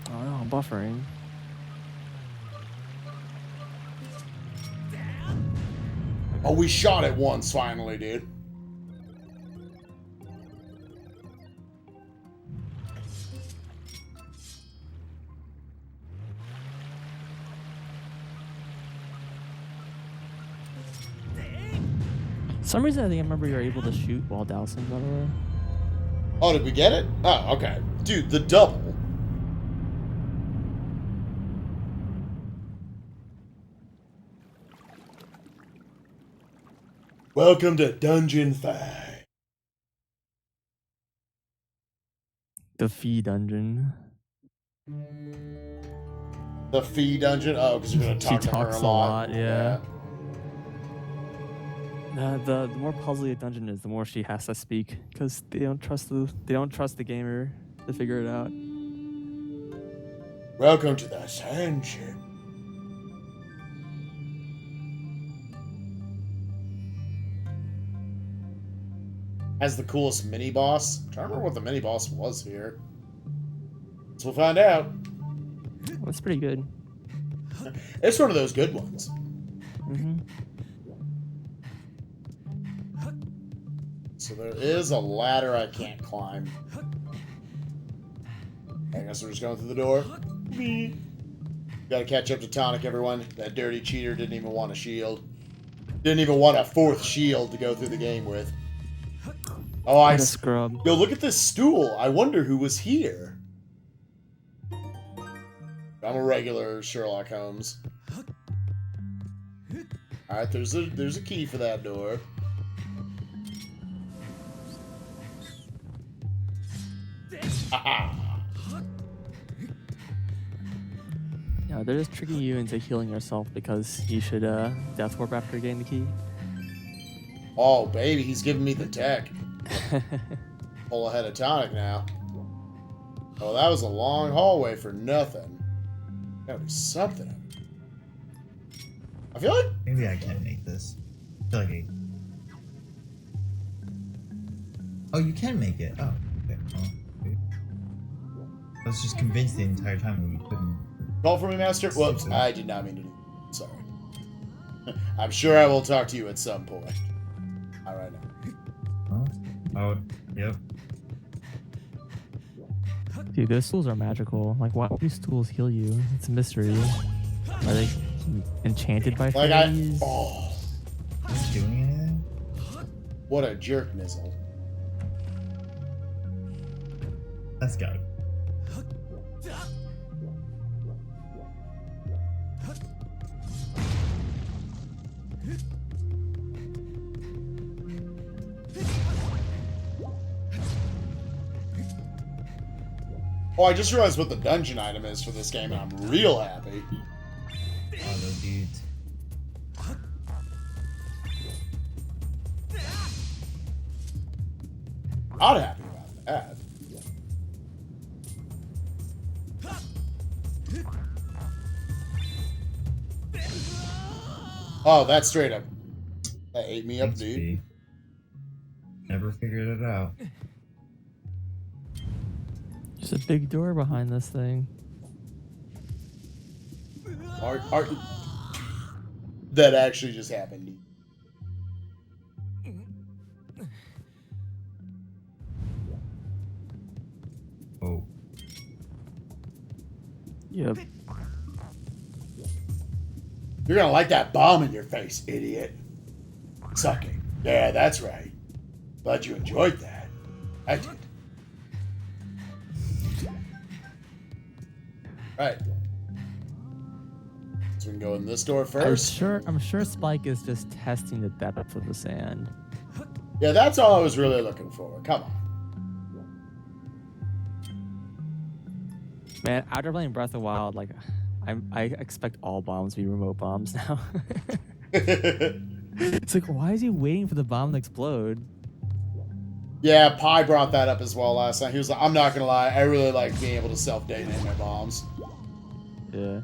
Oh no, I'm buffering. Oh, we shot it once finally, dude. For some reason, I think I remember you were able to shoot while dousing, by the way. Oh, did we get it? Oh, okay. Dude, the double. Welcome to Dungeon 5. The fee dungeon. The fee dungeon? Oh, because you're going to She talk to her talks a lot. yeah. The more puzzly a dungeon is, the more she has to speak, because they don't trust the gamer to figure it out. Welcome to the dungeon. Has the coolest mini boss. I'm trying to remember what the mini boss was here. So we'll find out. That's pretty good. It's one of those good ones. Mm-hmm. So there is a ladder I can't climb. I guess we're just going through the door. Gotta catch up to Tonic, everyone. That dirty cheater didn't even want a shield. Didn't even want a 4th shield to go through the game with. Oh, What a scrub. Yo, look at this stool. I wonder who was here. I'm a regular Sherlock Holmes. Alright, there's a key for that door. Haha. Yeah, they're just tricking you into healing yourself because you should death warp after getting the key. Oh, baby, he's giving me the tech. Pull ahead of Tonic now. Oh, that was a long hallway for nothing. Gotta be something. I feel like... Maybe I can make this. I feel like Oh, you can make it. Oh, okay. Oh, okay. I was just convinced the entire time we couldn't. Call for me, Master? Whoops, I did not mean to do that. Sorry. I'm sure I will talk to you at some point. Not right now. Oh, yep. Dude, those stools are magical. Like, why do stools heal you? It's a mystery. Are they enchanted by Like fairies? Oh. Is it doing anything? What a jerk mizzle. Let's go. Oh, I just realized what the dungeon item is for this game, and I'm real happy. not happy about that. Oh, that's straight up. That ate me up, Thanks, dude. B. Never figured it out. There's a big door behind this thing. That actually just happened. Oh. Yep. You're gonna like that bomb in your face, idiot. Sucking. Yeah, that's right. Glad you enjoyed that. I did. Right. So we can go in this door first. I'm sure Spike is just testing the depth of the sand. Yeah, that's all I was really looking for. Come on. Man, after playing Breath of the Wild, like, I expect all bombs to be remote bombs now. It's like, why is he waiting for the bomb to explode? Yeah, Pi brought that up as well last night. He was like, I'm not gonna lie, I really like being able to self-detonate my bombs. Yeah.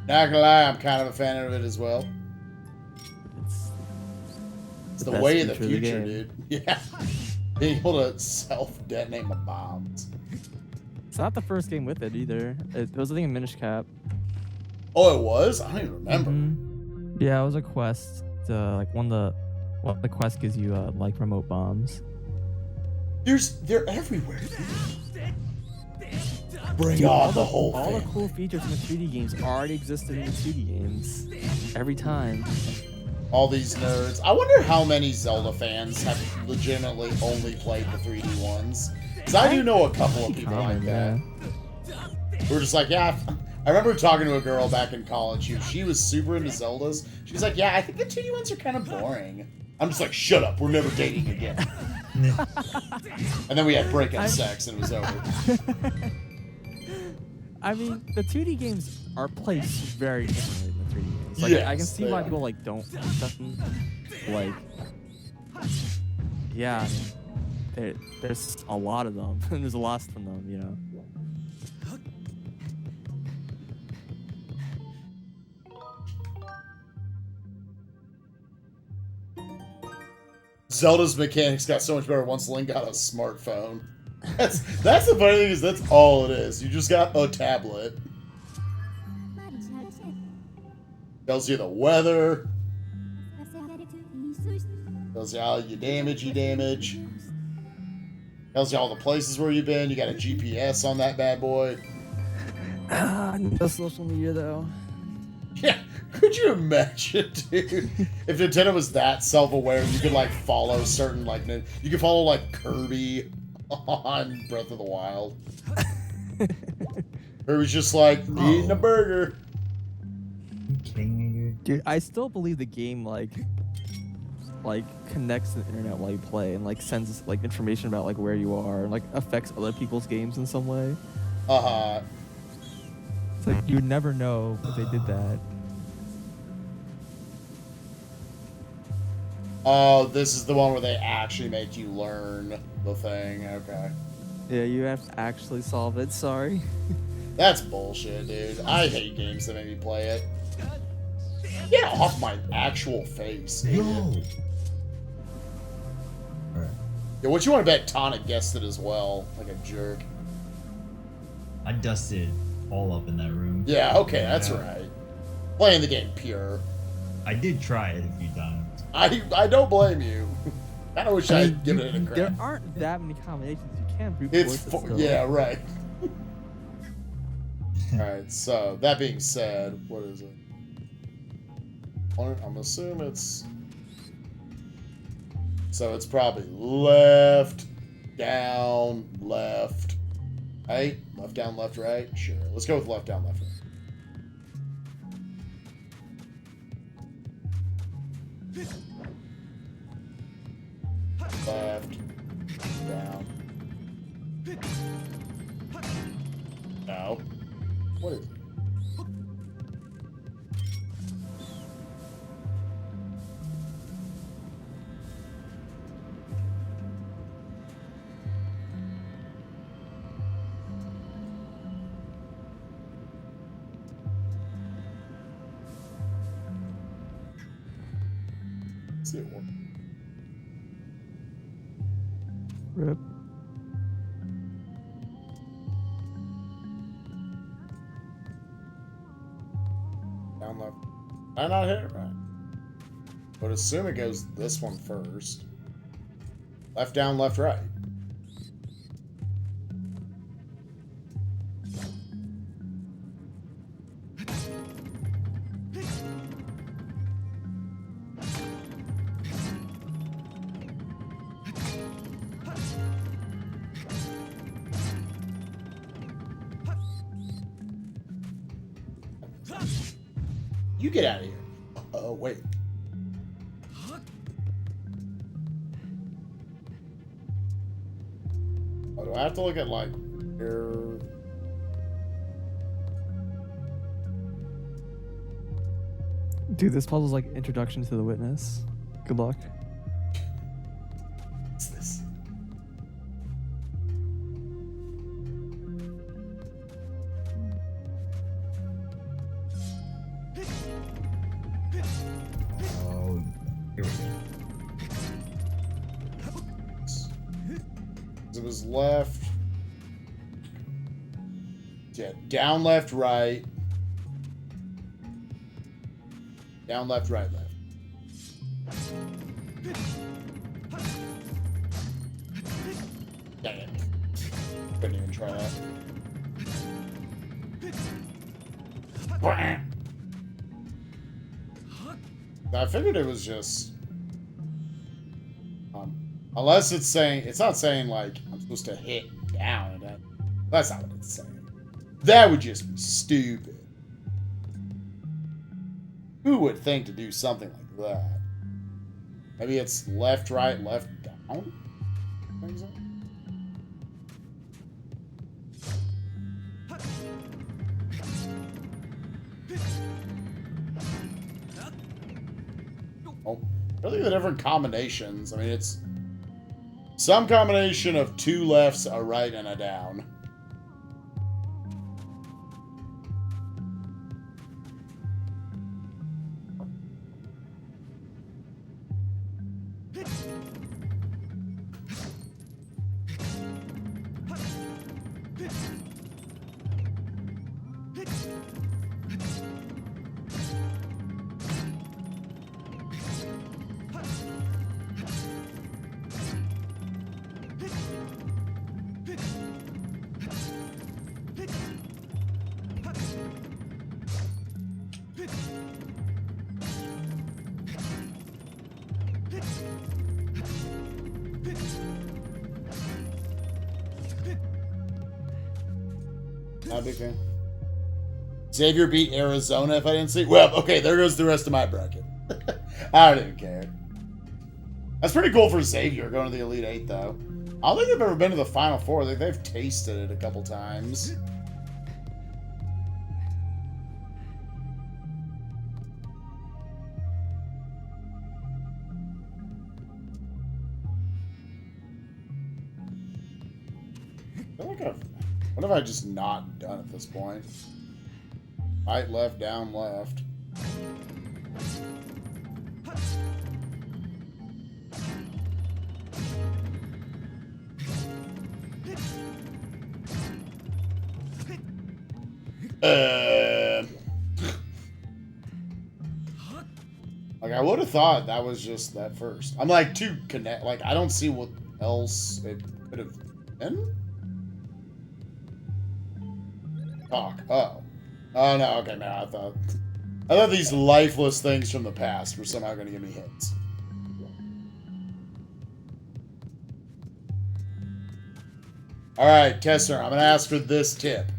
Not gonna lie, I'm kind of a fan of it as well. It's the best way of the feature of the future, game. dude. Yeah. Being able to self-detonate my bombs. It's not the first game with it either. It was a thing in Minish Cap. Oh, it was? I don't even remember. Mhm. Yeah, it was a quest. Like one of the quests gives you like remote bombs. They're everywhere. Bring on the whole All the thing. cool features in the 2D games already existed in the 2D games. Every time. All these nerds. I wonder how many Zelda fans have legitimately only played the 3D ones. Because I do know a couple of people like that. We're just like, yeah. I remember talking to a girl back in college. She was super into Zeldas. She was like, yeah, I think the 2D ones are kind of boring. I'm just like, shut up. We're never dating again. And then we had breakup sex and it was over. I mean, the 2D games are played very differently than the 3D games. Like, Yes, I can see they why are. people like don't like them. Like, yeah, I mean, there's a lot of them, and there's a lot of them, you know. Zelda's mechanics got so much better once Link got a smartphone. That's the funny thing is that's all it is. You just got a tablet. Tells you the weather. Tells you how you damage. Tells you all the places where you've been. You got a GPS on that bad boy. No social media though. Yeah, could you imagine, dude? If Nintendo was that self-aware, you could like follow certain like you could follow like Kirby on Breath of the Wild. Kirby's just like eating a burger. You kidding me, dude? Dude, I still believe the game like connects to the internet while you play and like sends like information about like where you are and like affects other people's games in some way. It's like you would never know if they did that. Oh, this is the one where they actually make you learn the thing. Okay. Yeah, you have to actually solve it. Sorry. That's bullshit, dude. I hate games that make me play it. Get off my actual face. Yo! idiot. Alright. Yeah, what you want to bet Tonic guessed it as well, like a jerk. I dusted all up in that room. Yeah, okay, that's right. Playing the game pure. I did try it a few times. I don't blame you. I don't wish I'd given it a There crack. aren't that many combinations you can brute It's force it still. yeah, right. Alright, so that being said, what is it? I'm assuming it's so it's probably left, down, left, right? Left, down, left, right? Sure. Let's go with left, down, left, right. Left, down. No. What is it? see it work. Rip. Down left. I not hit it right. But assume it goes this one first. Left down, left right. You get out of here. Oh, wait. Oh, do I have to look at, like, here? Dude, this puzzle's like Introduction to the Witness. Good luck. What's this? Oh, here we go. It was left. Yeah, down, left, right. Down, left, right, left. Dang it. Couldn't even try that. Bam! I figured it was just... unless it's saying... It's not saying, like, I'm supposed to hit down. And that's not what it's saying. That would just be stupid. Who would think to do something like that? Maybe it's left, right, left, down? Think so? Oh, really the different combinations. I mean, it's some combination of two lefts, a right, and a down. Not a big fan. Xavier beat Arizona if I didn't see. Well, okay, there goes the rest of my bracket. I don't even care. That's pretty cool for Xavier going to the Elite Eight, though. I don't think they've ever been to the Final Four. I think they've tasted it a couple times. I feel like what have I just not done at this point? Right, left, down, left. Like, I would have thought that was just that first. I'm like, to connect. Like, I don't see what else it could have been. Talk. Oh. Oh, no. Okay, man. I thought these lifeless things from the past were somehow going to give me hints. All right, Kessler, I'm going to ask for this tip.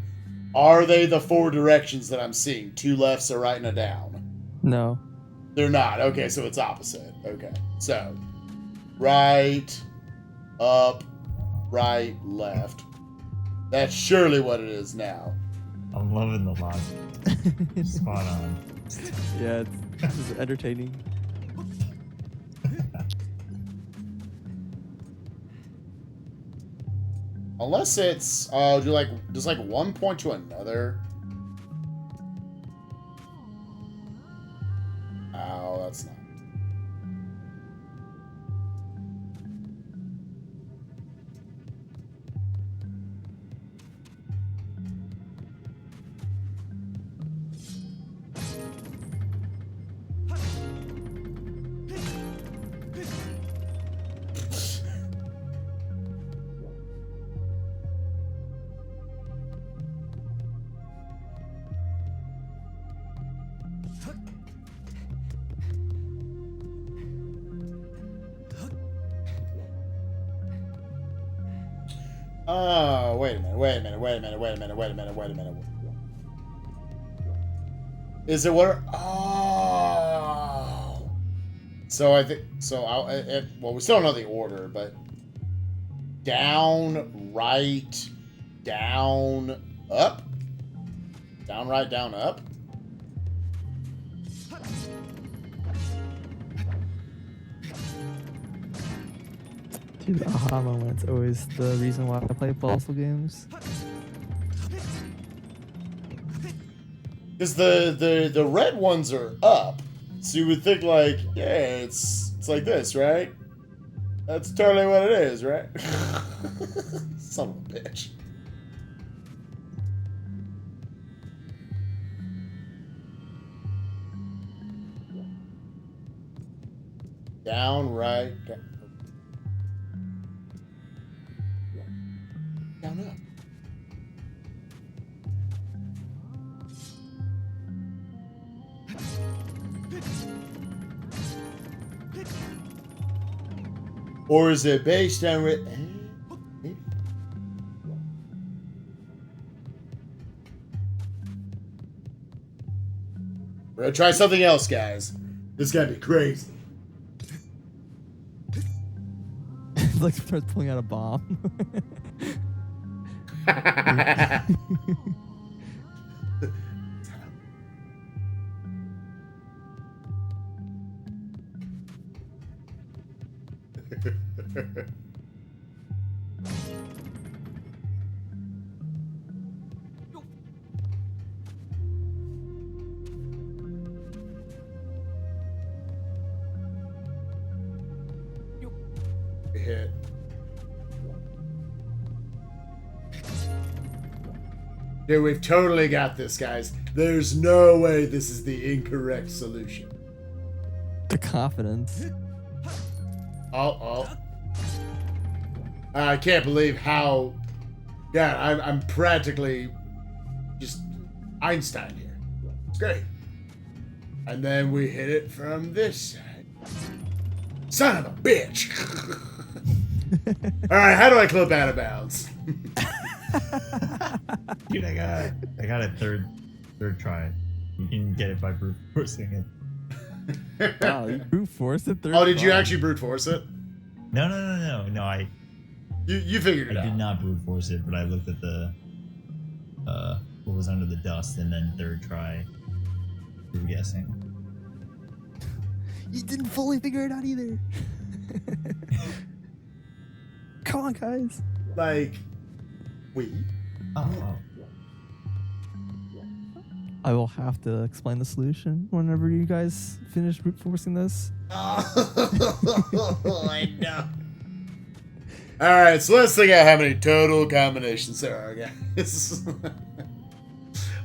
Are they the four directions that I'm seeing? Two lefts, a right, and a down? No. They're not. Okay, so it's opposite. Okay. So, right, up, right, left. That's surely what it is now. I'm loving the logic. Spot on. Yeah, it's entertaining. Unless it's does like one point to another. Oh, that's not. Oh, wait a minute. Is it what? Oh. So I think so. Well, we still don't know the order, but down, right, down, up, down, right, down, up. Dude, the aha moment's always the reason why I play puzzle games. Because the red ones are up, so you would think like, yeah, it's like this, right? That's totally what it is, right? Son of a bitch. Down, right, down, up. Or is it based on We're gonna try something else, guys. This is gonna be crazy. It's like starts pulling out a bomb. Hit. Dude, we've totally got this, guys. There's no way this is the incorrect solution. The confidence. Oh. I can't believe how... Yeah, I'm practically just Einstein here. It's great. And then we hit it from this side. Son of a bitch! Alright, how do I clip out of bounds? Dude, I got a third try. You can get it by brute forcing it. Wow, you brute forced it through. Oh, did you actually brute force it? No. You figured it out. I did not brute force it, but I looked at the what was under the dust, and then third try, through guessing. You didn't fully figure it out either. Come on, guys. Like, we. Oh. I will have to explain the solution whenever you guys finish brute forcing this. Oh, I know. Alright, so let's think out how many total combinations there are, guys.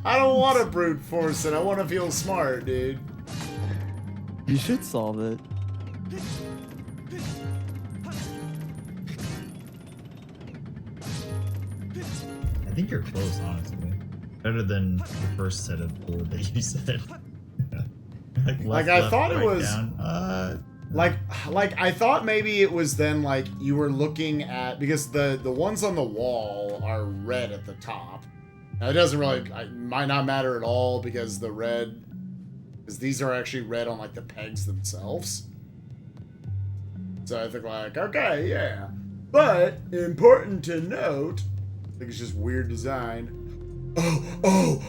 I don't want to brute force it. I want to feel smart, dude. You should solve it. I think you're close, honestly. Better than the first set of four that you said. Like I thought it was down. like I thought maybe it was then like you were looking at, because the ones on the wall are red at the top. Now it doesn't really, it might not matter at all because these are actually red on like the pegs themselves. So I think like, okay, yeah. But important to note, I think it's just weird design. Oh,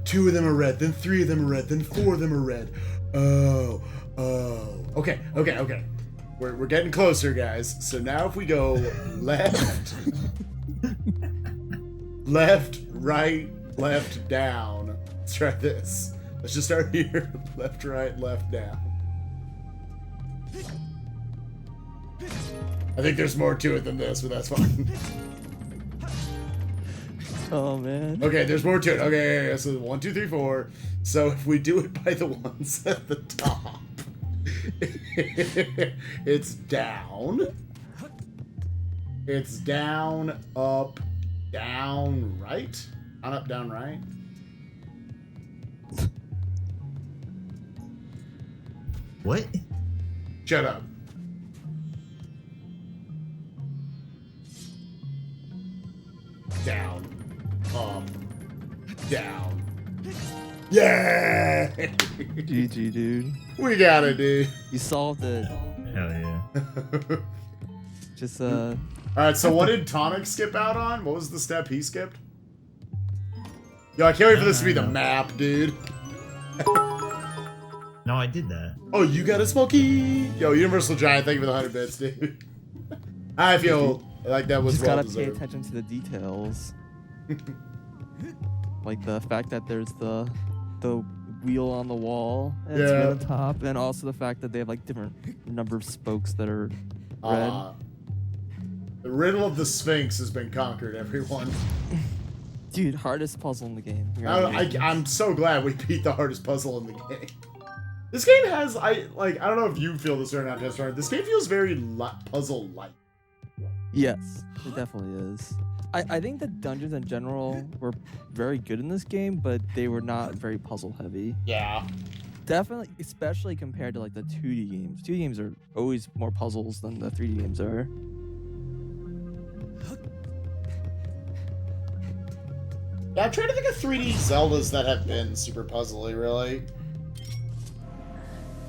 2 of them are red, then 3 of them are red, then 4 of them are red. Oh. Okay. We're getting closer, guys. So now if we go left, right, left, down. Let's try this. Let's just start here. Left, right, left, down. I think there's more to it than this, but that's fine. Oh, man. Okay, there's more to it. Okay, so 1, 2, 3, 4. So if we do it by the ones at the top, it's down. It's down, up, down, right. Down, up, down, right. What? Shut up. down, up, down. Yeah! GG, dude. We got it, dude. You solved it. Hell yeah. Just Alright, so what did Tonic skip out on? What was the step he skipped? Yo, I can't wait for this to be the map, dude. No, I did that. Oh, you got a smoky! Yo, Universal Giant, thank you for the 100 bits, dude. I feel like that was just well gotta pay deserved. attention to the details. Like the fact that there's the wheel on the wall and it's Yeah. at the top, and also the fact that they have like different number of spokes that are red. The riddle of the Sphinx has been conquered, everyone. Dude, hardest puzzle in the game. I'm so glad we beat the hardest puzzle in the game. This game has, I don't know if you feel this or not, Jester. This game feels very puzzle-like. Yes, it definitely is. I think the dungeons in general were very good in this game, but they were not very puzzle heavy. Yeah. Definitely, especially compared to like the 2D games. 2D games are always more puzzles than the 3D games are. Yeah, I'm trying to think of 3D Zeldas that have been super puzzly, really.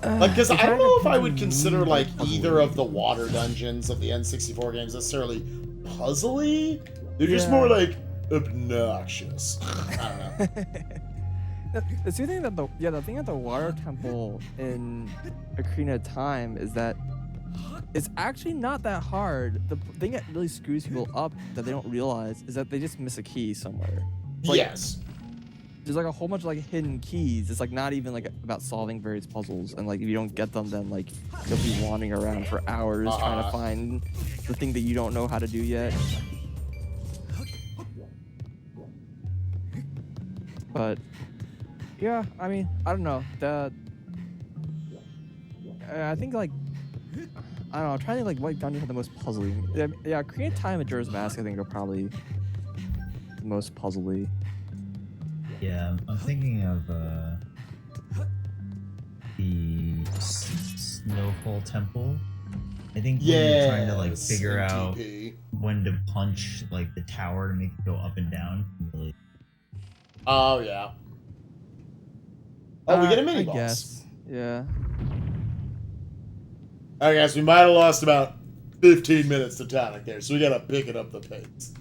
Like, because I don't know if I would consider, like, either of the water dungeons of the N64 games necessarily puzzly. They're just more, like, obnoxious. I don't know. The thing that the thing at the water temple in Ocarina of Time is that it's actually not that hard. The thing that really screws people up that they don't realize is that they just miss a key somewhere. Like, yes. There's like a whole bunch of like hidden keys. It's like not even like about solving various puzzles, and like if you don't get them, then like you'll be wandering around for hours trying to find the thing that you don't know how to do yet. But yeah, I mean, I don't know. I think like I don't know. I'm trying to think like what dungeon had the most puzzling. Yeah, Ocarina of Time and Majora's Mask I think are probably the most puzzly. Yeah, I'm thinking of the Snowfall Temple. I think when you're trying to like figure out when to punch like the tower to make it go up and down. Really. Oh yeah. Oh, we get a mini boss. Guess. Yeah. Alright guys, we might have lost about 15 minutes to Tonic there, so we gotta pick it up the pace.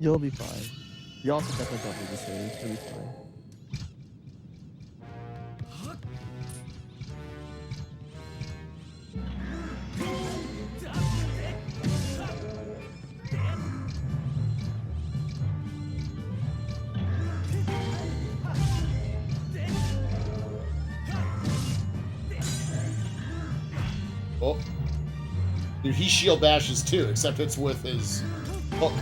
You'll be fine. You also definitely don't need to save. You'll be fine. Oh. Dude, he shield bashes too, except it's with his hook.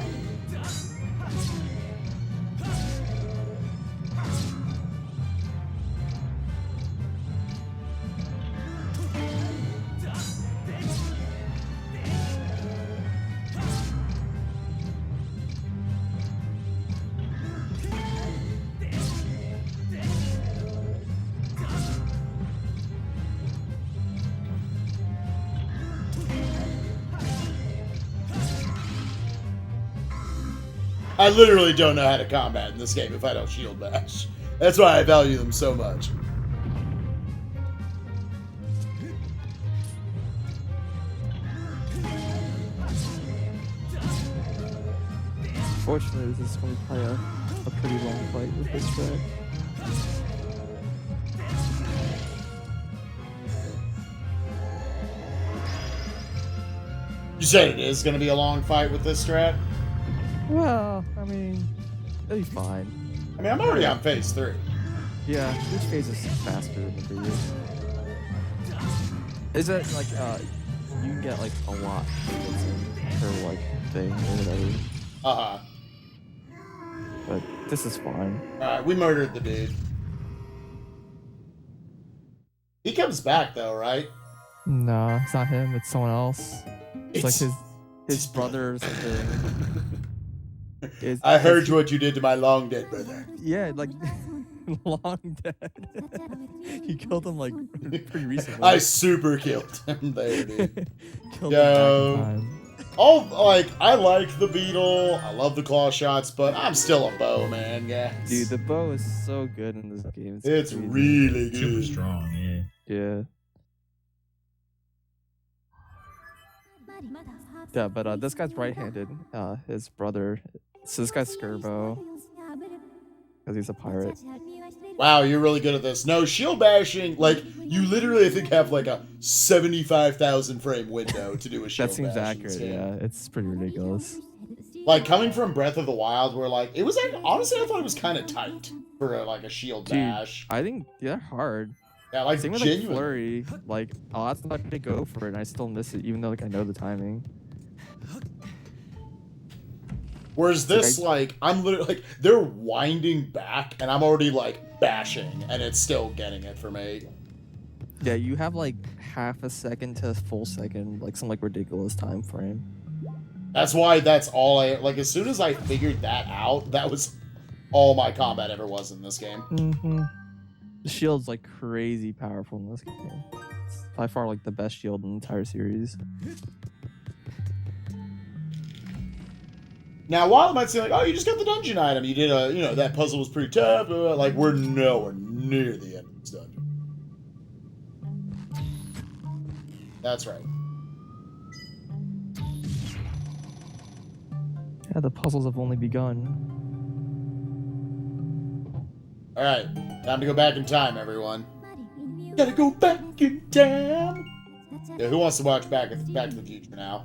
I literally don't know how to combat in this game if I don't shield bash. That's why I value them so much. Fortunately, this is going to be probably a pretty long fight with this track. You said it is going to be a long fight with this strat? Well, I mean, it'll be fine. I mean, I'm already on phase 3. Yeah, each phase is faster than the previous. Is it like, you can get like a lot per like thing or whatever. Uh-huh. But this is fine. Alright, we murdered the dude. He comes back though, right? No, it's not him, it's someone else. It's like his brother or something. I heard what you did to my long dead brother. Yeah, like long dead. You killed him like pretty recently. I super killed him there, dude. Killed him back in time. All, like, I like the beetle, I love the claw shots, but I'm still a bow, man, yeah. Dude, the bow is so good in this game. It's crazy. really good. Super strong, yeah. Yeah. Yeah, but this guy's right-handed. His brother. So this guy's Skirbo. Because he's a pirate. Wow, you're really good at this. No, shield bashing, like, you literally, I think, have like a 75,000 frame window to do a shield That seems bash in accurate, this game. yeah. It's pretty ridiculous. Like, coming from Breath of the Wild, where, like, it was, like, honestly, I thought it was kind of tight for, like, a shield Dude, bash. I think they're hard. Yeah, like, Same with like genuine. Flurry. Like, a lot's not to go for it, and I still miss it, even though like I know the timing. Whereas this, like, I'm literally, like, they're winding back, and I'm already, like, bashing, and it's still getting it for me. Yeah, you have like half a second to a full second, like some like ridiculous time frame. That's why that's all I, like, as soon as I figured that out, that was all my combat ever was in this game. Mm-hmm. The shield's like crazy powerful in this game. It's by far like the best shield in the entire series. Now, while it might seem like, oh, you just got the dungeon item, you did a, you know, that puzzle was pretty tough, like, we're nowhere near the end of this dungeon. That's right. Yeah, the puzzles have only begun. Alright, time to go back in time, everyone. Gotta go back in time! Yeah, who wants to watch Back to the Future now?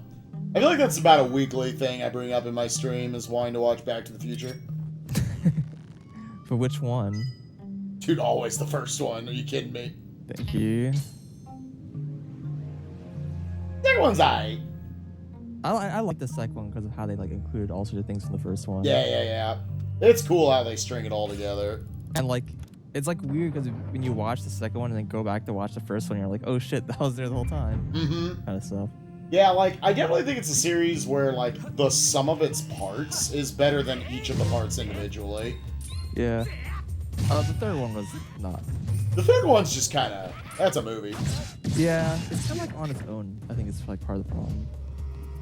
I feel like that's about a weekly thing I bring up in my stream, is wanting to watch Back to the Future. For which one? Dude, always the first one. Are you kidding me? Thank you. Second one's aight. I like the second one because of how they like included all sorts of things from the first one. Yeah. It's cool how they string it all together. And like, it's like weird because when you watch the second one and then go back to watch the first one, you're like, oh shit, that was there the whole time. Mm-hmm. Kind of stuff. Yeah, like, I definitely think it's a series where, like, the sum of its parts is better than each of the parts individually. Yeah. The third one was not. The third one's just kind of, that's a movie. Yeah, it's kind of like on its own. I think it's like part of the problem.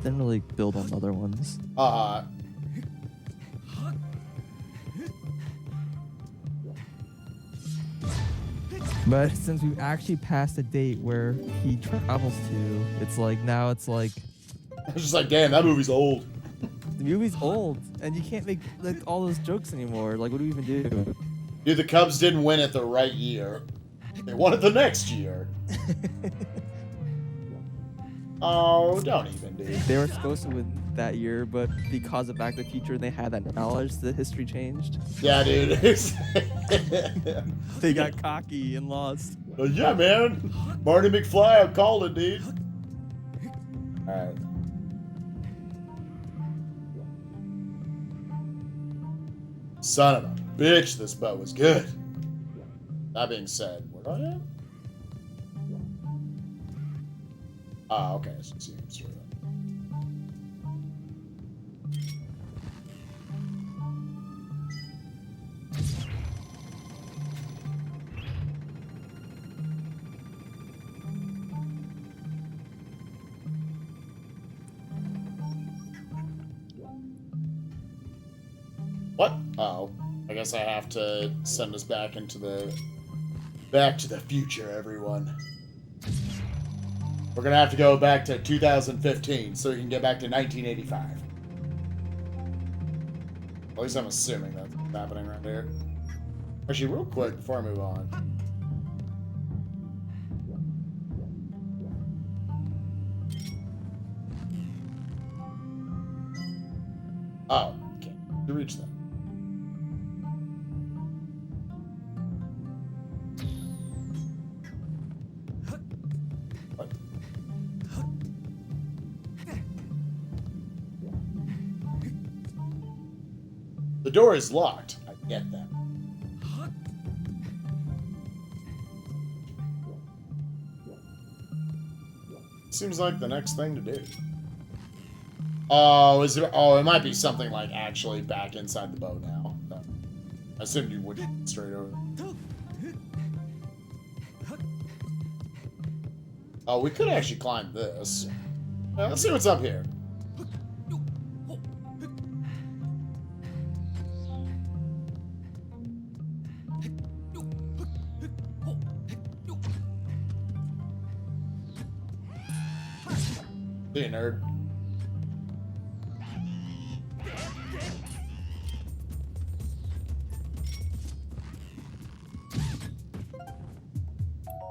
Didn't really build on other ones. But since we've actually passed a date where he travels to, it's like now it's like I was just like, damn, that movie's old. the movie's old and you can't make like all those jokes anymore. Like, what do we even do? Dude, the Cubs didn't win it the right year. They won it the next year. Oh, don't even, dude. They were supposed to win that year, but because of Back to the Future, they had that knowledge. The history changed. Yeah, dude. They got cocky and lost. Yeah, man. Marty McFly, I called it, dude. Alright. Son of a bitch, this boat was good. That being said, where do I am? Ah, okay. I see him straight up. What? Oh, I guess I have to send us back into the Back to the Future, everyone. We're gonna have to go back to 2015 so we can get back to 1985. At least I'm assuming that's what's happening right here. Actually, real quick before I move on. Oh, okay. To reach that. What? The door is locked. I get that. Seems like the next thing to do. Oh, is there? Oh, it might be something like actually back inside the boat now. I assumed you would get straight over. Oh, we could actually climb this. Let's see what's up here. See you, nerd.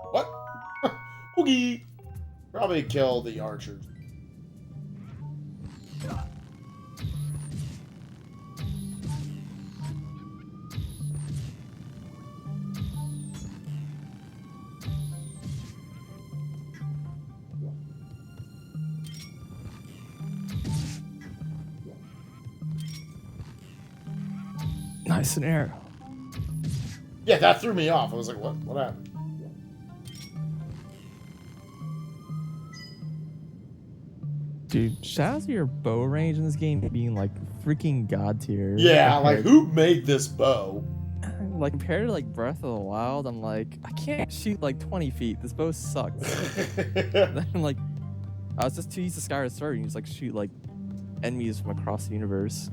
What? Oogie. Probably kill the archers. Nice and arrow. Yeah, that threw me off. I was like, what? What happened? Dude, shout out to your bow range in this game being like freaking god tier. Yeah, like who made this bow? Like compared to like Breath of the Wild, I'm like, I can't shoot like 20 feet. This bow sucks. Then I'm like, I was just too used to Skyward Sword and you just like shoot like enemies from across the universe.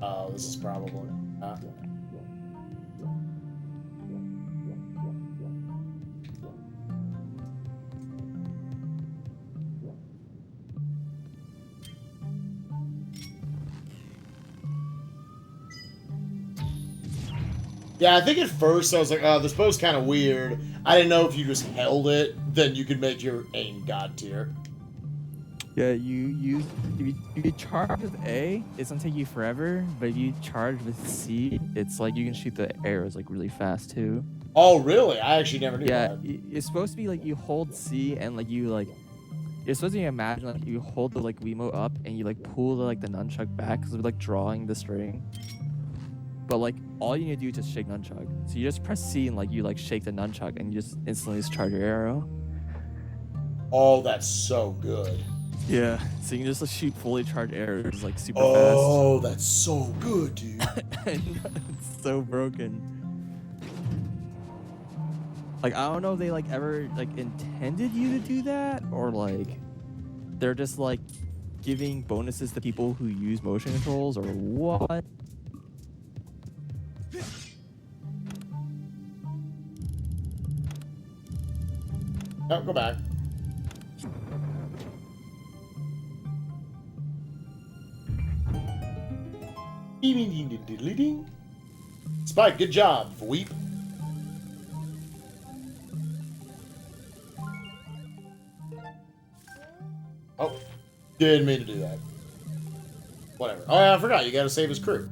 Oh, this is probably. Yeah, I think at first I was like, oh, this bow's kind of weird. I didn't know if you just held it, then you could make your aim god tier. Yeah, if you charge with A, it's gonna take you forever. But if you charge with C, it's like you can shoot the arrows like really fast too. Oh, really? I actually never knew Yeah, that. it's supposed to be like you hold C and like you like. You're supposed to imagine like you hold the like Wiimote up and you like pull the nunchuck back because we're like drawing the string. But like all you need to do is just shake nunchuck. So you just press C and like you like shake the nunchuck and you just instantly just charge your arrow. Oh, that's so good. Yeah. So you can just like, shoot fully charged arrows like super Oh, that's so good, dude. fast. It's so broken. Like I don't know if they like ever like intended you to do that or like they're just like giving bonuses to people who use motion controls or what. No, go back. Spike, good job, Weep. Oh, didn't mean to do that. Whatever. Oh, yeah, I forgot. You gotta save his crew.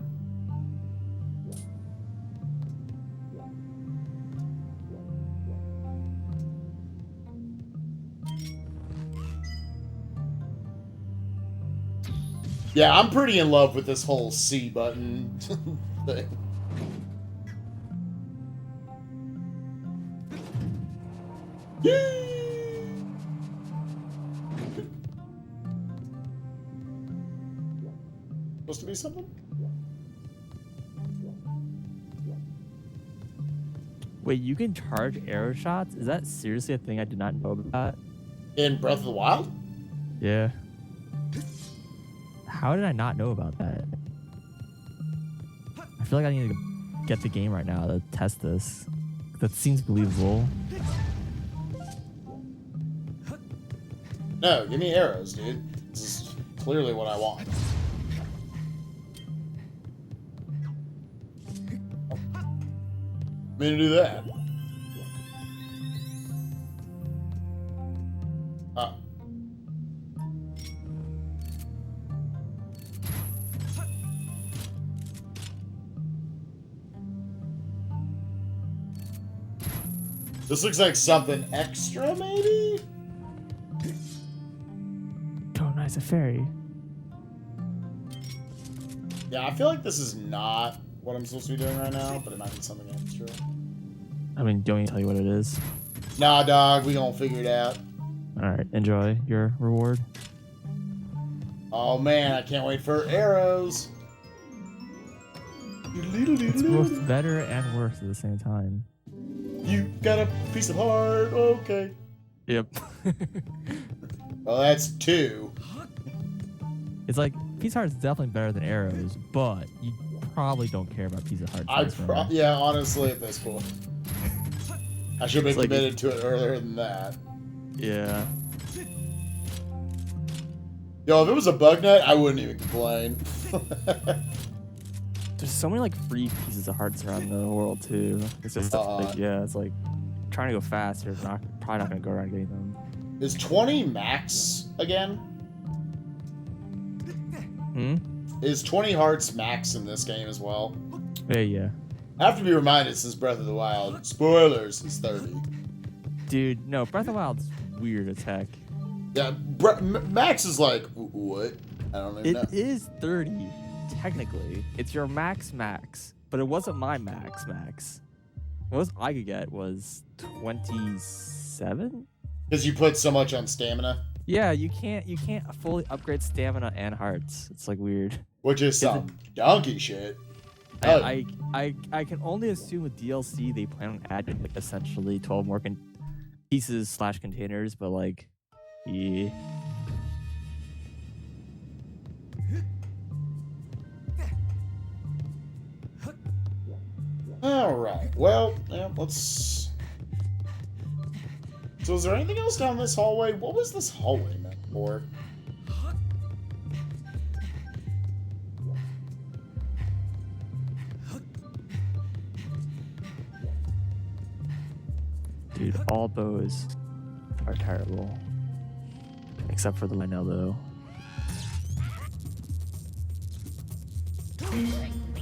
Yeah, I'm pretty in love with this whole C button thing. Supposed to be something? Wait, you can charge arrow shots? Is that seriously a thing I did not know about? In Breath of the Wild? Yeah. How did I not know about that? I feel like I need to get the game right now to test this. That seems believable. No, give me arrows, dude. This is clearly what I want. I mean to do that. Oh. This looks like something extra, maybe? Oh, nice, a fairy. Yeah, I feel like this is not what I'm supposed to be doing right now, but it might be something extra. I mean, don't even tell you what it is. Nah, dog, we gonna figure it out. Alright, enjoy your reward. Oh man, I can't wait for arrows. It's both better and worse at the same time. You got a piece of heart, okay. Yep. Well, that's 2. It's like, piece of heart is definitely better than arrows, but you probably don't care about piece of heart. Yeah, honestly, at this point. I should have been It's like committed to it earlier than that. Yeah. Yo, if it was a bug net, I wouldn't even complain. There's so many like free pieces of hearts around the world too. It's just like, yeah, it's like trying to go fast. You're probably not gonna go around getting them. Is 20 max again? Is 20 hearts max in this game as well? Yeah. I have to be reminded since Breath of the Wild. Spoilers, is 30. Dude, no, Breath of the Wild's weird as heck. Yeah, max is like, what? I don't even know. It is 30, technically. It's your max, but it wasn't my max. The most I could get was 27? Because you put so much on stamina? Yeah, you can't fully upgrade stamina and hearts. It's like weird. Which is some donkey shit. I can only assume with DLC they plan on adding like essentially 12 more pieces / containers, but like, yeah. Alright, well, yeah, let's... So is there anything else down this hallway? What was this hallway meant for? Dude, all bows are terrible. Except for the Lionel, though.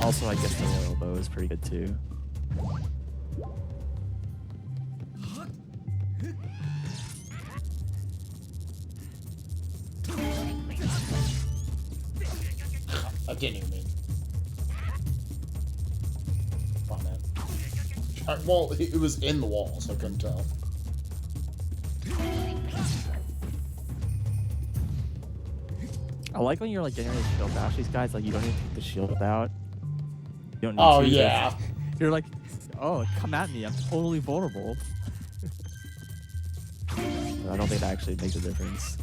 Also, I guess the Royal bow is pretty good, too. I didn't even mean. Oh, man. Well, it was in the wall, so I couldn't tell. I like when you're like getting ready to shield bash these guys, like you don't even take the shield out. You don't need Oh, to. yeah. You're like, oh, come at me, I'm totally vulnerable. I don't think that actually makes a difference.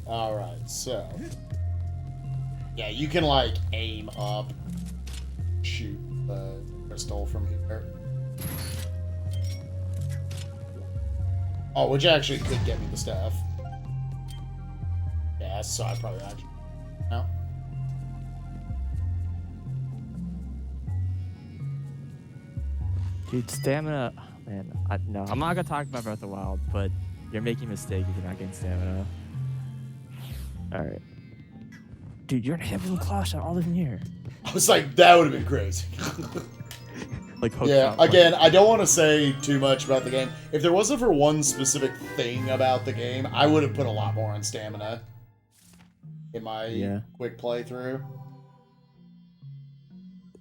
Alright, so... Yeah, you can, like, aim up, shoot the crystal from here. Oh, which actually could get me the staff. Yeah, so I probably actually... No? Dude, stamina, man, no, I'm not gonna talk about Breath of the Wild, but you're making a mistake if you're not getting stamina. Alright. Dude, you're in Heavenly Claw shot all in here. I was like, that would have been crazy. Like, yeah, again, I don't want to say too much about the game. If there wasn't for one specific thing about the game, I would have put a lot more on stamina in my quick playthrough.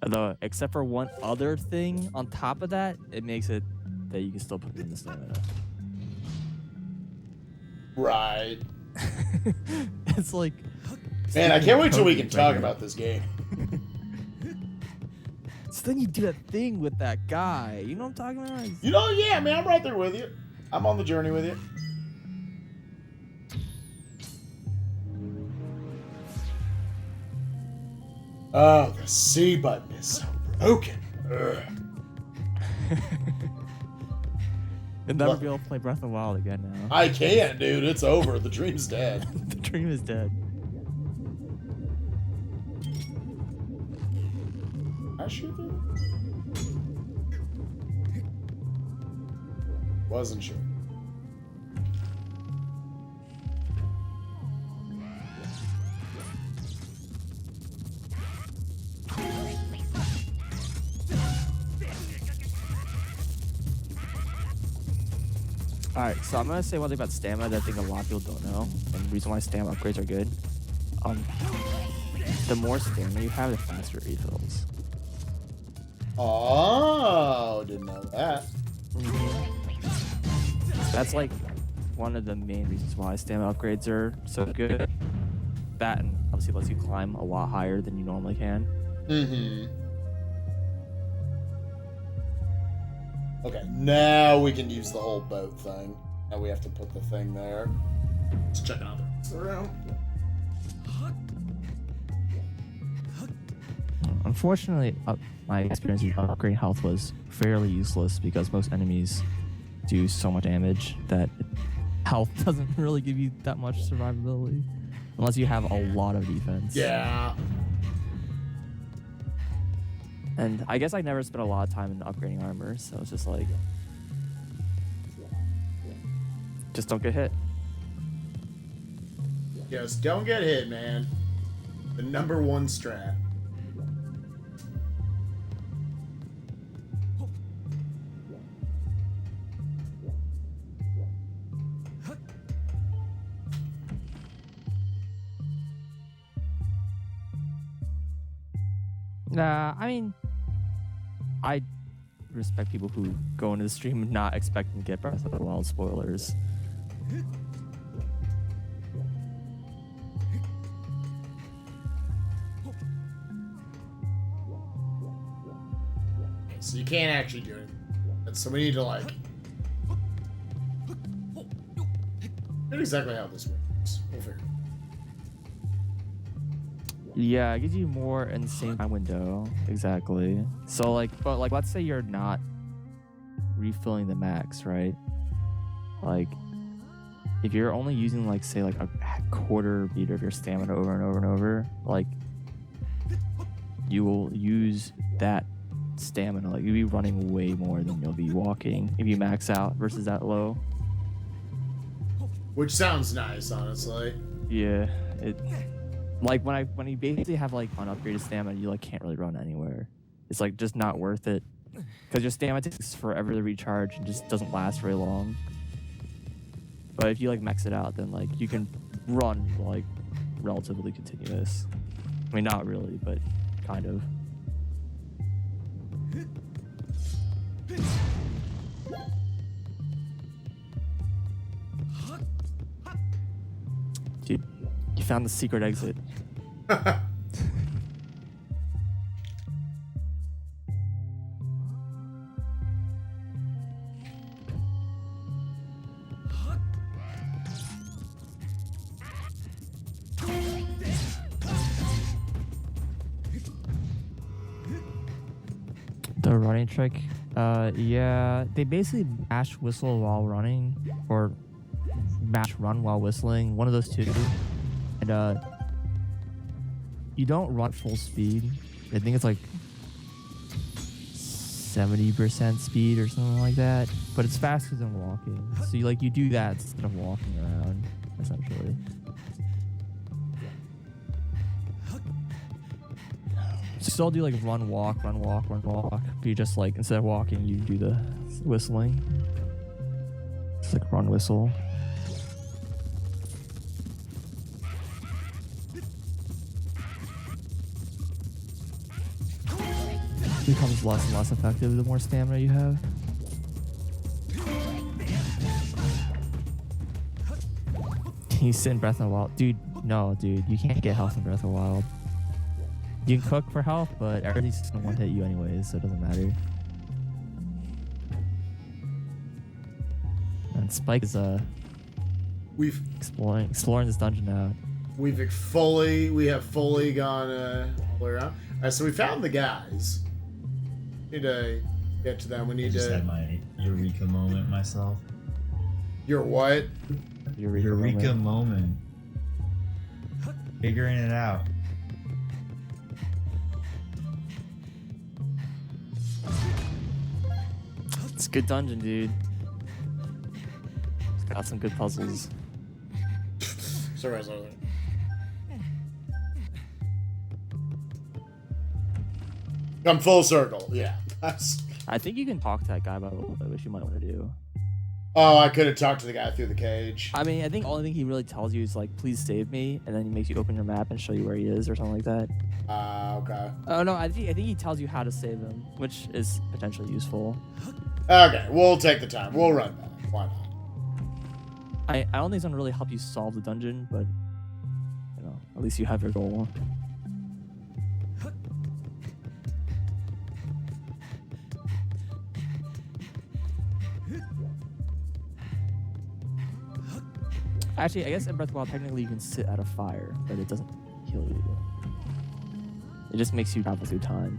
Although, except for one other thing on top of that, it makes it that you can still put in the stamina. Right. It's like... Man, I can't wait till we can talk about this game. So then you do that thing with that guy. You know what I'm talking about? You know, yeah, man, I'm right there with you. I'm on the journey with you. Oh, the C button is so broken. Ugh. You'll never be able to play Breath of the Wild again now. I can't, dude. It's over. The dream's dead. The dream is dead. I shoot it? Wasn't sure. Alright, so I'm gonna say one thing about stamina that I think a lot of people don't know, and the reason why stamina upgrades are good. The more stamina you have, the faster it refills. Oh, didn't know that. That's like one of the main reasons why stamina upgrades are so good. That and obviously lets you climb a lot higher than you normally can. Mm-hmm. Okay, now we can use the whole boat thing. Now we have to put the thing there. Let's check out the room. Unfortunately, my experience with upgrading health was fairly useless because most enemies do so much damage that health doesn't really give you that much survivability unless you have a lot of defense. Yeah. And I guess I never spent a lot of time in upgrading armor, so it's just like, just don't get hit. Just don't get hit, man. The #1 strat. Nah, I mean, I respect people who go into the stream not expecting to get Breath of the Wild spoilers. So you can't actually do it. So we need to like... Not exactly how this works. We'll figure it out. Yeah, it gives you more in the same time window. Exactly. So like, but like, let's say you're not refilling the max, right? Like, if you're only using like, say like a quarter beat of your stamina over and over and over, like, you will use that stamina. Like, you'll be running way more than you'll be walking if you max out versus that low. Which sounds nice, honestly. Yeah, it. Like when you basically have like unupgraded stamina, you like can't really run anywhere. It's like just not worth it because your stamina takes forever to recharge and just doesn't last very long. But if you like max it out, then like you can run like relatively continuous. I mean, not really, but kind of. Dude, you found the secret exit. The running trick, yeah, they basically mash whistle while running, or mash run while whistling, one of those two. And you don't run full speed. I think it's like 70% speed or something like that, but it's faster than walking. So you do that instead of walking around, essentially. So still do like run, walk, run, walk, run, walk. But you just like, instead of walking, you do the whistling. It's like run, whistle. It becomes less and less effective the more stamina you have. You sit in Breath of the Wild. Dude, no, dude. You can't get health in Breath of the Wild. You can cook for health, but everything's just gonna one-hit you anyways, so it doesn't matter. And Spike is We've exploring this dungeon now. we have fully gone all the way around. Alright, so we found the guys. Need to get to them. We I need just to. had my Eureka moment myself. Your what? Eureka moment. Figuring it out. It's a good dungeon, dude. It's got some good puzzles. Sorry. Come full circle. Yeah. I think you can talk to that guy about it, which you might want to do. Oh, I could have talked to the guy through the cage. I mean, I think the only thing he really tells you is like, please save me, and then he makes you open your map and show you where he is or something like that. Okay. Oh no, I think he tells you how to save him, which is potentially useful. Okay, we'll take the time. We'll run back. Why not? I don't think it's gonna really help you solve the dungeon, but you know, at least you have your goal. Actually, I guess in Breath of the Wild, technically you can sit at a fire, but it doesn't heal you. It just makes you travel through time.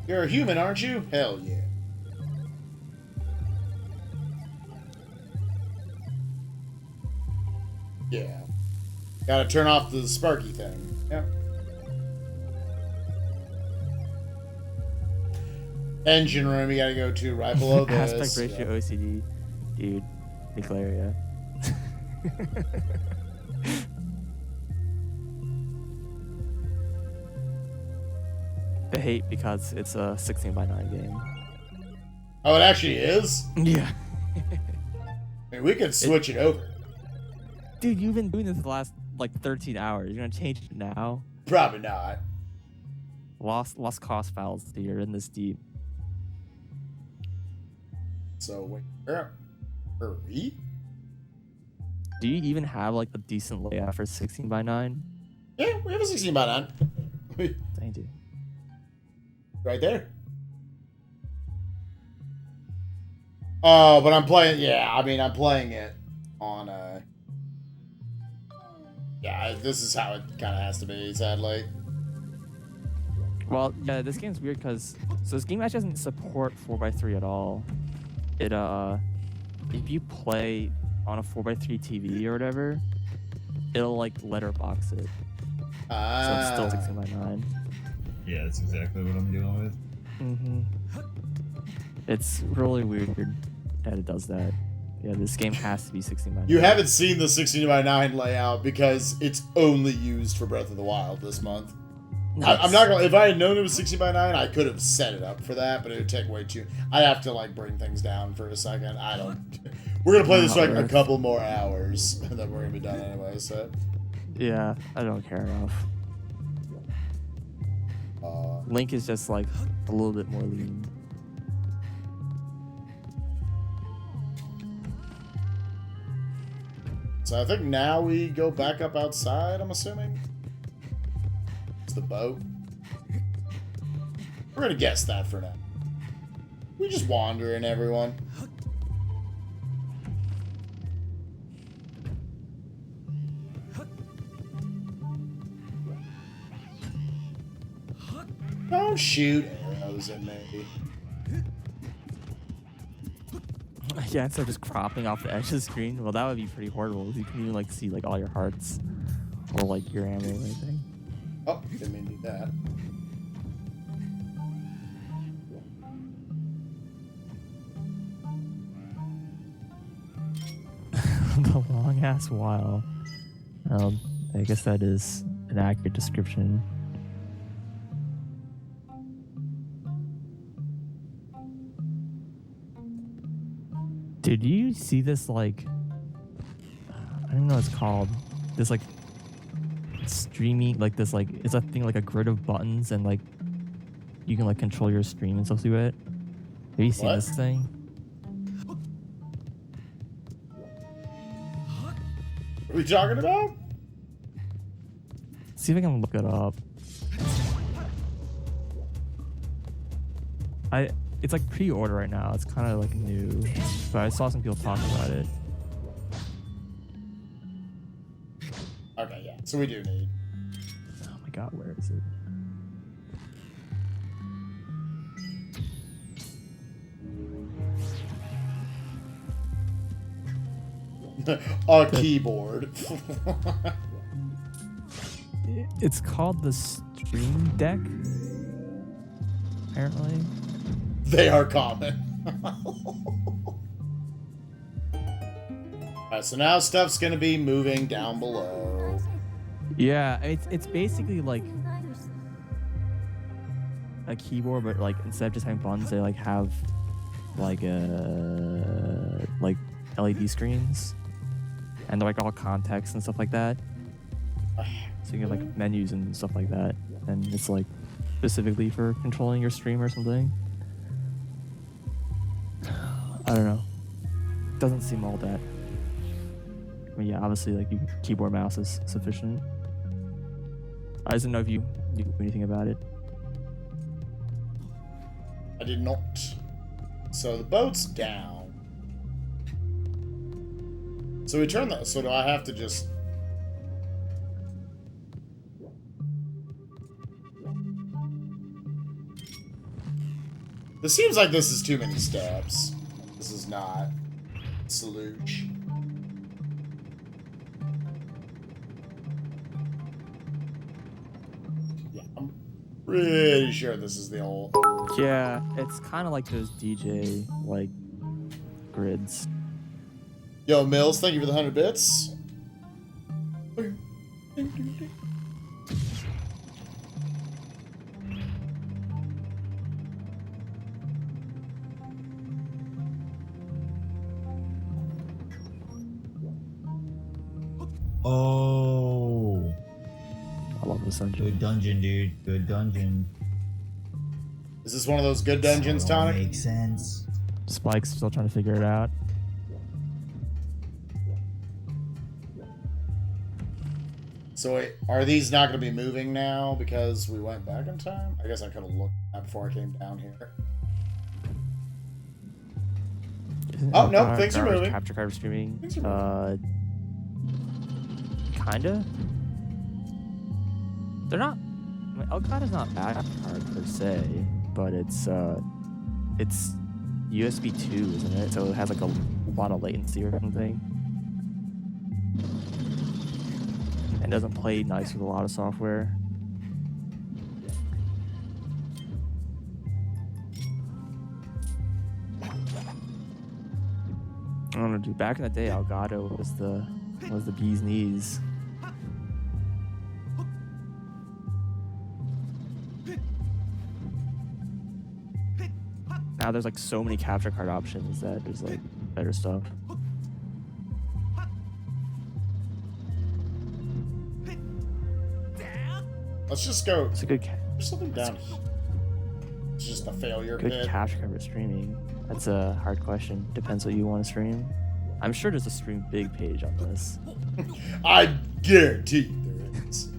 You're a human, aren't you? Hell yeah. Yeah. Gotta turn off the sparky thing. Yep. Engine room you gotta go to right below this. Aspect ratio OCD. Dude, declare, yeah. The hate because it's a 16:9 game. Oh, it actually is? Yeah. I mean, we could switch it over. Dude, you've been doing this the last like 13 hours. You're gonna change it now? Probably not. Lost cost files. You're in this deep. So wait, where are we? Do you even have like a decent layout for 16:9? Yeah, we have a 16 by 9. Dang, dude. Right there. Oh, but I'm playing. Yeah, I mean, I'm playing it on. Yeah, this is how it kind of has to be, sadly. Well, yeah, this game's weird because this game actually doesn't support 4x3 at all. It if you play on a 4x3 TV or whatever, it'll like letterbox it. So it's still 16:9. Yeah, that's exactly what I'm dealing with. It's really weird that it does that. Yeah, this game has to be 16:9. You haven't seen the 16 by 9 layout because it's only used for Breath of the Wild this month. Nice. I'm not gonna. If I had known it was 16 by 9, I could have set it up for that, but it would take way too. I'd have to like bring things down for a second. I don't. We're gonna play this for like a couple more hours, and then we're gonna be done anyway. So. Yeah, I don't care enough. Link is just like a little bit more lean. So I think now we go back up outside, I'm assuming. It's the boat. We're gonna guess that for now. We just wandering, everyone. Don't shoot arrows at me. Yeah, instead of just cropping off the edge of the screen. Well, that would be pretty horrible. You can even like see like all your hearts or like your ammo or anything. Oh, didn't mean to do that. The long ass while. I guess that is an accurate description. Did you see this like I don't know what it's called. This like streaming like this like it's a thing like a grid of buttons and like you can like control your stream and stuff through it. Have you seen What? this thing? What are we talking about? See if I can look it up. It's like pre-order right now. It's kind of like new, but I saw some people talk about it. Okay, yeah. So we do need. Oh my god, where is it? A keyboard. It's called the Stream Deck. Apparently. They are common. Alright, so now stuff's gonna be moving down below. Yeah, it's basically like a keyboard, but like instead of just having buttons, they like have like LED screens, and they're like all context and stuff like that. So you get like menus and stuff like that, and it's like specifically for controlling your stream or something. I don't know. Doesn't seem all that. I mean, yeah, obviously, like keyboard mouse is sufficient. I just didn't know if you knew anything about it. I did not. So the boat's down. So we turn that. So do I have to just This seems like this is too many steps. This is not Salooch. Yeah, I'm pretty sure this is the old. Yeah, it's kind of like those DJ like grids. Yo, Mills, thank you for the 100 bits. Oh, I love this dungeon. good dungeon, dude. Good dungeon. Is this one of those good dungeons, That all Tonic? makes sense. Spike's still trying to figure it out. So wait, are these not going to be moving now because we went back in time? I guess I could have looked at that before I came down here. Oh, no, things are moving. Capture card streaming. Things are Kinda. They're not. I mean, Elgata's not bad card per se, but it's USB 2, isn't it? So it has like a lot of latency or something, and doesn't play nice with a lot of software. I don't know, dude. Back in the day, Elgato was the bee's knees. Now there's like so many capture card options that there's like better stuff. Let's just go. It's a good, There's something down here. It's just a failure good pit. capture card for streaming. That's a hard question. Depends what you want to stream. I'm sure there's a stream big page on this. I guarantee you there is.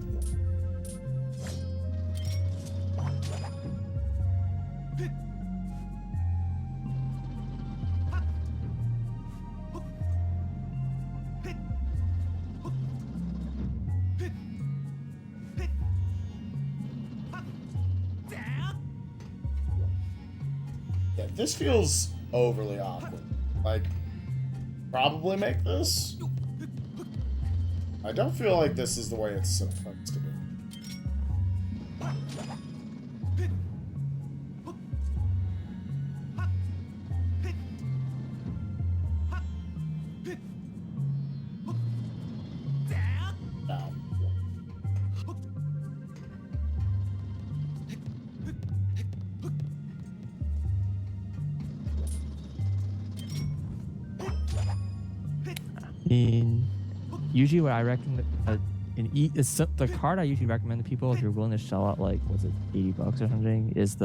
Yeah, this feels overly awkward. Like, probably make this. I don't feel like this is the way it's supposed to be. No. Usually what I recommend, the card I usually recommend to people if you're willing to shell out like, was it $80 or something, is it's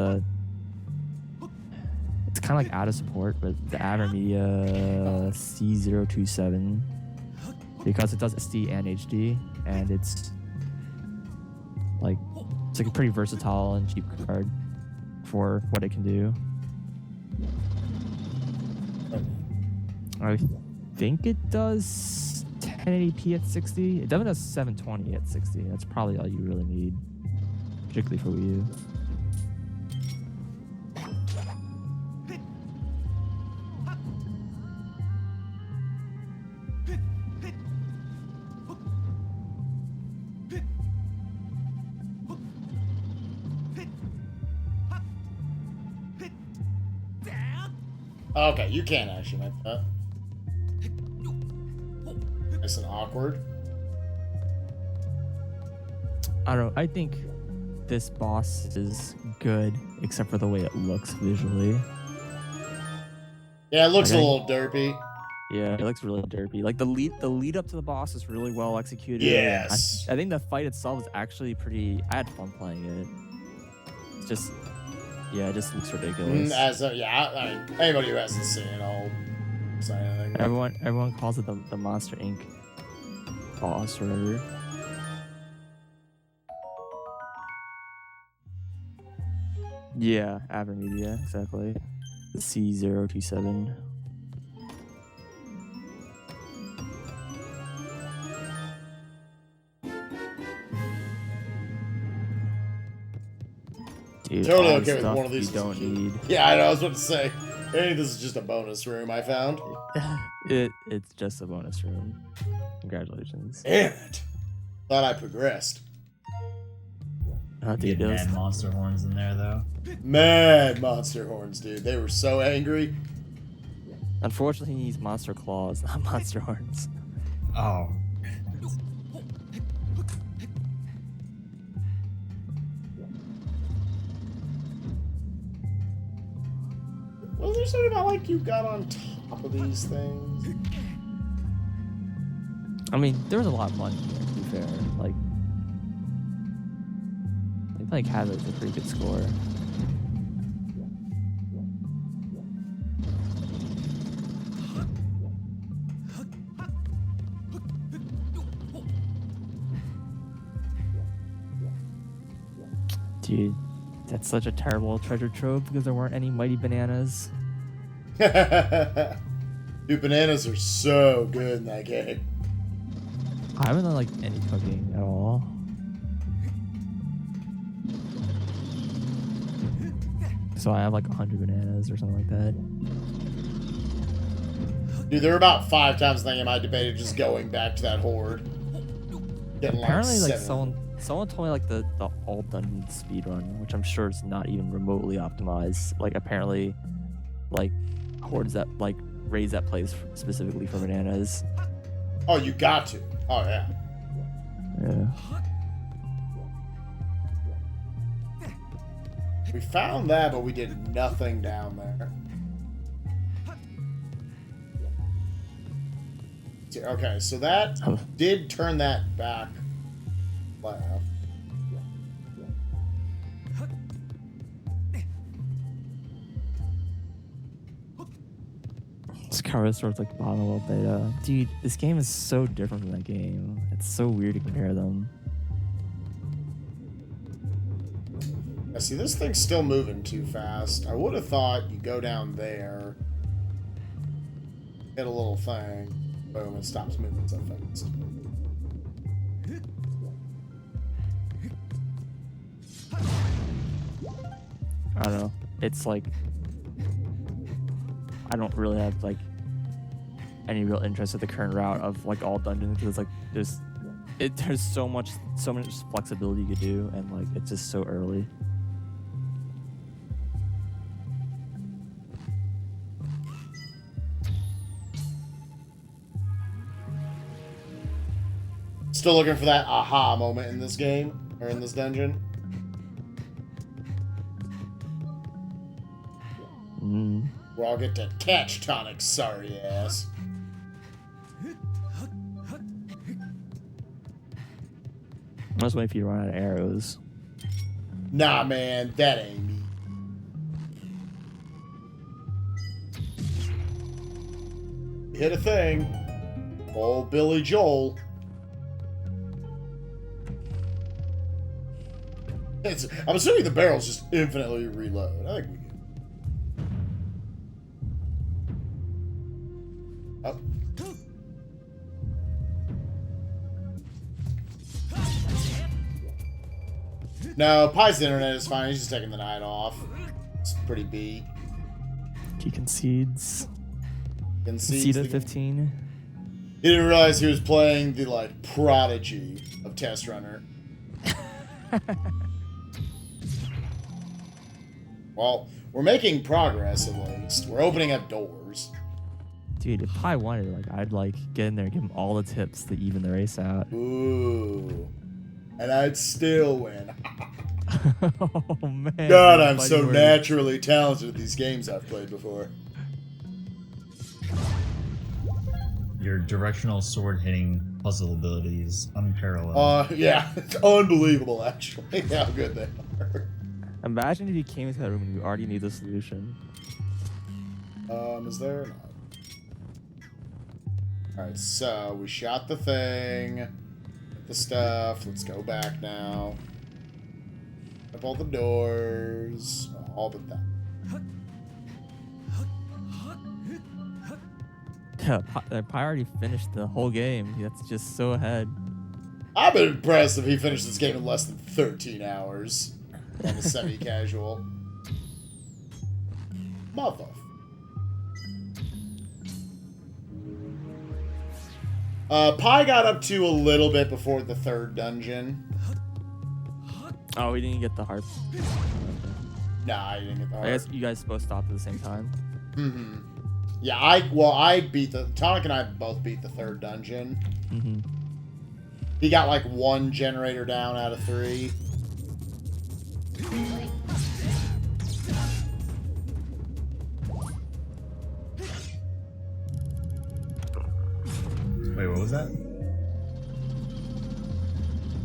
kind of like out of support, but the AverMedia C027, because it does SD and HD, and it's like a pretty versatile and cheap card for what it can do. I think it does 1080p at 60. It definitely does 720 at 60. That's probably all you really need, particularly for Wii U. Okay, you can't actually make that. Nice and awkward. I don't know. I think this boss is good, except for the way it looks visually. Yeah, it looks Okay. a little derpy. Yeah, it looks really derpy. Like the lead up to the boss is really well executed. Yes. I think the fight itself is actually pretty. I had fun playing it. It's just, yeah, it just looks ridiculous. I mean, anybody who hasn't seen it, I'll say anything. Everyone calls it the Monster Inc. boss or whatever. Yeah, AverMedia, exactly. The C027. Dude, Totally all the okay with stuff one of these. you don't need. Yeah, I know. I was about to say. I think this is just a bonus room I found. It's just a bonus room. Congratulations. Damn it. Thought I progressed. Oh, dude, Getting mad monster horns in there though. Mad monster horns, dude. They were so angry. Unfortunately, he needs monster claws, not monster horns. Oh. Was there something about like you got on top of these things? I mean, there was a lot of money here, to be fair. Like, they like had a pretty good score. Dude, that's such a terrible treasure trove because there weren't any mighty bananas. Dude, bananas are so good in that game. I haven't done like any cooking at all. So I have like 100 bananas or something like that. Dude, there were about 5 times in that game I debated just going back to that horde. Getting Apparently, like 7. someone told me like the all dungeon speedrun, which I'm sure is not even remotely optimized. Like apparently, like hordes that like raise that place specifically for bananas. Oh, you got to. Oh, yeah. Yeah. We found that, but we did nothing down there. Okay, so that did turn that back left. Skyward towards like the bottom of beta. Dude, this game is so different from that game. It's so weird to compare them. I see this thing's still moving too fast. I would have thought you go down there, hit a little thing, boom, it stops moving so fast. I don't know. It's like I don't really have like any real interest in the current route of like all dungeons because like there's so much flexibility you could do and like it's just so early. Still looking for that aha moment in this game or in this dungeon. Where I'll get to catch Tonic's sorry ass. I'm just waiting for you to run out of arrows. Nah, man, that ain't me. Hit a thing. Old Billy Joel. I'm assuming the barrels just infinitely reload. I think we do. Oh. No, Pie's internet is fine. He's just taking the night off. It's pretty beat. He concedes. Concedes Concede at the game. 15. He didn't realize he was playing the, like, prodigy of Test Runner. Well, we're making progress at least. We're opening up doors. Dude, if I wanted, like, I'd like get in there and give him all the tips to even the race out. Ooh. And I'd still win. Oh man. God, I'm so naturally talented at these games I've played before. Your directional sword hitting puzzle abilities unparalleled. Yeah, it's unbelievable actually how good they are. Imagine if you came into that room and you already knew the solution. Is there? No. Alright, so we shot the thing. Get the stuff. Let's go back now. Up all the doors. All but that. Yeah, Pi already finished the whole game. That's just so ahead. I've been impressed if he finished this game in less than 13 hours. on the semi-casual. Mother. Pi got up to a little bit before the third dungeon. Oh, we didn't get the harp. Nah, I didn't get the harp. I guess you guys both stopped at the same time. Mm-hmm. Yeah, I beat the... Tonic and I both beat the third dungeon. Mm-hmm. He got like 1 generator down out of 3. Wait, what was that?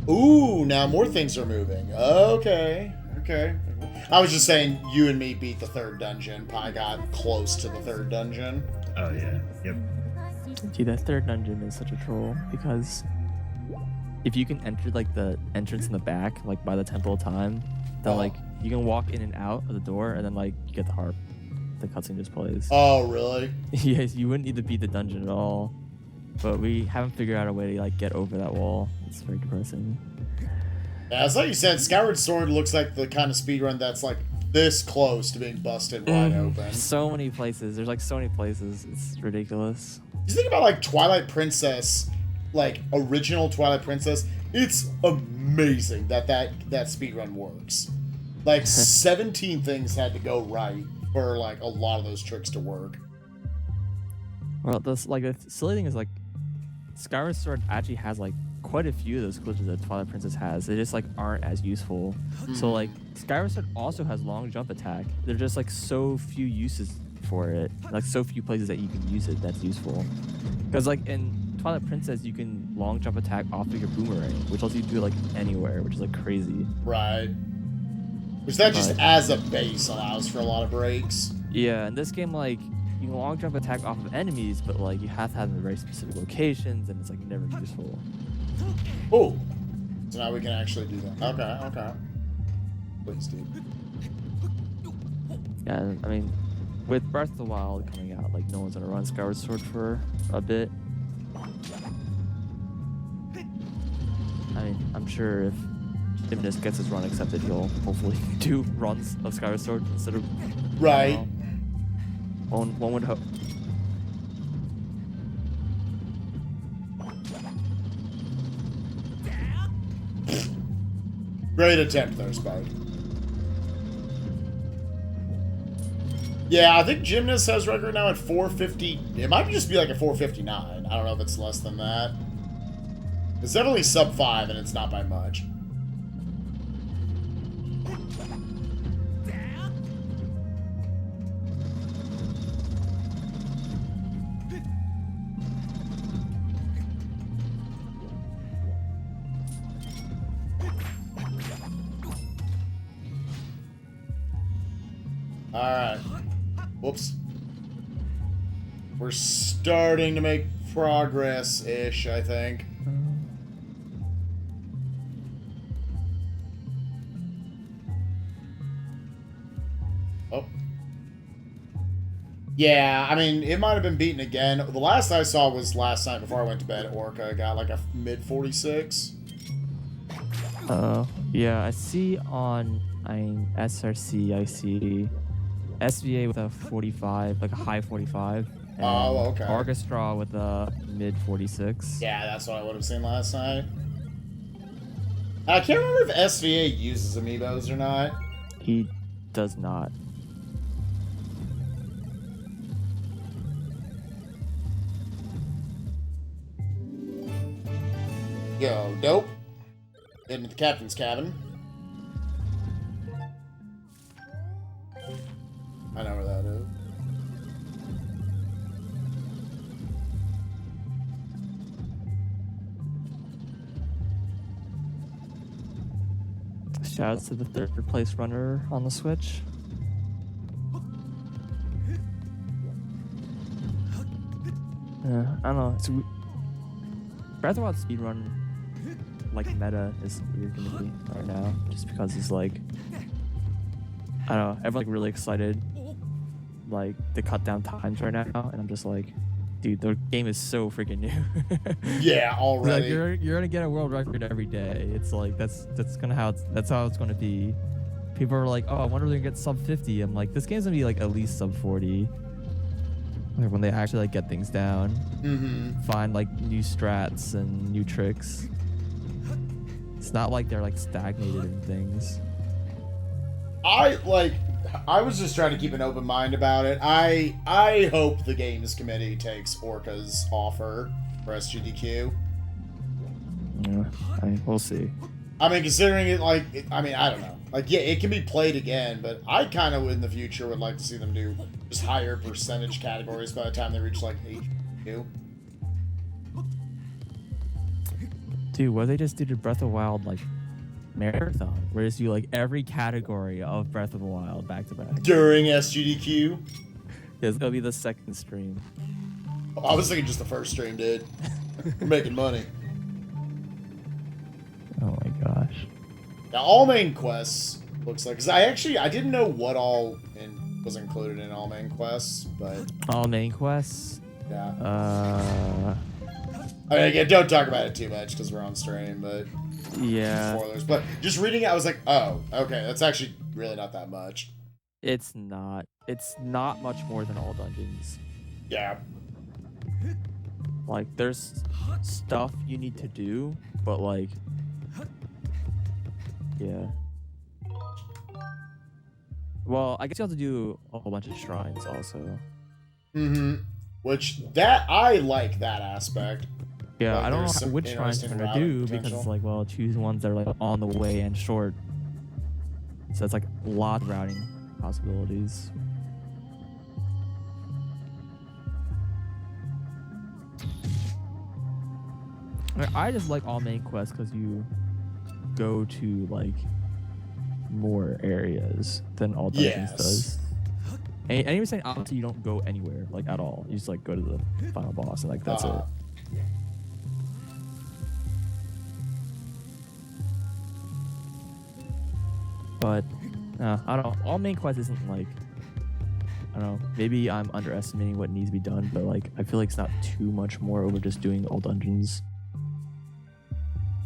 Ooh, now more things are moving. Okay. I was just saying, you and me beat the third dungeon. Pi got close to the third dungeon. Oh, yeah. Yep. Dude, that third dungeon is such a troll because if you can enter like the entrance in the back, like by the Temple of Time, then like you can walk in and out of the door and then like you get the harp. The cutscene just plays. Oh, really? Yes, you wouldn't need to beat the dungeon at all. But we haven't figured out a way to like get over that wall. It's very depressing. Yeah, it's like you said, Skyward Sword looks like the kind of speedrun that's like this close to being busted wide open. So many places. There's like so many places. It's ridiculous. You think about like Twilight Princess, like original Twilight Princess, it's amazing that speedrun works. Like 17 things had to go right for like a lot of those tricks to work. Well, the silly thing is like Skyward Sword actually has like quite a few of those glitches that Twilight Princess has. They just like aren't as useful. So like Skyward Sword also has long jump attack. There's just like so few uses for it. Like so few places that you can use it that's useful. Because like in Twilight Princess you can long jump attack off of your boomerang, which lets you do it like anywhere, which is like crazy. Right. Which that just as a base allows for a lot of breaks. Yeah, in this game like you can long jump attack off of enemies, but like you have to have them in very specific locations, and it's like never useful. Oh, so now we can actually do that. Okay. Please, dude. Yeah, I mean, with Breath of the Wild coming out, like no one's gonna run Skyward Sword for a bit. I mean, I'm sure if Dimnus gets his run accepted, he'll hopefully do runs of Skyward Sword instead of right. One would hope. Great attempt there, Spike. Yeah, I think Gymnast has record now at 450. It might just be like a 459. I don't know if it's less than that. It's definitely sub 5, and it's not by much. Alright. Whoops. We're starting to make progress-ish, I think. Oh. Yeah, I mean, it might have been beaten again. The last I saw was last night before I went to bed. Orca got like a mid-46. Yeah, I see on SRC, I see SVA with a 45, like a high 45. Oh, okay. Orchestra with a mid 46. Yeah, that's what I would have seen last night. I can't remember if SVA uses amiibos or not. He does not. Yo, dope. Into the captain's cabin. I know where that is. Shouts to the third place runner on the Switch. I don't know. It's Breath of the Wild speedrun like meta is weird to me right now, just because it's like I don't know, everyone's like really excited like to cut down times right now, and I'm just like, dude, the game is so freaking new. Yeah, already. Like you're gonna get a world record every day. It's like that's how it's gonna be. people are like, oh, I wonder if they're gonna get sub 50. I'm like, this game's gonna be like at least sub 40. Like when they actually like get things down, find like new strats and new tricks. It's not like they're like stagnated in things. I was just trying to keep an open mind about it. I hope the games committee takes Orca's offer for SGDQ. Yeah, we'll see. I mean, considering it, like, I don't know. Like, yeah, it can be played again, but I kind of, in the future, would like to see them do just higher percentage categories by the time they reach, like, HQ. Dude, what if they just did a Breath of the Wild, like, marathon? Where they just do, like, every category of Breath of the Wild back to back. During SGDQ? Yeah, it's gonna be the second stream. Oh, I was thinking just the first stream, dude. We're making money. Oh my gosh. Now, all main quests looks like, because I didn't know what all was included in all main quests, but All main quests? yeah. I mean, again, don't talk about it too much because we're on stream, but Yeah. spoilers. But just reading it, I was like, oh, okay, that's actually really not that much. It's not. It's not much more than all dungeons. Yeah. Like, there's stuff you need to do, but like, yeah. Well, I guess you have to do a whole bunch of shrines also. Which, that, I like that aspect. Yeah, Like, I don't there's know some which shrines you're interesting gonna do routing because potential. it's like, well, choose ones that are like on the way and short. So it's like a lot of routing possibilities. I mean, I just like all main quests because you go to like more areas than all dungeons Yes. does. And even saying obviously you don't go anywhere like at all. You just like go to the final boss and like that's it. But I don't know. All main quest isn't like, I don't know. Maybe I'm underestimating what needs to be done, but like I feel like it's not too much more over just doing all dungeons.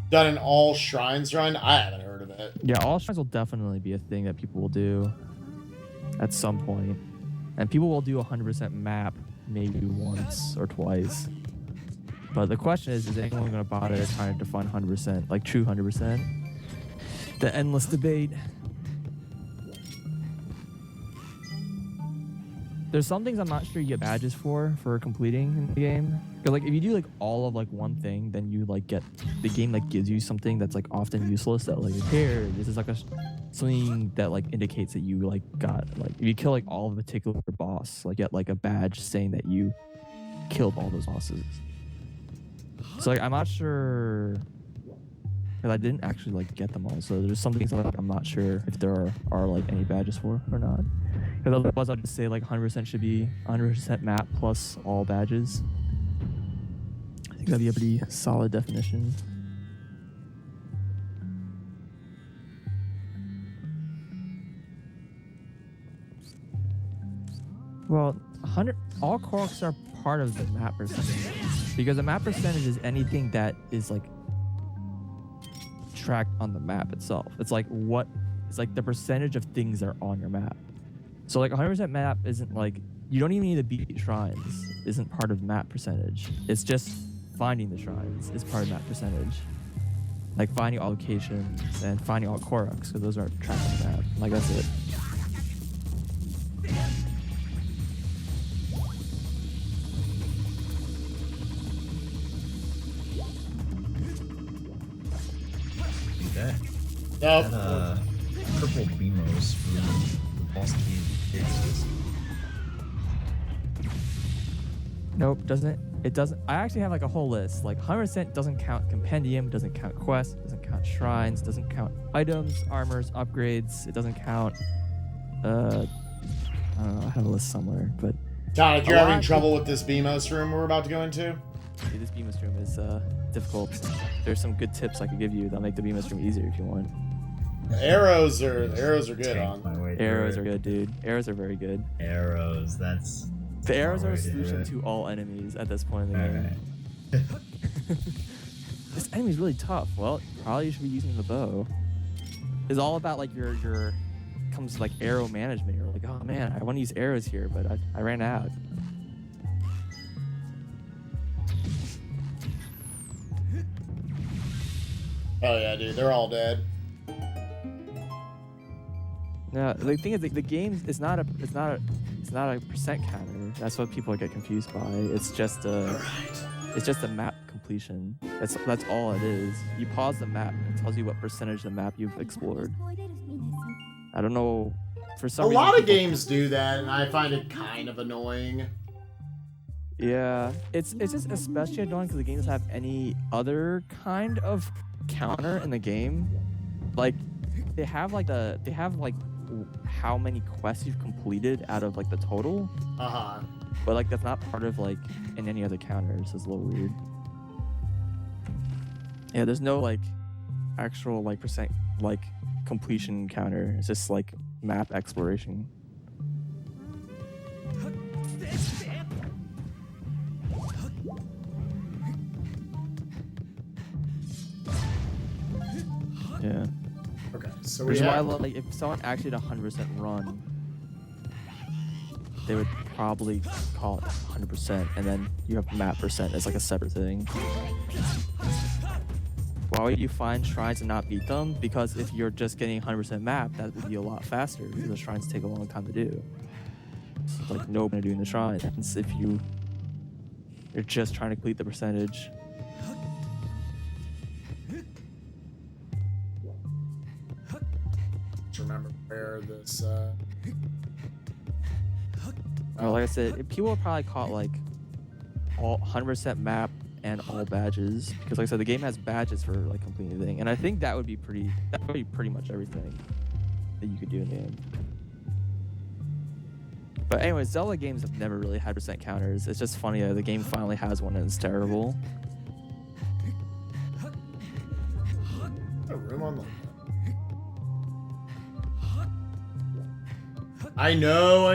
Done an all shrines run? I haven't heard of it. Yeah, all shrines will definitely be a thing that people will do at some point. And people will do 100% map maybe once or twice. But the question is anyone going to bother trying to define 100%, like true 100%? The endless debate. There's some things I'm not sure you get badges for completing in the game. Because like if you do like all of like one thing, then you like get the game like gives you something that's like often useless. That like here, this is like something that like indicates that you like got like if you kill like all of a particular boss, like get like a badge saying that you killed all those bosses. So like I'm not sure. Because I didn't actually like get them all, so there's some things that I'm not sure if there are like any badges for or not. Because otherwise I'll just say like 100% should be 100% map plus all badges. I think that'd be a pretty solid definition. Well, all Koroks are part of the map percentage. Because the map percentage is anything that is like tracked on the map itself. It's like the percentage of things that are on your map. So like 100% map isn't like, you don't even need to beat shrines, isn't part of map percentage. It's just finding the shrines is part of map percentage. Like finding all locations and finding all Koroks, because those are tracked on the map. Like that's it. Nope. That purple Beamos from the boss cave exists. Nope, doesn't. It doesn't. I actually have like a whole list. Like 100% doesn't count compendium, doesn't count quests, doesn't count shrines, doesn't count items, armors, upgrades. It doesn't count. I don't know. I have a list somewhere, but. Todd, you're having trouble with this BMOS room we're about to go into? Dude, this Bemis room is difficult. There's some good tips I could give you that'll make the Bemis room easier if you want. Arrows are good Tanked my on. way through Arrows it. are good, dude. Arrows are very good. Arrows, that's... The arrows are a way to do solution it. to all enemies at this point in the game. Alright. This enemy's really tough. Well, probably you should be using the bow. It's all about like your comes like arrow management. You're like, oh man, I want to use arrows here, but I ran out. Oh yeah, dude, they're all dead. No, the thing is, the game is not a percent counter. That's what people get confused by. It's just a map completion. That's all it is. You pause the map and it tells you what percentage of the map you've explored. I don't know. For some reason, a lot of games do that, and I find it kind of annoying. Yeah, it's just especially annoying because the game doesn't have any other kind of counter in the game. Like they have how many quests you've completed out of like the total. But like that's not part of like in any other counters. It's a little weird. Yeah, there's no like actual like percent like completion counter. It's just like map exploration. Yeah. Okay, so Which is why, like, if someone actually did 100% run, they would probably call it 100%, and then you have map percent as like a separate thing. Why would you find shrines and not beat them? Because if you're just getting 100% map, that would be a lot faster, because the shrines take a long time to do. So, like, nobody doing the shrines. If you're just trying to complete the percentage. Remember where this Like I said, people will probably call it like all 100% map and all badges, because like I said, the game has badges for like completing the thing, and I think that would be pretty much everything that you could do in the game. But anyways, Zelda games have never really had percent counters. It's just funny that the game finally has one and it's terrible. a room on the I know.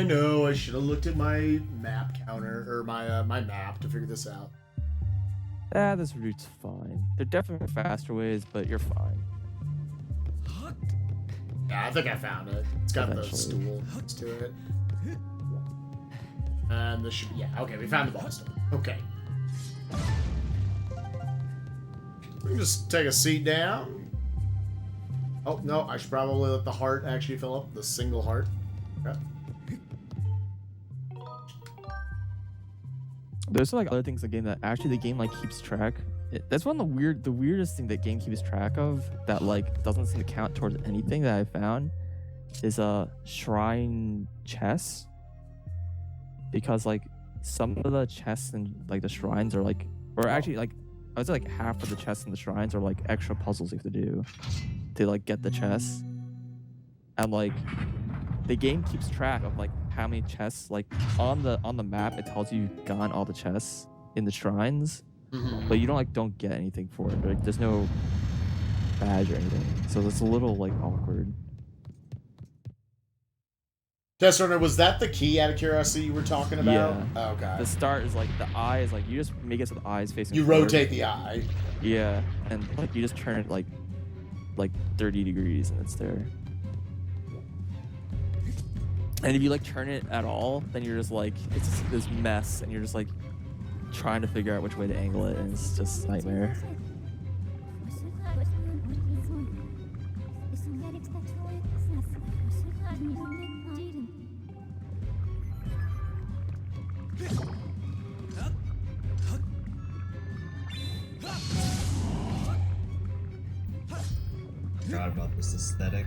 I should have looked at my map counter or my my map to figure this out. This route's fine. There are definitely faster ways, but you're fine. Yeah, I think I found it. It's got the stool next to it. And this should be, yeah, okay, we found the boss door. Okay. We can just take a seat down. Oh, no, I should probably let the heart actually fill up, the single heart. Okay. There's like other things in the game that actually the game like keeps track. That's one of the weirdest thing that game keeps track of that like doesn't seem to count towards anything that I found is shrine chests, because like some of the chests and like the shrines are like, or actually like I would say like half of the chests and the shrines are like extra puzzles you have to do to like get the chests, and like the game keeps track of like how many chests, like on the map it tells you you've gotten all the chests in the shrines, but you don't get anything for it. Like there's no badge or anything, so it's a little like awkward. Test runner, was that the key out of curiosity you were talking about? Yeah. Oh, okay. The start is like the eye is like you just make it so the eye is facing You forward. rotate the eye. Yeah, and like you just turn it like 30 degrees and it's there. And if you like turn it at all, then you're just like, it's this mess, and you're just like trying to figure out which way to angle it, and it's just a nightmare. Forgot about this aesthetic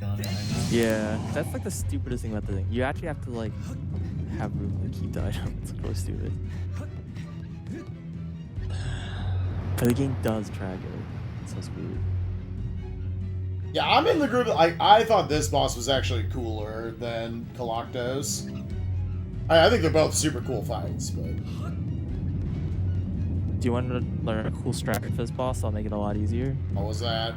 going on right now. Yeah, that's like the stupidest thing about the thing. You actually have to like have room to keep the item. It's really stupid. But the game does track it. It's so weird. Yeah, I'm in the group. I thought this boss was actually cooler than Galactos. I think they're both super cool fights, but... Do you want to learn a cool strat for this boss? I'll make it a lot easier. What was that?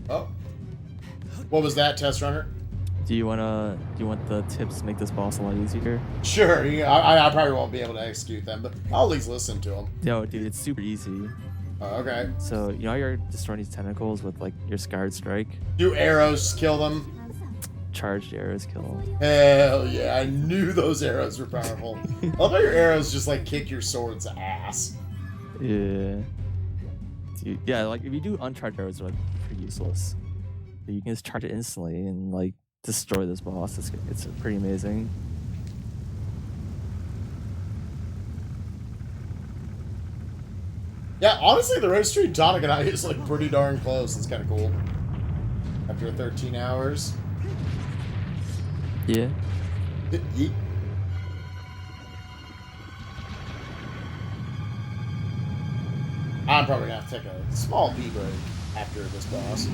Oh. What was that, Test Runner? Do you want the tips to make this boss a lot easier? Sure, yeah, I probably won't be able to execute them, but I'll at least listen to them. Yo, dude, it's super easy. Okay. So, you know how you're destroying these tentacles with, like, your Skyward strike? Do arrows kill them? Charged arrows kill. Hell yeah, I knew those arrows were powerful. I love how your arrows just, like, kick your sword's ass. Yeah. Dude, yeah, like, if you do uncharged arrows, they're, like, pretty useless. But you can just charge it instantly and, like, destroy this boss. It's pretty amazing. Yeah, honestly, the race between Tonic and I is, like, pretty darn close. It's kind of cool. After 13 hours. Yeah. Yeet. I'm probably gonna have to take a small pee break after this boss.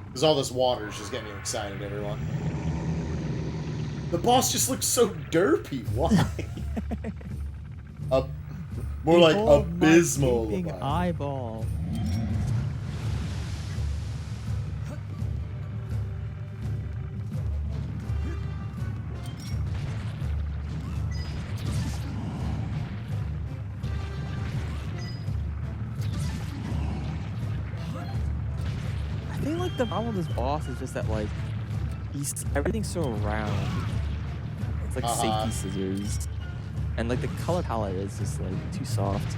Because all this water is just getting me excited, everyone. The boss just looks so derpy. Why? More like abysmal. Big eyeball. I think like the problem with this boss is just that like everything's so round. It's like safety scissors. And like the color palette is just like too soft.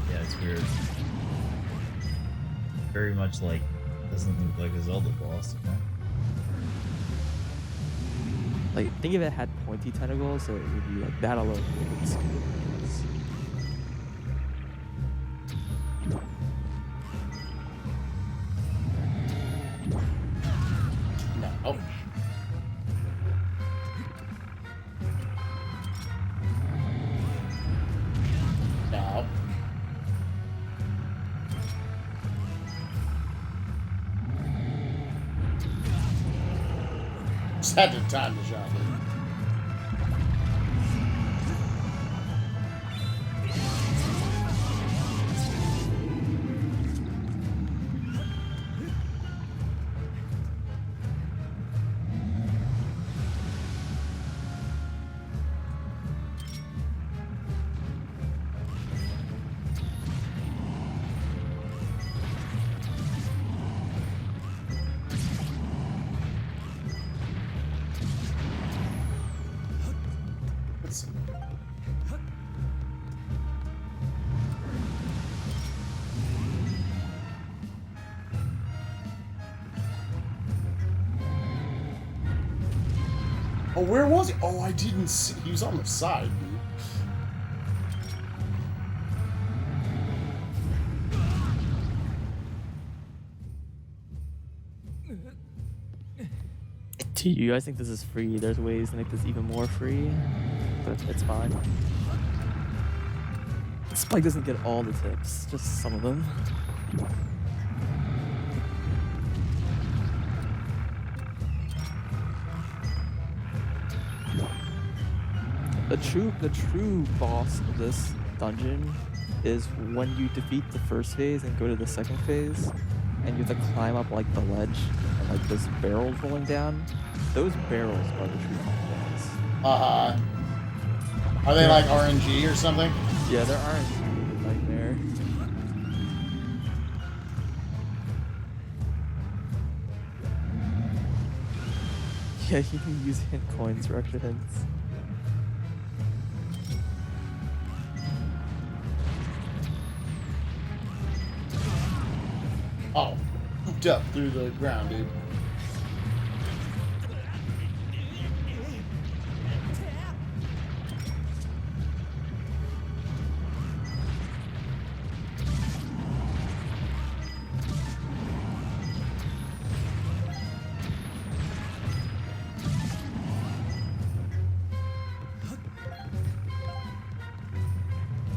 Yeah, it's weird. Very much like, doesn't look like a Zelda boss, you know? Like, think if it had pointy tentacles, so it would be like that alone. No. Oh. No. Just had to time the shot. Oh, where was he? Oh, I didn't see. He was on the side, dude. Do you guys think this is free? There's ways to make this even more free, but it's fine. Spike doesn't get all the tips, just some of them. The true boss of this dungeon is when you defeat the first phase and go to the second phase, and you have to climb up like the ledge and like those barrels rolling down. Those barrels are the true boss. Are they like RNG or something? Yeah, there aren't right there. Yeah, you can use hint coins for extra hints. Oh, hooked up through the ground, dude.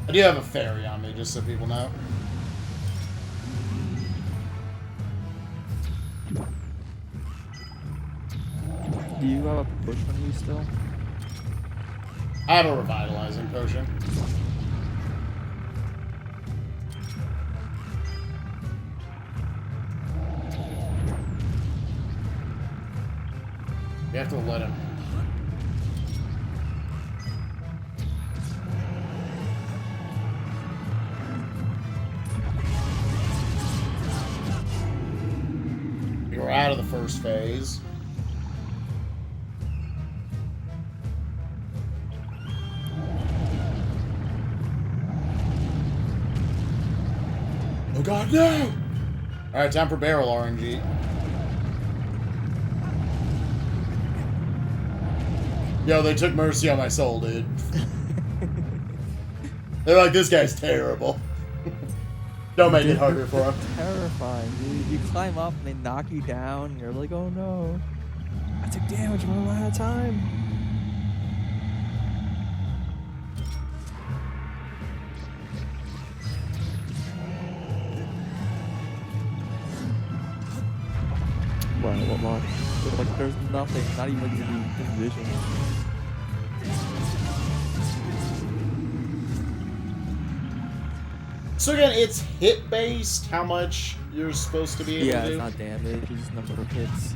I do have a fairy on me, just so people know. Do you have a push on you still? I have a revitalizing potion. We have to let him. We're out of the first phase. Oh god, no! Alright, time for barrel RNG. Yo, they took mercy on my soul, dude. They're like, this guy's terrible. Don't make it harder for him. Terrifying, dude. You climb up and they knock you down, and you're like, oh no. I took damage, I'm running out of time. Wow, what lock? Like, there's nothing, not even any vision. So again, it's hit-based, how much you're supposed to be able to do? Yeah, it's not damage, it's just number of hits.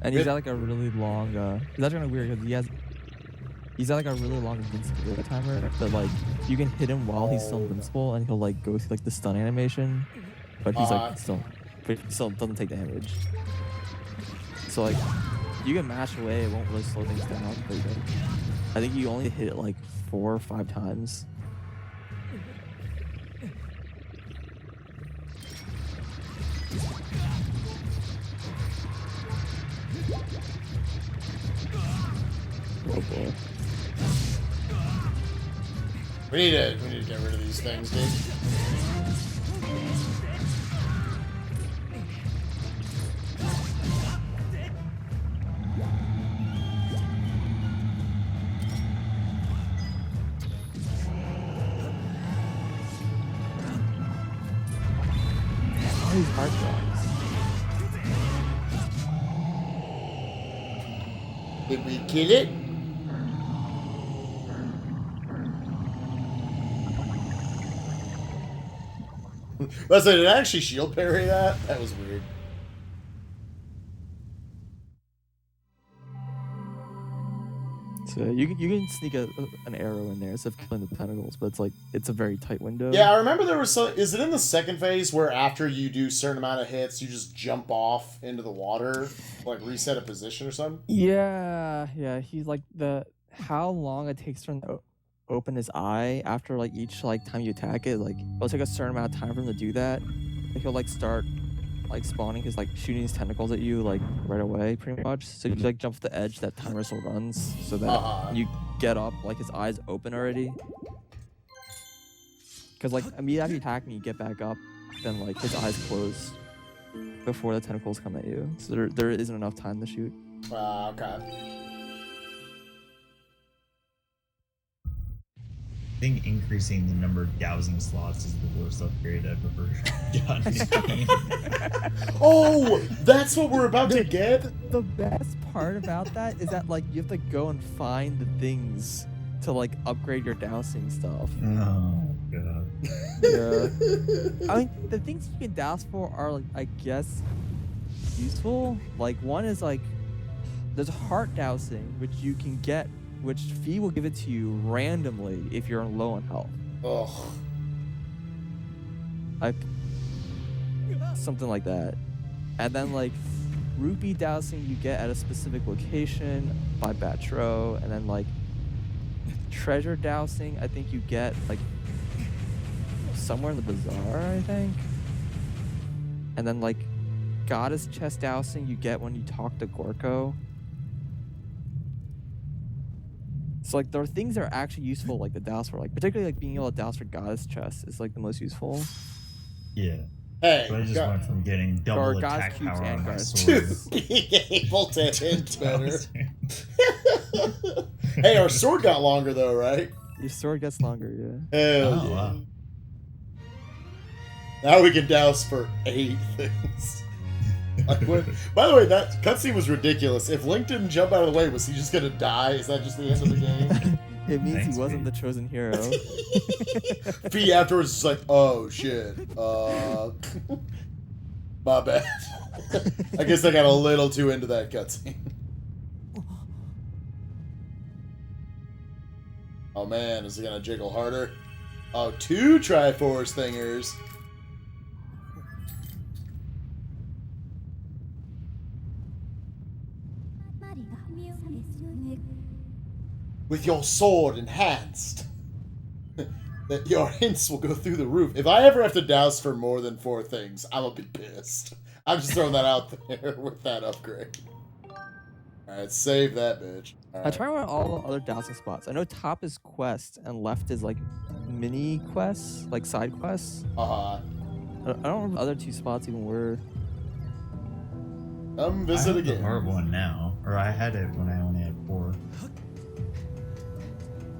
And he's got like a really long, that's kind of weird because he's got like a really long invincibility timer, but like, you can hit him while he's still invincible and he'll like go through like the stun animation, but he's like still doesn't take damage. So like, you can mash away, it won't really slow things down, but I think you only hit it like 4 or 5 times. Oh boy. We need to get rid of these things, dude. All these hard drops. Did we kill it? Did it actually shield parry that? That was weird. So you can sneak an arrow in there instead of killing the tentacles, but it's a very tight window. Yeah, I remember there was some. Is it in the second phase where after you do a certain amount of hits, you just jump off into the water, like reset a position or something? Yeah. He's like how long it takes for him to open his eye after like each like time you attack it, like it'll take a certain amount of time for him to do that. Like, he'll like start like spawning his like shooting his tentacles at you like right away, pretty much. So you like jump off the edge, that timer still runs, so that you get up like his eyes open already. Because like immediately after you attack and you get back up, then like his eyes close before the tentacles come at you. So there isn't enough time to shoot. Okay. I think increasing the number of dowsing slots is the worst upgrade I've ever gotten in a game. Oh, that's what we're about to get? The best part about that is that like you have to go and find the things to like upgrade your dowsing stuff. Oh god. Yeah. I mean, the things you can douse for are like, I guess, useful. Like one is like there's heart dousing, which you can get, which Fee will give it to you randomly if you're low on health. Ugh. Something like that. And then like rupee dousing you get at a specific location by batch row, and then like treasure dousing I think you get like somewhere in the bazaar, I think. And then like goddess chest dousing you get when you talk to Gorko. So like there are things that are actually useful, like the douse for, like particularly like being able to douse for goddess chest is like the most useful. Yeah. Hey, So I just went from getting double attack power on my sword. being able to hit better. Hey, our sword got longer though, right? Your sword gets longer, yeah. Hell Oh, yeah. wow. Now we can douse for 8 things. Like, by the way, that cutscene was ridiculous. If Link didn't jump out of the way, was he just gonna die? Is that just the end of the game? It means Thanks, he wasn't Pete. the chosen hero. Pete afterwards is like, oh shit, my bad. I guess I got a little too into that cutscene. Oh man, is it gonna jiggle harder? Oh, 2 Triforce thingers. With your sword enhanced, that your hints will go through the roof. If I ever have to douse for more than 4 things, I'm gonna be pissed. I'm just throwing that out there with that upgrade. Alright, save that bitch. All I right. try around all the other dowsing spots. I know top is quest and left is like mini quests, like side quests. Uh-huh. I don't remember the other 2 spots even were. Come I visit have again. the hard one now, or I had it when I only had 4.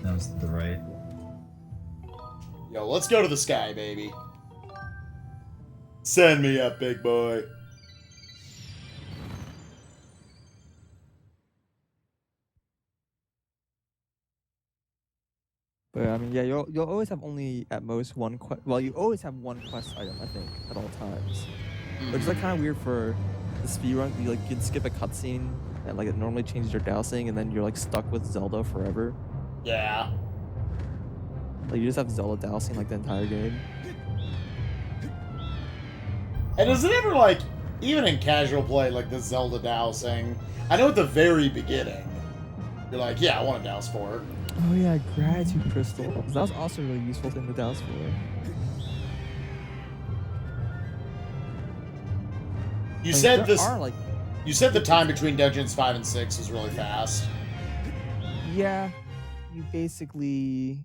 That was to the right. Yo, let's go to the sky, baby. Send me up, big boy. But I mean, yeah, you'll always have only at most 1 quest. Well, you always have 1 quest item, I think, at all times. Which is like kind of weird for the speedrun. You can skip a cutscene and like it normally changes your dowsing, and then you're like stuck with Zelda forever. Yeah. Like you just have Zelda dowsing like the entire game. And is it ever like, even in casual play, like the Zelda dowsing? I know at the very beginning, you're like, yeah, I want to douse for. Oh yeah, gratitude crystals. That was also a really useful thing to douse for. You Like, said there this. are, like, You said the time between dungeons 5 and 6 was really fast. yeah, you basically.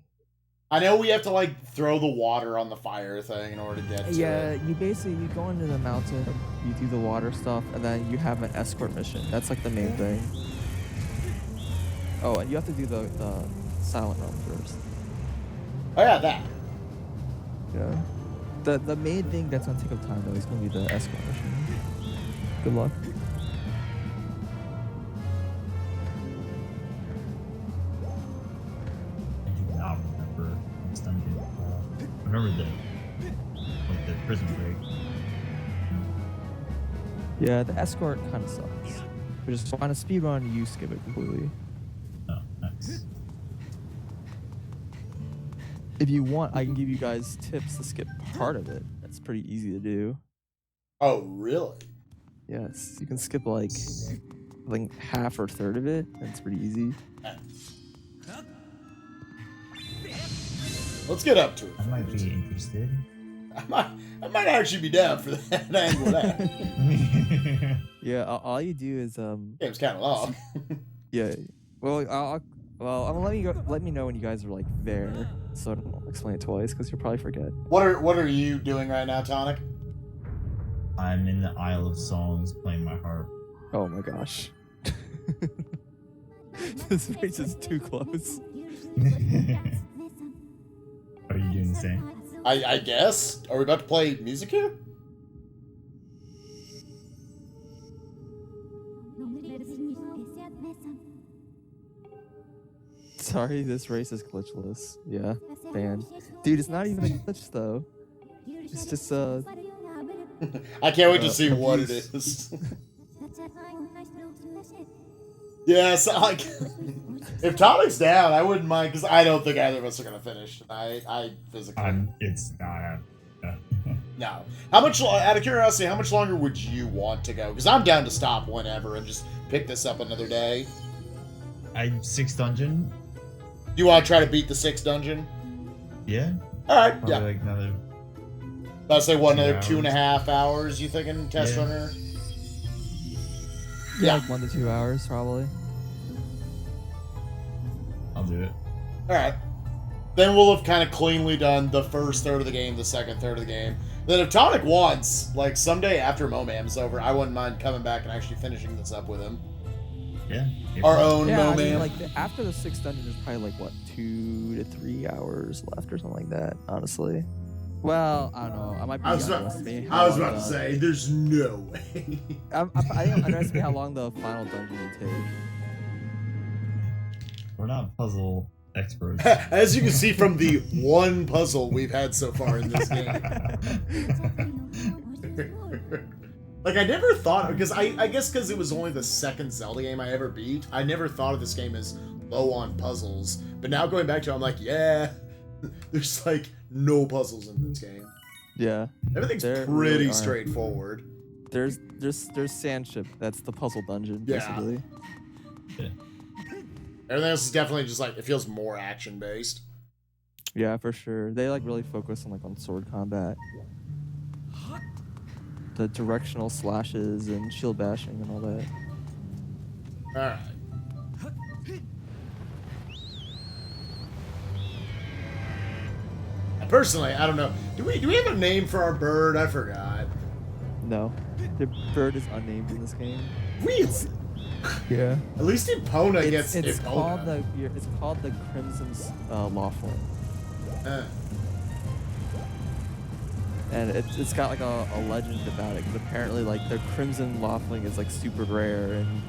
I know we have to like throw the water on the fire thing in order to get to Yeah, it. you go into the mountain, you do the water stuff, and then you have an escort mission. That's like the main thing. Oh, and you have to do the silent realm first. Oh yeah, that. Yeah. The main thing that's gonna take up time though is gonna be the escort mission. Good luck. I do not remember this dungeon at all. I remember the prison break. Yeah, the escort kind of sucks. But just on a speedrun, you skip it completely. Oh, nice. If you want, I can give you guys tips to skip part of it. That's pretty easy to do. Oh really? Yes, you can skip like half or third of it, and it's pretty easy. Let's get up to it. I might be interested. I might actually be down for that angle of that. Yeah, all you do is Game's kind of long. yeah. Well, I'm gonna let me know when you guys are like there, so I don't explain it twice because you'll probably forget. What are you doing right now, Tonic? I'm in the Isle of Songs playing my harp. Oh my gosh. This race is too close. Are you doing the same? I guess. Are we about to play music here? Sorry, this race is glitchless. Yeah, banned. Dude, it's not even a glitch though. It's just I can't wait to see what it abuse. is. Yeah, so like, if Tonic's down, I wouldn't mind because I don't think either of us are gonna finish tonight. I physically It's not. no. How much? Out of curiosity, how much longer would you want to go? Because I'm down to stop whenever and just pick this up another day. 6th dungeon. Do you want to try to beat the 6th dungeon? Yeah. All right. Probably Yeah. like another. Let's say what, 2 another hours. 2.5 hours? You thinking, test Yeah. runner? yeah, like 1 to 2 hours probably. I'll do it. All right. Then we'll have kind of cleanly done the first third of the game, the second third of the game. Then if Tonic wants, like someday after MOMAM's over, I wouldn't mind coming back and actually finishing this up with him. Yeah. Our own Yeah, I MOMAM. mean, like after the 6th dungeon, there's probably like what 2 to 3 hours left or something like that. Honestly. Well, I don't know. I might be underestimating how long about to say, there's no way. I don't underestimate how long the final dungeon would take. We're not puzzle experts. As you can see from the one puzzle we've had so far in this game. Like, I never thought, because I guess because it was only the second Zelda game I ever beat, I never thought of this game as low on puzzles. But now going back to it, I'm like, yeah, there's like no puzzles in this game. Yeah. Everything's There pretty really aren't. straightforward. There's Sandship. That's the puzzle dungeon, Yeah. basically. Yeah. Everything else is definitely just like, it feels more action based. Yeah, for sure. They like really focus on sword combat. The directional slashes and shield bashing and all that. Alright. Personally, I don't know. Do we have a name for our bird? I forgot. No. The bird is unnamed in this game. Really? Yeah. At least Epona gets It's called Epona. the Crimson Laughlin. And it's got like a legend about it, because apparently like the Crimson Laughlin is like super rare, and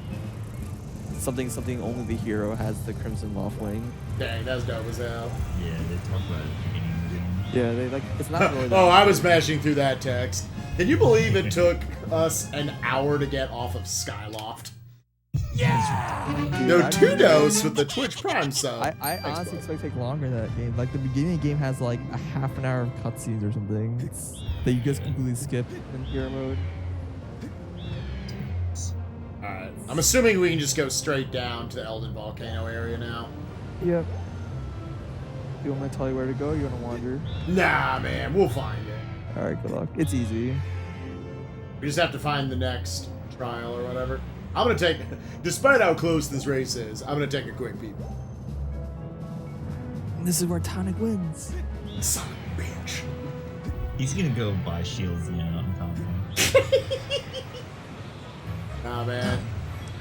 something only the hero has the Crimson Laughlin. Dang, that's dope as hell. Yeah, they talk about it at the beginning of the game. Yeah, they like it's not really. Oh, I was mashing through that text. Can you believe it took us an hour to get off of Skyloft? Dude, No Tudos with the Twitch Prime sub. I Thanks, honestly bud. expect it to take longer than that game. Like the beginning of the game has like a half an hour of cutscenes or something. That you just completely skip in hero mode. Alright. I'm assuming we can just go straight down to the Elden Volcano area now. Yep. You want me to tell you where to go? Or you want to wander? Nah, man, we'll find it. All right, good luck. It's easy. We just have to find the next trial or whatever. I'm gonna take, despite how close this race is, I'm gonna take a quick peep. And this is where Tonic wins. Son of a bitch. He's gonna go buy shields, I'm telling you. Nah, man.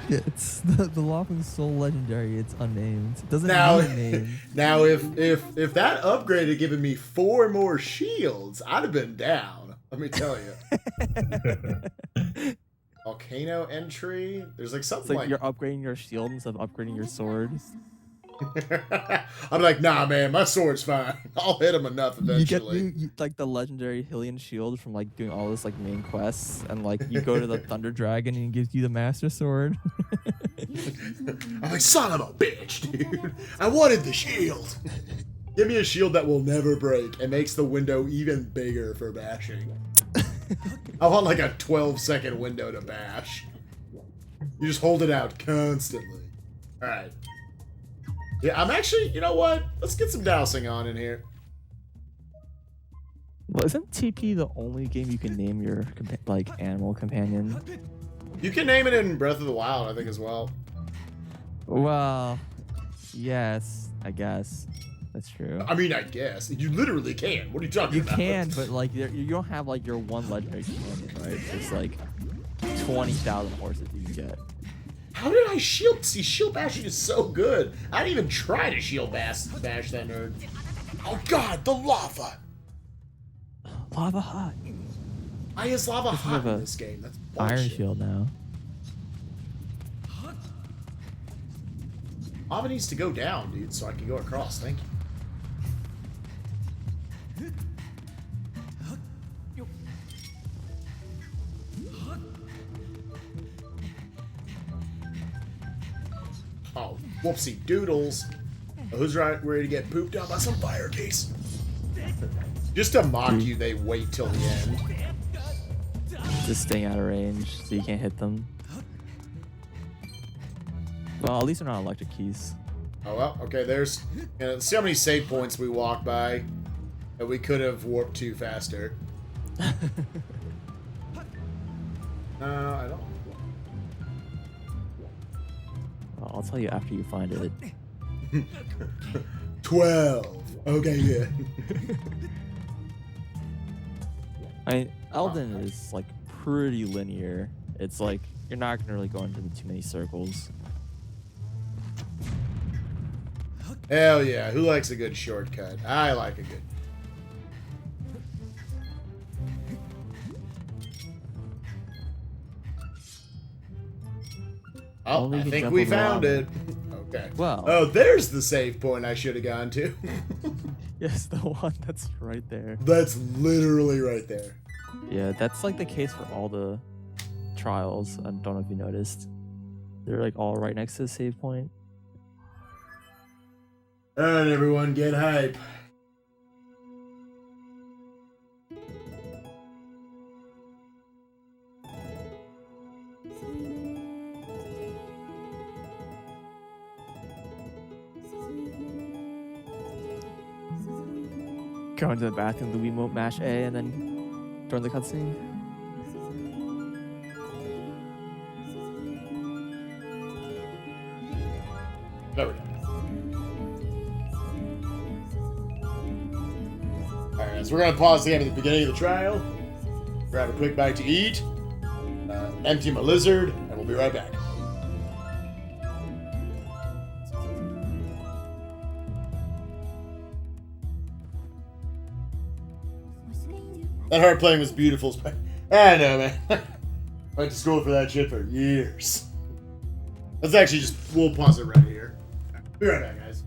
Yeah, it's the Laughing Soul legendary. It's unnamed. It doesn't Now, need a name. now, if that upgrade had given me 4 more shields, I'd have been down. Let me tell you. Volcano entry. There's like It's something like you're upgrading your shield instead of upgrading your sword. I'm like, nah, man, my sword's fine. I'll hit him enough You get eventually. like the legendary Hylian shield from like doing all this like main quests, and like you go to the Thunder Dragon and he gives you the Master Sword. I'm like, son of a bitch, dude. I wanted the shield. Give me a shield that will never break and makes the window even bigger for bashing. I want like a 12-second window to bash. You just hold it out constantly. Alright. Yeah, I'm actually, you know what? Let's get some dousing on in here. Well, isn't TP the only game you can name your like animal companion? You can name it in Breath of the Wild, I think, as well. Well, yes, I guess that's true. I mean, I guess. You literally can. What are you talking You about? can, but like you don't have like your one legendary companion, right? It's like 20,000 horses you can get. How did I shield? See, shield bashing is so good. I didn't even try to shield bash that nerd. Oh god, the lava! Lava hot. Why is lava Just hot have in a this game? That's Iron bullshit. shield now. Lava needs to go down, dude, so I can go across. Thank you. Oh, whoopsie doodles. Who's ready to get pooped out by some fire case? Just to mock you, they wait till the end. Just staying out of range so you can't hit them. Well, at least they're not electric keys. Oh well, okay, there's... see how many save points we walked by that we could have warped to faster. No, I don't. Well, I'll tell you after you find it. 12. Okay, yeah. I mean, Elden is like pretty linear. It's like you're not gonna really go into too many circles. Hell yeah, who likes a good shortcut? I like a good... Oh, Only I can think jump we over found lava. it. Oh Okay. Well. Oh, there's the save point I should have gone to. Yes, the one that's right there. That's literally right there. Yeah, that's like the case for all the trials. I don't know if you noticed. They're like all right next to the save point. Alright, everyone, get hype. Go into the bathroom, the Wiimote, mash A, and then during the cutscene. There we go. Alright, so we're gonna pause the game at the beginning of the trial. Grab a quick bite to eat. Empty my lizard, and we'll be right back. That harp playing was beautiful. I know, man. I went to school for that shit for years. Let's actually we'll pause it right here. Be right back, guys.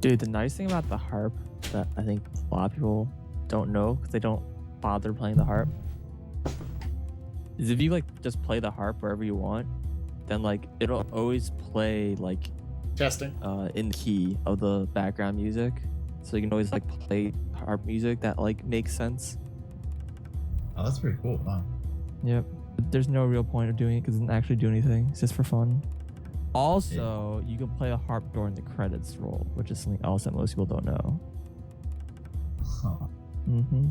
Dude, the nice thing about the harp that I think a lot of people don't know because they don't bother playing the harp is if you like just play the harp wherever you want, then like it'll always play like Testing. in the key of the background music, so you can always like play harp music that like makes sense. Oh, that's pretty cool. Wow. Yep. But there's no real point of doing it because it doesn't actually do anything. It's just for fun. Also, you can play a harp during the credits roll, which is something else that most people don't know. Huh. Mm-hmm.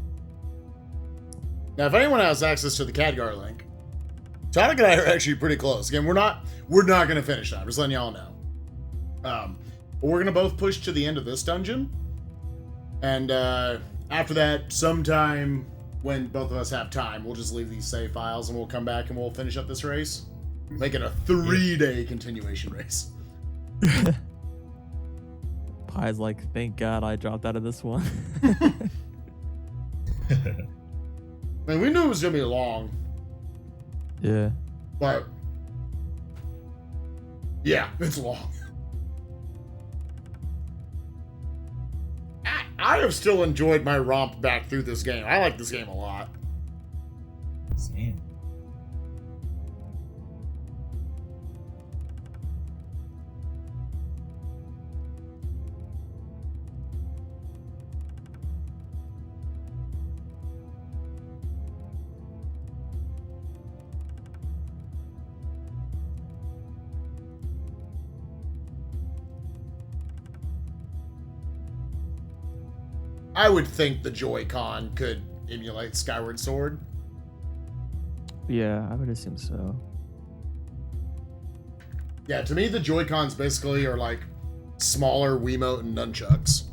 Now, if anyone has access to the Khadgar link, Tonic and I are actually pretty close. Again, we're not gonna finish that. I'm just letting y'all know. But we're gonna both push to the end of this dungeon, And after that, sometime when both of us have time, we'll just leave these save files and we'll come back and we'll finish up this race. Make it a 3-day continuation race. Pie's like, thank God I dropped out of this one. I mean, we knew it was gonna be long. Yeah. But yeah, it's long. I have still enjoyed my romp back through this game. I like this game a lot. Same. I would think the Joy-Con could emulate Skyward Sword. Yeah, I would assume so. Yeah, to me, the Joy-Cons basically are like smaller Wiimote and nunchucks.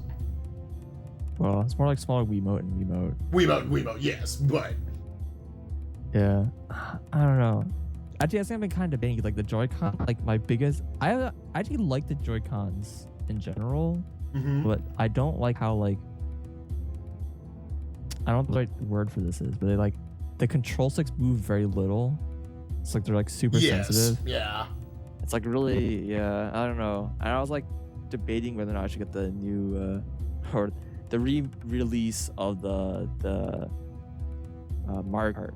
Well, it's more like smaller Wiimote and Wiimote. Wiimote, yes, but... Yeah. I don't know. Actually, I think I've been kind of debating, like, the Joy-Con, like, my biggest... I actually like the Joy-Cons in general, but I don't like how, like... I don't know what the right word for this is, but they, like... The control sticks move very little. It's like they're, like, super sensitive. Yeah. It's, like, really... Yeah, I don't know. And I was, like, debating whether or not I should get the new... or the re-release of the Mario Kart.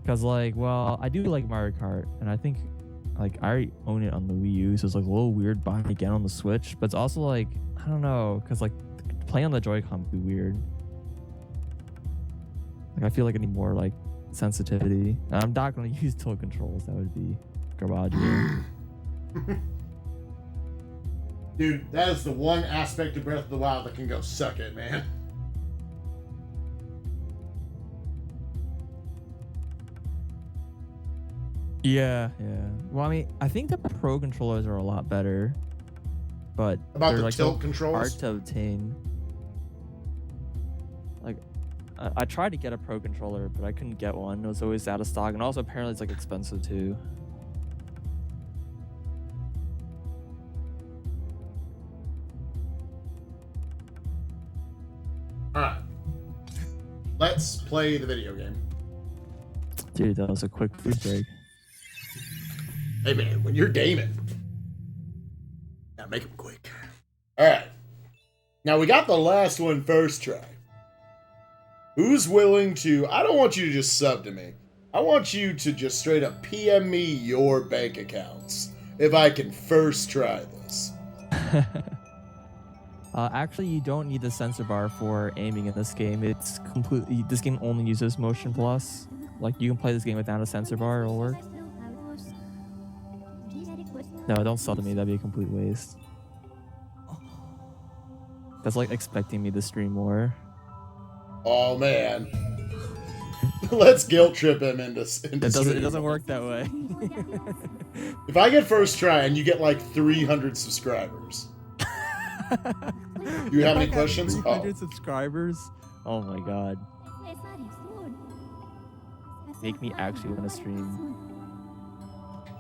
Because, like, well, I do like Mario Kart, and I think, like, I already own it on the Wii U, so it's, like, a little weird buying it again on the Switch, but it's also, like, I don't know, because, like, playing on the Joy-Con would be weird. Like, I feel like I need more, like, sensitivity. And I'm not going to use tilt controls. That would be garbage. Dude, that is the one aspect of Breath of the Wild that can go suck it, man. Yeah. Well, I mean, I think the Pro controllers are a lot better, but About they're, the like, tilt so controls? hard to obtain. Like, I tried to get a Pro controller, but I couldn't get one. It was always out of stock, and also apparently it's, like, expensive too. Alright. Let's play the video game. Dude, that was a quick food break. Hey man, when you're gaming, yeah, make them quick. Alright. Now we got the last one first try. Who's willing to... I don't want you to just sub to me. I want you to just straight up PM me your bank accounts if I can first try this. Actually, you don't need the sensor bar for aiming in this game. It's completely... This game only uses Motion Plus. Like, you can play this game without a sensor bar, it'll work. No, don't sell to me, that'd be a complete waste. That's like expecting me to stream more. Oh man. Let's guilt trip him into It doesn't work that way. If I get first try and you get like 300 subscribers. Do you have any questions? 300 subscribers? Oh my god. Make me actually want to stream.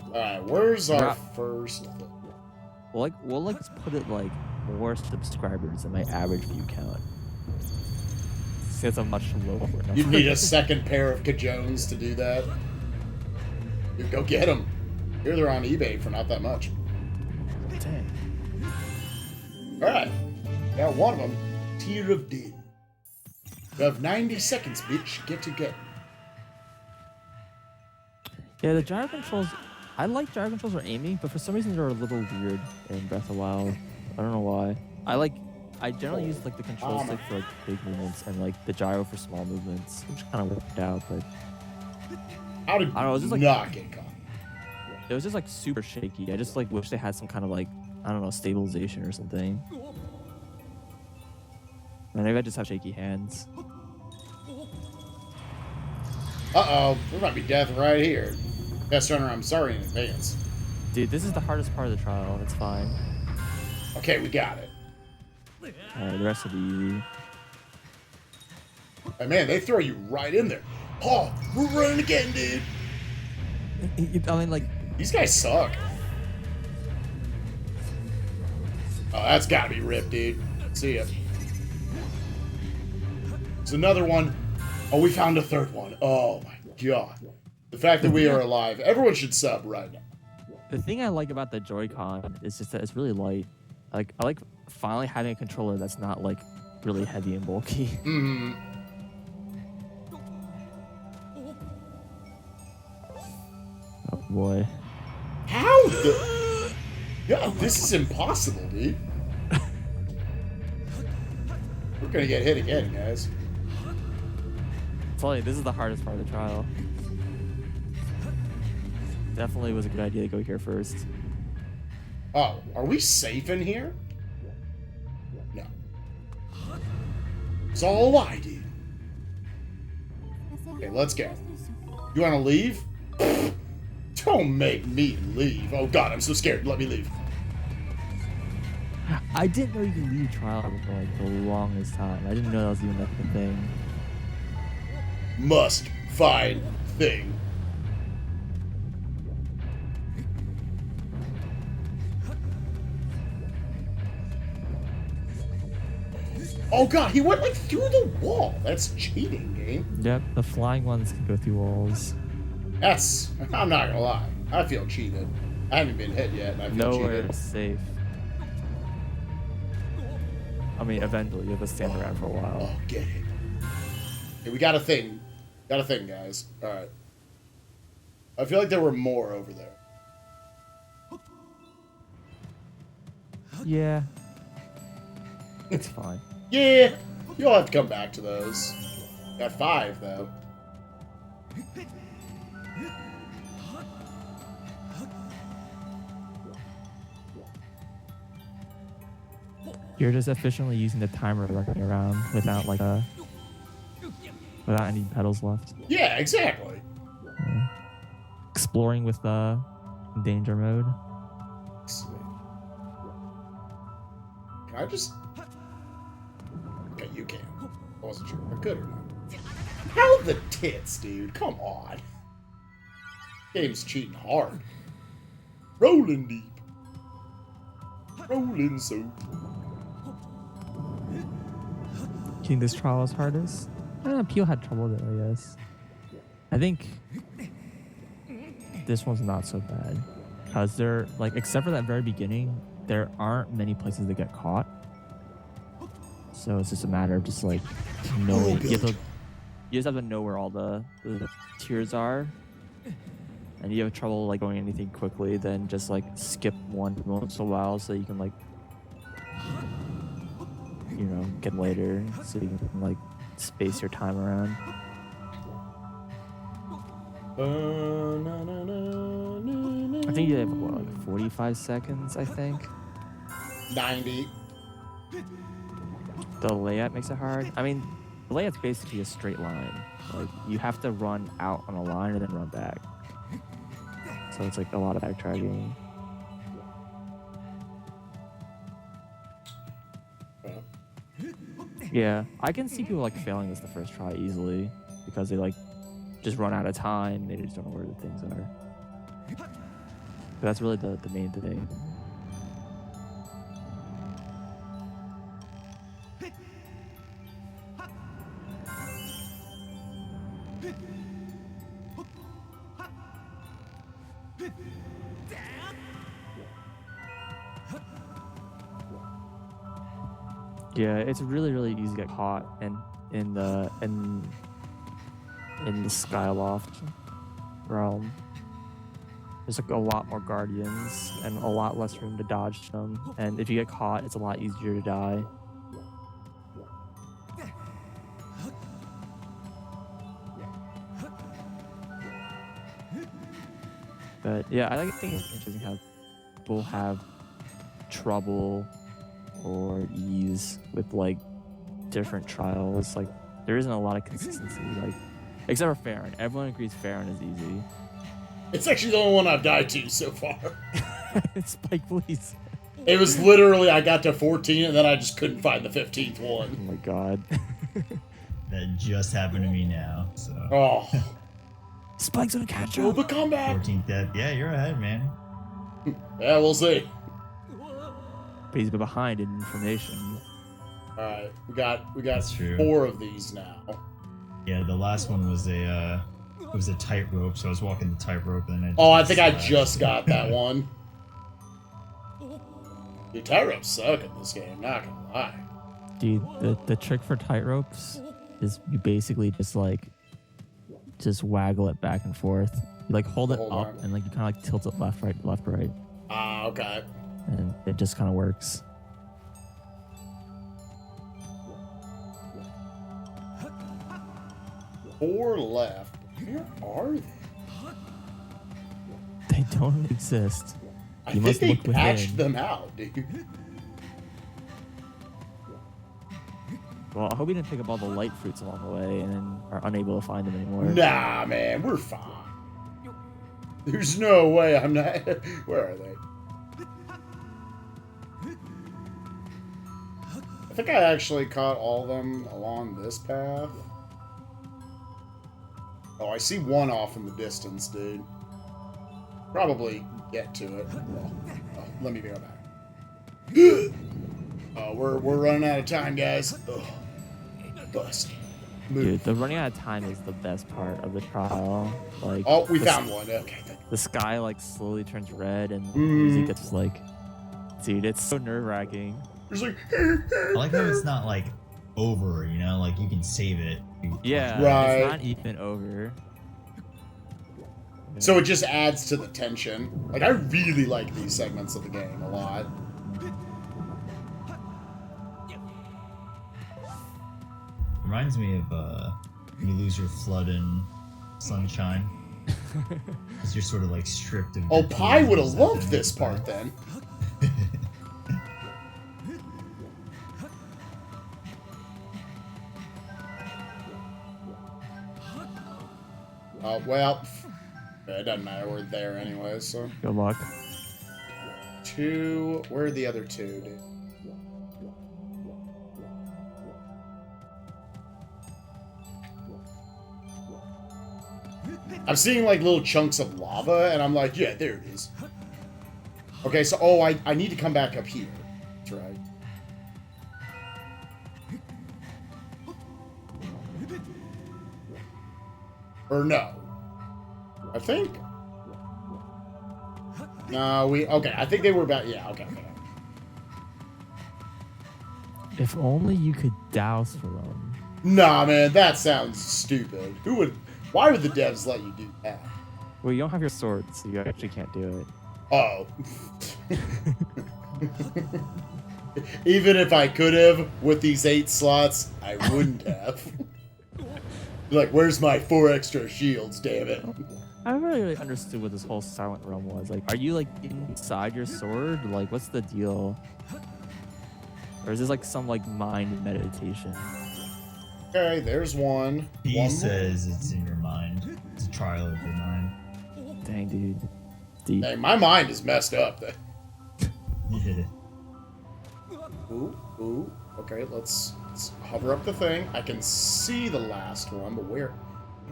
Alright, where's our first... We'll like put it like more subscribers than my average view count. See, it's a much lower number. You'd need a second pair of Kajones to do that. Dude, go get them. Here they're on eBay for not that much. Dang. Alright. Got one of them. Tear of Din. You have 90 seconds, bitch. Get to go. Yeah, the gyro controls... I like gyro controls for aiming, but for some reason they're a little weird in Breath of the Wild. I don't know why. I generally use like the control stick for like big movements and like the gyro for small movements, which kind of worked out, but... How did I don't know, it was just like... not get caught? It was just like super shaky. I just like wish they had some kind of like, I don't know, stabilization or something. And maybe I just have shaky hands. Uh-oh. There might be death right here. Best runner, I'm sorry in advance. Dude, this is the hardest part of the trial. It's fine. Okay, we got it. Alright, the rest will be easy. Hey, man, they throw you right in there. Oh, we're running again, dude. I mean, like, These guys suck. Oh, that's gotta be ripped, dude. See ya. There's another one. Oh, we found a third one. Oh my god. The fact that we are alive. Everyone should sub right now. the thing I like about the Joy-Con is just that it's really light. Like, I like finally having a controller that's not like really heavy and bulky. Mm-hmm. Oh boy. How the... God, this is impossible, dude. We're gonna get hit again, guys. Tell you, this is the hardest part of the trial. Definitely was a good idea to go here first. Oh, are we safe in here? No. It's all a lie, dude. Okay, let's go. You wanna leave? Don't make me leave. Oh god, I'm so scared. Let me leave. I didn't know you could leave trial for like the longest time. I didn't know that was even like a thing. Must find thing. Oh god, he went like through the wall. That's cheating, game. Yep, the flying ones can go through walls. That's, I'm not gonna lie. I feel cheated. I haven't been hit yet, and I feel Nowhere cheated. safe. I mean, eventually you have to stand around for a while. Oh, get it. Okay, we got a thing. Got a thing, guys. Alright. I feel like there were more over there. Yeah. It's fine. Yeah! You'll have to come back to those. Got 5, though. You're just efficiently using the timer running around without like without any pedals left. Yeah, exactly. Exploring with the danger mode. Sweet. Can I just... Okay, you can. I wasn't sure if I could or not. How the tits, dude? Come on. Game's cheating hard. Rolling deep. Rolling so. Do you think this trial is hardest? Peel had trouble with it, I guess. I think this one's not so bad. Because they're, like, except for that very beginning, there aren't many places to get caught. So it's just a matter of just, like, knowing. You just have to know where all the tiers are. And you have trouble, like, going anything quickly, then just, like, skip one once in a while so you can, like, you know, get later so you can, like, space your time around. I think you have, what, like 45 seconds, I think? 90. The layout makes it hard. I mean, the layout's basically a straight line. Like, you have to run out on a line and then run back. So it's, like, a lot of backtracking. Yeah, I can see people, like, failing this the first try easily because they, like, just run out of time. They just don't know where the things are. But that's really the main thing. Yeah, it's really, really easy to get caught in the Skyloft realm. There's like a lot more guardians and a lot less room to dodge them. And if you get caught, it's a lot easier to die. But yeah, I think it's interesting how people have trouble or ease with like different trials. Like there isn't a lot of consistency. Like except for Farron, everyone agrees Farron is easy. It's actually the only one I've died to so far. Spike, please. It was literally I got to 14 and then I just couldn't find the 15th Oh one. my god. That just happened to me now. So. Oh. Spike's gonna catch Oh, up. the comeback. 14th death. Yeah, you're ahead, man. Yeah, we'll see. But he's behind in information. All right, we got That's true. 4 of these now. Yeah, the last one was a tightrope, so I was walking the tightrope and then I think I just got that one. Dude, tightropes suck in this game, not gonna lie. Dude, the trick for tightropes is you basically just waggle it back and forth. You like hold it Hold up on. and like you kind of like tilt it left, right, Ah, okay. and it just kind of works. Four left. Where are they? They don't exist. I You think must they look within. patched them out, dude. Well, I hope we didn't pick up all the light fruits along the way and then are unable to find them anymore. Nah, man, we're fine. There's no way I'm not. Where are they? I think I actually caught all of them along this path. Oh, I see one off in the distance, dude. Probably get to it. Oh, let me go back. Oh, we're running out of time, guys. Ugh. Bust. Move. Dude, the running out of time is the best part of the trial. Like, Oh, we found one. Okay. the sky like slowly turns red and the Mm. music gets like, dude, it's so nerve-wracking. There's like. I like how it's not like over, you know, like you can save it. Yeah, Right. it's not even over. So it just adds to the tension. Like, I really like these segments of the game a lot. Reminds me of when you lose your flood in Sunshine. Because you're sort of like stripped of. Oh, your Pi tools would have and loved stuff. this part then. Well, it doesn't matter. We're there anyway, so. Good luck. 2. Where are the other 2, dude? I'm seeing like little chunks of lava, and I'm like, yeah, there it is. Okay, so I need to come back up here. That's right. Or no. I think. No, okay, I think they were about, yeah, okay. If only you could douse for them. Nah, man, that sounds stupid. Why would the devs let you do that? Well, you don't have your sword, so you actually can't do it. Oh. Even if I could have, with these 8 slots, I wouldn't have. Like, where's my 4 extra shields, damn it? I never really understood what this whole silent realm was. Like, are you like inside your sword? Like, what's the deal? Or is this like some like mind meditation? Okay, there's one. He One more. says it's in your mind. It's a trial of your mind. Dang, dude. Deep. Hey, my mind is messed up. Yeah. Ooh. Okay, let's hover up the thing. I can see the last one, but where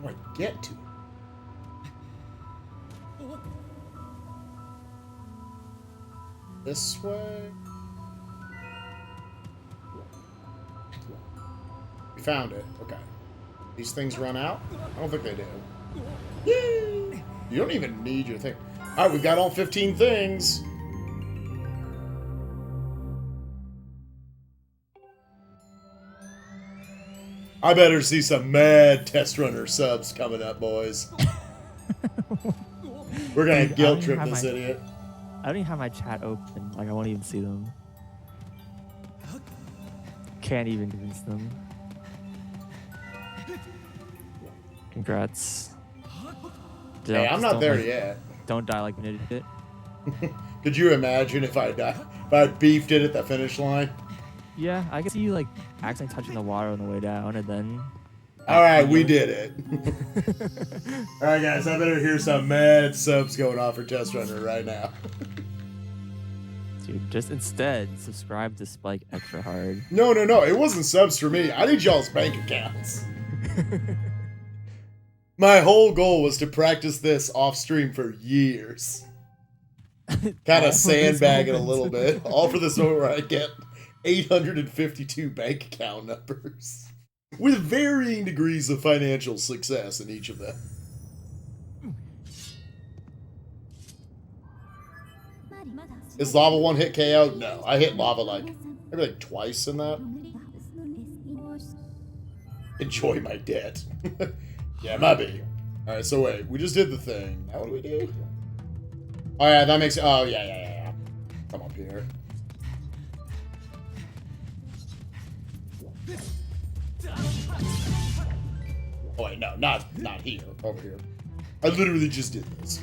do I get to it? This way? We found it. Okay. These things run out? I don't think they do. Yay! You don't even need your thing. Alright, we've got all 15 things. I better see some mad test runner subs coming up, boys. We're gonna Dude, I don't guilt even trip have this my- idiot. I don't even have my chat open. Like, I won't even see them. Can't even convince them. Congrats. Hey, I'm not there yet. Don't die like an idiot. Could you imagine if I beefed it at the finish line? Yeah, I can see you like accidentally touching the water on the way down, and then. Alright, we did it. Alright, guys, I better hear some mad subs going off for Test Runner right now. Dude, just instead subscribe to Spike Extra Hard. No, it wasn't subs for me. I need y'all's bank accounts. My whole goal was to practice this off stream for years. Kind of sandbag it a little bit. All for this moment where I get 852 bank account numbers. With varying degrees of financial success in each of them. Is lava one hit KO? No, I hit lava maybe like twice in that. Enjoy my debt. Yeah, might be. Alright, so wait, we just did the thing. Now what do we do? Oh yeah, that makes oh yeah. Come up here. Oh wait, no, not here. Over here. I literally just did this.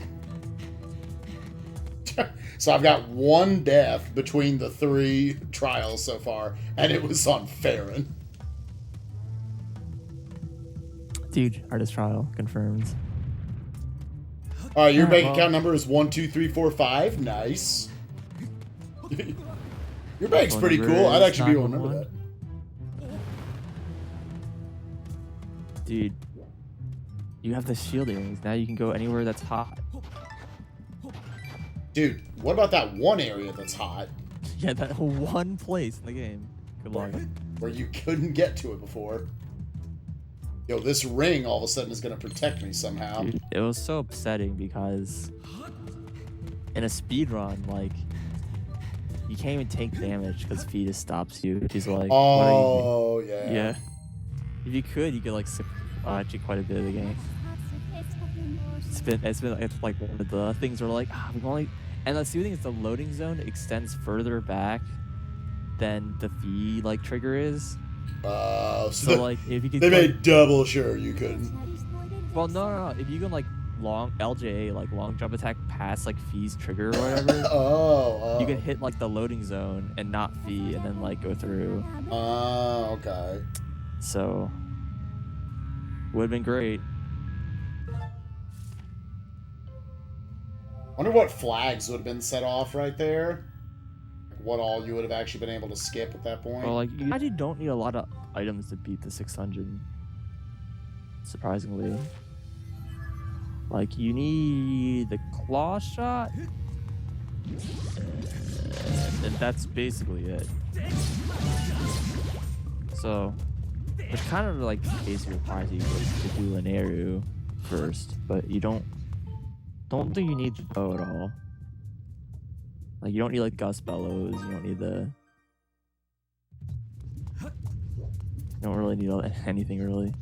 So I've got one death between the 3 trials so far, and it was on Farron. Dude, artist trial confirmed. Alright, your bank account number is 12345. Nice. Your bank's pretty cool. I'd actually be able to remember that. Dude, you have the shield earrings. Now you can go anywhere that's hot. Dude, what about that one area that's hot? Yeah, that one place in the game. Good luck. Where you couldn't get to it before. Yo, this ring all of a sudden is going to protect me somehow. Dude, it was so upsetting because in a speed run, like, you can't even take damage because Fetus stops you. She's like, oh, yeah. Yeah. If you could like skip actually quite a bit of the game. It's like one of the things where like, we can only, and the thing is the loading zone extends further back than the V like trigger is. So like if you could, they made double sure you couldn't. Well, no. If you can like long LJA, like long jump attack past like V's trigger or whatever, oh, you can hit like the loading zone and not V, and then like go through. Oh, okay. So would have been great. Wonder what flags would have been set off right there. What all you would have actually been able to skip at that point. Well, like you actually don't need a lot of items to beat the 600. Surprisingly, like you need the claw shot, and that's basically it. So, which kind of like the case requires you to do an arrow first, but you don't think you need to bow at all. Like you don't need like Gust Bellows, you don't need the. You don't really need anything really.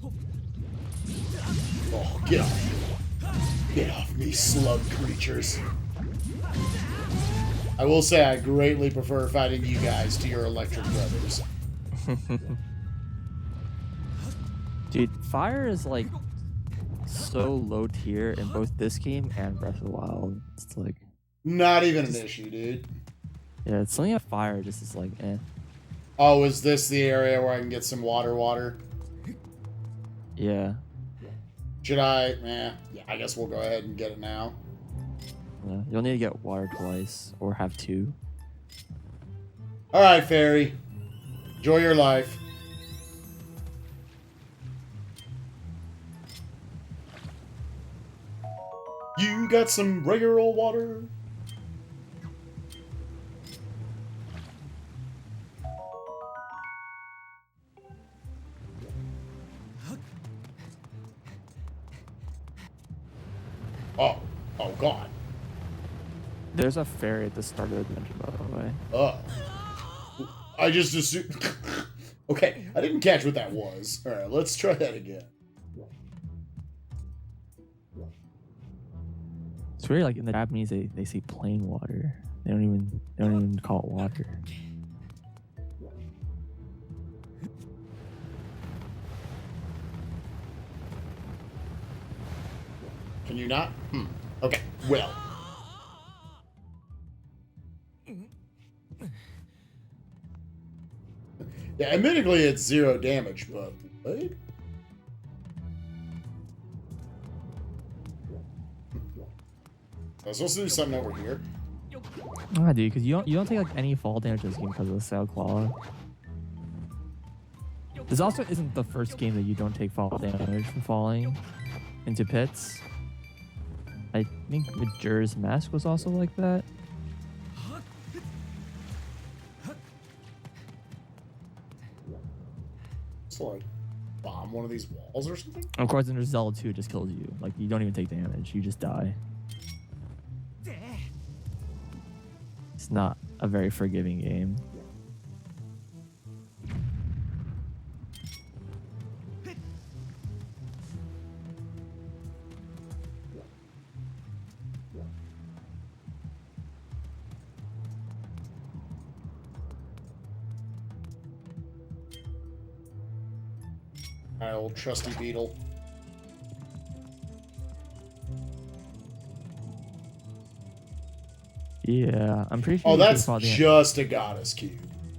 Oh, get off. Get off me, slug creatures. I will say I greatly prefer fighting you guys to your electric brothers. Dude, fire is like so low tier in both this game and Breath of the Wild. It's like not even an issue, dude. Yeah, it's something at fire just is like eh. Oh, is this the area where I can get some water? Yeah. Should I? Yeah, I guess we'll go ahead and get it now. Yeah, you'll need to get water twice or have 2. Alright, Fairy. Enjoy your life. You got some regular old water? Oh god. There's a fairy at the start of the dungeon, by the way. Oh. I just assumed... Okay, I didn't catch what that was. Alright, let's try that again. It's weird, like in the Japanese they say plain water. They don't even call it water. Can you not? Okay, well. Yeah, admittedly it's 0 damage, but what? I was supposed to do something over here. Ah, dude, because you don't take like any fall damage in this game because of the Sail Claw. This also isn't the first game that you don't take fall damage from falling into pits. I think Majora's Mask was also like that. So like bomb one of these walls or something? Of course, then there's Zelda 2 just kills you. Like you don't even take damage, you just die. It's not a very forgiving game. Alright, old trusty beetle. Yeah, I'm pretty sure. Oh, you that's can fall damage. just a goddess cube.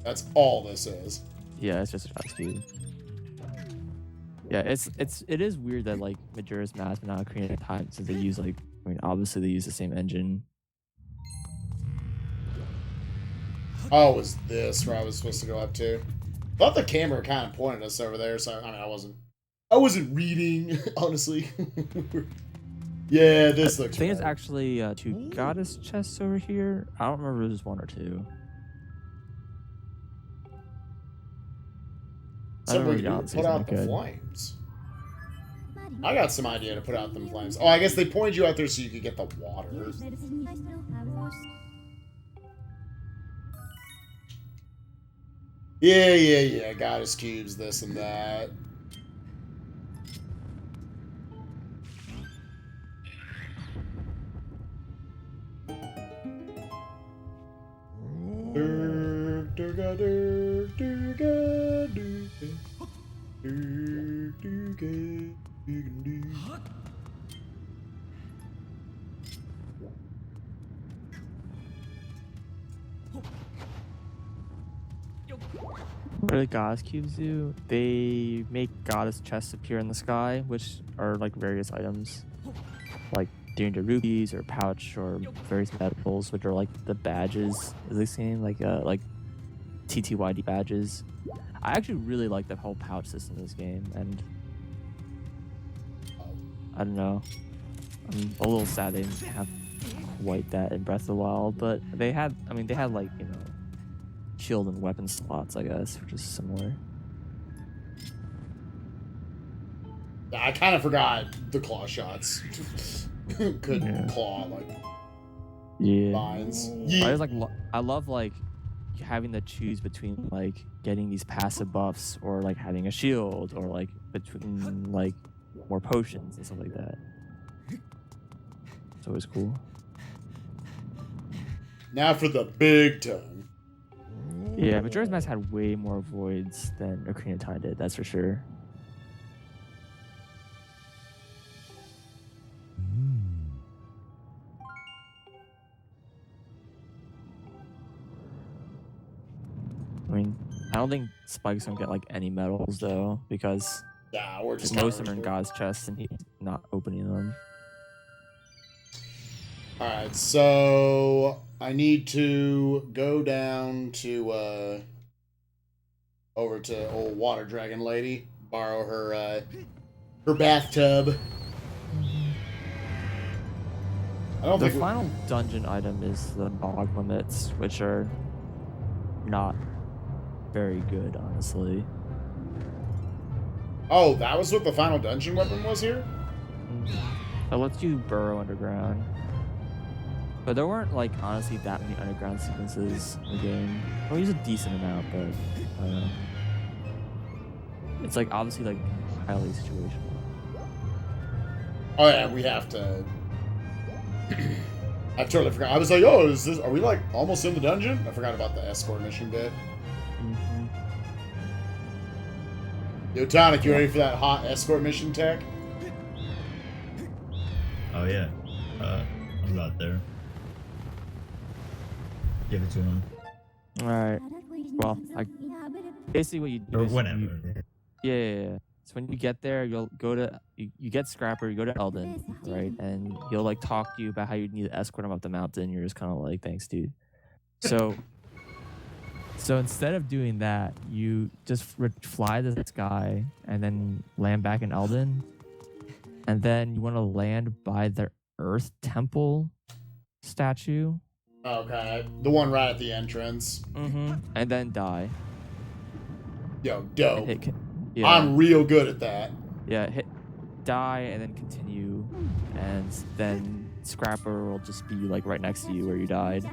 That's all this is. Yeah, it's just a fast speed. Yeah, it is weird that like Majora's Mask and now Ocarina of Time, since they use like, I mean, obviously they use the same engine. Oh, was this where I was supposed to go up to? I thought the camera kind of pointed us over there, so I mean, I wasn't reading, honestly. Yeah, this looks. I think right. it's actually 2 goddess chests over here. I don't remember if it was 1 or 2. So we remember can put out the good. flames. I got some idea to put out them flames. Oh, I guess they pointed you out there so you could get the water. Yeah. Goddess cubes, this and that. What do the goddess cubes do? They make goddess chests appear in the sky, which are like various items, like danger rupees or pouch or various medals, which are like the badges. Is this game like TTYD badges? I actually really like the whole pouch system in this game, and I don't know. I'm a little sad they didn't have quite that in Breath of the Wild, but they had. I mean, they had like, you know, shield and weapon slots, I guess, which is similar. I kind of forgot the claw shots. Couldn't claw like lines. I was like, I love like having to choose between like getting these passive buffs or like having a shield or like between like more potions and stuff like that. It's always cool. Now for the big tongue. Yeah, Majora's Mask had way more voids than Ocarina of Time did, that's for sure. I mean, I don't think Spike's gonna get like any medals though, because Yeah, we're just most of them are in God's chests and he's not opening them. Alright, so I need to go down to over to old water dragon lady, borrow her her bathtub. I don't The think final dungeon item is the bog limits, which are not very good, honestly. Oh, that was what the final dungeon weapon was here? It lets you burrow underground. But there weren't, like, honestly that many underground sequences in the game. Well, use a decent amount, but I don't know. It's, like, obviously, like, highly situational. Oh yeah, we have to. I totally forgot. I was like, oh, are we like almost in the dungeon? I forgot about the escort mission bit. Yo, Tonic, you ready for that hot escort mission tech? Oh yeah, I'm about there. Give it to him. Alright. Well, basically what you do Or is whatever. Yeah. So when you get there, you'll go to you get Scrapper, you go to Eldon, right? And he'll like talk to you about how you need to escort him up the mountain. You're just kind of like, thanks, dude. So instead of doing that, you just fly to the sky and then land back in Eldon. And then you want to land by the Earth Temple statue. Okay, the one right at the entrance. Mm-hmm. And then die. Yo, dope. Yeah. I'm real good at that. Yeah, die and then continue, and then Scrapper will just be like right next to you where you died.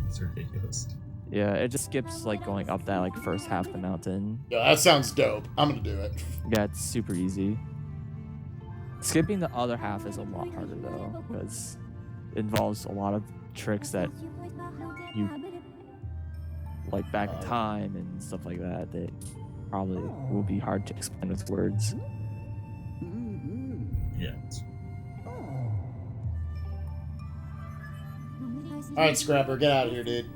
It's ridiculous. Yeah, it just skips like going up that like first half of the mountain. Yo, that sounds dope. I'm gonna do it. Yeah, it's super easy. Skipping the other half is a lot harder though, because it involves a lot of tricks that you like back in time and stuff like that that probably will be hard to explain with words. Yeah. Alright, Scrapper, get out of here, dude.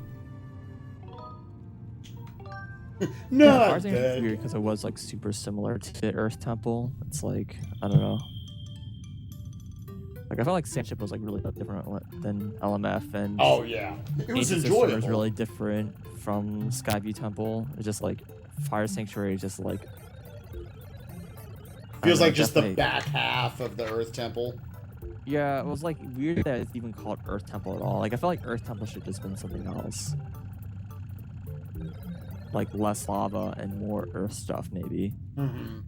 Yeah, Not ours is dead. weird because it was like super similar to the Earth Temple. It's like, I don't know. Like I felt like Sandship was like really different than LMF, and Oh yeah, it was Ancient Sister was enjoyable. really different from Skyview Temple. It's just like Fire Sanctuary is just like Feels like just the definitely- back half of the Earth Temple. Yeah, it was like weird that it's even called Earth Temple at all. Like I felt like Earth Temple should just been something else. Like less lava and more Earth stuff, maybe. Mm-hmm.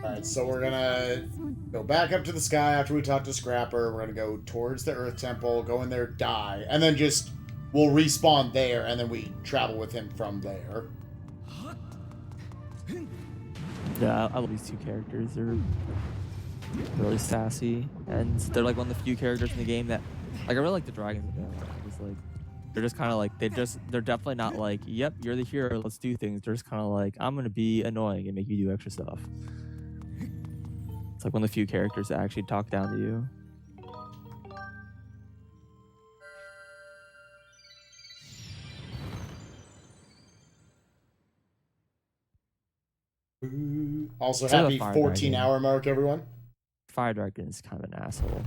Alright, so we're gonna go back up to the sky after we talk to Scrapper. We're gonna go towards the Earth Temple, go in there, die, and then just we'll respawn there, and then we travel with him from there. Yeah, I love these two characters. They're really sassy, and they're like one of the few characters in the game that, like, I really like the dragons in general. It's like they're just kind of like they're definitely not like, yep, you're the hero, let's do things. They're just kind of like, I'm gonna be annoying and make you do extra stuff. It's like one of the few characters that actually talk down to you. Also, So the happy fire 14-hour mark, everyone. Fire Dragon is kind of an asshole.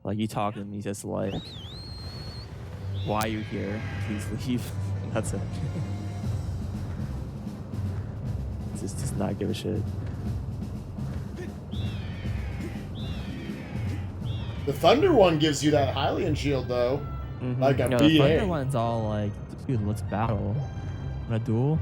Like you talk to him, he's just like, "Why are you here? Please leave." And that's it. Just does not give a shit. The Thunder one gives you that Hylian shield, though. Like a No, BA. the Thunder one's all like, "Dude, let's battle." Want a duel?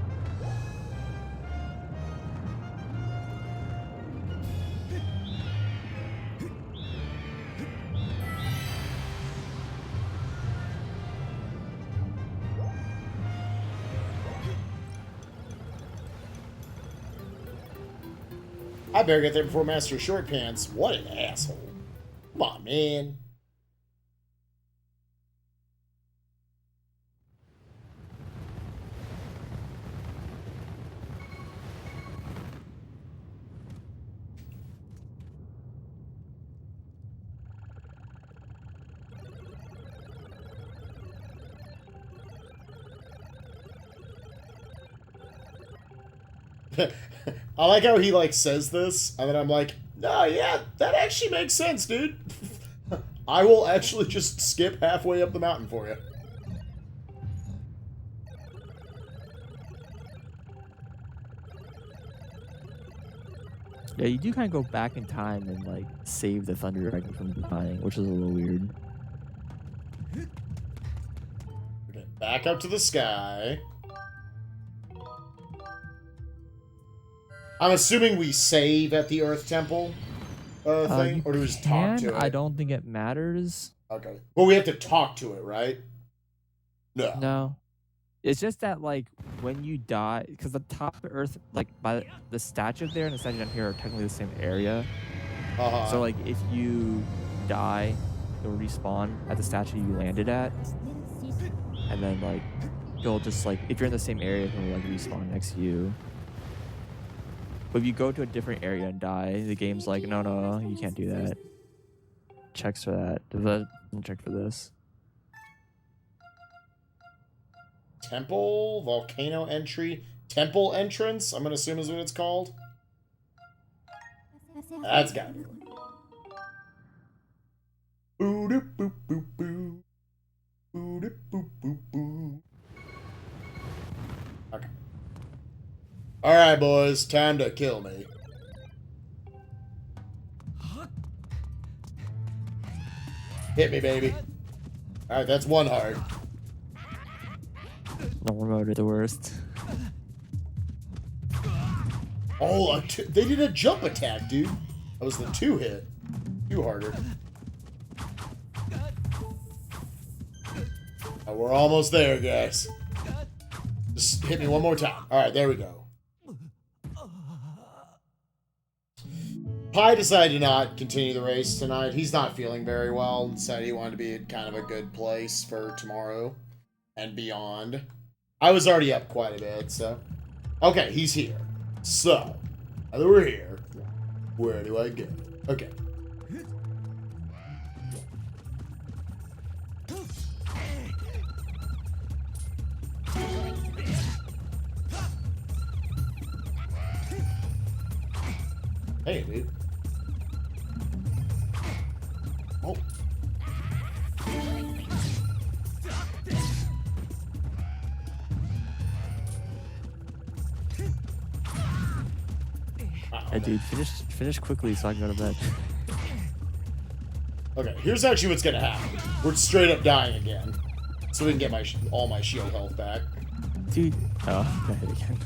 I better get there before Master Short Pants. What an asshole. Come on, man. I like how he like says this, and then I'm like, no, yeah, that actually makes sense, dude. I will actually just skip halfway up the mountain for you. Yeah, you do kind of go back in time and like save the Thunder Dragon from dying, which is a little weird. Okay, back up to the sky. I'm assuming we save at the Earth Temple thing, You or do we just talk to it? I don't think it matters. Okay. Well, we have to talk to it, right? No. No. It's just that, like, when you die, because the top of Earth, like, by the statue there and the statue down here are technically the same area. Uh-huh. So, like, if you die, you'll respawn at the statue you landed at. And then, like, you'll just, like, if you're in the same area, it'll, like, respawn next to you. But if you go to a different area and die, the game's like, no, you can't do that. Checks for that. Check for this. Temple, volcano entry, temple entrance, I'm gonna assume is what it's called. That's gotta be. Boo doo boo boo boo. Boo doo boo boo boo. Okay. Alright, boys, time to kill me. Hit me, baby. Alright, that's one heart. Normal mode are the worst. Oh, they did a jump attack, dude. That was the 2-hit. 2-harder. Oh, we're almost there, guys. Just hit me one more time. Alright, there we go. Pi decided to not continue the race tonight. He's not feeling very well and said he wanted to be at kind of a good place for tomorrow and beyond. I was already up quite a bit, so... Okay, he's here. So, now that we're here, where do I go? Okay. Hey, dude. Oh. Hey, dude, finish quickly so I can go to bed. Okay, here's actually what's gonna happen. We're straight up dying again, so we can get my all my shield health back. Dude, oh, I hit again.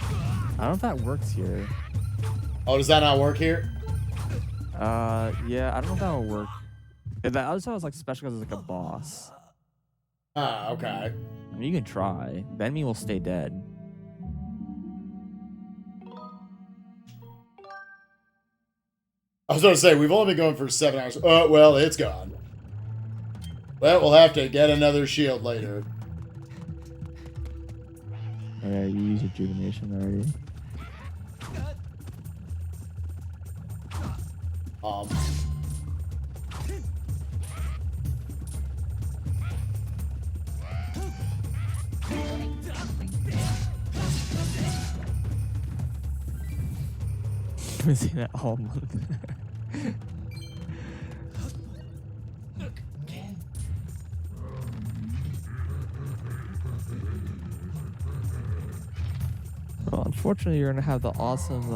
I don't know if that works here. Oh, does that not work here? Yeah, I don't know if that will work. That other stuff was like special because it's like a boss. Ah, okay. I mean, you can try. The enemy will stay dead. I was gonna say, we've only been going for 7 hours. Oh, well, it's gone. Well, we'll have to get another shield later. Oh, yeah, you used rejuvenation already. I've been seeing that all month. Well, unfortunately, you're gonna have the awesome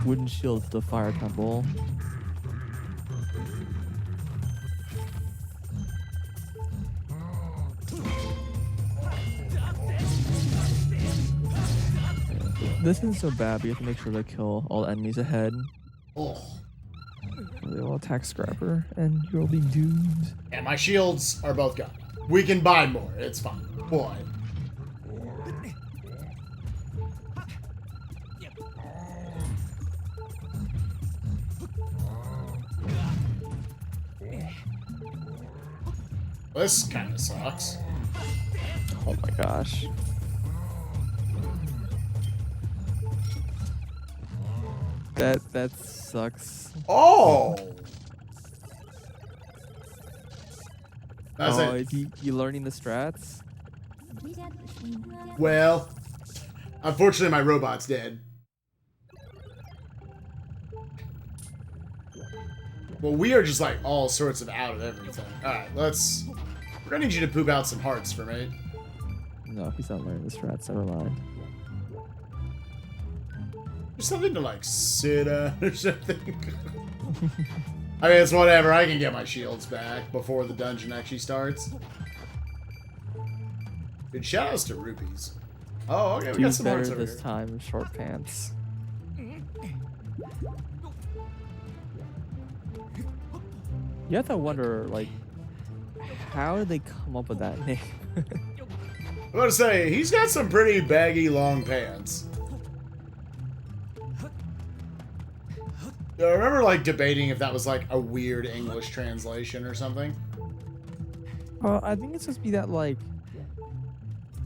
wooden shield for the fire temple. This isn't so bad, but you have to make sure to kill all the enemies ahead. Oh. They will attack Scrapper, and you'll be doomed. And my shields are both gone. We can buy more. It's fine. Boy. This kind of sucks. Oh my gosh. That sucks. Oh! Oh, you learning the strats? Well, unfortunately my robot's dead. Well, we are just like all sorts of out of everything. Alright, we're gonna need you to poop out some hearts for me. No, he's not learning the strats, never mind. There's something to like sit on or something. I mean, it's whatever. I can get my shields back before the dungeon actually starts. Good shoutouts to rupees. Oh, okay, we got some hearts over this here. time, short pants. You have to wonder, like, how did they come up with that name? I'm about to say, he's got some pretty baggy long pants. I remember, like, debating if that was, like, a weird English translation or something. Well, I think it's supposed to be that, like,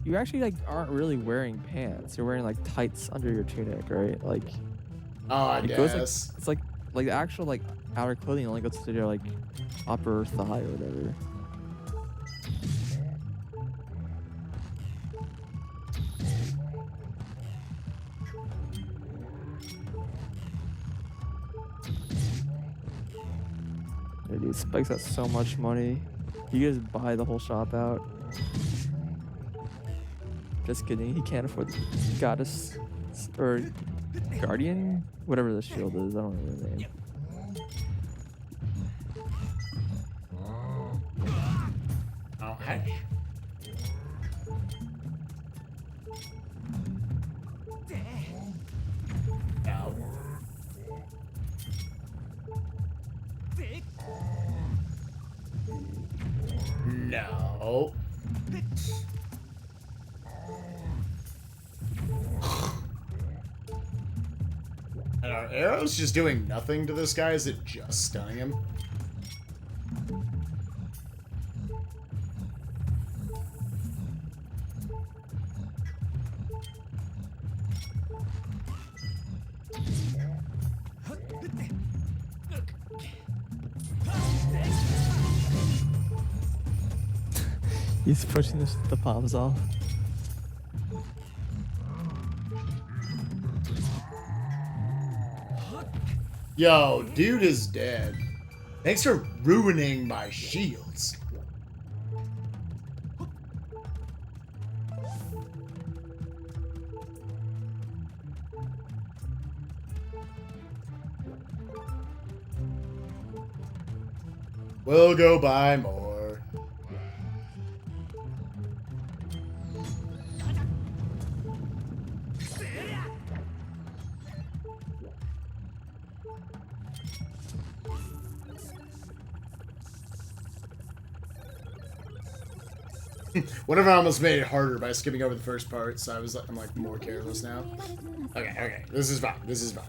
you actually like aren't really wearing pants. You're wearing like tights under your tunic, right? Like Oh, I it guess. goes like it's like the actual like outer clothing only goes to your like upper thigh or whatever. Yeah, dude, Spike's got so much money. You just buy the whole shop out. Just kidding, he can't afford the goddess or guardian, whatever the shield is. I don't know the name. Oh, hey. Ow. No. And are arrows just doing nothing to this guy? Is it just stunning him? He's pushing the palms off. Yo, dude is dead. Thanks for ruining my shields. We'll go buy more. Whatever, I almost made it harder by skipping over the first part, so I'm like more careless now. Okay, this is fine. This is fine.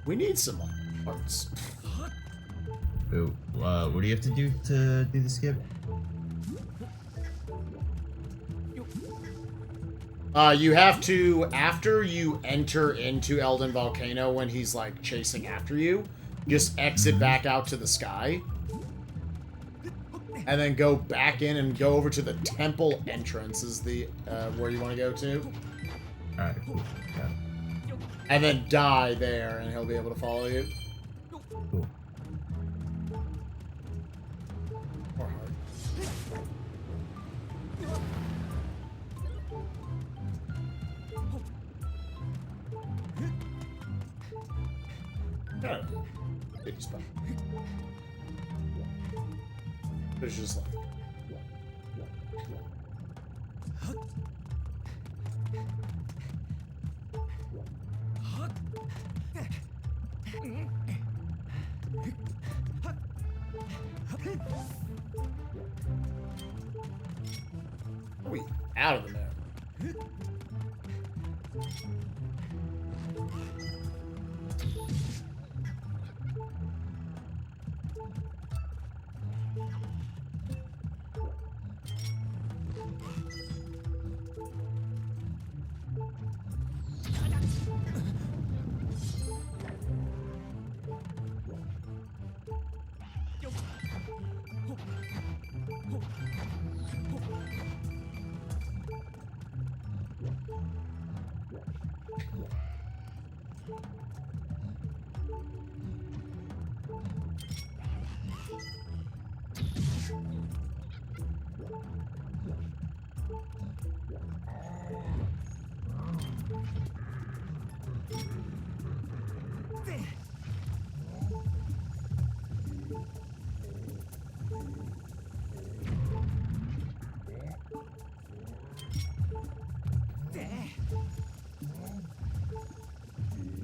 We need some parts. Ooh, what do you have to do the skip? You have to, after you enter into Elden Volcano when he's like chasing after you, just exit back out to the sky. And then go back in and go over to the temple entrance is the, where you want to go to. Alright, cool. Yeah. And then die there and he'll be able to follow you. Cool. Or hard. No. Good spot. It's just like. We out of the map.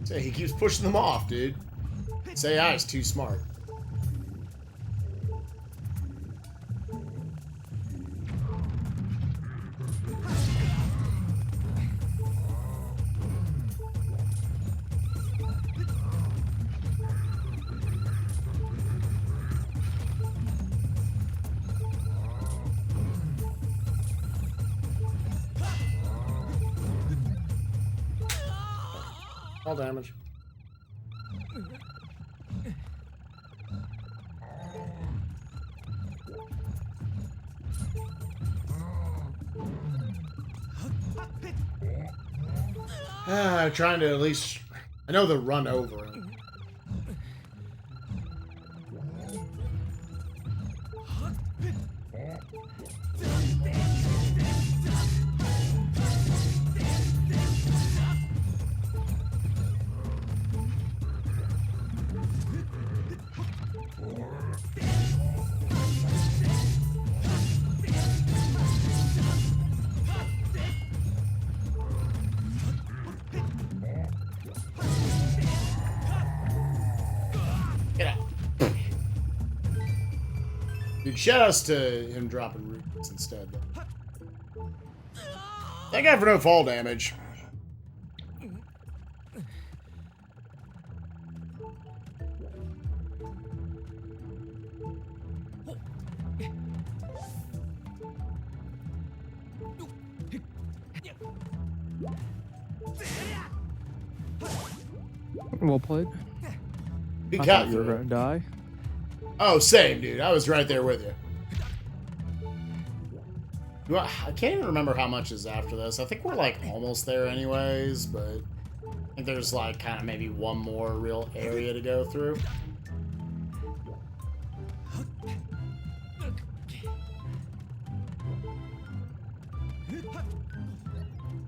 Say, he keeps pushing them off, dude. Say I is too smart. Fall damage. Trying to at least... I know the run over it. Get out. Dude, shoutouts to him dropping rupees instead. That guy for no fall damage. Well played. Be I thought careful. you were gonna die. Oh, same, dude. I was right there with you. I can't even remember how much is after this. I think we're like almost there anyways, but I think there's like kind of maybe one more real area to go through.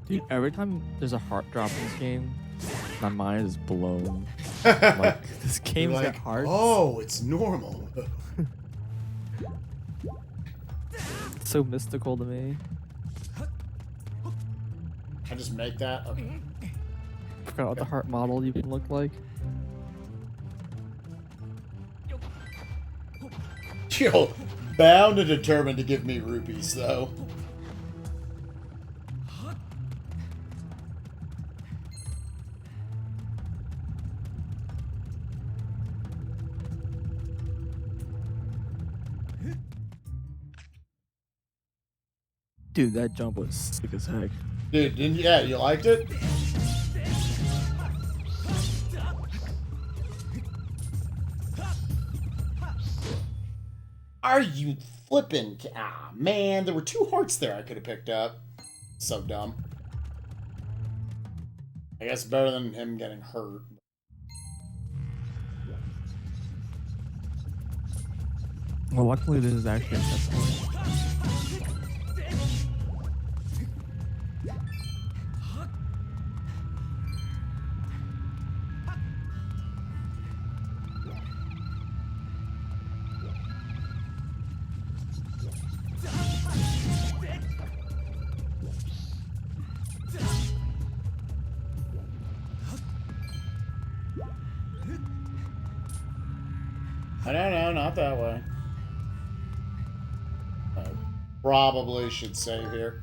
Dude, every time there's a heart drop in this game, my mind is blown. Like, this game's You're got hearts. Oh, it's normal. It's so mystical to me. I just make that? Okay. Forgot what the heart model even looked like. Yo, bound and determined to give me rupees, though. Dude, that jump was sick as heck. Dude, yeah, you liked it? Are you flipping? Ah, man, there were 2 hearts there I could have picked up. So dumb. I guess better than him getting hurt. Well, luckily this is actually a checkpoint. No, not that way. I probably should save here.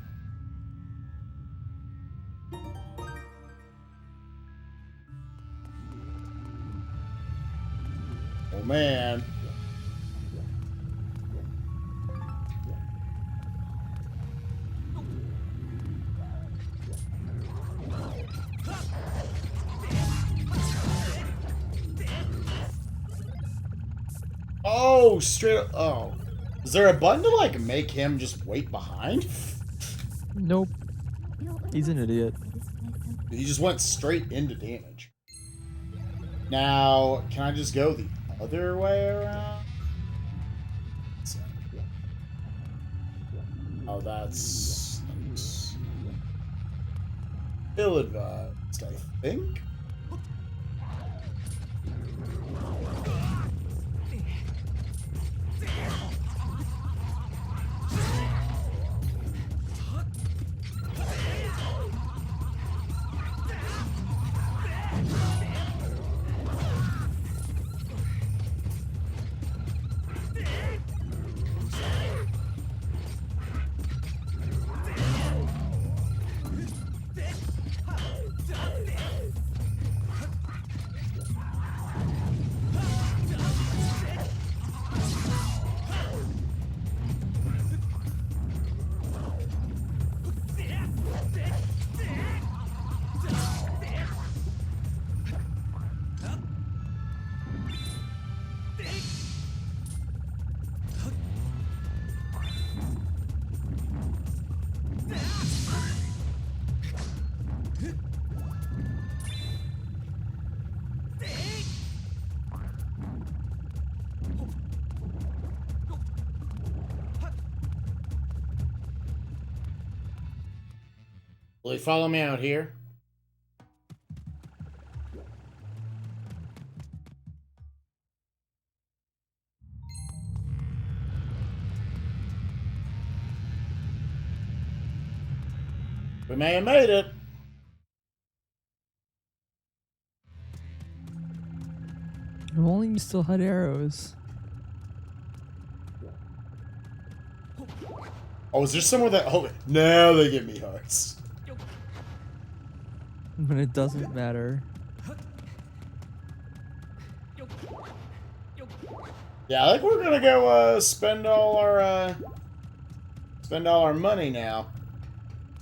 Oh, man. Oh, straight up. Oh. Is there a button to, like, make him just wait behind? Nope. He's an idiot. He just went straight into damage. Now, can I just go the other way around? Oh, that's ill-advised, I think. Will he follow me out here? We may have made it. If only you still had arrows. Oh, is there somewhere that... Oh, now they give me hearts. When it doesn't matter. Yeah, I think we're gonna go spend all our money now.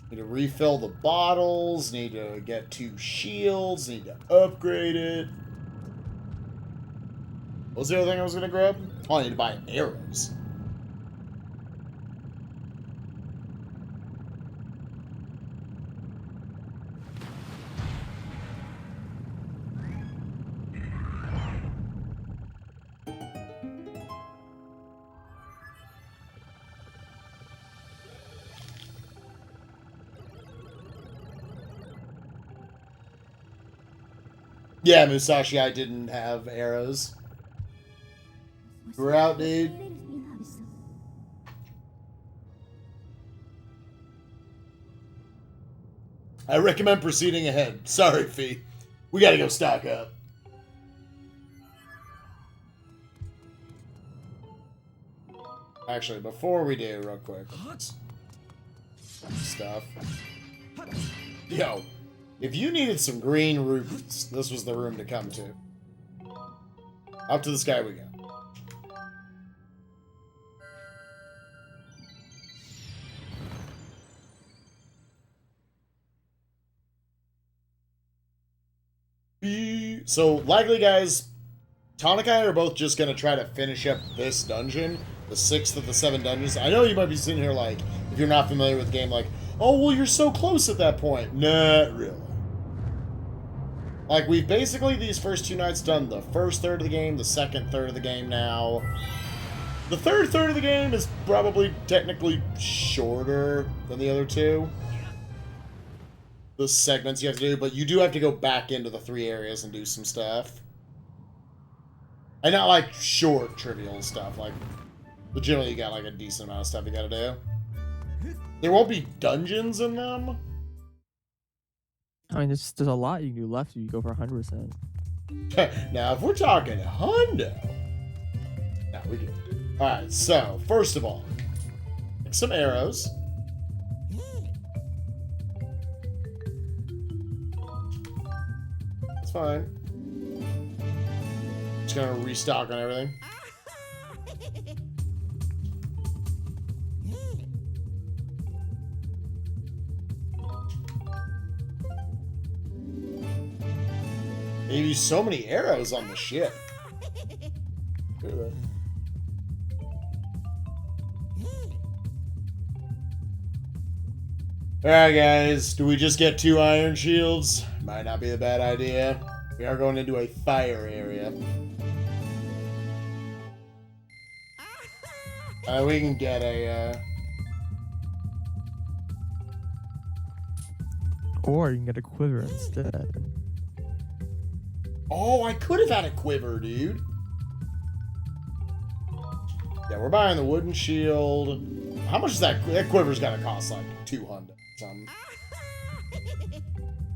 Need to refill the bottles, need to get 2 shields, need to upgrade it. What was the other thing I was gonna grab? Oh, I need to buy arrows. Yeah, Musashi, I didn't have arrows. We're out, dude. I recommend proceeding ahead. Sorry, Fee. We gotta go stock up. Actually, before we do, real quick. Stuff. Yo. If you needed some green rubies, this was the room to come to. Up to the sky we go. So, likely, guys, Tonic and I are both just going to try to finish up this dungeon, the 6th of the 7 dungeons. I know you might be sitting here like, if you're not familiar with the game, like, oh, well, you're so close at that point. Not really. Like, we've basically, these first 2 nights, done the first third of the game, the second third of the game now. The third third of the game is probably technically shorter than the other 2. The segments you have to do, but you do have to go back into the 3 areas and do some stuff. And not, like, short, trivial stuff. Like, legitimately, you got, like, a decent amount of stuff you gotta do. There won't be dungeons in them. I mean, there's a lot you can do left if you go for 100%. Now, if we're talking hundo, now we do. Alright, so, first of all, make some arrows. That's fine. Just gonna restock on everything. They use so many arrows on the ship. Look at that. Alright guys, do we just get 2 iron shields? Might not be a bad idea. We are going into a fire area. We can get a, Or you can get a quiver instead. Oh, I could have had a quiver, dude. Yeah, we're buying the wooden shield. How much is that? That quiver's gotta cost like 200 something.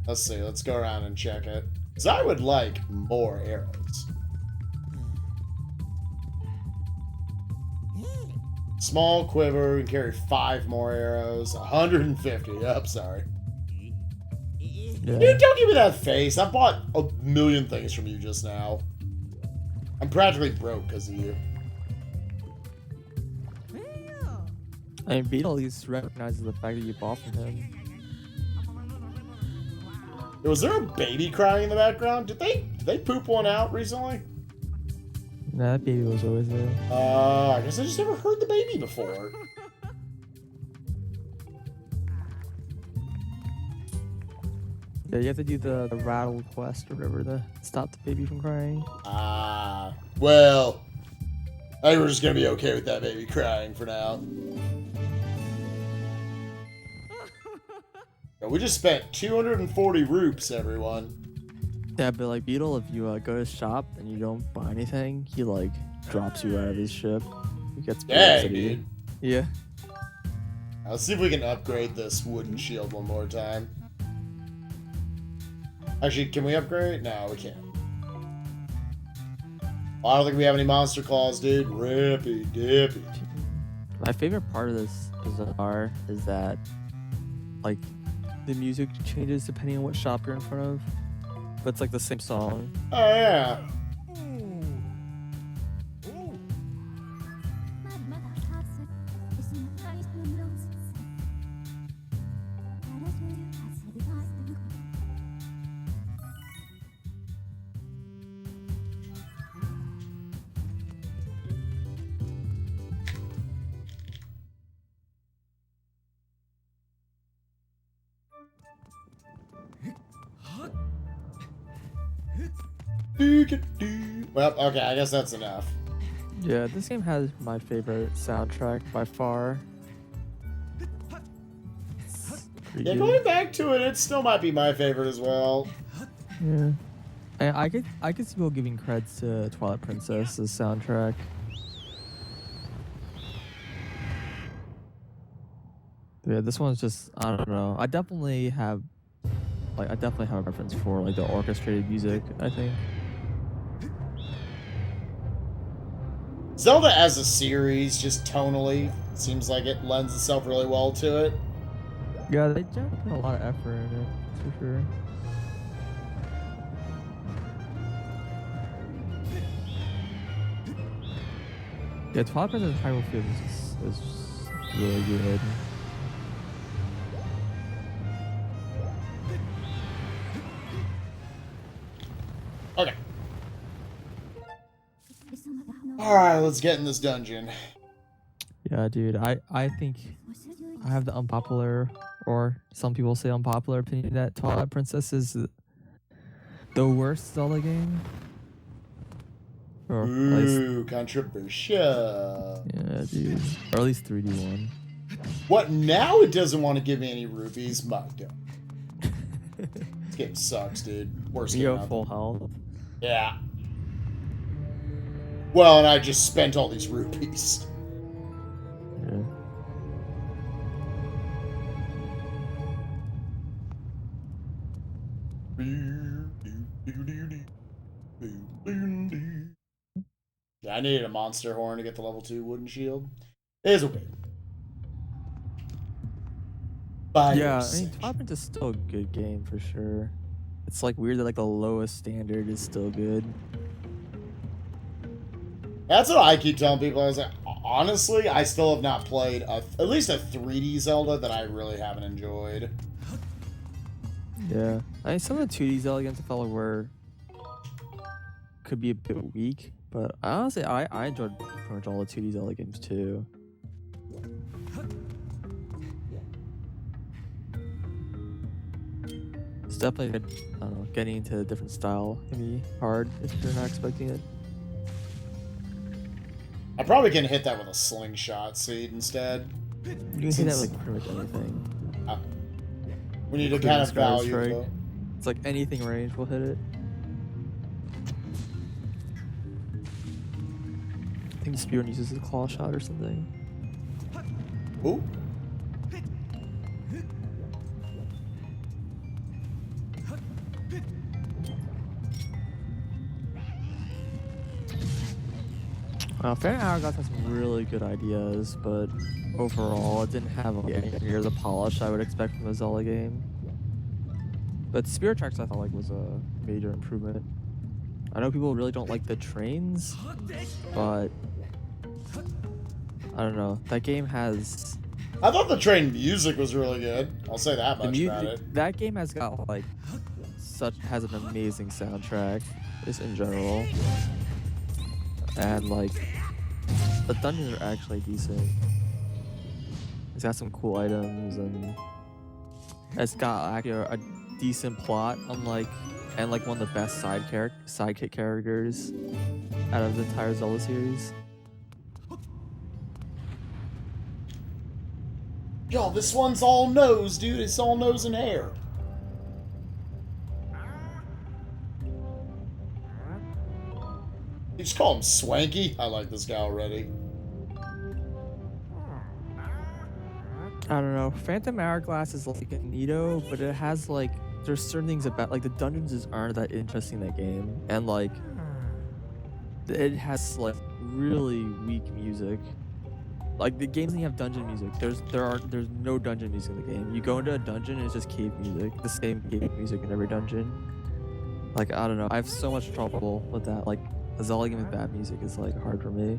Let's see. Let's go around and check it. Because I would like more arrows. Small quiver. We can carry 5 more arrows. 150. Yep, sorry. Yeah. Dude, don't give me that face. I bought a million things from you just now. I'm practically broke because of you. I mean, Beetle at least recognizes the fact that you bought from him. Was there a baby crying in the background? Did they poop one out recently? Nah, that baby was always there. I guess I just never heard the baby before. Yeah, you have to do the rattle quest or whatever to stop the baby from crying. Well, I think we're just gonna be okay with that baby crying for now. But we just spent 240 roops, everyone. Yeah, but like Beetle, if you go to his shop and you don't buy anything, he like drops you out of his ship. He gets Dang, curiosity. dude. Yeah. Let's see if we can upgrade this wooden shield one more time. Actually, can we upgrade? No, we can't. Well, I don't think we have any monster claws, dude. Rippy dippy. My favorite part of this bazaar is that, like, the music changes depending on what shop you're in front of, but it's like the same song. Oh, yeah. Well, okay, I guess that's enough. Yeah, this game has my favorite soundtrack by far. Yeah, going back to it, it still might be my favorite as well. Yeah. And I could see people giving creds to Twilight Princess's soundtrack. Yeah, this one's just, I don't know. I definitely have a preference for like the orchestrated music, I think. Zelda as a series, just tonally, seems like it lends itself really well to it. Yeah, they definitely put a lot of effort in it, for sure. Yeah, Twilight Princess Hyrule Field is really good. Okay. Alright, let's get in this dungeon. Yeah, dude, I think I have the unpopular, or some people say unpopular opinion that Twilight Princess is the worst Zelda game. Or at least, Ooh, controversial. yeah, dude. Or at least 3D one. What, now it doesn't want to give me any rupees? My God. This game sucks, dude. Worst game You out have full health. Yeah. Well, and I just spent all these rupees. Yeah. Yeah, I needed a monster horn to get the level 2 wooden shield. It is okay. Yeah, I mean, Twilight Princess is still a good game for sure. It's like weird that like the lowest standard is still good. That's what I keep telling people. I was like, honestly, I still have not played at least a 3D Zelda that I really haven't enjoyed. Yeah, I mean, some of the 2D Zelda games I felt like could be a bit weak, but honestly, I enjoyed pretty much all the 2D Zelda games too. It's definitely, I don't know, getting into a different style can be hard if you're not expecting it. I probably can hit that with a slingshot seed instead. You can see that with like, pretty much anything. We need to Including kind of Skyward value Strike. though. It's like anything range will hit it. I think the spearrun uses a claw shot or something. Ooh. Fair Hourglass has some really good ideas, but overall, it didn't have like, anywhere near the polish I would expect from a Zelda game. But Spirit Tracks I thought like was a major improvement. I know people really don't like the trains, but I don't know. That game has I thought the train music was really good. I'll say that much about it. that game has got like has an amazing soundtrack, just in general. And like the dungeons are actually decent. It's got some cool items and it's got actually a decent plot, and like one of the best sidekick characters out of the entire Zelda series. Yo, this one's all nose, dude. It's all nose and hair. You just call him Swanky? I like this guy already. I don't know. Phantom Hourglass is like a neato, but it has like there's certain things about like the dungeons aren't that interesting in that game, and like it has like really weak music. Like the games that have dungeon music, there's no dungeon music in the game. You go into a dungeon and it's just cave music, the same cave music in every dungeon. Like I don't know, I have so much trouble with that. Like a Zelda game with bad music is like hard for me.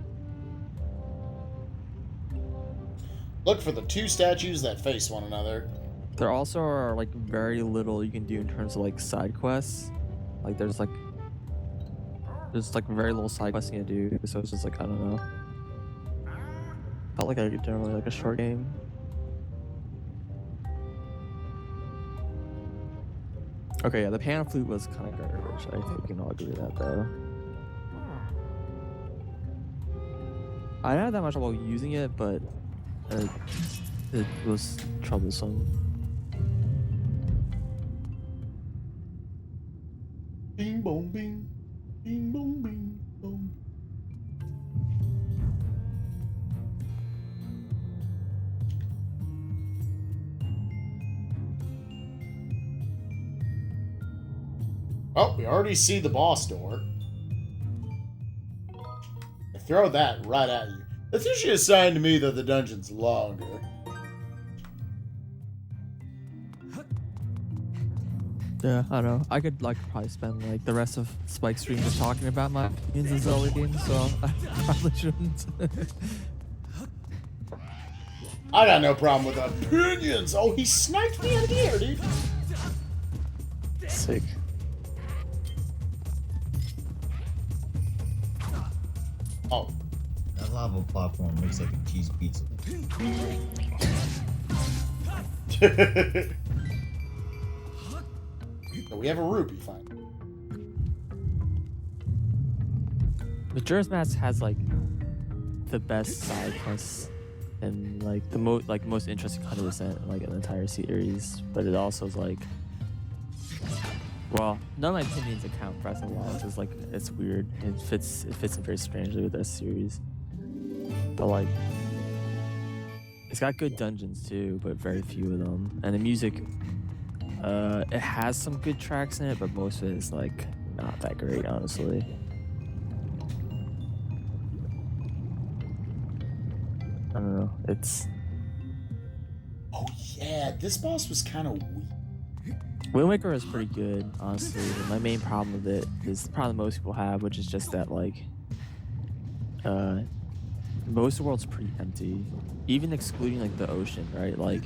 Look for the two statues that face one another. There also are like very little you can do in terms of like side quests. Like there's like very little side quests you can do, so it's just like I don't know. Felt like I generally like a short game. Okay, yeah, the pan flute was kind of garbage. I think we can all agree with that though. I didn't have that much trouble using it, but it was troublesome. Bing boom bing. Bing boom bing boom. Oh, we already see the boss door. I throw that right at you. That's usually a sign to me that the dungeon's longer. Yeah, I don't know. I could like probably spend like the rest of Spike's stream just talking about my opinions of Zelda games, so I probably shouldn't. I got no problem with opinions. Oh, he sniped me out of the air, dude. Sick. Oh. That lava platform looks like a cheese pizza. We have a rupee finally. Majora's Mask has like the best side quests and like the most interesting 100% like an entire series, but it also is like, well, none of my opinions account Breath of the Wild because like it's weird. It fits in very strangely with this series, but like it's got good dungeons too, but very few of them, and the music. It has some good tracks in it, but most of it is like not that great, honestly. I don't know. It's Oh yeah, this boss was kind of weak. Wind Waker is pretty good, honestly. But my main problem with it is the problem most people have, which is just that like most of the world's pretty empty, even excluding like the ocean, right? Like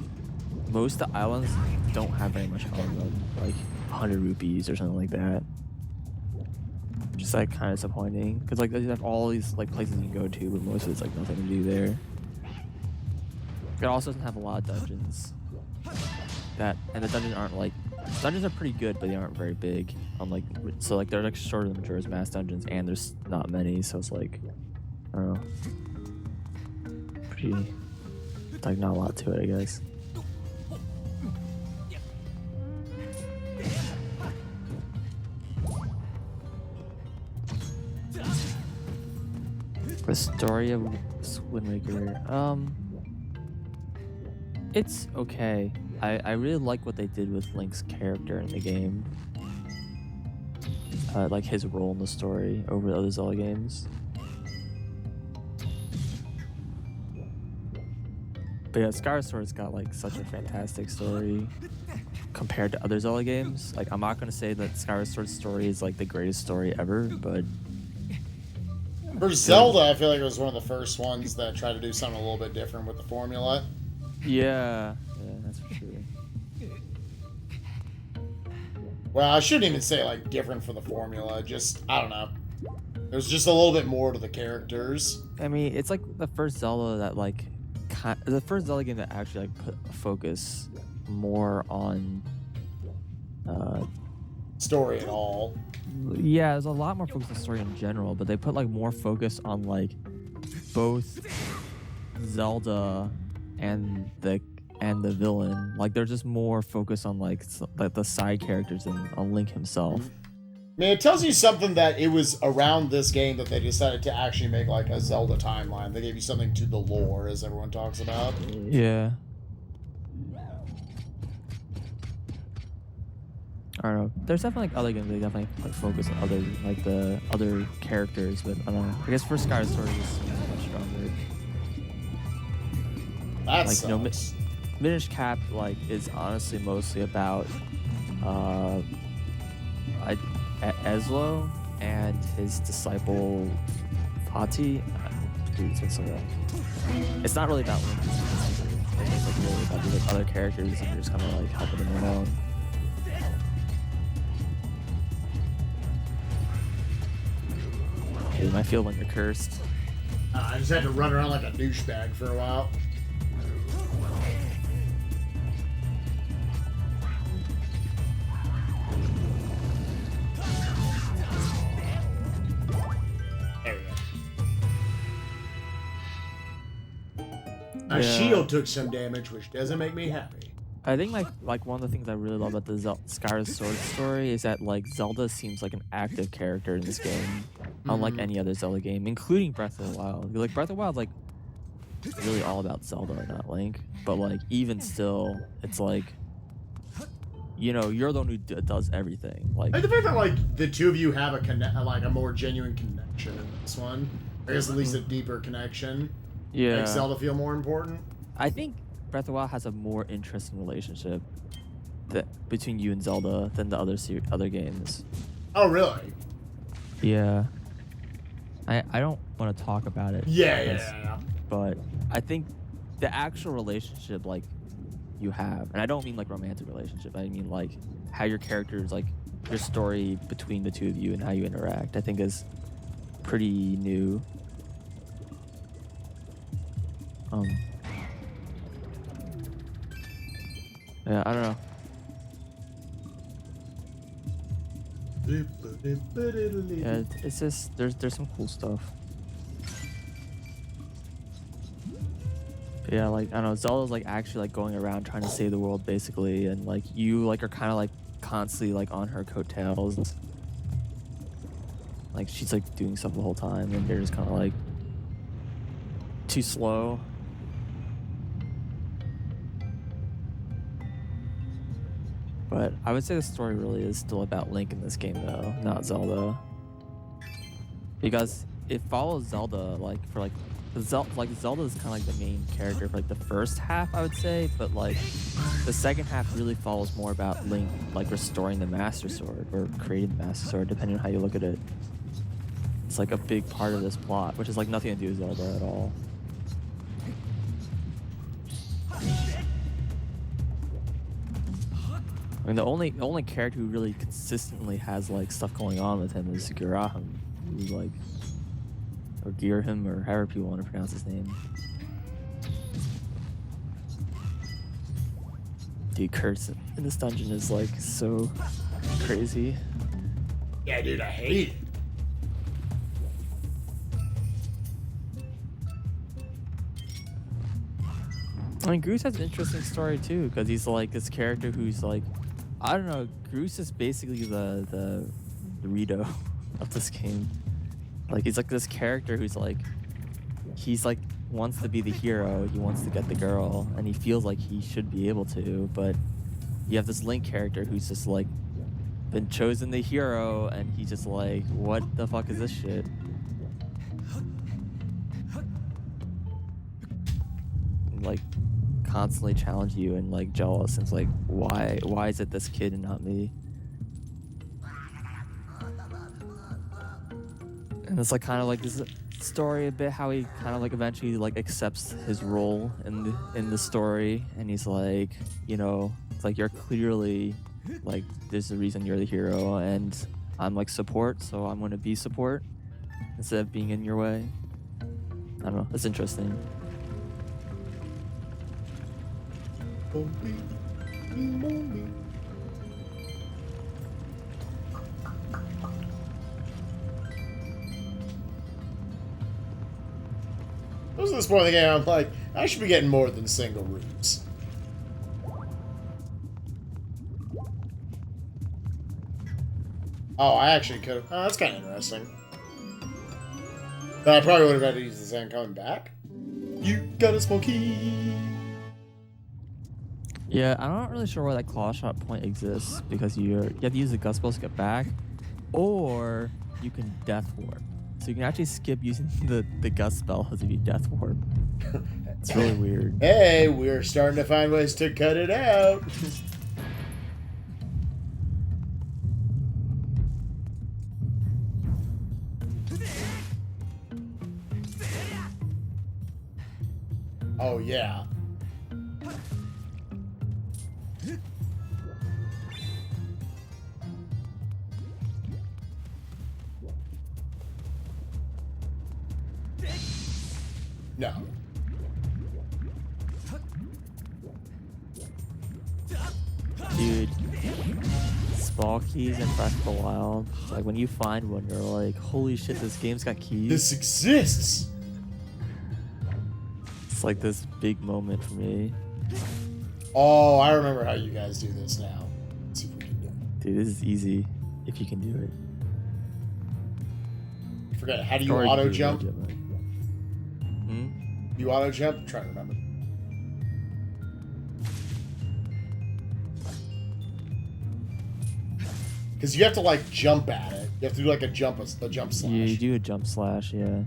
most of the islands don't have very much on them, like 100 rupees or something like that. Just like kind of disappointing, because like they have all these like places you can go to, but most of it's like nothing to do there. It also doesn't have a lot of dungeons. And the dungeons aren't like dungeons are pretty good, but they aren't very big. Like so like they're like shorter than Majora's Mask dungeons, and there's not many, so it's like I don't know, pretty like not a lot to it, I guess. The story of Wind Waker, it's okay. I really like what they did with Link's character in the game. Like his role in the story over the other Zelda games. But yeah, Skyward Sword's got like such a fantastic story compared to other Zelda games. Like I'm not gonna say that Skyward Sword's story is like the greatest story ever, but For Zelda, I feel like it was one of the first ones that tried to do something a little bit different with the formula. yeah, that's for sure. Well, I shouldn't even say like different for the formula. Just I don't know. There's just a little bit more to the characters. I mean, it's like the first Zelda that like the first Zelda game that actually like put a focus more on Story and all. yeah, there's a lot more focus on story in general, but they put like more focus on like both Zelda and and the villain. Like they're just more focused on like the side characters than on Link himself. I mean, it tells you something that it was around this game that they decided to actually make like a Zelda timeline. They gave you something to the lore, as everyone talks about. Yeah. I don't know. There's definitely like other games they definitely like focus on other like the other characters, but I don't know. I guess for Skyward Sword is much stronger. That's like Minish Cap like is honestly mostly about Ezlo and his disciple Fati. Dude, it's been so long. It's not really about Link. It's like really about these like other characters and you're just kind of like helping them along. Dude, I feel like you're cursed. I just had to run around like a douchebag for a while. There we go. My shield took some damage, which doesn't make me happy. I think like one of the things I really love about the Skyward Sword story is that like Zelda seems like an active character in this game, unlike any other Zelda game, including Breath of the Wild. Like Breath of the Wild, like really all about Zelda, not Link. But like even still, it's like you're the one who does everything. Like the fact that like the two of you have a more genuine connection in this one. I guess at least a deeper connection. Yeah. Makes Zelda feel more important. I think Breath of the Wild has a more interesting relationship between you and Zelda than the other games. Oh, really? Yeah. I don't want to talk about it. Yeah. But I think the actual relationship like you have, and I don't mean like romantic relationship. I mean like how your characters like your story between the two of you and how you interact. I think is pretty new. Yeah, I don't know. Yeah, it's just there's some cool stuff. Yeah, like I don't know, Zelda's like actually like going around trying to save the world basically, and like you like are kind of like constantly like on her coattails. Like she's like doing stuff the whole time, and you're just kind of like too slow. But I would say the story really is still about Link in this game, though, not Zelda. Because it follows Zelda, like, for, like, Zelda is kind of like the main character for, like, the first half, I would say. But, like, the second half really follows more about Link, like, restoring the Master Sword, or creating the Master Sword, depending on how you look at it. It's, like, a big part of this plot, which is, like, nothing to do with Zelda at all. I mean, the only character who really consistently has like stuff going on with him is Girahim, who like, or Girahim, or however people want to pronounce his name. Dude, Kurtz in this dungeon is like so crazy. Yeah, dude, I hate it. I mean, Groose has an interesting story too, because he's like this character who's like, I don't know, Groose is basically the Rito of this game. Like he's like this character who's like, he's like wants to be the hero, he wants to get the girl, and he feels like he should be able to, but you have this Link character who's just like been chosen the hero, and he's just like, what the fuck is this shit? And, like constantly challenge you and like jealous, and it's like, why is it this kid and not me? And it's like kind of like this story a bit how he kind of like eventually like accepts his role in the story, and he's like, it's like, you're clearly like, there's a reason you're the hero, and I'm like support, so I'm gonna be support instead of being in your way. I don't know, it's interesting. This is this point of the game, I'm like, I should be getting more than single roots. Oh, I actually could have. Oh, that's kind of interesting. But I probably would have had to use the sand coming back. You got a small key. Yeah, I'm not really sure why that claw shot point exists because you have to use the gust spells to get back, or you can death warp. So you can actually skip using the gust spell if you death warp. It's really weird. Hey, we're starting to find ways to cut it out. Oh, yeah. No. Dude, small keys in Breath of the Wild. Like when you find one, you're like, holy shit, this game's got keys. This exists. It's like this big moment for me. Oh, I remember how you guys do this now. Let's see if we can do it. Dude, this is easy if you can do it. I forget, how do you Or auto do it jump? legitimately. Hmm? You auto jump? I'm trying to remember. Because you have to like jump at it. You have to do like a jump slash. Yeah, you do a jump slash, yeah.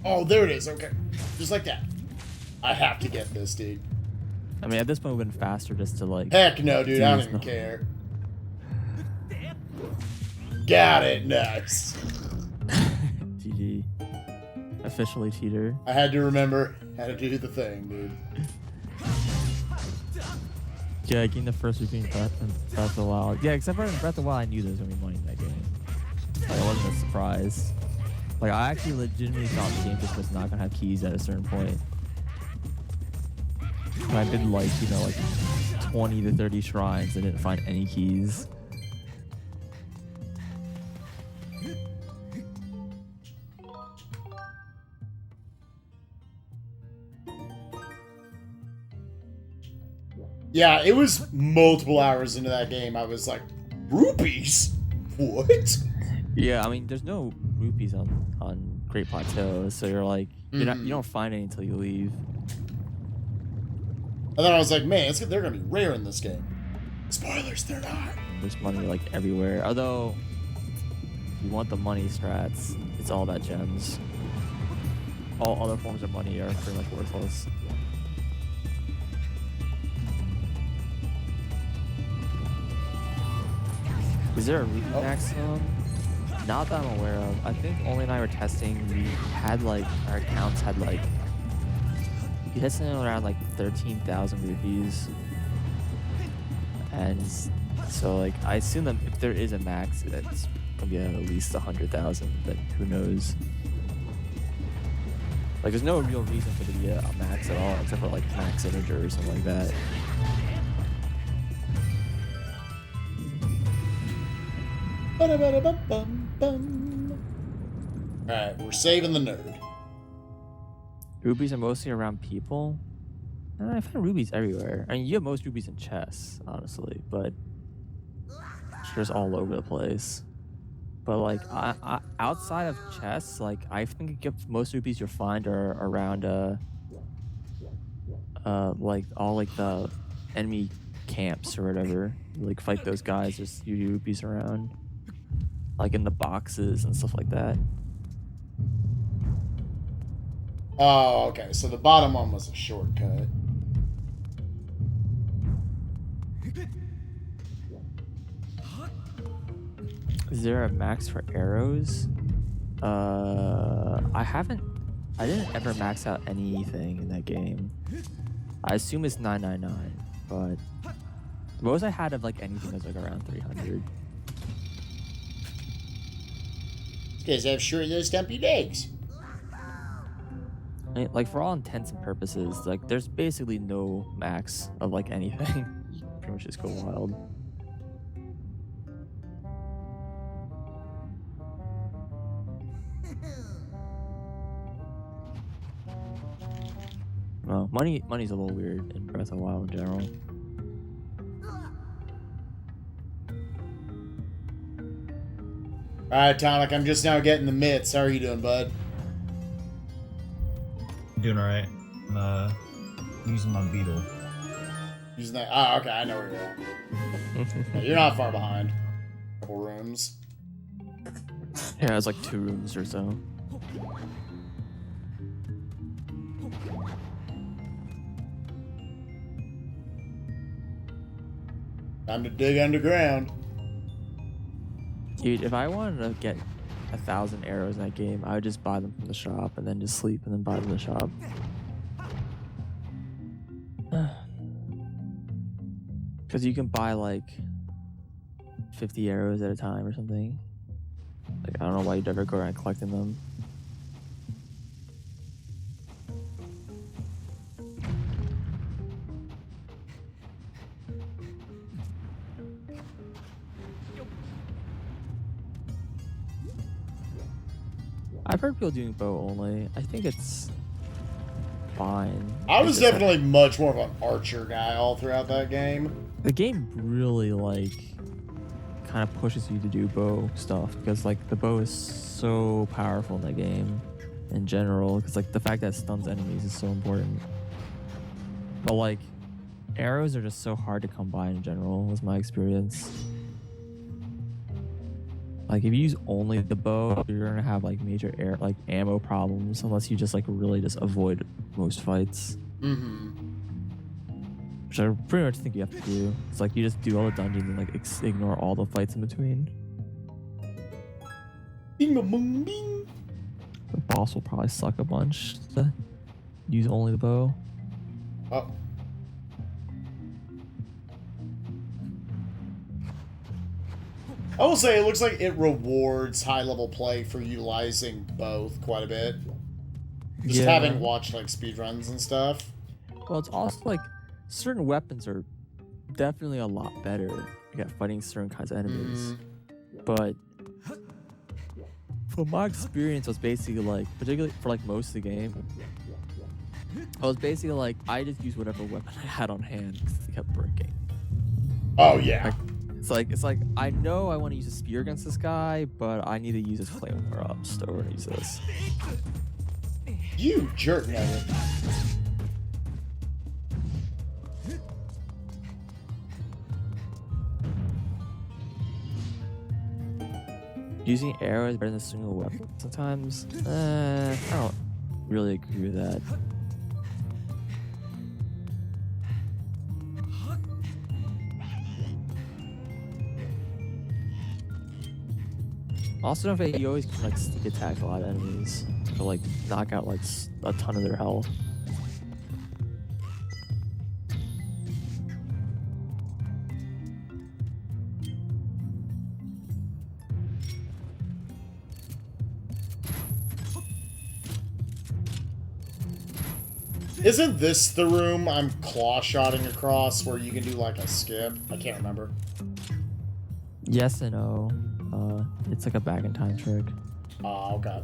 Oh, there it is. Okay, just like that. I have to get this, dude. I mean, at this point, it would have been faster just to like. Heck no, dude. I don't even no. care. Got it. Nice. GG. Officially cheater. I had to remember how to do the thing, dude. Yeah, getting the first routine Breath of the Wild. Yeah, except for in Breath of the Wild, I knew there was gonna be money in that game. Like, it wasn't a surprise. Like, I actually legitimately thought the game just was not gonna have keys at a certain point. And I did like, you know, like 20 to 30 shrines and didn't find any keys. Yeah, it was multiple hours into that game. I was like, rupees? What? Yeah, I mean, there's no rupees on Great Plateau, so you're like, you don't find any until you leave. And then I was like, man, they're gonna be rare in this game. Spoilers, they're not. There's money like everywhere. Although, if you want the money strats, it's all about gems. All other forms of money are pretty much worthless. Is there a rupee maximum? Not that I'm aware of. I think Only and I were testing. We had like, our accounts had like, we had something around like 13,000 rupees. And so like, I assume that if there is a max, that's gonna be at least 100,000, but who knows? Like, there's no real reason for it to be a max at all, except for like max integer or something like that. Alright, we're saving the nerd. Rubies are mostly around people. I find rubies everywhere. I mean, you have most rubies in chests, honestly, but it's just all over the place. But like, I outside of chests, like I think most rubies you'll find are around like all like the enemy camps or whatever. You, like, fight those guys, just you rupees around, like in the boxes and stuff like that. Oh, okay. So the bottom one was a shortcut. Is there a max for arrows? I didn't ever max out anything in that game. I assume it's 999, but the most I had of like anything was like around 300. These guys have short little stumpy legs. I mean, like, for all intents and purposes, like there's basically no max of like anything. You pretty much just go wild. Well, money's a little weird in Breath of the Wild in general. Alright, Tonic, I'm just now getting the mitts. How are you doing, bud? I'm doing alright. I'm using my beetle. Using that. Oh, okay, I know where you're at. Yeah, you're not far behind. Couple rooms. Yeah, it's like 2 rooms or so. Time to dig underground. Dude, if I wanted to get 1,000 arrows in that game, I would just buy them from the shop and then just sleep and then buy them in the shop. Because you can buy like 50 arrows at a time or something. Like, I don't know why you'd ever go around collecting them. I've heard people doing bow only. I think it's fine. I It's was just definitely much more of an archer guy all throughout that game. the game really like kind of pushes you to do bow stuff because like the bow is so powerful in that game in general because like the fact that it stuns enemies is so important. But like arrows are just so hard to come by in general was my experience. Like if you use only the bow, you're gonna have like major ammo problems unless you just like really just avoid most fights. Mm-hmm. Which I pretty much think you have to do. It's like you just do all the dungeons and like ignore all the fights in between. Bing, bing, bing. The boss will probably suck a bunch to use only the bow. Oh. I will say it looks like it rewards high-level play for utilizing both quite a bit. Just Yeah. having watched like speedruns and stuff. Well, it's also like certain weapons are definitely a lot better at fighting certain kinds of enemies. But from my experience, it was basically like, particularly for like most of the game, I was basically like, I just used whatever weapon I had on hand because it kept breaking. Oh yeah. It's like I know I want to use a spear against this guy, but I need to use his flamethrower up, so we're gonna use this. You jerk nugget. Using arrows better than a single weapon sometimes. I don't really agree with that. Also, don't forget, you always can like sneak attack a lot of enemies to like knock out like a ton of their health. Isn't this the room I'm claw-shotting across where you can do like a skip? I can't remember. Yes and no. It's like a back in time trick. Oh, okay.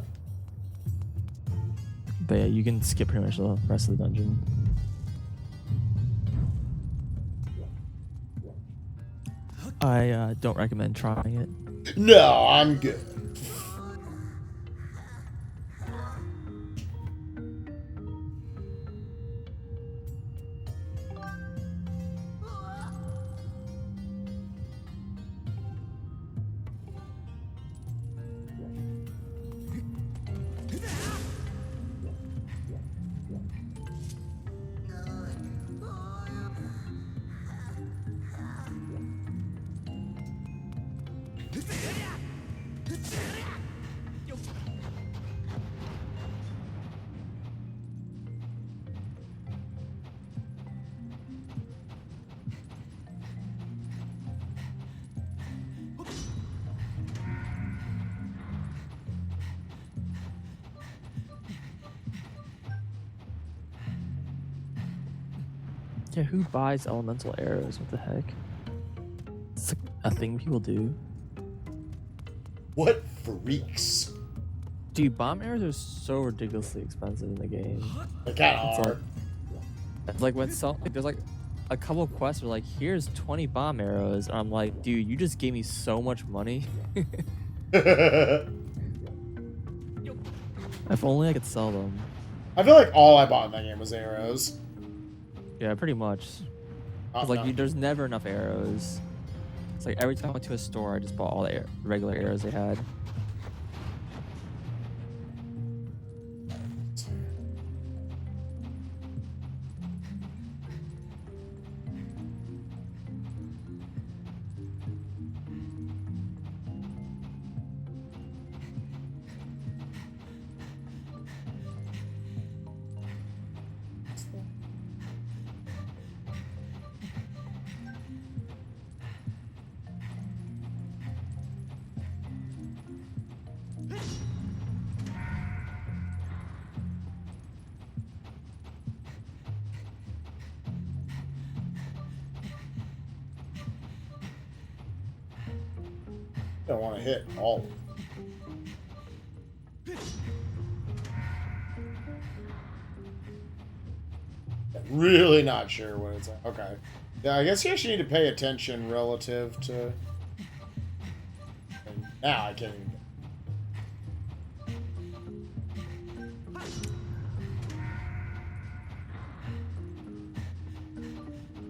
But yeah, you can skip pretty much the rest of the dungeon. I don't recommend trying it. No, I'm good. Yeah, who buys elemental arrows? What the heck? It's like a thing people do. What freaks? Dude, bomb arrows are so ridiculously expensive in the game. They kind of It's are. like when there's like a couple of quests where like, here's 20 bomb arrows, and I'm like, dude, you just gave me so much money. If only I could sell them. I feel like all I bought in that game was arrows. Yeah, pretty much. Oh, 'Cause, like, no. there's never enough arrows. It's like every time I went to a store, I just bought all the regular arrows they had. I don't want to hit all of them. Really not sure what it's at. Okay. Yeah, I guess you actually need to pay attention relative to... And now I can't even...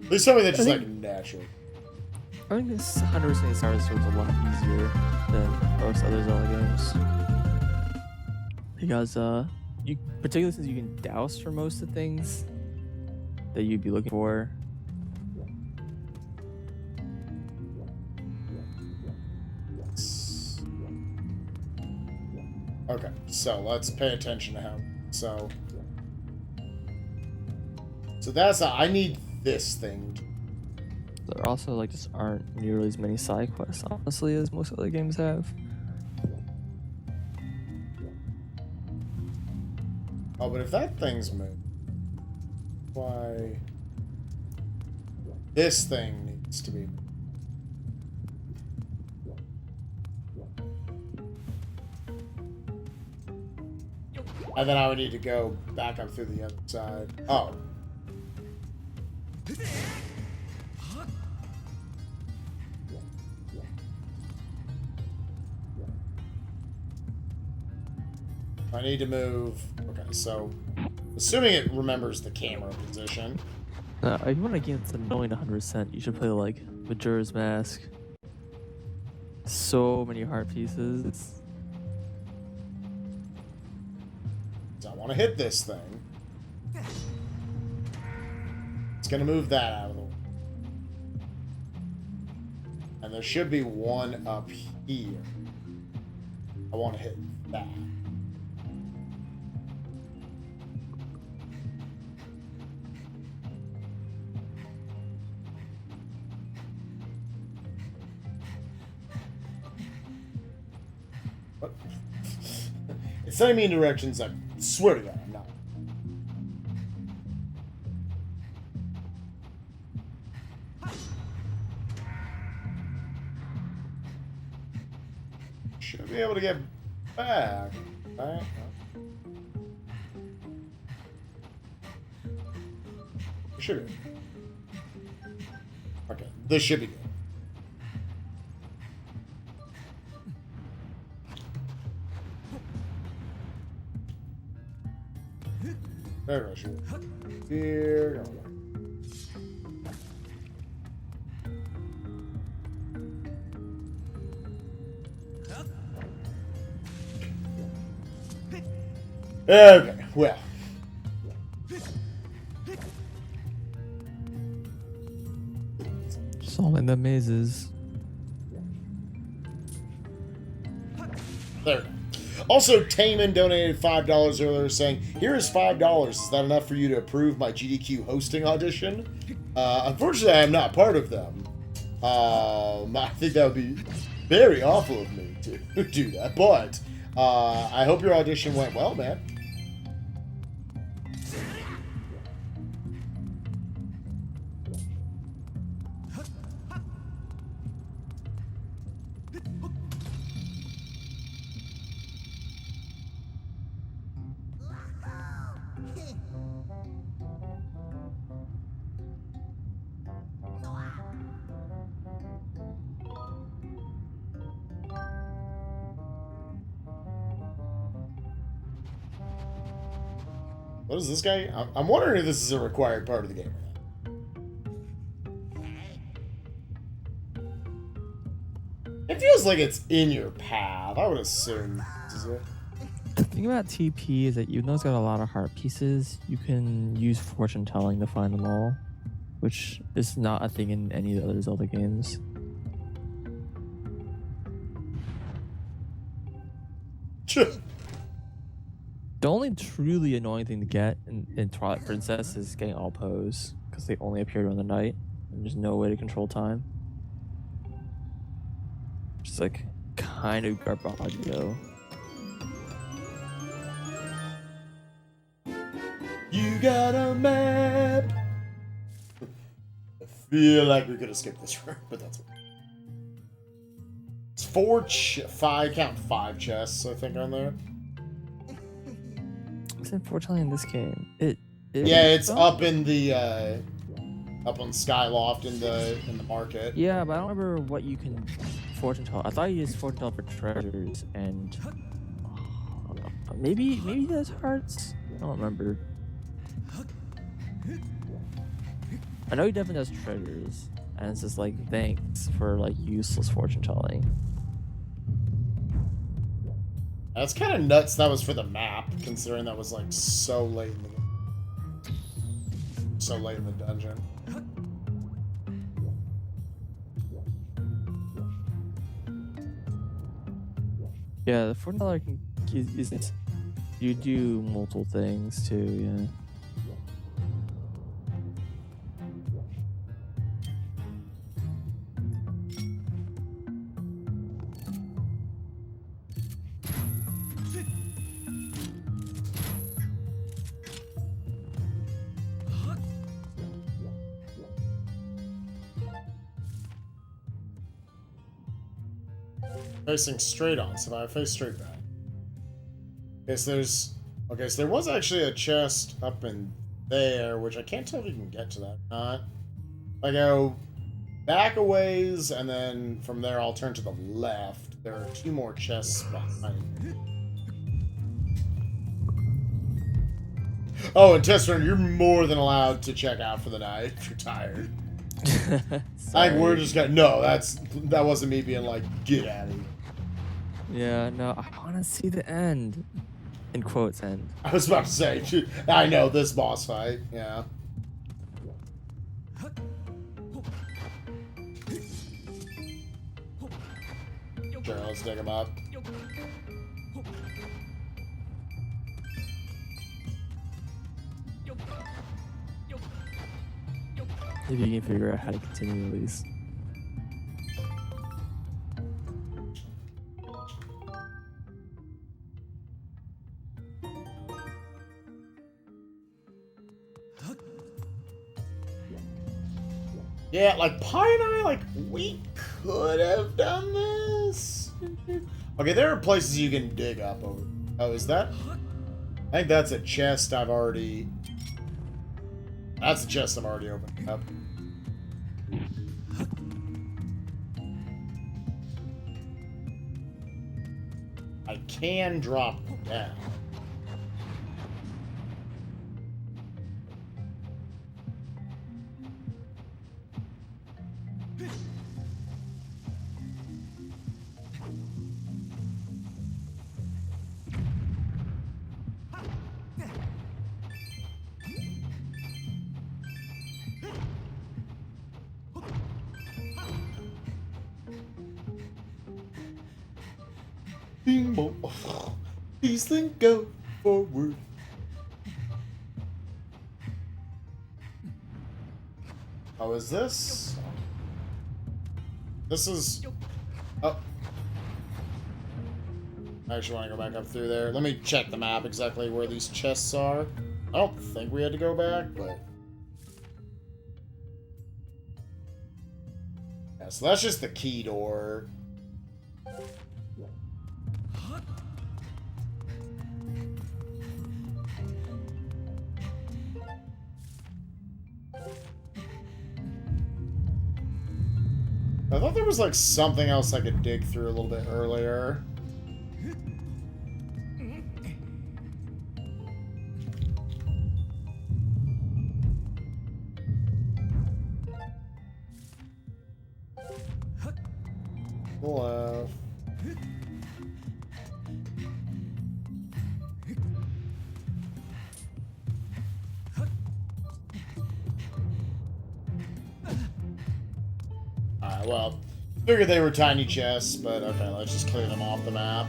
Please tell me that's just like natural. I think this 100% Star Wars is a lot easier than most other Zelda games. Because, you particularly since you can douse for most of the things that you'd be looking for. Okay, so let's pay attention to how. So that's how I need this thing. There also like just aren't nearly as many side quests, honestly, as most other games have. Oh, but if that thing's moved, why? This thing needs to be moved. And then I would need to go back up through the other side. Oh. I need to move. Okay, so assuming it remembers the camera position. If you want a game that's annoying 100%, you should play like Majora's Mask. So many heart pieces. So I want to hit this thing. It's gonna move that out of the way. And there should be one up here. I want to hit that. What? It's sending me in directions I swear to God I'm not. Should be able to get back. Alright. Should be. Okay, this should be good. There we go. Here. Okay, well. Solving the mazes. There we go. Also, Taman donated $5 earlier saying, here is $5. Is that enough for you to approve my GDQ hosting audition? Unfortunately, I am not part of them. I think that would be very awful of me to do that. But I hope your audition went well, man. What is this guy? I'm wondering if this is a required part of the game or not. It feels like it's in your path. I would assume this is it. The thing about TP is that even though it's got a lot of heart pieces, you can use fortune telling to find them all, which is not a thing in any of the other Zelda games. The only truly annoying thing to get in Twilight Princess is getting all pose, because they only appear during the night, and there's no way to control time. Just like kind of garbaggio. You got a map. I feel like we could have skipped this room, but that's okay. It's count 5 chests, I think, on there. It's unfortunately in this game. Yeah, it's up in the up on Skyloft in the market. Yeah, but I don't remember what you can fortune tell. I thought you just fortune tell for treasures and maybe there's hearts. I don't remember. I know he definitely does treasures, and it's just like thanks for like useless fortune telling. That's kind of nuts. That was for the map, considering that was like so late in the dungeon. Yeah, the fortune teller can use. You do multiple things too. Yeah. Facing straight on, so I face straight back. Okay, so there was actually a chest up in there, which I can't tell if you can get to that or not. I go back a ways, and then from there I'll turn to the left. There are 2 more chests behind me. Oh, and Tester, you're more than allowed to check out for the night if you're tired. We're just gonna. No, that wasn't me being like, get out of here. Yeah, no, I want to see the end. In quotes, end. I was about to say, I know this boss fight. Yeah. Sure, let's dig him up. If you can figure out how to continue at least. Yeah, like Pi and I, we could have done this. Okay, there are places you can dig up over. Oh, is that? I think that's a chest I've already. That's a chest I've already opened up. I can drop them down. These things go forward. Oh, is this? This is. Oh. I actually want to go back up through there. Let me check the map exactly where these chests are. I don't think we had to go back, but. Yeah, so that's just the key door. I thought there was something else I could dig through a little bit earlier. well, figured they were tiny chests, but okay, let's just clear them off the map.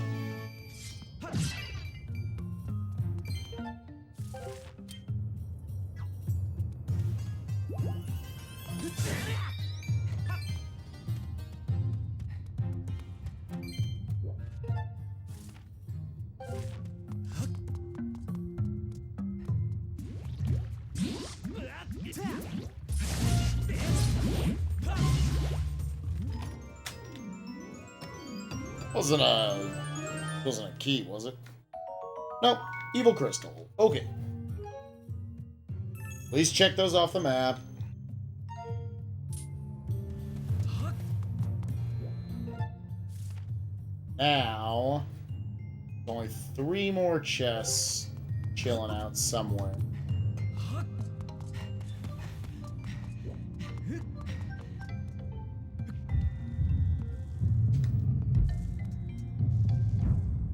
Wasn't a key, was it? Nope. Evil crystal. Okay. Please check those off the map. Now, only 3 more chests chilling out somewhere.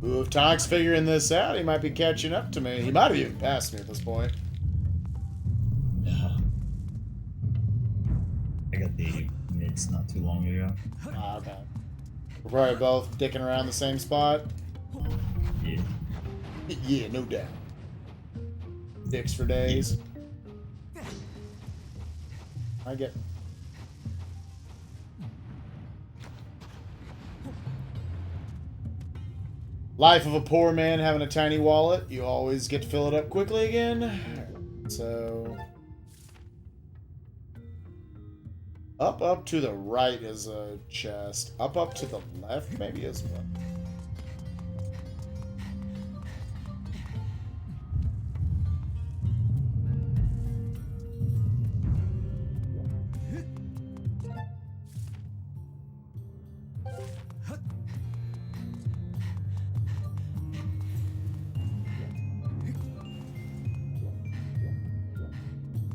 Ooh, if Todd's figuring this out, he might be catching up to me. He might have even passed me at this point. Yeah. I got the mids not too long ago. Ah, okay. We're probably both dicking around the same spot. Yeah. Yeah, no doubt. Dicks for days. I get. Life of a poor man having a tiny wallet. You always get to fill it up quickly again. So... Up to the right is a chest. Up to the left maybe as well.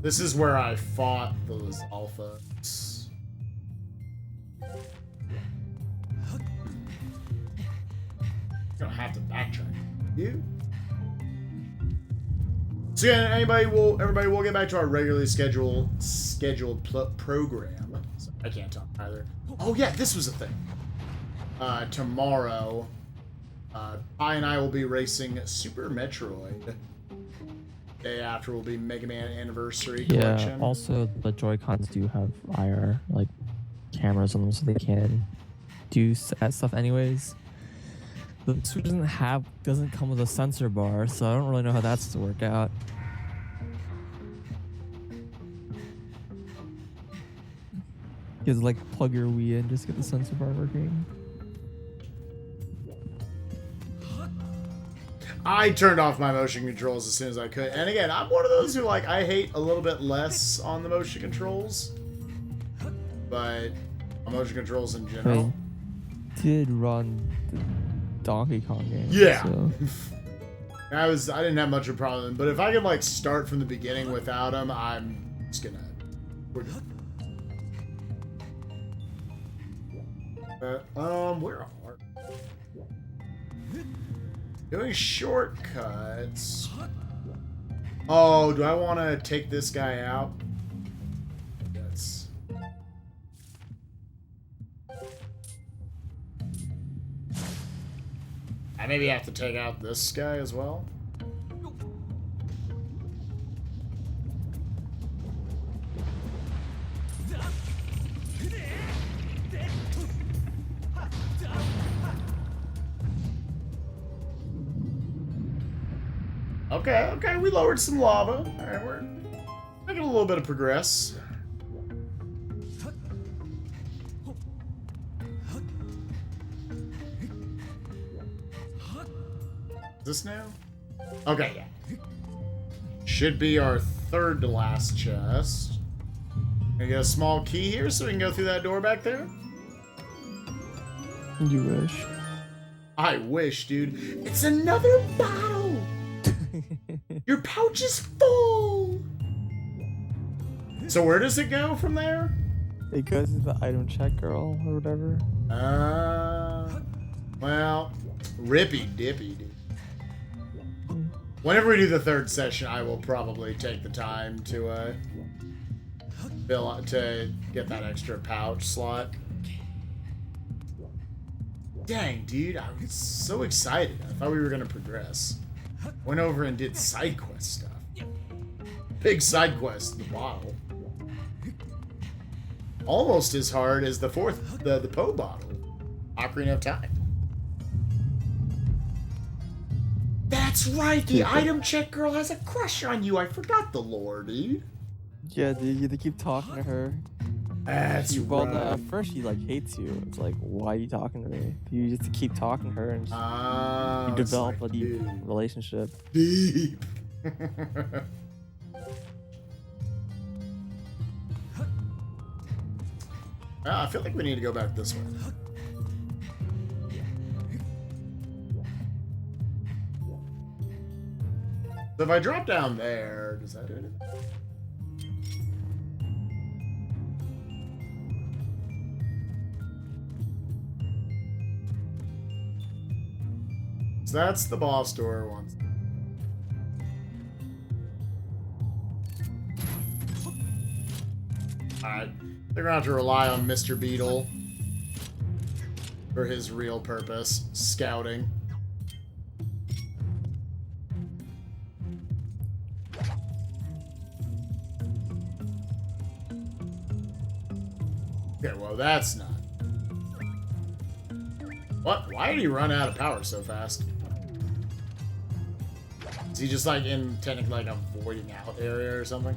This is where I fought those alphas. Gonna have to backtrack. You? So yeah, everybody will get back to our regularly scheduled program. So I can't talk either. Oh yeah, this was a thing. Tomorrow, I and I will be racing Super Metroid. Day after will be Mega Man Anniversary Collection. Yeah, also the Joy-Cons do have IR, like, cameras on them so they can do stuff anyways. The Switch doesn't come with a sensor bar, so I don't really know how that's to work out. You just like plug your Wii in, just get the sensor bar working. I turned off my motion controls as soon as I could. And again, I'm one of those who, like, I hate a little bit less on the motion controls. But on motion controls in general. I did run the Donkey Kong game. Yeah. So. I didn't have much of a problem. But if I could, like, start from the beginning without them, I'm just gonna... We're good. Where are... Doing shortcuts. Oh, do I want to take this guy out? That's... I maybe have to take out this guy as well. Okay, we lowered some lava. Alright, we're making a little bit of progress. Is this now? Okay, yeah. Should be our third to last chest. Gonna get a small key here so we can go through that door back there? You wish. I wish, dude. It's another bottle! Your pouch is full! So where does it go from there? It goes to the item check girl or whatever. Well, rippy dippy, dude. Whenever we do the third session, I will probably take the time to get that extra pouch slot. Dang, dude, I was so excited. I thought we were gonna progress. Went over and did side quest stuff. Big side quest, the bottle. Almost as hard as the Poe bottle. Ocarina of Time. That's right, the item check girl has a crush on you. I forgot the lore, dude. Yeah, dude, you have to keep talking to her. That's Well, right. at first she like hates you. It's like, why are you talking to me? You just keep talking to her and you develop a deep relationship. Deep. I feel like we need to go back this way. So if I drop down there, does that do anything? So that's the boss door once. Alright. They're gonna have to rely on Mr. Beetle for his real purpose, scouting. Okay, well that's not. What? Why did he run out of power so fast? Is he just like in technically like a voiding out area or something?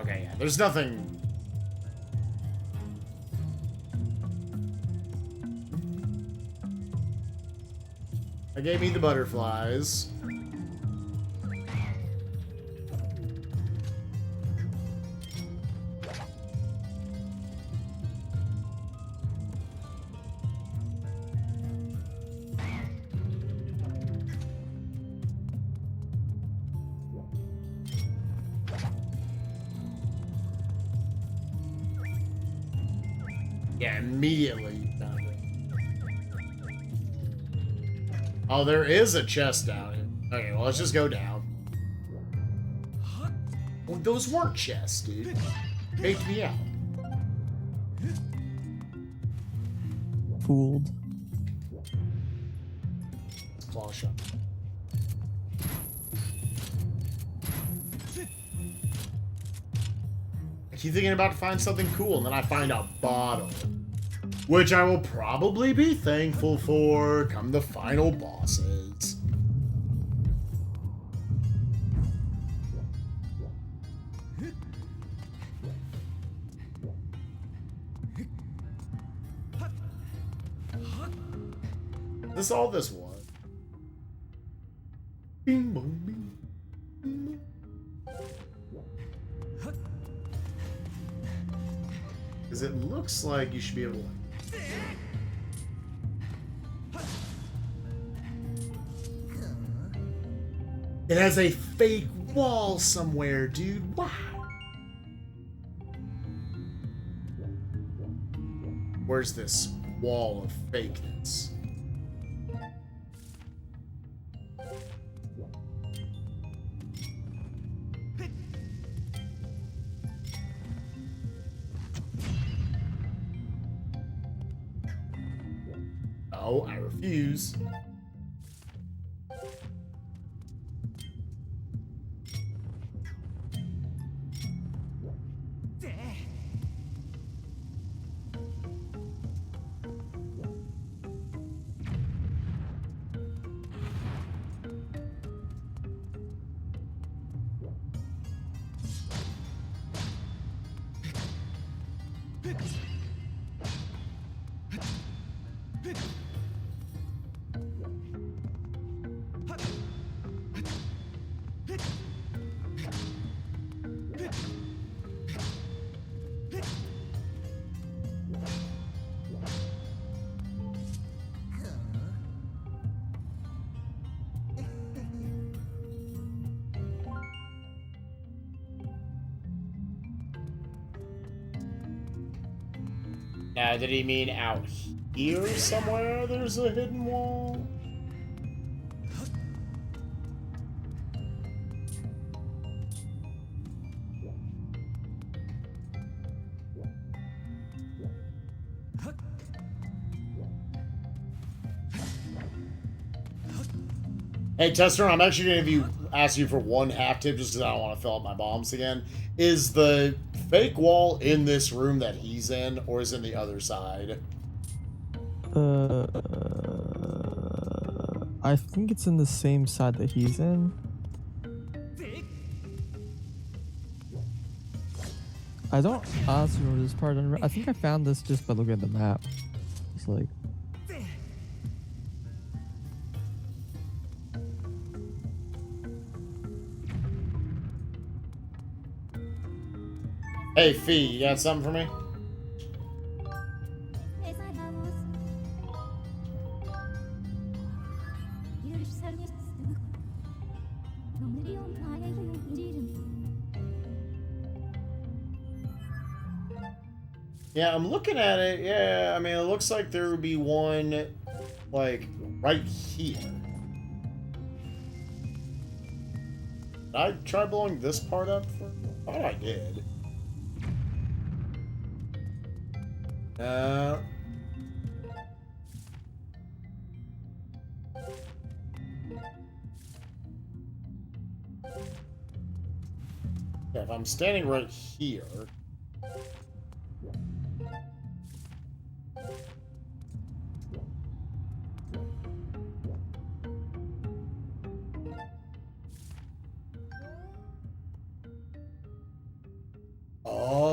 Okay, yeah, there's nothing. They gave me the butterflies. Yeah, immediately. Oh, there is a chest down here. Okay, well, let's just go down. Oh, those weren't chests, dude. Faked me out. Fooled. Claw shot. I keep thinking about to find something cool, and then I find a bottle. Which I will probably be thankful for come the final bosses. This all this was. Bing bong bing. Bing, bong. Because it looks like you should be able to. It has a fake wall somewhere, dude. Wow. Where's this wall of fakeness? Oh, I refuse. Now, did he mean out here somewhere there's a hidden wall? Hey, Tester, I'm actually going to ask you for one half tip just because I don't want to fill up my bombs again. Is the fake wall in this room that he's in, or is it in the other side? I think it's in the same side that he's in. I don't honestly remember this part. I think I found this just by looking at the map. It's like... Hey, Fee, you got something for me? Yeah, I'm looking at it. Yeah, I mean, it looks like there would be one, like, right here. Did I try blowing this part up? I thought I did. Yeah, if I'm standing right here... Oh.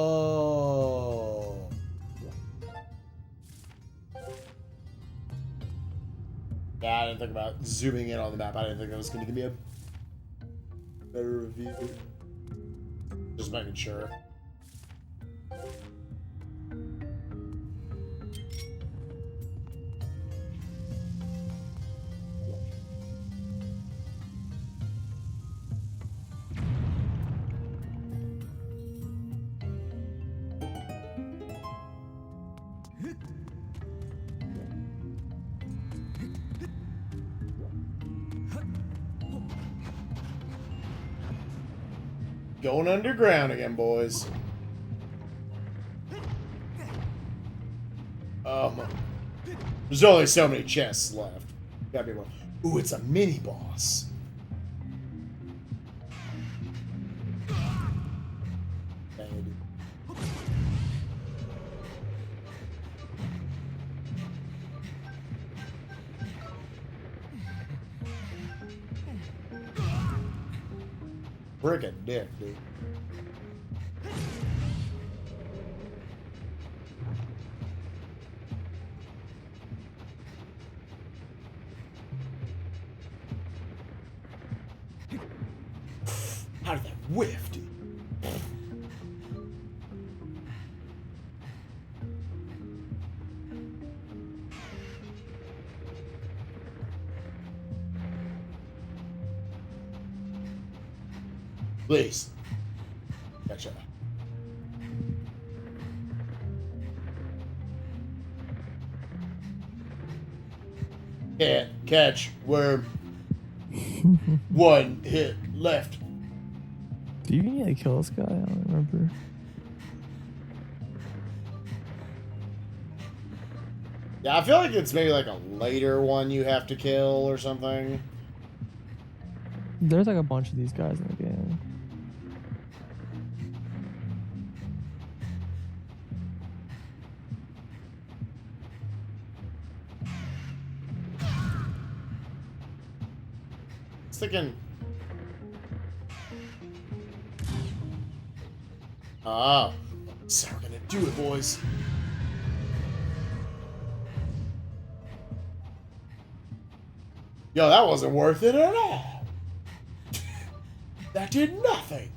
Yeah, I didn't think about zooming in on the map. I didn't think that was going to give me a better review. Just making sure. Going underground again, boys. There's only so many chests left. Gotta be more. Ooh, it's a mini boss. Frickin' dick, dude. How did that whiff, dude? Please. Gotcha. Can't catch worm. One hit left. Do you need to kill this guy? I don't remember. Yeah, I feel like it's maybe like a later one you have to kill or something. There's like a bunch of these guys in the game. Thinking. Ah, so we're gonna do it, boys. Yo, that wasn't worth it at all. That did nothing.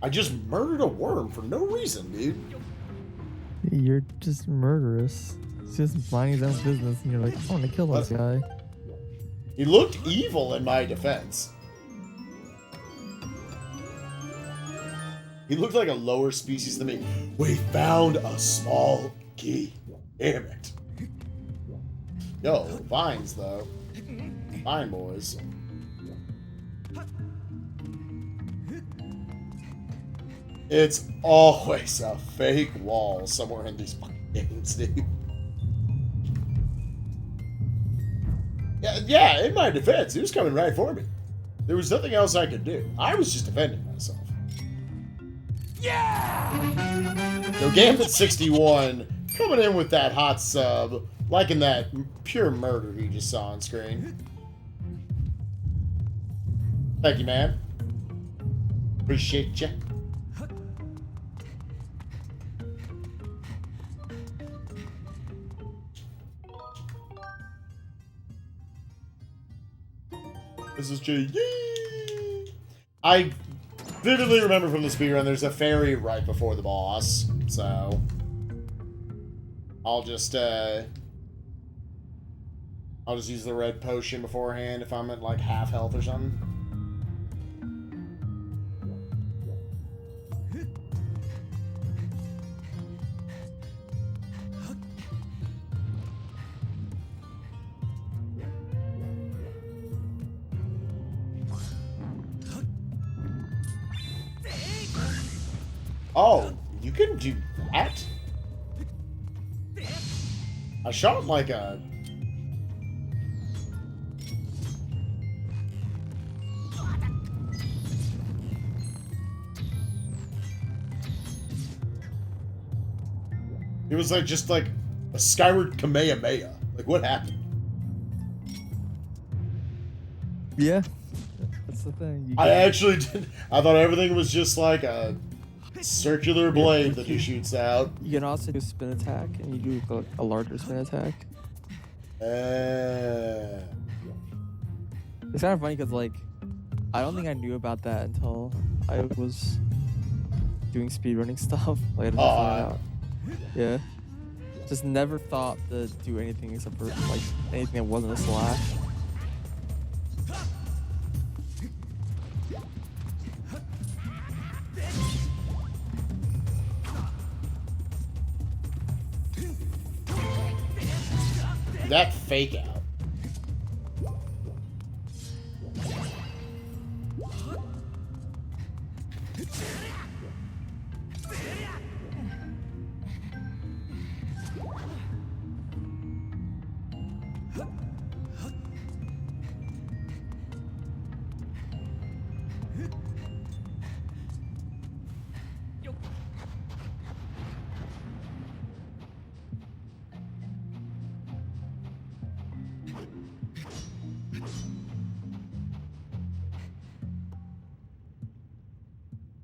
I just murdered a worm for no reason, dude. You're just murderous. It's just minding his own business, and you're like, I want to kill this guy. He looked evil in my defense. He looked like a lower species than me. We found a small key. Damn it. Yo, vines though. Vine boys. It's always a fake wall somewhere in these fucking games, dude. Yeah, in my defense, he was coming right for me. There was nothing else I could do. I was just defending myself. Yeah! So Gambit61 coming in with that hot sub, liking that pure murder he just saw on screen. Thank you, man. Appreciate you. This is G. I vividly remember from the speedrun there's a fairy right before the boss, so I'll just use the red potion beforehand if I'm at like half health or something. Oh, you can do that? I shot like a... It was like just like a Skyward Kamehameha. Like, what happened? Yeah, that's the thing. I actually did. I thought everything was just like a circular blade that he shoots out. You can also do a spin attack, and you do a larger spin attack. It's kind of funny because, like, I don't think I knew about that until I was doing speedrunning stuff. Like, I didn't find out. Yeah. Just never thought to do anything except for, like, anything that wasn't a slash. That fake out.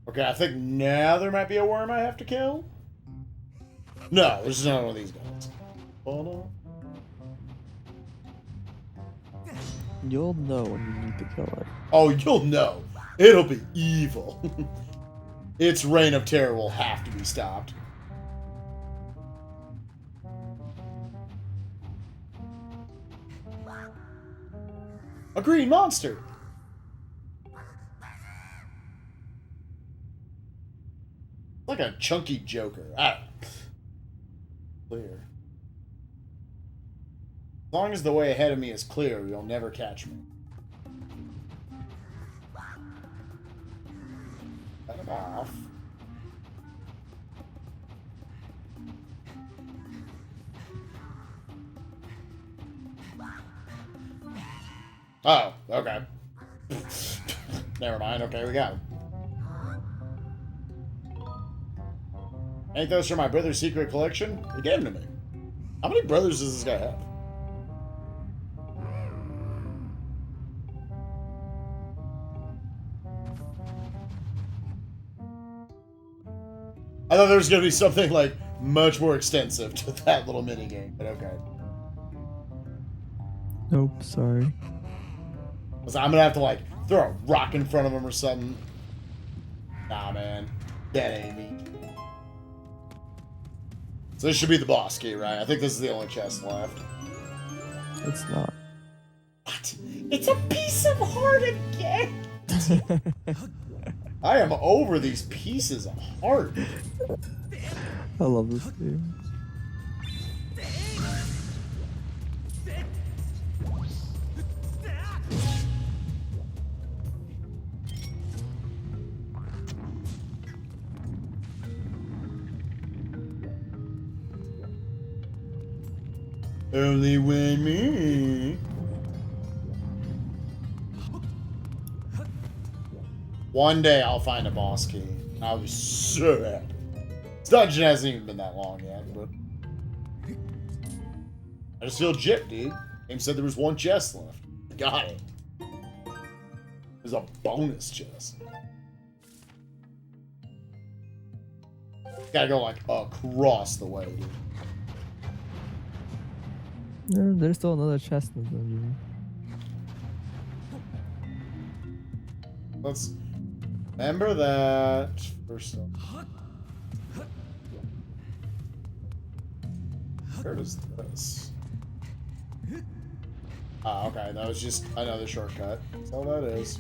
Okay, I think now there might be a worm I have to kill. No, there's not one of these guys. Oh no. You'll know when you need to kill it. Oh, you'll know. It'll be evil. Its reign of terror will have to be stopped. A green monster. Like a chunky Joker. Clear. As long as the way ahead of me is clear, you'll never catch me. Cut him off. Oh, okay. Never mind. Okay, we got him. Ain't those from my brother's secret collection? He gave them to me. How many brothers does this guy have? I thought there was going to be something, like, much more extensive to that little minigame, but okay. Nope, sorry. I'm going to have to, like, throw a rock in front of him or something. Nah, man. That ain't me. So this should be the boss key, right? I think this is the only chest left. It's not. What? It's a piece of heart again! I am over these pieces of heart. I love this game. Only one me. One day I'll find a boss key, and I'll be so happy. This dungeon hasn't even been that long yet, but I just feel gypped, dude. Game said there was one chest left. Got it. There's a bonus chest. Gotta go like across the way, dude. No, there's still another chest in the dungeon. Let's remember that first off. Where is this? Ah, okay, that was just another shortcut. That's all that is.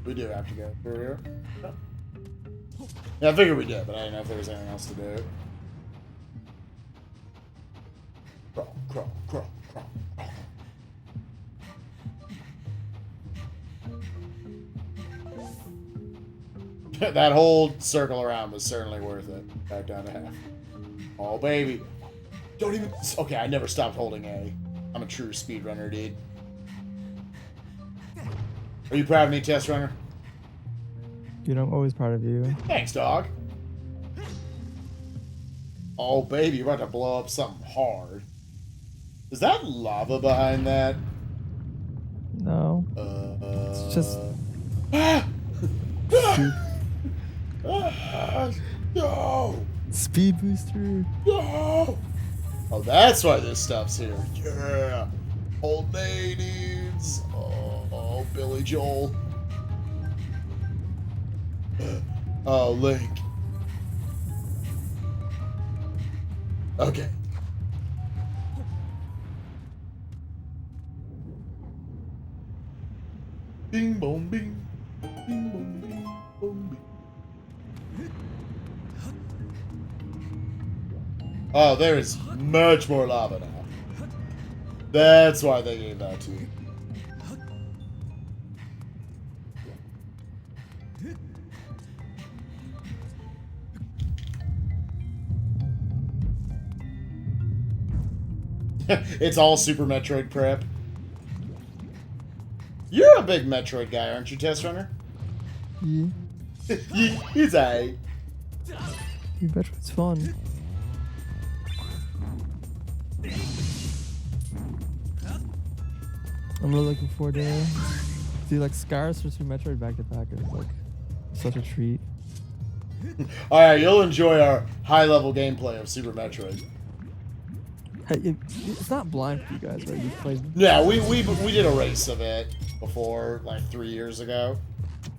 We do have to go through here. Yeah, I figured we did, but I didn't know if there was anything else to do. Crawl, crawl, crawl, crawl, crawl. That whole circle around was certainly worth it. Back down to half. Oh, baby. Don't even... Okay, I never stopped holding A. I'm a true speedrunner, dude. Are you proud of me, Test Runner? Dude, I'm always proud of you. Thanks, dog. Oh, baby, you're about to blow up something hard. Is that lava behind that? No. It's just... No! Speed booster. No! Oh, that's why this stuff's here. Yeah! Old ladies. Oh, Billy Joel. Oh, Link. Okay. Bing boom bing. Bing boom bing boom bing. Oh, there is much more lava now. That's why they gave that to you. It's all Super Metroid prep. You're a big Metroid guy, aren't you, Test Runner? Yeah. He's a. You bet it's fun. I'm really looking forward to do like Scars for Super Metroid back to back. It's like such a treat. Alright, you'll enjoy our high-level gameplay of Super Metroid. Hey, it's not blind for you guys, right? You played. Yeah, we did a race of it before, like 3 years ago.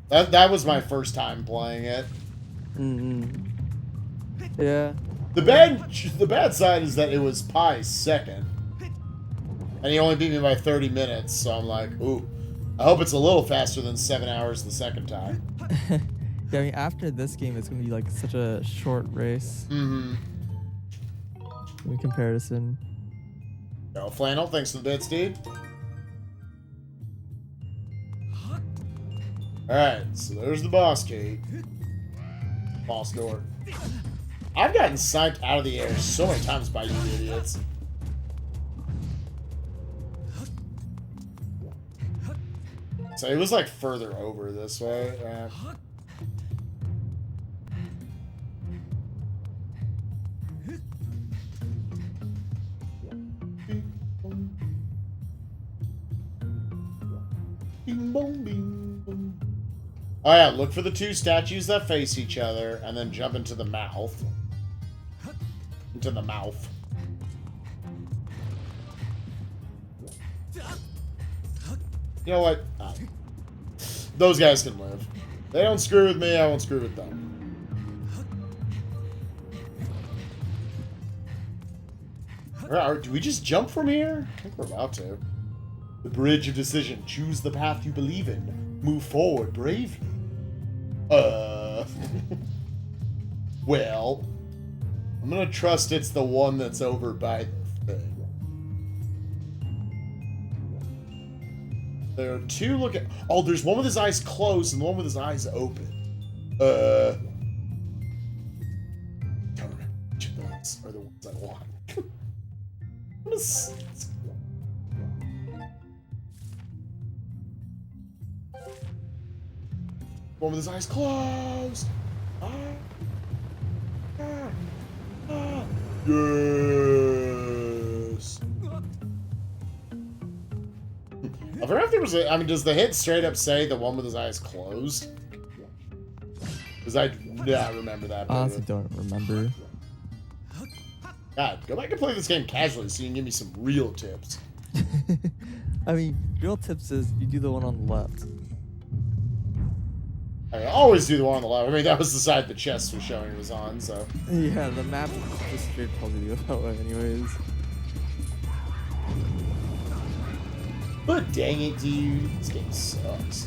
That was my first time playing it. Yeah. The bad side is that it was Pie's second. And he only beat me by 30 minutes, so I'm like, ooh. I hope it's a little faster than 7 hours the second time. Yeah, I mean, after this game, it's gonna be like such a short race. Mm-hmm. In comparison. Yo, Flannel, thanks for the bits, dude. Alright, so there's the boss key. Boss door. I've gotten psyched out of the air so many times by you idiots. So it was like further over this way. Oh yeah, look for the two statues that face each other and then jump into the mouth. Into the mouth. You know what? Those guys can live. They don't screw with me, I won't screw with them. Do we just jump from here? I think we're about to. The bridge of decision. Choose the path you believe in. Move forward bravely. Well, I'm gonna trust it's the one that's over by the thing. There are two looking. Oh, there's one with his eyes closed and the one with his eyes open. Don't remember which of those are the ones I want. One with his eyes closed. Yes. I forgot if there was a. I mean, does the hit straight up say the one with his eyes closed? Because I do not remember that. I honestly don't remember. God, go back and play this game casually so you can give me some real tips. I mean, real tips is you do the one on the left. I always do the one on the left. I mean, that was the side the chest was showing was on, so. Yeah, the map just straight tells you to go that way anyways. But dang it, dude. This game sucks.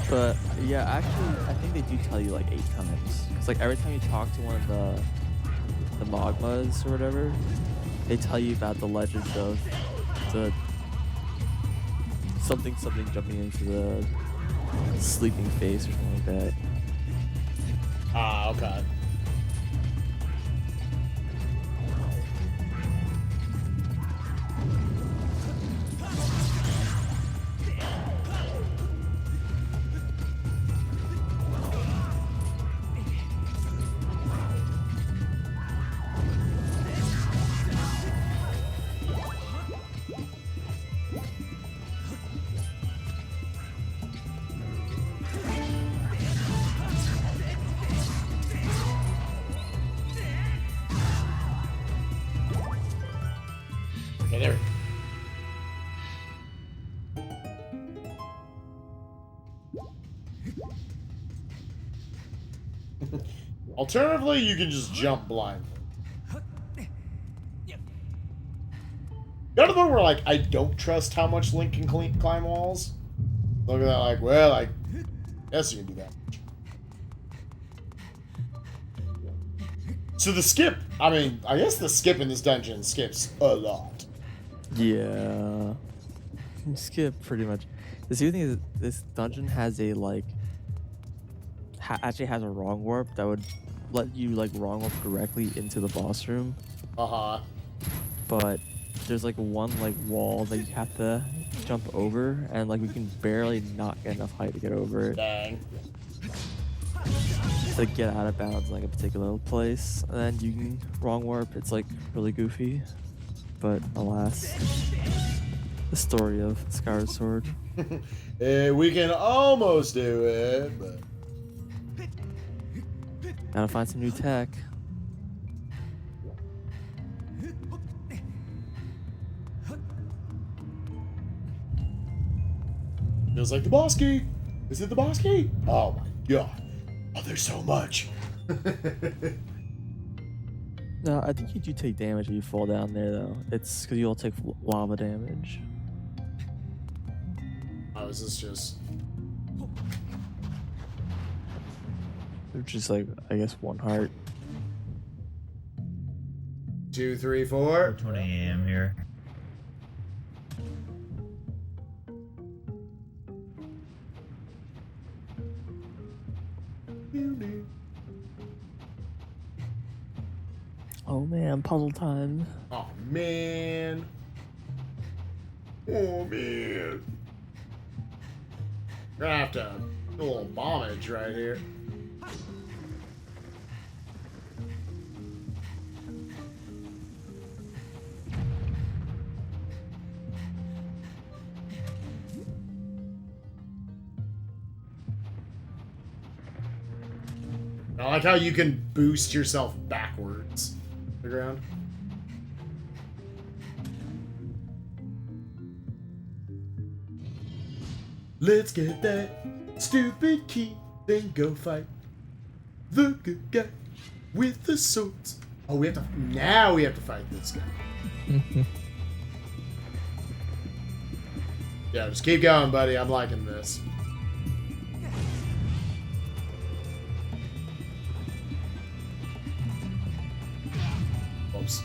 But yeah, actually, I think they do tell you like 8 times. Cause like every time you talk to one of the magmas or whatever, they tell you about the legend of the something jumping into the sleeping face or something like that. Ah, okay. Okay, there. Alternatively, you can just jump blindly. Got to the point where, like, I don't trust how much Link can climb walls. Look at that, like, well, I guess you can do that much. So the skip, I mean, I guess the skip in this dungeon skips a lot. Yeah. You skip pretty much. The secret thing is this dungeon has a like actually has a wrong warp that would let you like wrong warp directly into the boss room. Uh-huh. But there's like one like wall that you have to jump over, and like we can barely not get enough height to get over it. Dang. To get out of bounds in like a particular place, and then you can wrong warp. It's like really goofy, but alas, the story of Skyward Sword. We can almost do it, but Gotta find some new tech. feels like the boss key. Is it the boss key? Oh my god. Oh, there's so much. No, I think you do take damage if you fall down there, though. It's because you'll take lava damage. Oh, is this just... Which is like, I guess, 1 heart. 2, 3, 4. 4:20 a.m. here. Oh man, puzzle time. Oh man. Oh man. We're gonna have to do a little bombage right here. I like how you can boost yourself backwards. The ground. Let's get that stupid key, then go fight the good guy with the swords. Oh, we have to. Now we have to fight this guy. Yeah, just keep going, buddy. I'm liking this. Oops.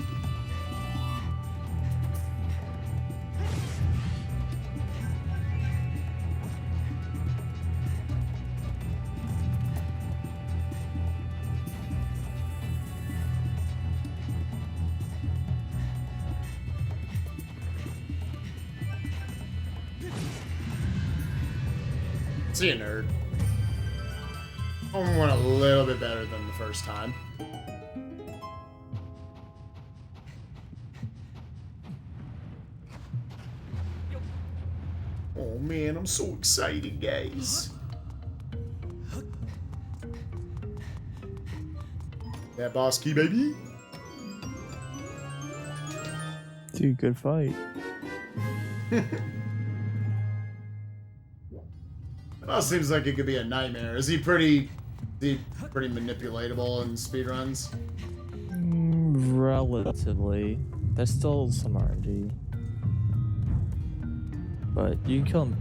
See you, nerd. I went a little bit better than the first time. Oh man, I'm so excited, guys. That boss key, baby. Dude, good fight. Well, seems like it could be a nightmare. Is he pretty manipulatable in speedruns? Relatively. There's still some RNG. But you can kill him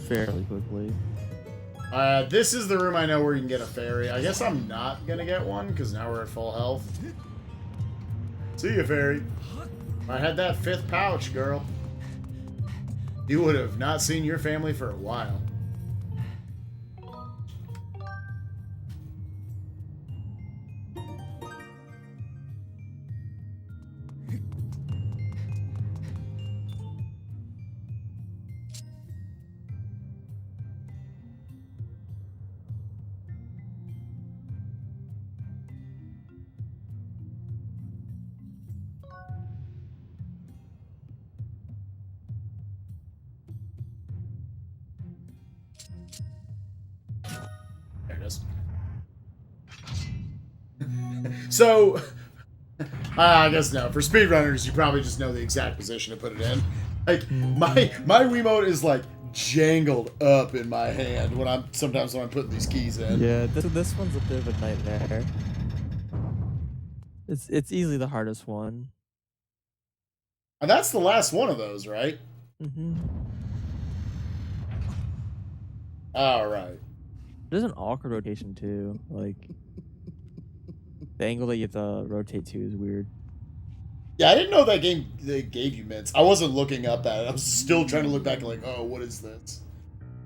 fairly quickly. This is the room I know where you can get a fairy. I guess I'm not gonna get one, because now we're at full health. See ya, fairy. If I had that 5th pouch, girl, you would have not seen your family for a while. There it is. So, I guess no. For speedrunners, you probably just know the exact position to put it in. Like, my Wiimote is like jangled up in my hand when I'm putting these keys in. Yeah, this one's a bit of a nightmare. It's easily the hardest one. And that's the last one of those, right? Mm-hmm. All right. There's an awkward rotation too. Like the angle that you have to rotate to is weird. Yeah, I didn't know that game they gave you mints. I wasn't looking up at it. I was still trying to look back and like, oh, what is this?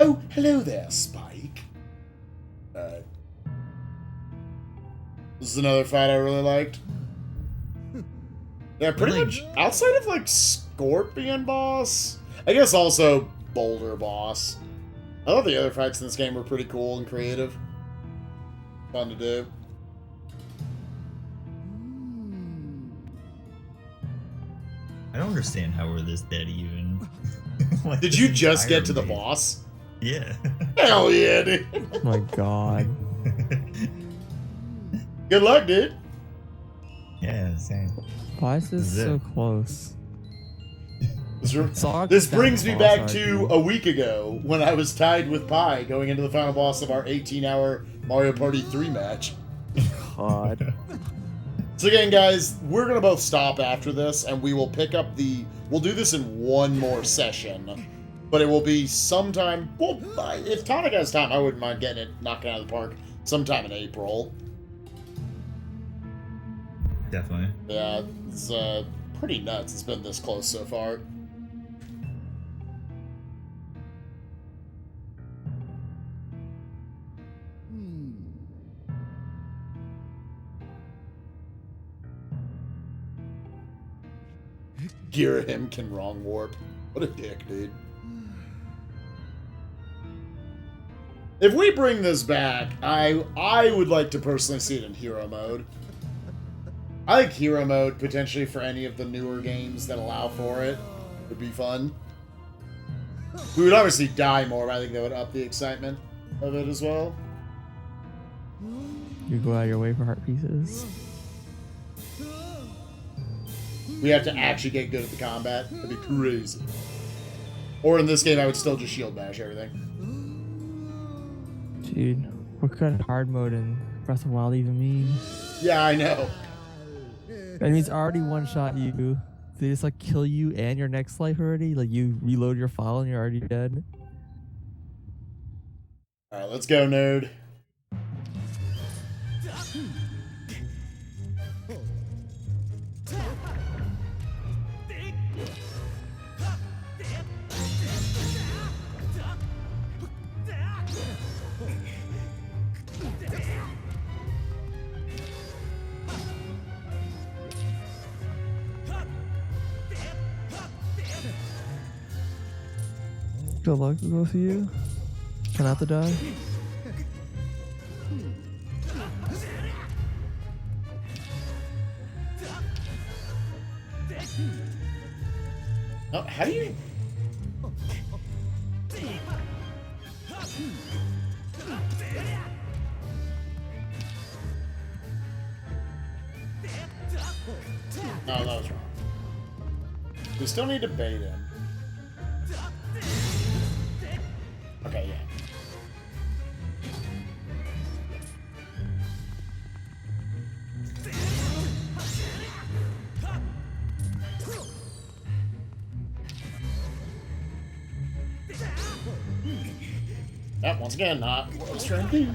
Oh, hello there, Spike. This is another fight I really liked. Yeah, pretty much outside of like Scorpion boss. I guess also Boulder boss. I thought the other fights in this game were pretty cool and creative. Fun to do. I don't understand how we're this dead even. Like, Did you just get to the maze. boss? Yeah. Hell yeah, dude. Oh my god. Good luck, dude. Yeah, same. Why is this This is so it. close? This brings me back to a week ago when I was tied with Pi going into the final boss of our 18-hour Mario Party 3 match. God. So again, guys, we're going to both stop after this, and we will pick up we'll do this in one more session. But it will be sometime, well, if Tonic has time, I wouldn't mind getting it knocked out of the park sometime in April. Definitely. Yeah, it's pretty nuts. It's been this close so far. Him can wrong warp. What a dick, dude. If we bring this back, I would like to personally see it in hero mode. I think hero mode, potentially for any of the newer games that allow for it, would be fun. We would obviously die more, but I think that would up the excitement of it as well. You go out of your way for heart pieces. We have to actually get good at the combat. That'd be crazy. Or in this game, I would still just shield bash everything. Dude, what could hard mode in Breath of the Wild even mean? Yeah, I know. Enemies already one-shot you. They just like kill you and your next life already? Like you reload your file and you're already dead? Alright, let's go, nerd. Good luck to both of you. Try not to die. Oh, how do you... No, that was wrong. We still need to bait him. Okay, yeah. Yep, once again, not what I was trying to do.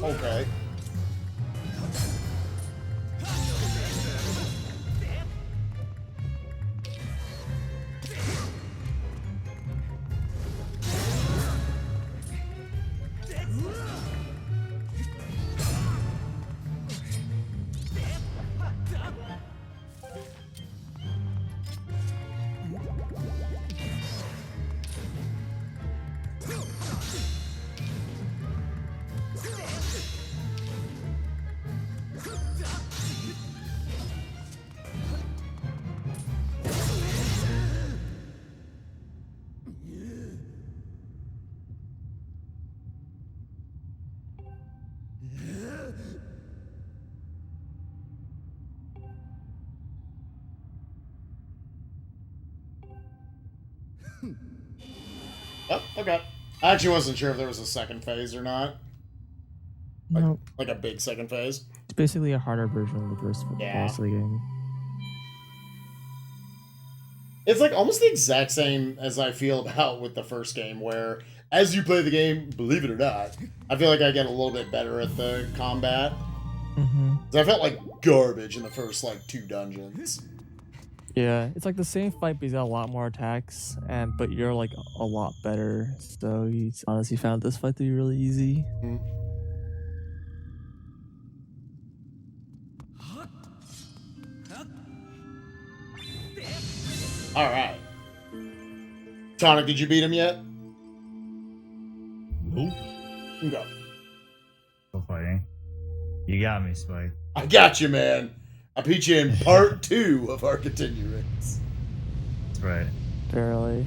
Okay. Oh, okay. I actually wasn't sure if there was a second phase or not. No, Like a big second phase. it's basically a harder version of the first Yeah. boss of the game. It's like almost the exact same as I feel about with the first game, where as you play the game, believe it or not, I feel like I get a little bit better at the combat. Mm-hmm. 'Cause I felt like garbage in the first, like, 2 dungeons. Yeah, it's like the same fight, but he's got a lot more attacks, but you're like a lot better. So he's honestly found this fight to be really easy. Mm. Alright. Tonic, did you beat him yet? Nope. Go. Still fighting. You got me, Spike. I got you, man. I beat you in part 2 of our continuance. That's right. Barely.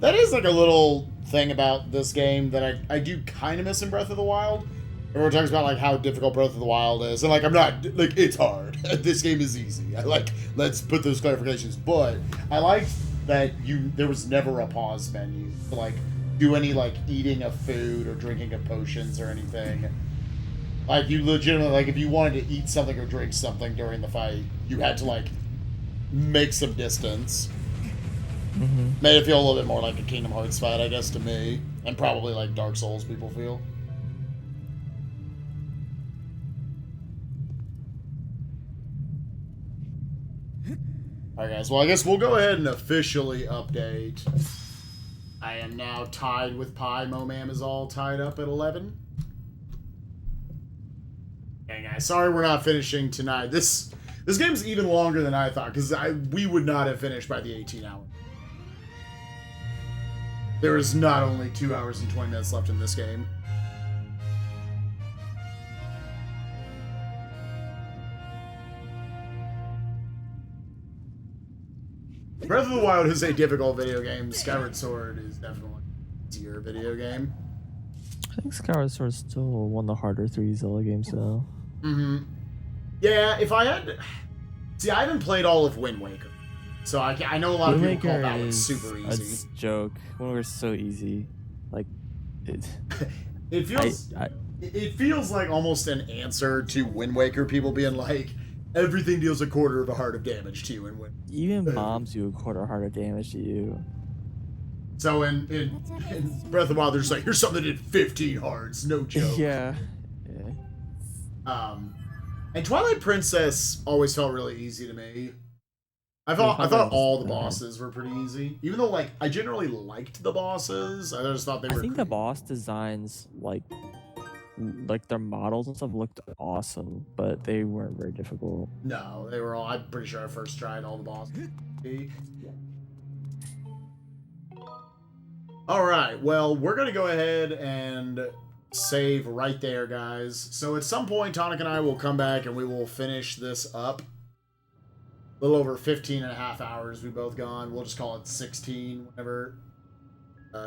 That is like a little thing about this game that I do kind of miss in Breath of the Wild. Everyone talks about like how difficult Breath of the Wild is, and like I'm not like it's hard. This game is easy. I like let's put those clarifications, but I like that there was never a pause menu to like do any like eating of food or drinking of potions or anything. Like, you legitimately, like, if you wanted to eat something or drink something during the fight, you had to, like, make some distance. Made it feel a little bit more like a Kingdom Hearts fight, I guess, to me. And probably like Dark Souls people feel. Alright guys, well I guess we'll go ahead and officially update. I am now tied with Pi. MOMAM is all tied up at 11. Okay guys, sorry we're not finishing tonight. This game's even longer than I thought, because we would not have finished by the 18 hours. There is not only 2 hours and 20 minutes left in this game. Breath of the Wild is a difficult video game. Skyward Sword is definitely an easier video game. I think Skyward Sword is still one of the harder 3D Zelda games, though. Yeah, if I had... See, I haven't played all of Wind Waker. So I know a lot of people call that one super easy. A joke. Wind Waker's so easy. Like, it feels like almost an answer to Wind Waker, people being like, everything deals a quarter of a heart of damage to you in Wind. Even bombs do a quarter heart of damage to you. So in Breath of the Wild, there's like, here's something that did 15 hearts, no joke. Yeah. And Twilight Princess always felt really easy to me. I thought all the bosses were pretty easy. Even though, like, I generally liked the bosses, I just thought they were... I think the boss designs, like their models and stuff looked awesome, but they weren't very difficult. No, they were all... I'm pretty sure I first tried all the bosses. Alright, well, we're going to go ahead and save right there, guys. So at some point, Tonic and I will come back and we will finish this up. A little over 15 and a half hours we've both gone. We'll just call it 16 whenever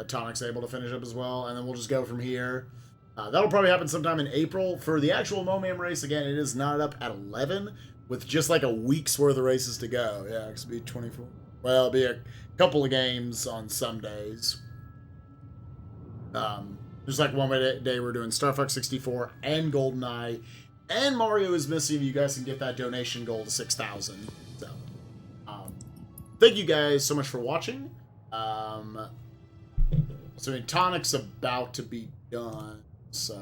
Tonic's able to finish up as well. And then we'll just go from here. That'll probably happen sometime in April. For the actual MOMAM race, again, it is not up at 11 with just like a week's worth of races to go. Yeah, it's be 24. Well, it'll be a couple of games on some days. There's like one day we're doing Star Fox 64 and GoldenEye. And Mario is missing. You guys can get that donation goal to 6,000. So, thank you guys so much for watching. So Tonic's about to be done. So,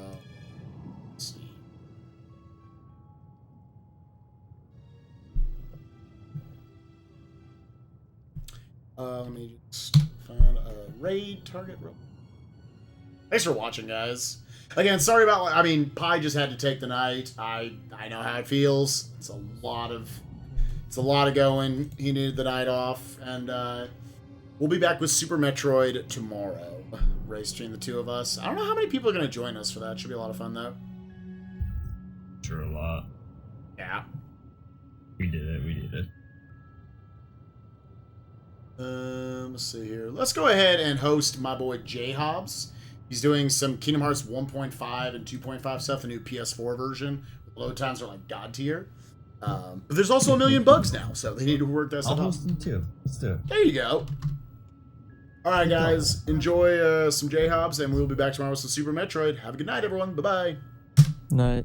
let's see. Let me just find a raid target. Thanks for watching, guys. Again, sorry about... I mean, Pi just had to take the night. I know how it feels. It's a lot of going. He needed the night off. And we'll be back with Super Metroid tomorrow. Race between the two of us. I don't know how many people are going to join us for that. Should be a lot of fun, though. Sure, a lot. Yeah. We did it. Let's see here. Let's go ahead and host my boy J Hobbs. He's doing some Kingdom Hearts 1.5 and 2.5 stuff, the new PS4 version. Load times are like god tier. But there's also a million bugs now, so they need to work that stuff out. I'll host them too. Let's do it. There you go. Alright guys, enjoy some J Hobbs, and we'll be back tomorrow with some Super Metroid. Have a good night, everyone. Bye-bye. Night.